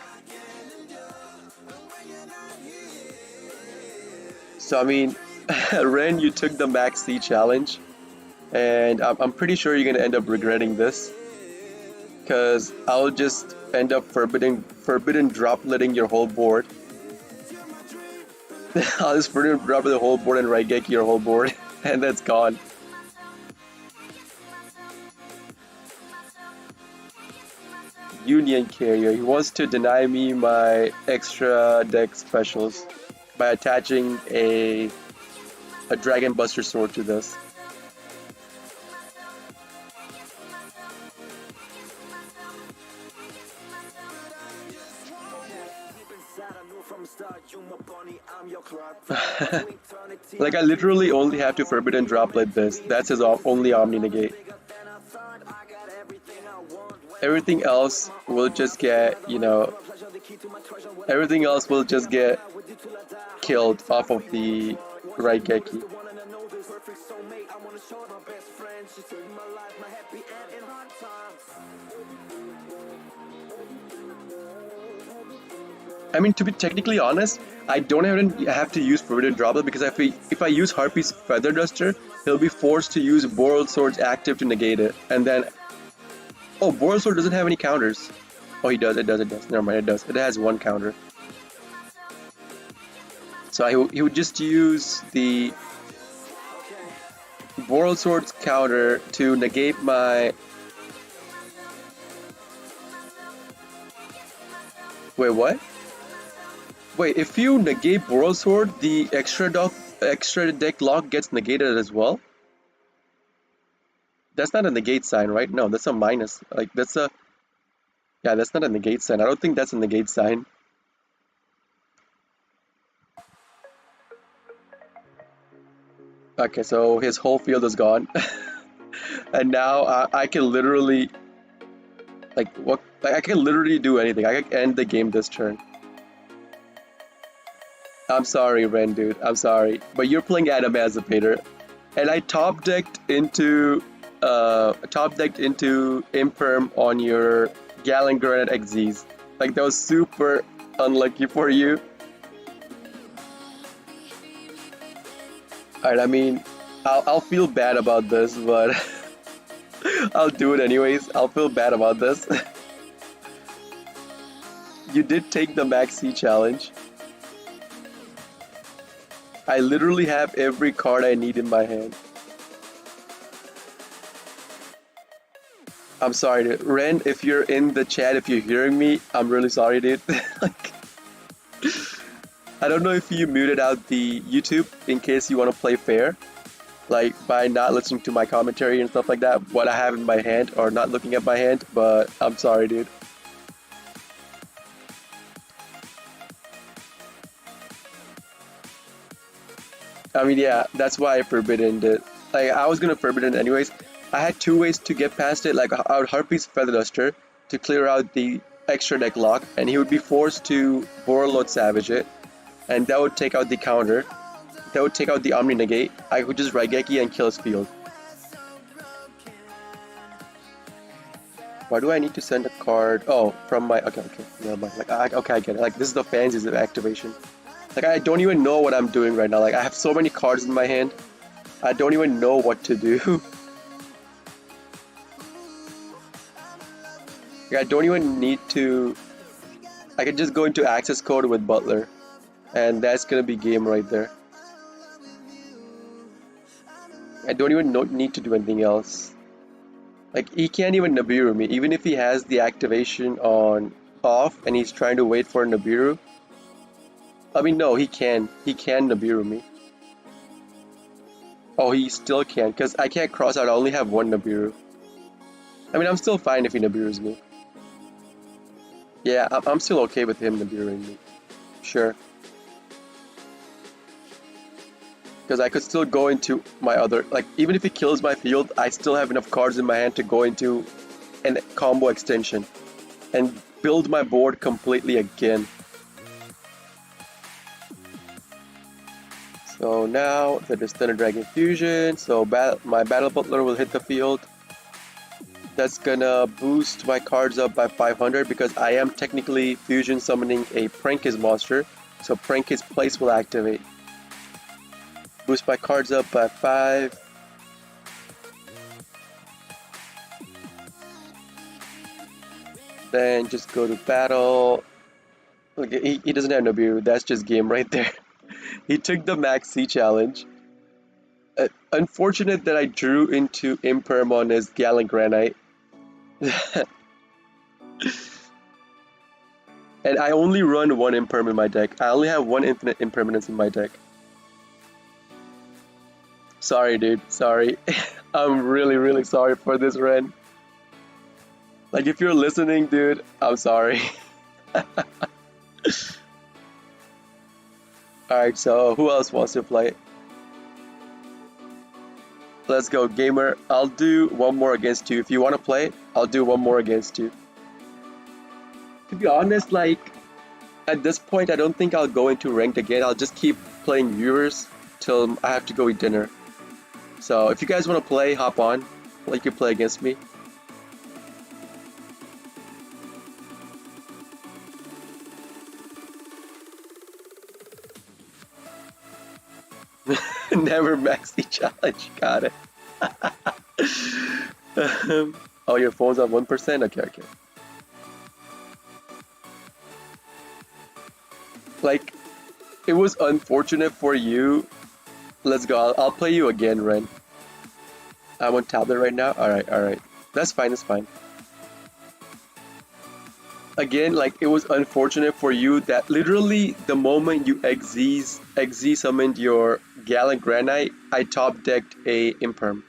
so I mean, Ren, you took the Max C challenge, and I'm pretty sure you're gonna end up regretting this, because I'll just end up forbidden dropletting your whole board. I'll just forbidden drop the whole board and Raigeki your whole board, and that's gone. Union Carrier. He wants to deny me my extra deck specials by attaching a Dragon Buster sword to this. Like, I literally only have to Forbidden Droplet this. That's his only Omni Negate. Everything else will just get, you know, everything else will just get killed off of the Raigeki. I mean, to be technically honest, I don't even have to use Forbidden Droplet, because if I use Harpy's Feather Duster, he'll be forced to use Boral Sword's active to negate it, and then... Oh, Boral Sword doesn't have any counters. Oh, it does. Never mind, it does. It has one counter. So he would just use the Boral Sword's counter to negate my... Wait, what? Wait, if you negate Boral Sword, the extra deck lock gets negated as well? That's not a negate sign, right? No, that's a minus. Like, that's a... Yeah, that's not a negate sign. I don't think that's a negate sign. Okay, so his whole field is gone. And now I can literally... Like, what? Like, I can literally do anything. I can end the game this turn. I'm sorry, Ren, dude. I'm sorry. But you're playing Adamantipator. And I top decked into Imperm on your Gallon Granite Xyz. Like, that was super unlucky for you. Alright, I mean, I'll feel bad about this, but I'll do it anyways. I'll feel bad about this. You did take the Maxi challenge. I literally have every card I need in my hand. I'm sorry, dude. Ren, if you're in the chat, if you're hearing me, I'm really sorry, dude. Like, I don't know if you muted out the YouTube in case you want to play fair, like by not listening to my commentary and stuff like that, what I have in my hand, or not looking at my hand, but I'm sorry, dude. I mean, yeah, that's why I forbidden it. Like, I was gonna forbidden it anyways. I had two ways to get past it. Like, I would Harpy's Feather Duster to clear out the extra deck lock, and he would be forced to Warlord Savage it, and that would take out the counter. That would take out the Omni Negate. I could just Raigeki and kill his field. Why do I need to send a card? Oh, from my... Okay, never mind. Like, okay, I get it. Like, this is the fancies of activation. Like, I don't even know what I'm doing right now. Like, I have so many cards in my hand. I don't even know what to do. Like, I don't even need to... I can just go into access code with Butler. And that's gonna be game right there. I don't even need to do anything else. Like, he can't even Nibiru me. Even if he has the activation on off and he's trying to wait for Nibiru. I mean, no, he can. He can Nibiru me. Oh, he still can, because I can't cross out. I only have one Nibiru. I mean, I'm still fine if he Nibirus me. Yeah, I'm still okay with him Nibiruing me. Sure. Because I could still go into my other... Like, even if he kills my field, I still have enough cards in my hand to go into a combo extension. And build my board completely again. So now, that is Thunder Dragon Fusion. So my Battle Butler will hit the field. That's gonna boost my cards up by 500 because I am technically fusion summoning a Prankis monster. So Prankis Place will activate. Boost my cards up by 5. Then just go to battle. Look, he doesn't have Nibiru. That's just game right there. He took the Max C challenge. Unfortunate that I drew into Imperm on his Gallant Granite. And I only run one Imperm in my deck. I only have one Infinite Impermanence in my deck. Sorry, dude. Sorry. I'm really sorry for this, Ren. Like, if you're listening, dude, I'm sorry. Alright, so who else wants to play? Let's go, gamer. I'll do one more against you. If you want to play, I'll do one more against you. To be honest, like, at this point, I don't think I'll go into ranked again. I'll just keep playing viewers till I have to go eat dinner. So if you guys want to play, hop on. Like, you play against me. Never maxi challenge. Got it. Oh, your phone's on 1%? Okay. Like, it was unfortunate for you. Let's go. I'll play you again, Ren. I'm on tablet right now. Alright. That's fine. Again, like, it was unfortunate for you that literally the moment you XZ summoned your Gallant Granite, I top decked a Imperm.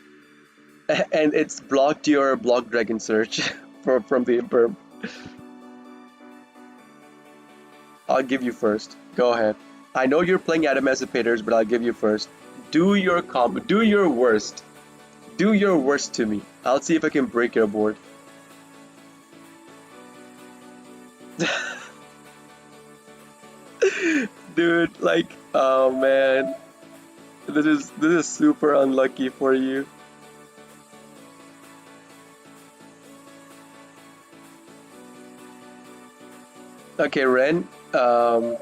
And it's blocked your Block Dragon search from the Imperm. I'll give you first. Go ahead. I know you're playing Adamantippators, but I'll give you first. Do your combo. Do your worst. Do your worst to me. I'll see if I can break your board. Dude, like, oh man. This is super unlucky for you. Okay, Ren, Um,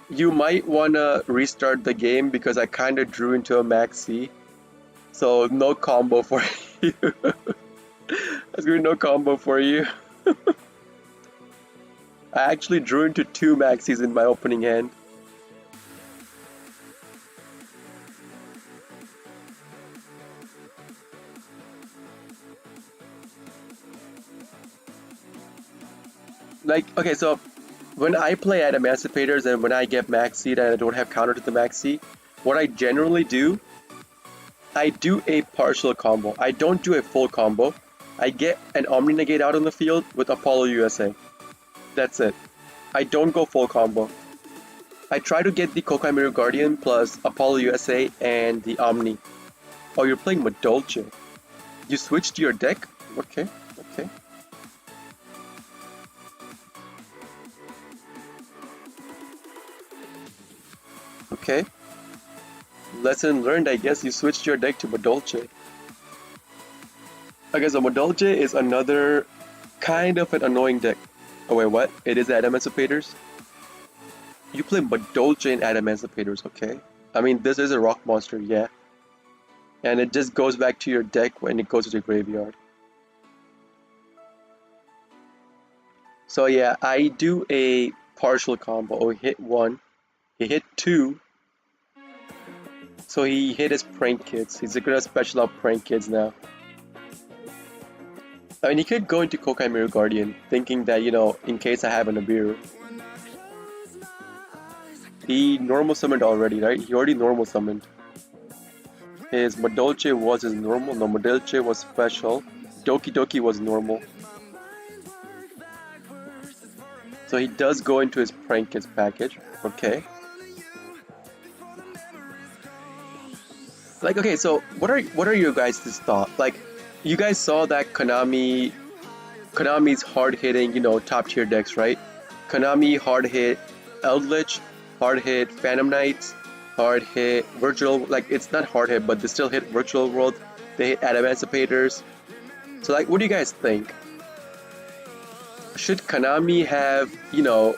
you might wanna restart the game because I kinda drew into a maxi, so no combo for you. There's gonna be no combo for you. I actually drew into two maxis in my opening hand. Like, okay, so when I play at Emancipators and when I get maxi and I don't have counter to the maxi, what I generally do, I do a partial combo. I don't do a full combo. I get an Omni Negate out on the field with Apollo USA. That's it. I don't go full combo. I try to get the Kokai Mirror Guardian plus Apollo USA and the Omni. Oh, you're playing Madolche. You switched your deck? Okay, okay. Okay. Lesson learned, I guess you switched your deck to Madolche. Okay, so Madolche is another kind of an annoying deck. Oh wait, what? It is at Emancipators? You play Madolche in at Emancipators, okay. I mean, this is a rock monster, yeah. And it just goes back to your deck when it goes to the graveyard. So yeah, I do a partial combo. Oh, he hit one. He hit two. So he hit his prank kids. He's gonna special out prank kids now. I mean, he could go into Kokai Mirror Guardian, thinking that, you know, in case I have an Abiru. He normal summoned already, right? He already normal summoned. His Madolche was his normal. No, Madolche was special. Doki Doki was normal. So he does go into his prank kids package. Okay. Like, okay, so what are your guys' thought? Like, you guys saw that Konami's hard hitting, you know, top tier decks, right? Konami hard hit Eldritch, hard hit Phantom Knights, hard hit Virtual, like it's not hard hit, but they still hit Virtual World. They hit Emancipators. So like, what do you guys think? Should Konami have, you know,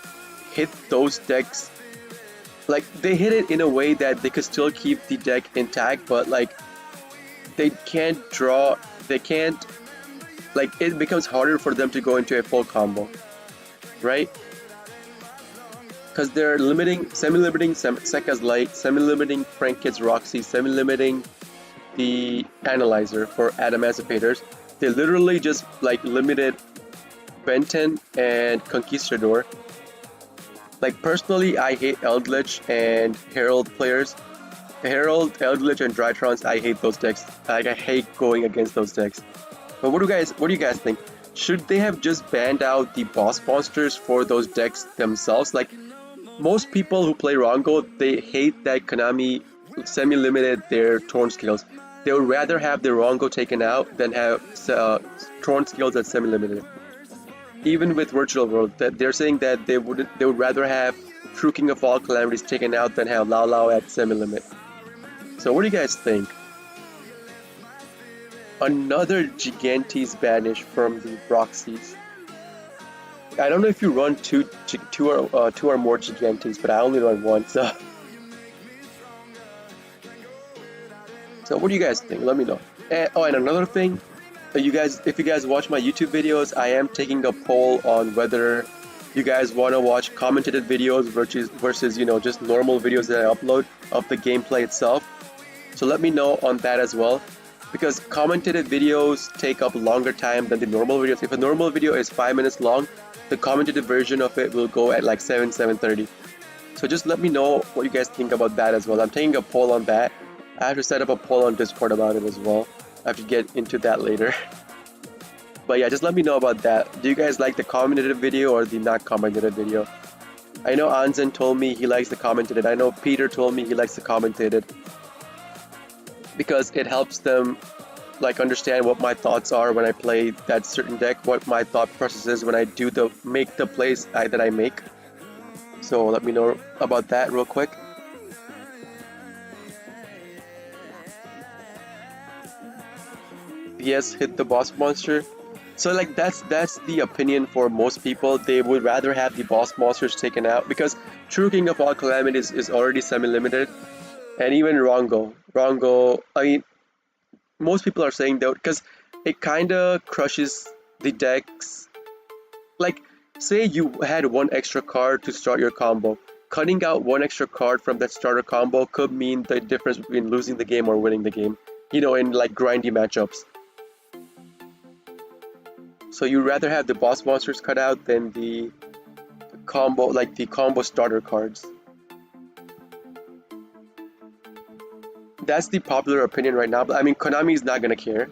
hit those decks? Like, they hit it in a way that they could still keep the deck intact, but like, they can't draw, they can't, like, it becomes harder for them to go into a full combo, right? Because they're limiting, semi-limiting Sekka's Light, semi-limiting Prank Kids Roxy, semi-limiting the Analyzer for at Emancipators. They literally just like limited Benton and Conquistador. Like, personally, I hate Eldritch and Herald players. Herald, Eldritch, and Drytrons, I hate those decks. Like, I hate going against those decks. But what do you guys think? Should they have just banned out the boss monsters for those decks themselves? Like, most people who play Rongo, they hate that Konami semi-limited their Torn Scales. They would rather have their Rongo taken out than have Torn Scales that's semi-limited. Even with Virtual World, that they're saying that they would rather have True King of All Calamities taken out than have Lao Lao at semi-limit. So what do you guys think? Another Gigantes banish from the Roxys. I don't know if you run two or more Gigantes, but I only run one, so. So what do you guys think? Let me know. And another thing, if you guys watch my YouTube videos, I am taking a poll on whether you guys want to watch commentated videos versus you know, just normal videos that I upload of the gameplay itself. So let me know on that as well, because commentated videos take up longer time than the normal videos. If a normal video is 5 minutes long, the commentated version of it will go at like 7:30. So just let me know what you guys think about that as well. I'm taking a poll on that. I have to set up a poll on Discord about it as well. I have to get into that later. But yeah, just let me know about that. Do you guys like the commentated video or the not commentated video? I know Anzen told me he likes the commentated. I know Peter told me he likes the commentated, because it helps them like understand what my thoughts are when I play that certain deck, what my thought process is when I do make the plays that I make. So let me know about that real quick. Yes, hit the boss monster. So like that's the opinion for most people. They would rather have the boss monsters taken out because True King of all calamities is already semi-limited, and even Rongo. I mean, most people are saying that because it kind of crushes the decks. Like, say you had one extra card to start your combo. Cutting out one extra card from that starter combo could mean the difference between losing the game or winning the game. You know, in like grindy matchups. So you'd rather have the boss monsters cut out than the combo, like the combo starter cards. That's the popular opinion right now. But I mean, Konami is not gonna care.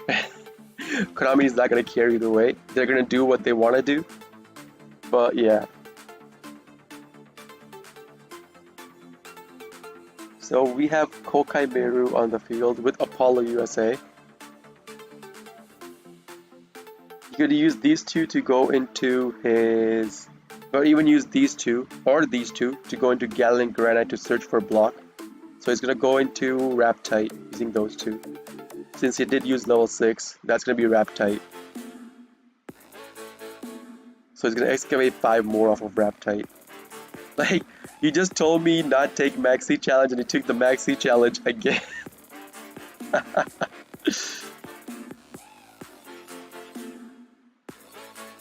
Konami is not gonna care either way. They're gonna do what they want to do. But yeah. So we have Kokai Meru on the field with Apollo USA. You could use these two to go into his, or even use these two or these two to go into Gallant Granite to search for block. So he's gonna go into Raptite using those two. Since he did use level 6, that's gonna be Raptite. So he's gonna excavate 5 more off of Raptite. Like, you just told me not take Maxi Challenge and he took the Maxi Challenge again.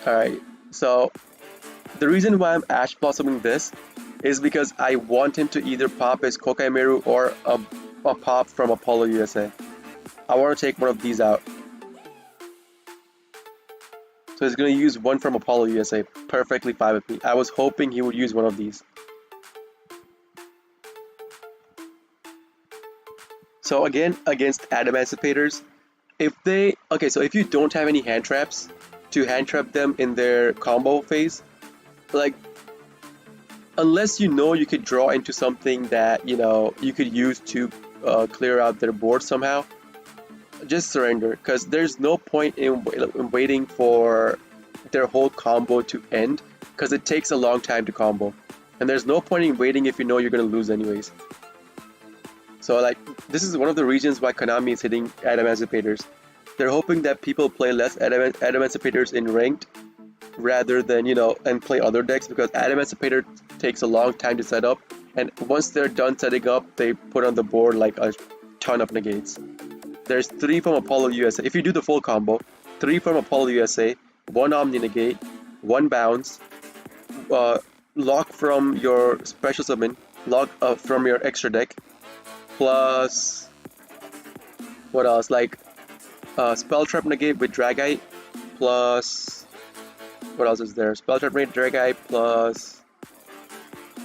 Alright, so the reason why I'm Ash Blossoming this is because I want him to either pop his Kokai Meru or a pop from Apollo USA. I want to take one of these out. So he's going to use one from Apollo USA. Perfectly fine with me. I was hoping he would use one of these. So again, against Adamanticipators, if you don't have any hand traps to hand trap them in their combo phase, like, unless you know you could draw into something that, you know, you could use to clear out their board somehow, just surrender, because there's no point in waiting for their whole combo to end, because it takes a long time to combo. And there's no point in waiting if you know you're going to lose anyways. So like, this is one of the reasons why Konami is hitting Adamanticipators. They're hoping that people play less Adamanticipators in ranked rather than, you know, and play other decks, because Adamantipator takes a long time to set up, and once they're done setting up, they put on the board like a ton of negates. There's 3 from Apollo USA. If you do the full combo, 3 from Apollo USA, 1 Omni Negate, 1 Bounce, lock from your special summon, lock from your extra deck, plus what else? Like Spell Trap Negate with Dragite, plus what else is there? Spell Trap Negate, Dragite, plus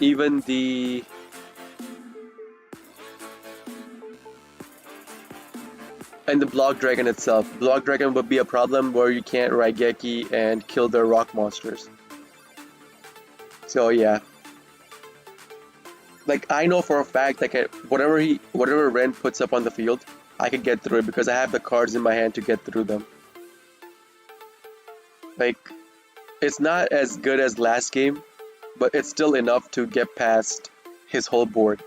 even the and the Block Dragon itself. Block Dragon would be a problem where you can't Raigeki and kill their rock monsters. So yeah. Like, I know for a fact that whatever Ren puts up on the field, I can get through it because I have the cards in my hand to get through them. Like, it's not as good as last game, but it's still enough to get past his whole board.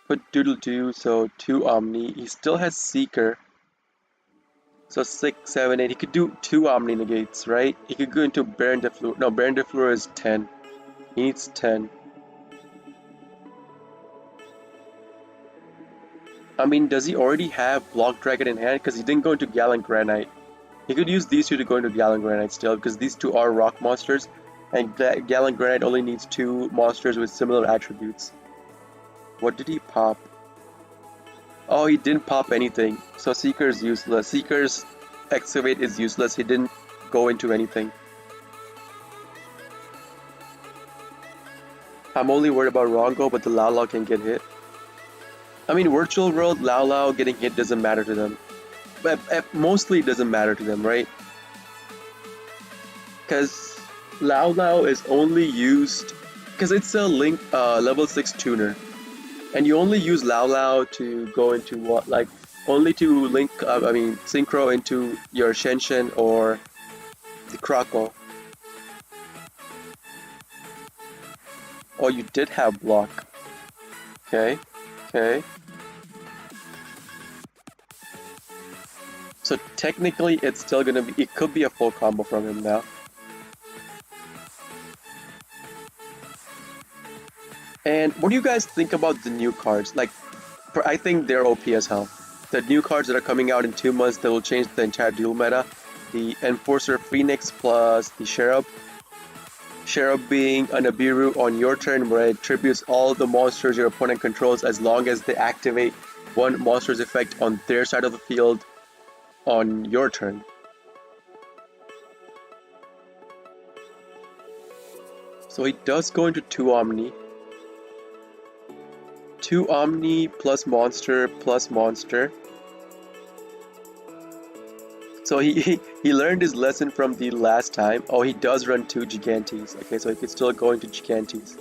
Put Doodle 2, so 2 Omni. He still has Seeker. So 6, 7, 8. He could do 2 Omni Negates, right? He could go into Baron de Fleur. No, Baron de Fleur is 10. He needs 10. I mean, does he already have Block Dragon in hand? Because he didn't go into Gallant Granite. He could use these two to go into Gallant Granite still, because these two are rock monsters, and Gallant Granite only needs 2 monsters with similar attributes. What did he pop? Oh, he didn't pop anything. So Seeker is useless. Seeker's Excavate is useless. He didn't go into anything. I'm only worried about Rongo, but the Lao Lao can get hit. I mean, Virtual World, Lao Lao getting hit doesn't matter to them. But mostly it doesn't matter to them, right? Because Lao Lao is only used because it's a link level 6 tuner. And you only use Lao Lao to go into what, like, only to link, synchro into your Shenshen or the Krako. Oh, you did have block. Okay, okay. So technically, it's still gonna be. It could be a full combo from him now. And what do you guys think about the new cards? Like, I think they're OP as hell. The new cards that are coming out in 2 months that will change the entire duel meta. The Enforcer Phoenix plus the Cherub. Cherub being a Nibiru on your turn where it tributes all the monsters your opponent controls as long as they activate one monster's effect on their side of the field on your turn. So he does go into 2 Omni. 2 Omni plus monster plus monster. So he learned his lesson from the last time. Oh, he does run 2 Gigantes. Okay, so he can still go into Gigantes.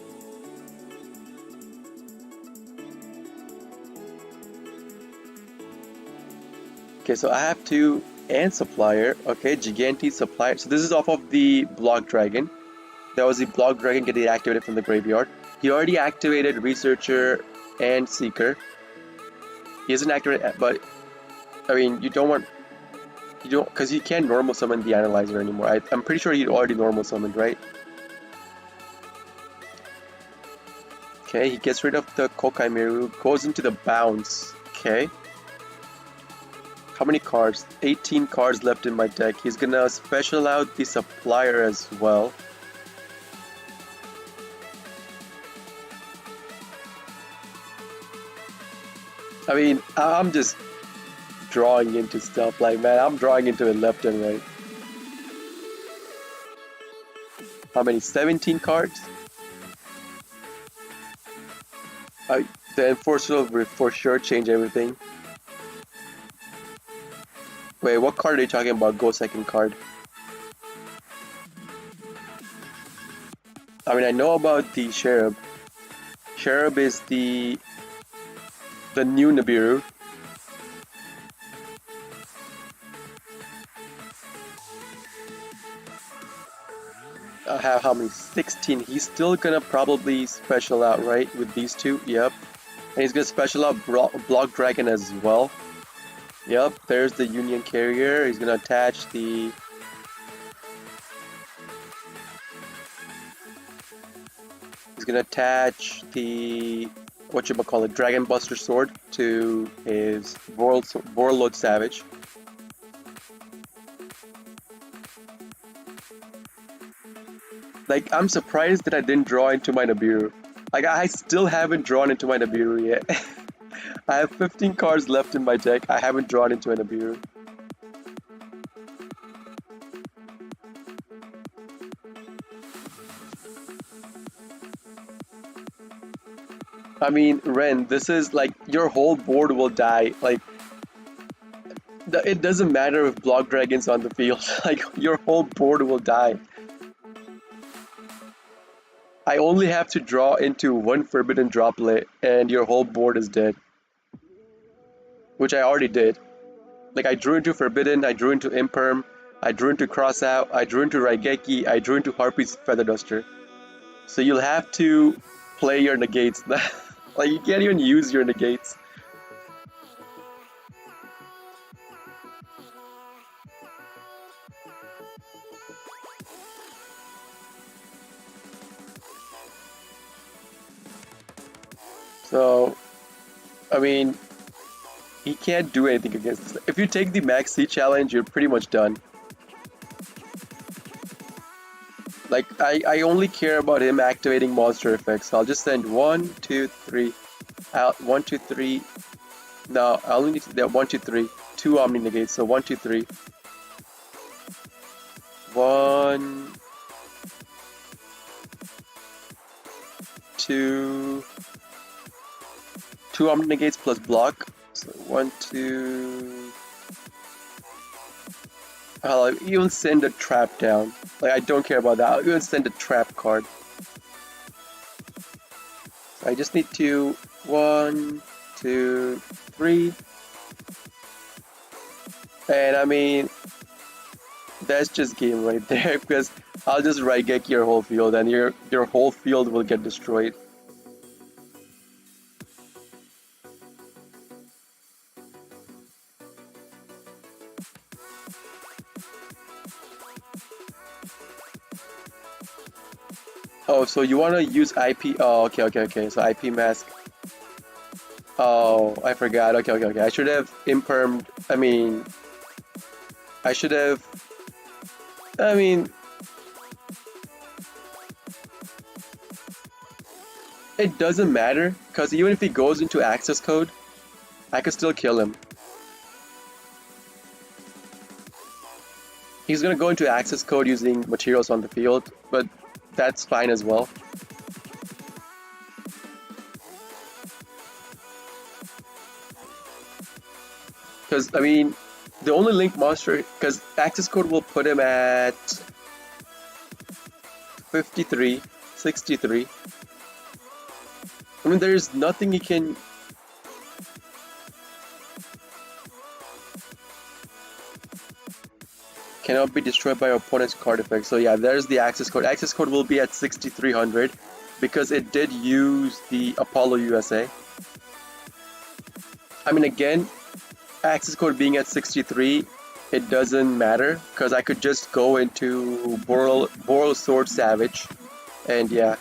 Okay, so I have 2 and Supplier. Okay, Gigantes, Supplier. So this is off of the Block Dragon. That was the Block Dragon getting activated from the graveyard. He already activated Researcher and Seeker. He isn't activated, but I mean, you don't, because you can't normal summon the Analyzer anymore. I'm pretty sure he'd already normal summoned, right? Okay, he gets rid of the Kokai Miru, goes into the bounce. Okay. How many cards? 18 cards left in my deck. He's gonna special out the Supplier as well. I mean, I'm just drawing into stuff. Like, man, I'm drawing into it left and right. How many? 17 cards? The Enforcer will for sure change everything. Wait, what card are you talking about? Go second card. I mean, I know about the Cherub. Cherub is the new Nibiru. I have how many? 16. He's still gonna probably special out, right? With these 2? Yep. And he's gonna special out Block Dragon as well. Yep, there's the Union Carrier. He's gonna attach the... He's gonna attach the... whatchamacallit, Dragon Buster Sword to his Warlord Savage. Like, I'm surprised that I didn't draw into my Nibiru. Like, I still haven't drawn into my Nibiru yet. I have 15 cards left in my deck. I haven't drawn into a Nibiru. I mean, Ren, this is like, your whole board will die. Like, it doesn't matter if Block Dragon's on the field. Like, your whole board will die. I only have to draw into 1 Forbidden Droplet and your whole board is dead. Which I already did. Like, I drew into Forbidden, I drew into Imperm, I drew into Crossout, I drew into Raigeki, I drew into Harpy's Feather Duster. So you'll have to play your negates. Like, you can't even use your negates. So, I mean, he can't do anything against this. If you take the Max C challenge, you're pretty much done. Like, I only care about him activating monster effects. So I'll just send 1, 2, 3. Out 1, 2, 3. No, I only need to do 1, 2, 3. 2 Omni negates. So 1, 2, 3. 1, 2. 2 Omni negates plus block. So 1, 2. I'll even send a trap down. Like, I don't care about that. I'll even send a trap card. So I just need to 1, 2, 3. And I mean, that's just game right there because I'll just Raigeki your whole field and your whole field will get destroyed. Oh, so you want to use IP? Oh, okay. So IP mask. Oh, I forgot. Okay. I should have impermed. I should have. I mean, it doesn't matter because even if he goes into access code, I could still kill him. He's gonna go into access code using materials on the field, but that's fine as well. Because, I mean, the only link monster, because access code will put him at 53, 63. I mean, there's nothing he can. Cannot be destroyed by your opponent's card effect. So yeah, there's the access code. Access code will be at 6300 because it did use the Apollo USA. I mean, again, access code being at 63, it doesn't matter because I could just go into Boral Sword Savage, and yeah,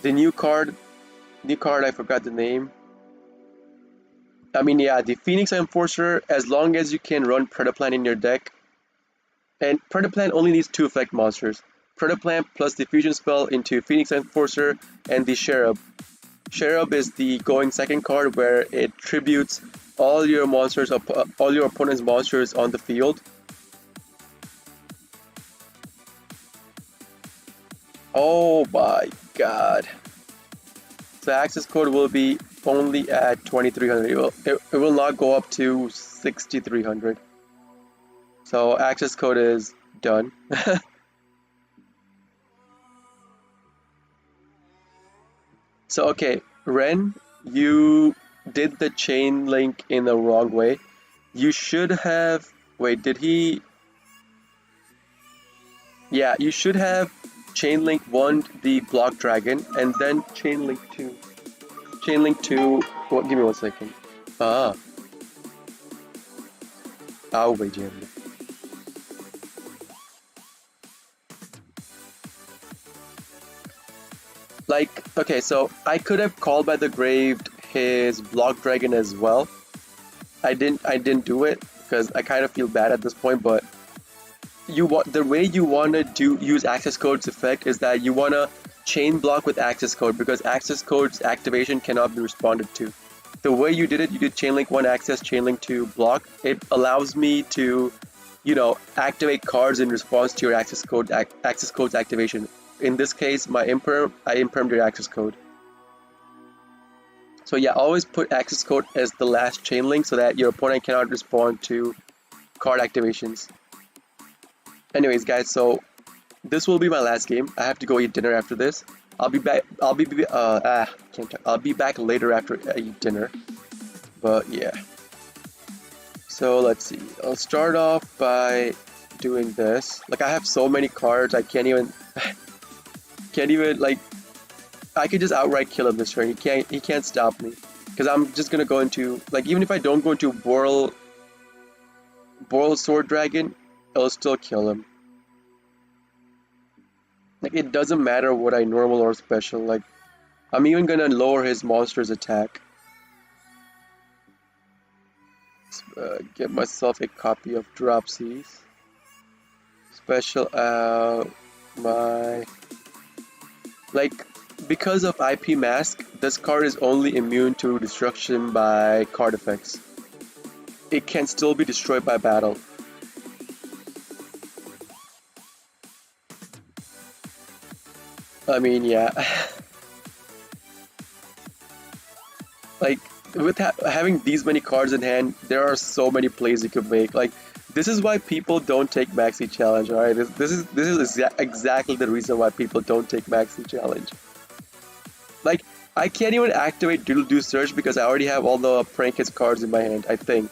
the new card, I forgot the name. I mean, yeah, the Phoenix Enforcer, as long as you can run Predaplan in your deck, and Predaplan only needs 2 effect monsters. Predaplan plus the fusion spell into Phoenix Enforcer and the Cherub. Cherub is the going second card where it tributes all your monsters, all your opponent's monsters on the field. Oh my god. So access code will be only at 2300. It will not go up to 6300. So access code is done. So okay, Ren, you did the chain link in the wrong way. You should have. Wait, did he? Yeah, you should have chain link 1 the block dragon and then chain link 2. Chain link 2. Well, give me 1 second. Ah, I'll wait, Jamie. Like, okay, so I could have called by the graved his block dragon as well. I didn't do it because I kind of feel bad at this point, but the way you want to use access code's effect is that you want to chain block with access code because access code's activation cannot be responded to. The way you did it, you did chain link 1 access, chain link 2 block. It allows me to, activate cards in response to your access code's activation. In this case, I impermed your access code. So yeah, always put access code as the last chain link so that your opponent cannot respond to card activations. Anyways, guys, so this will be my last game. I have to go eat dinner after this. I'll be back. Can't talk. I'll be back later after I eat dinner. But yeah. So let's see. I'll start off by doing this. Like I have so many cards, I can't even, like. I could just outright kill him this turn. He can't stop me. Because I'm just gonna go into, like, even if I don't go into Boral Sword Dragon, it'll still kill him. Like, it doesn't matter what I normal or special. Like, I'm even gonna lower his monster's attack. Get myself a copy of Dropsies. Special out my... Like, because of IP Mask, this card is only immune to destruction by card effects. It can still be destroyed by battle. I mean, yeah. Like, with having these many cards in hand, there are so many plays you could make. Like, this is why people don't take Maxi Challenge, alright? This is exactly the reason why people don't take Maxi Challenge. Like, I can't even activate Doodle Doo Search because I already have all the Prank Hits cards in my hand, I think.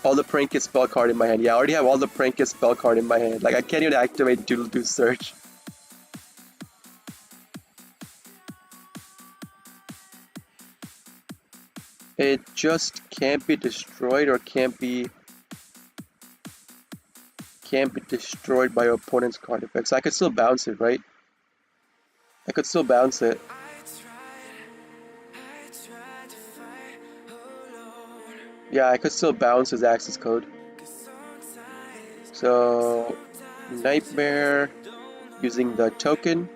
All the Prank Hits spell card in my hand. Yeah, I already have all the Prank Hits spell card in my hand. Like, I can't even activate Doodle Doo Search. It just can't be destroyed or can't be can't be destroyed by your opponent's card effect. So I could still bounce it, right? I could still bounce it. Yeah, I could still bounce his access code. So, Nightmare using the token.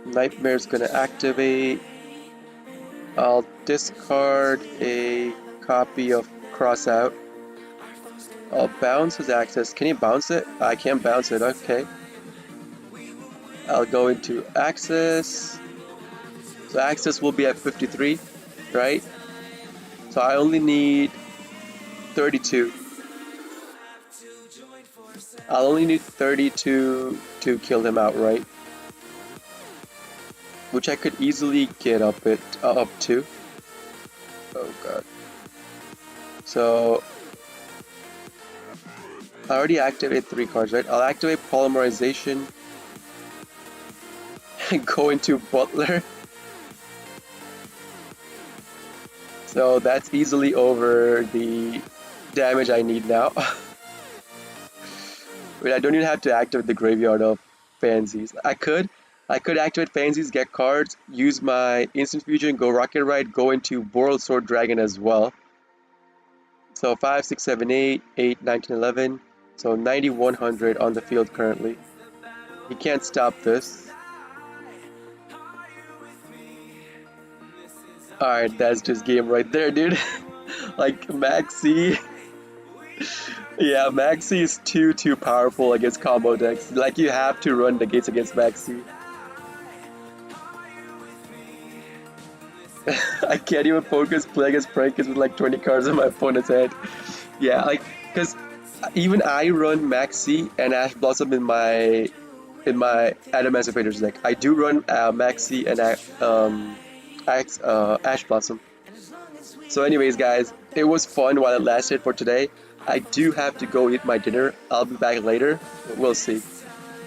Nightmare's gonna activate. I'll discard a copy of Crossout. I'll bounce his access. Can you bounce it? I can't bounce it. Okay. I'll go into access. So access will be at 53, right? So I only need 32. I'll only need 32 to kill him outright, which I could easily get up to. Oh god. So I already activated 3 cards, right? I'll activate Polymerization and go into Butler. So that's easily over the damage I need now. Wait, I don't even have to activate the graveyard of Fansies. I could activate Fansies, get cards, use my Instant Fusion, go Rocket Ride, go into Boral Sword Dragon as well. So 5, 6, 7, 8, 8, 9, 10, 11. So 9100 on the field currently. He can't stop this. Alright, that's just game right there, dude. Like, Maxi. Yeah, Maxi is too powerful against combo decks. Like, you have to run the gates against Maxi. I can't even focus playing as Prankers with like 20 cards on my opponent's head. Yeah, like, because even I run Maxi and Ash Blossom in my Adamantipator's deck. I do run Maxi and Ash Blossom. So anyways, guys, it was fun while it lasted for today. I do have to go eat my dinner. I'll be back later. We'll see.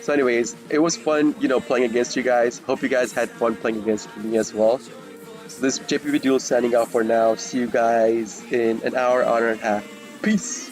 So anyways, it was fun, playing against you guys. Hope you guys had fun playing against me as well. So this is JPV Duel signing out for now. See you guys in an hour and a half. Peace!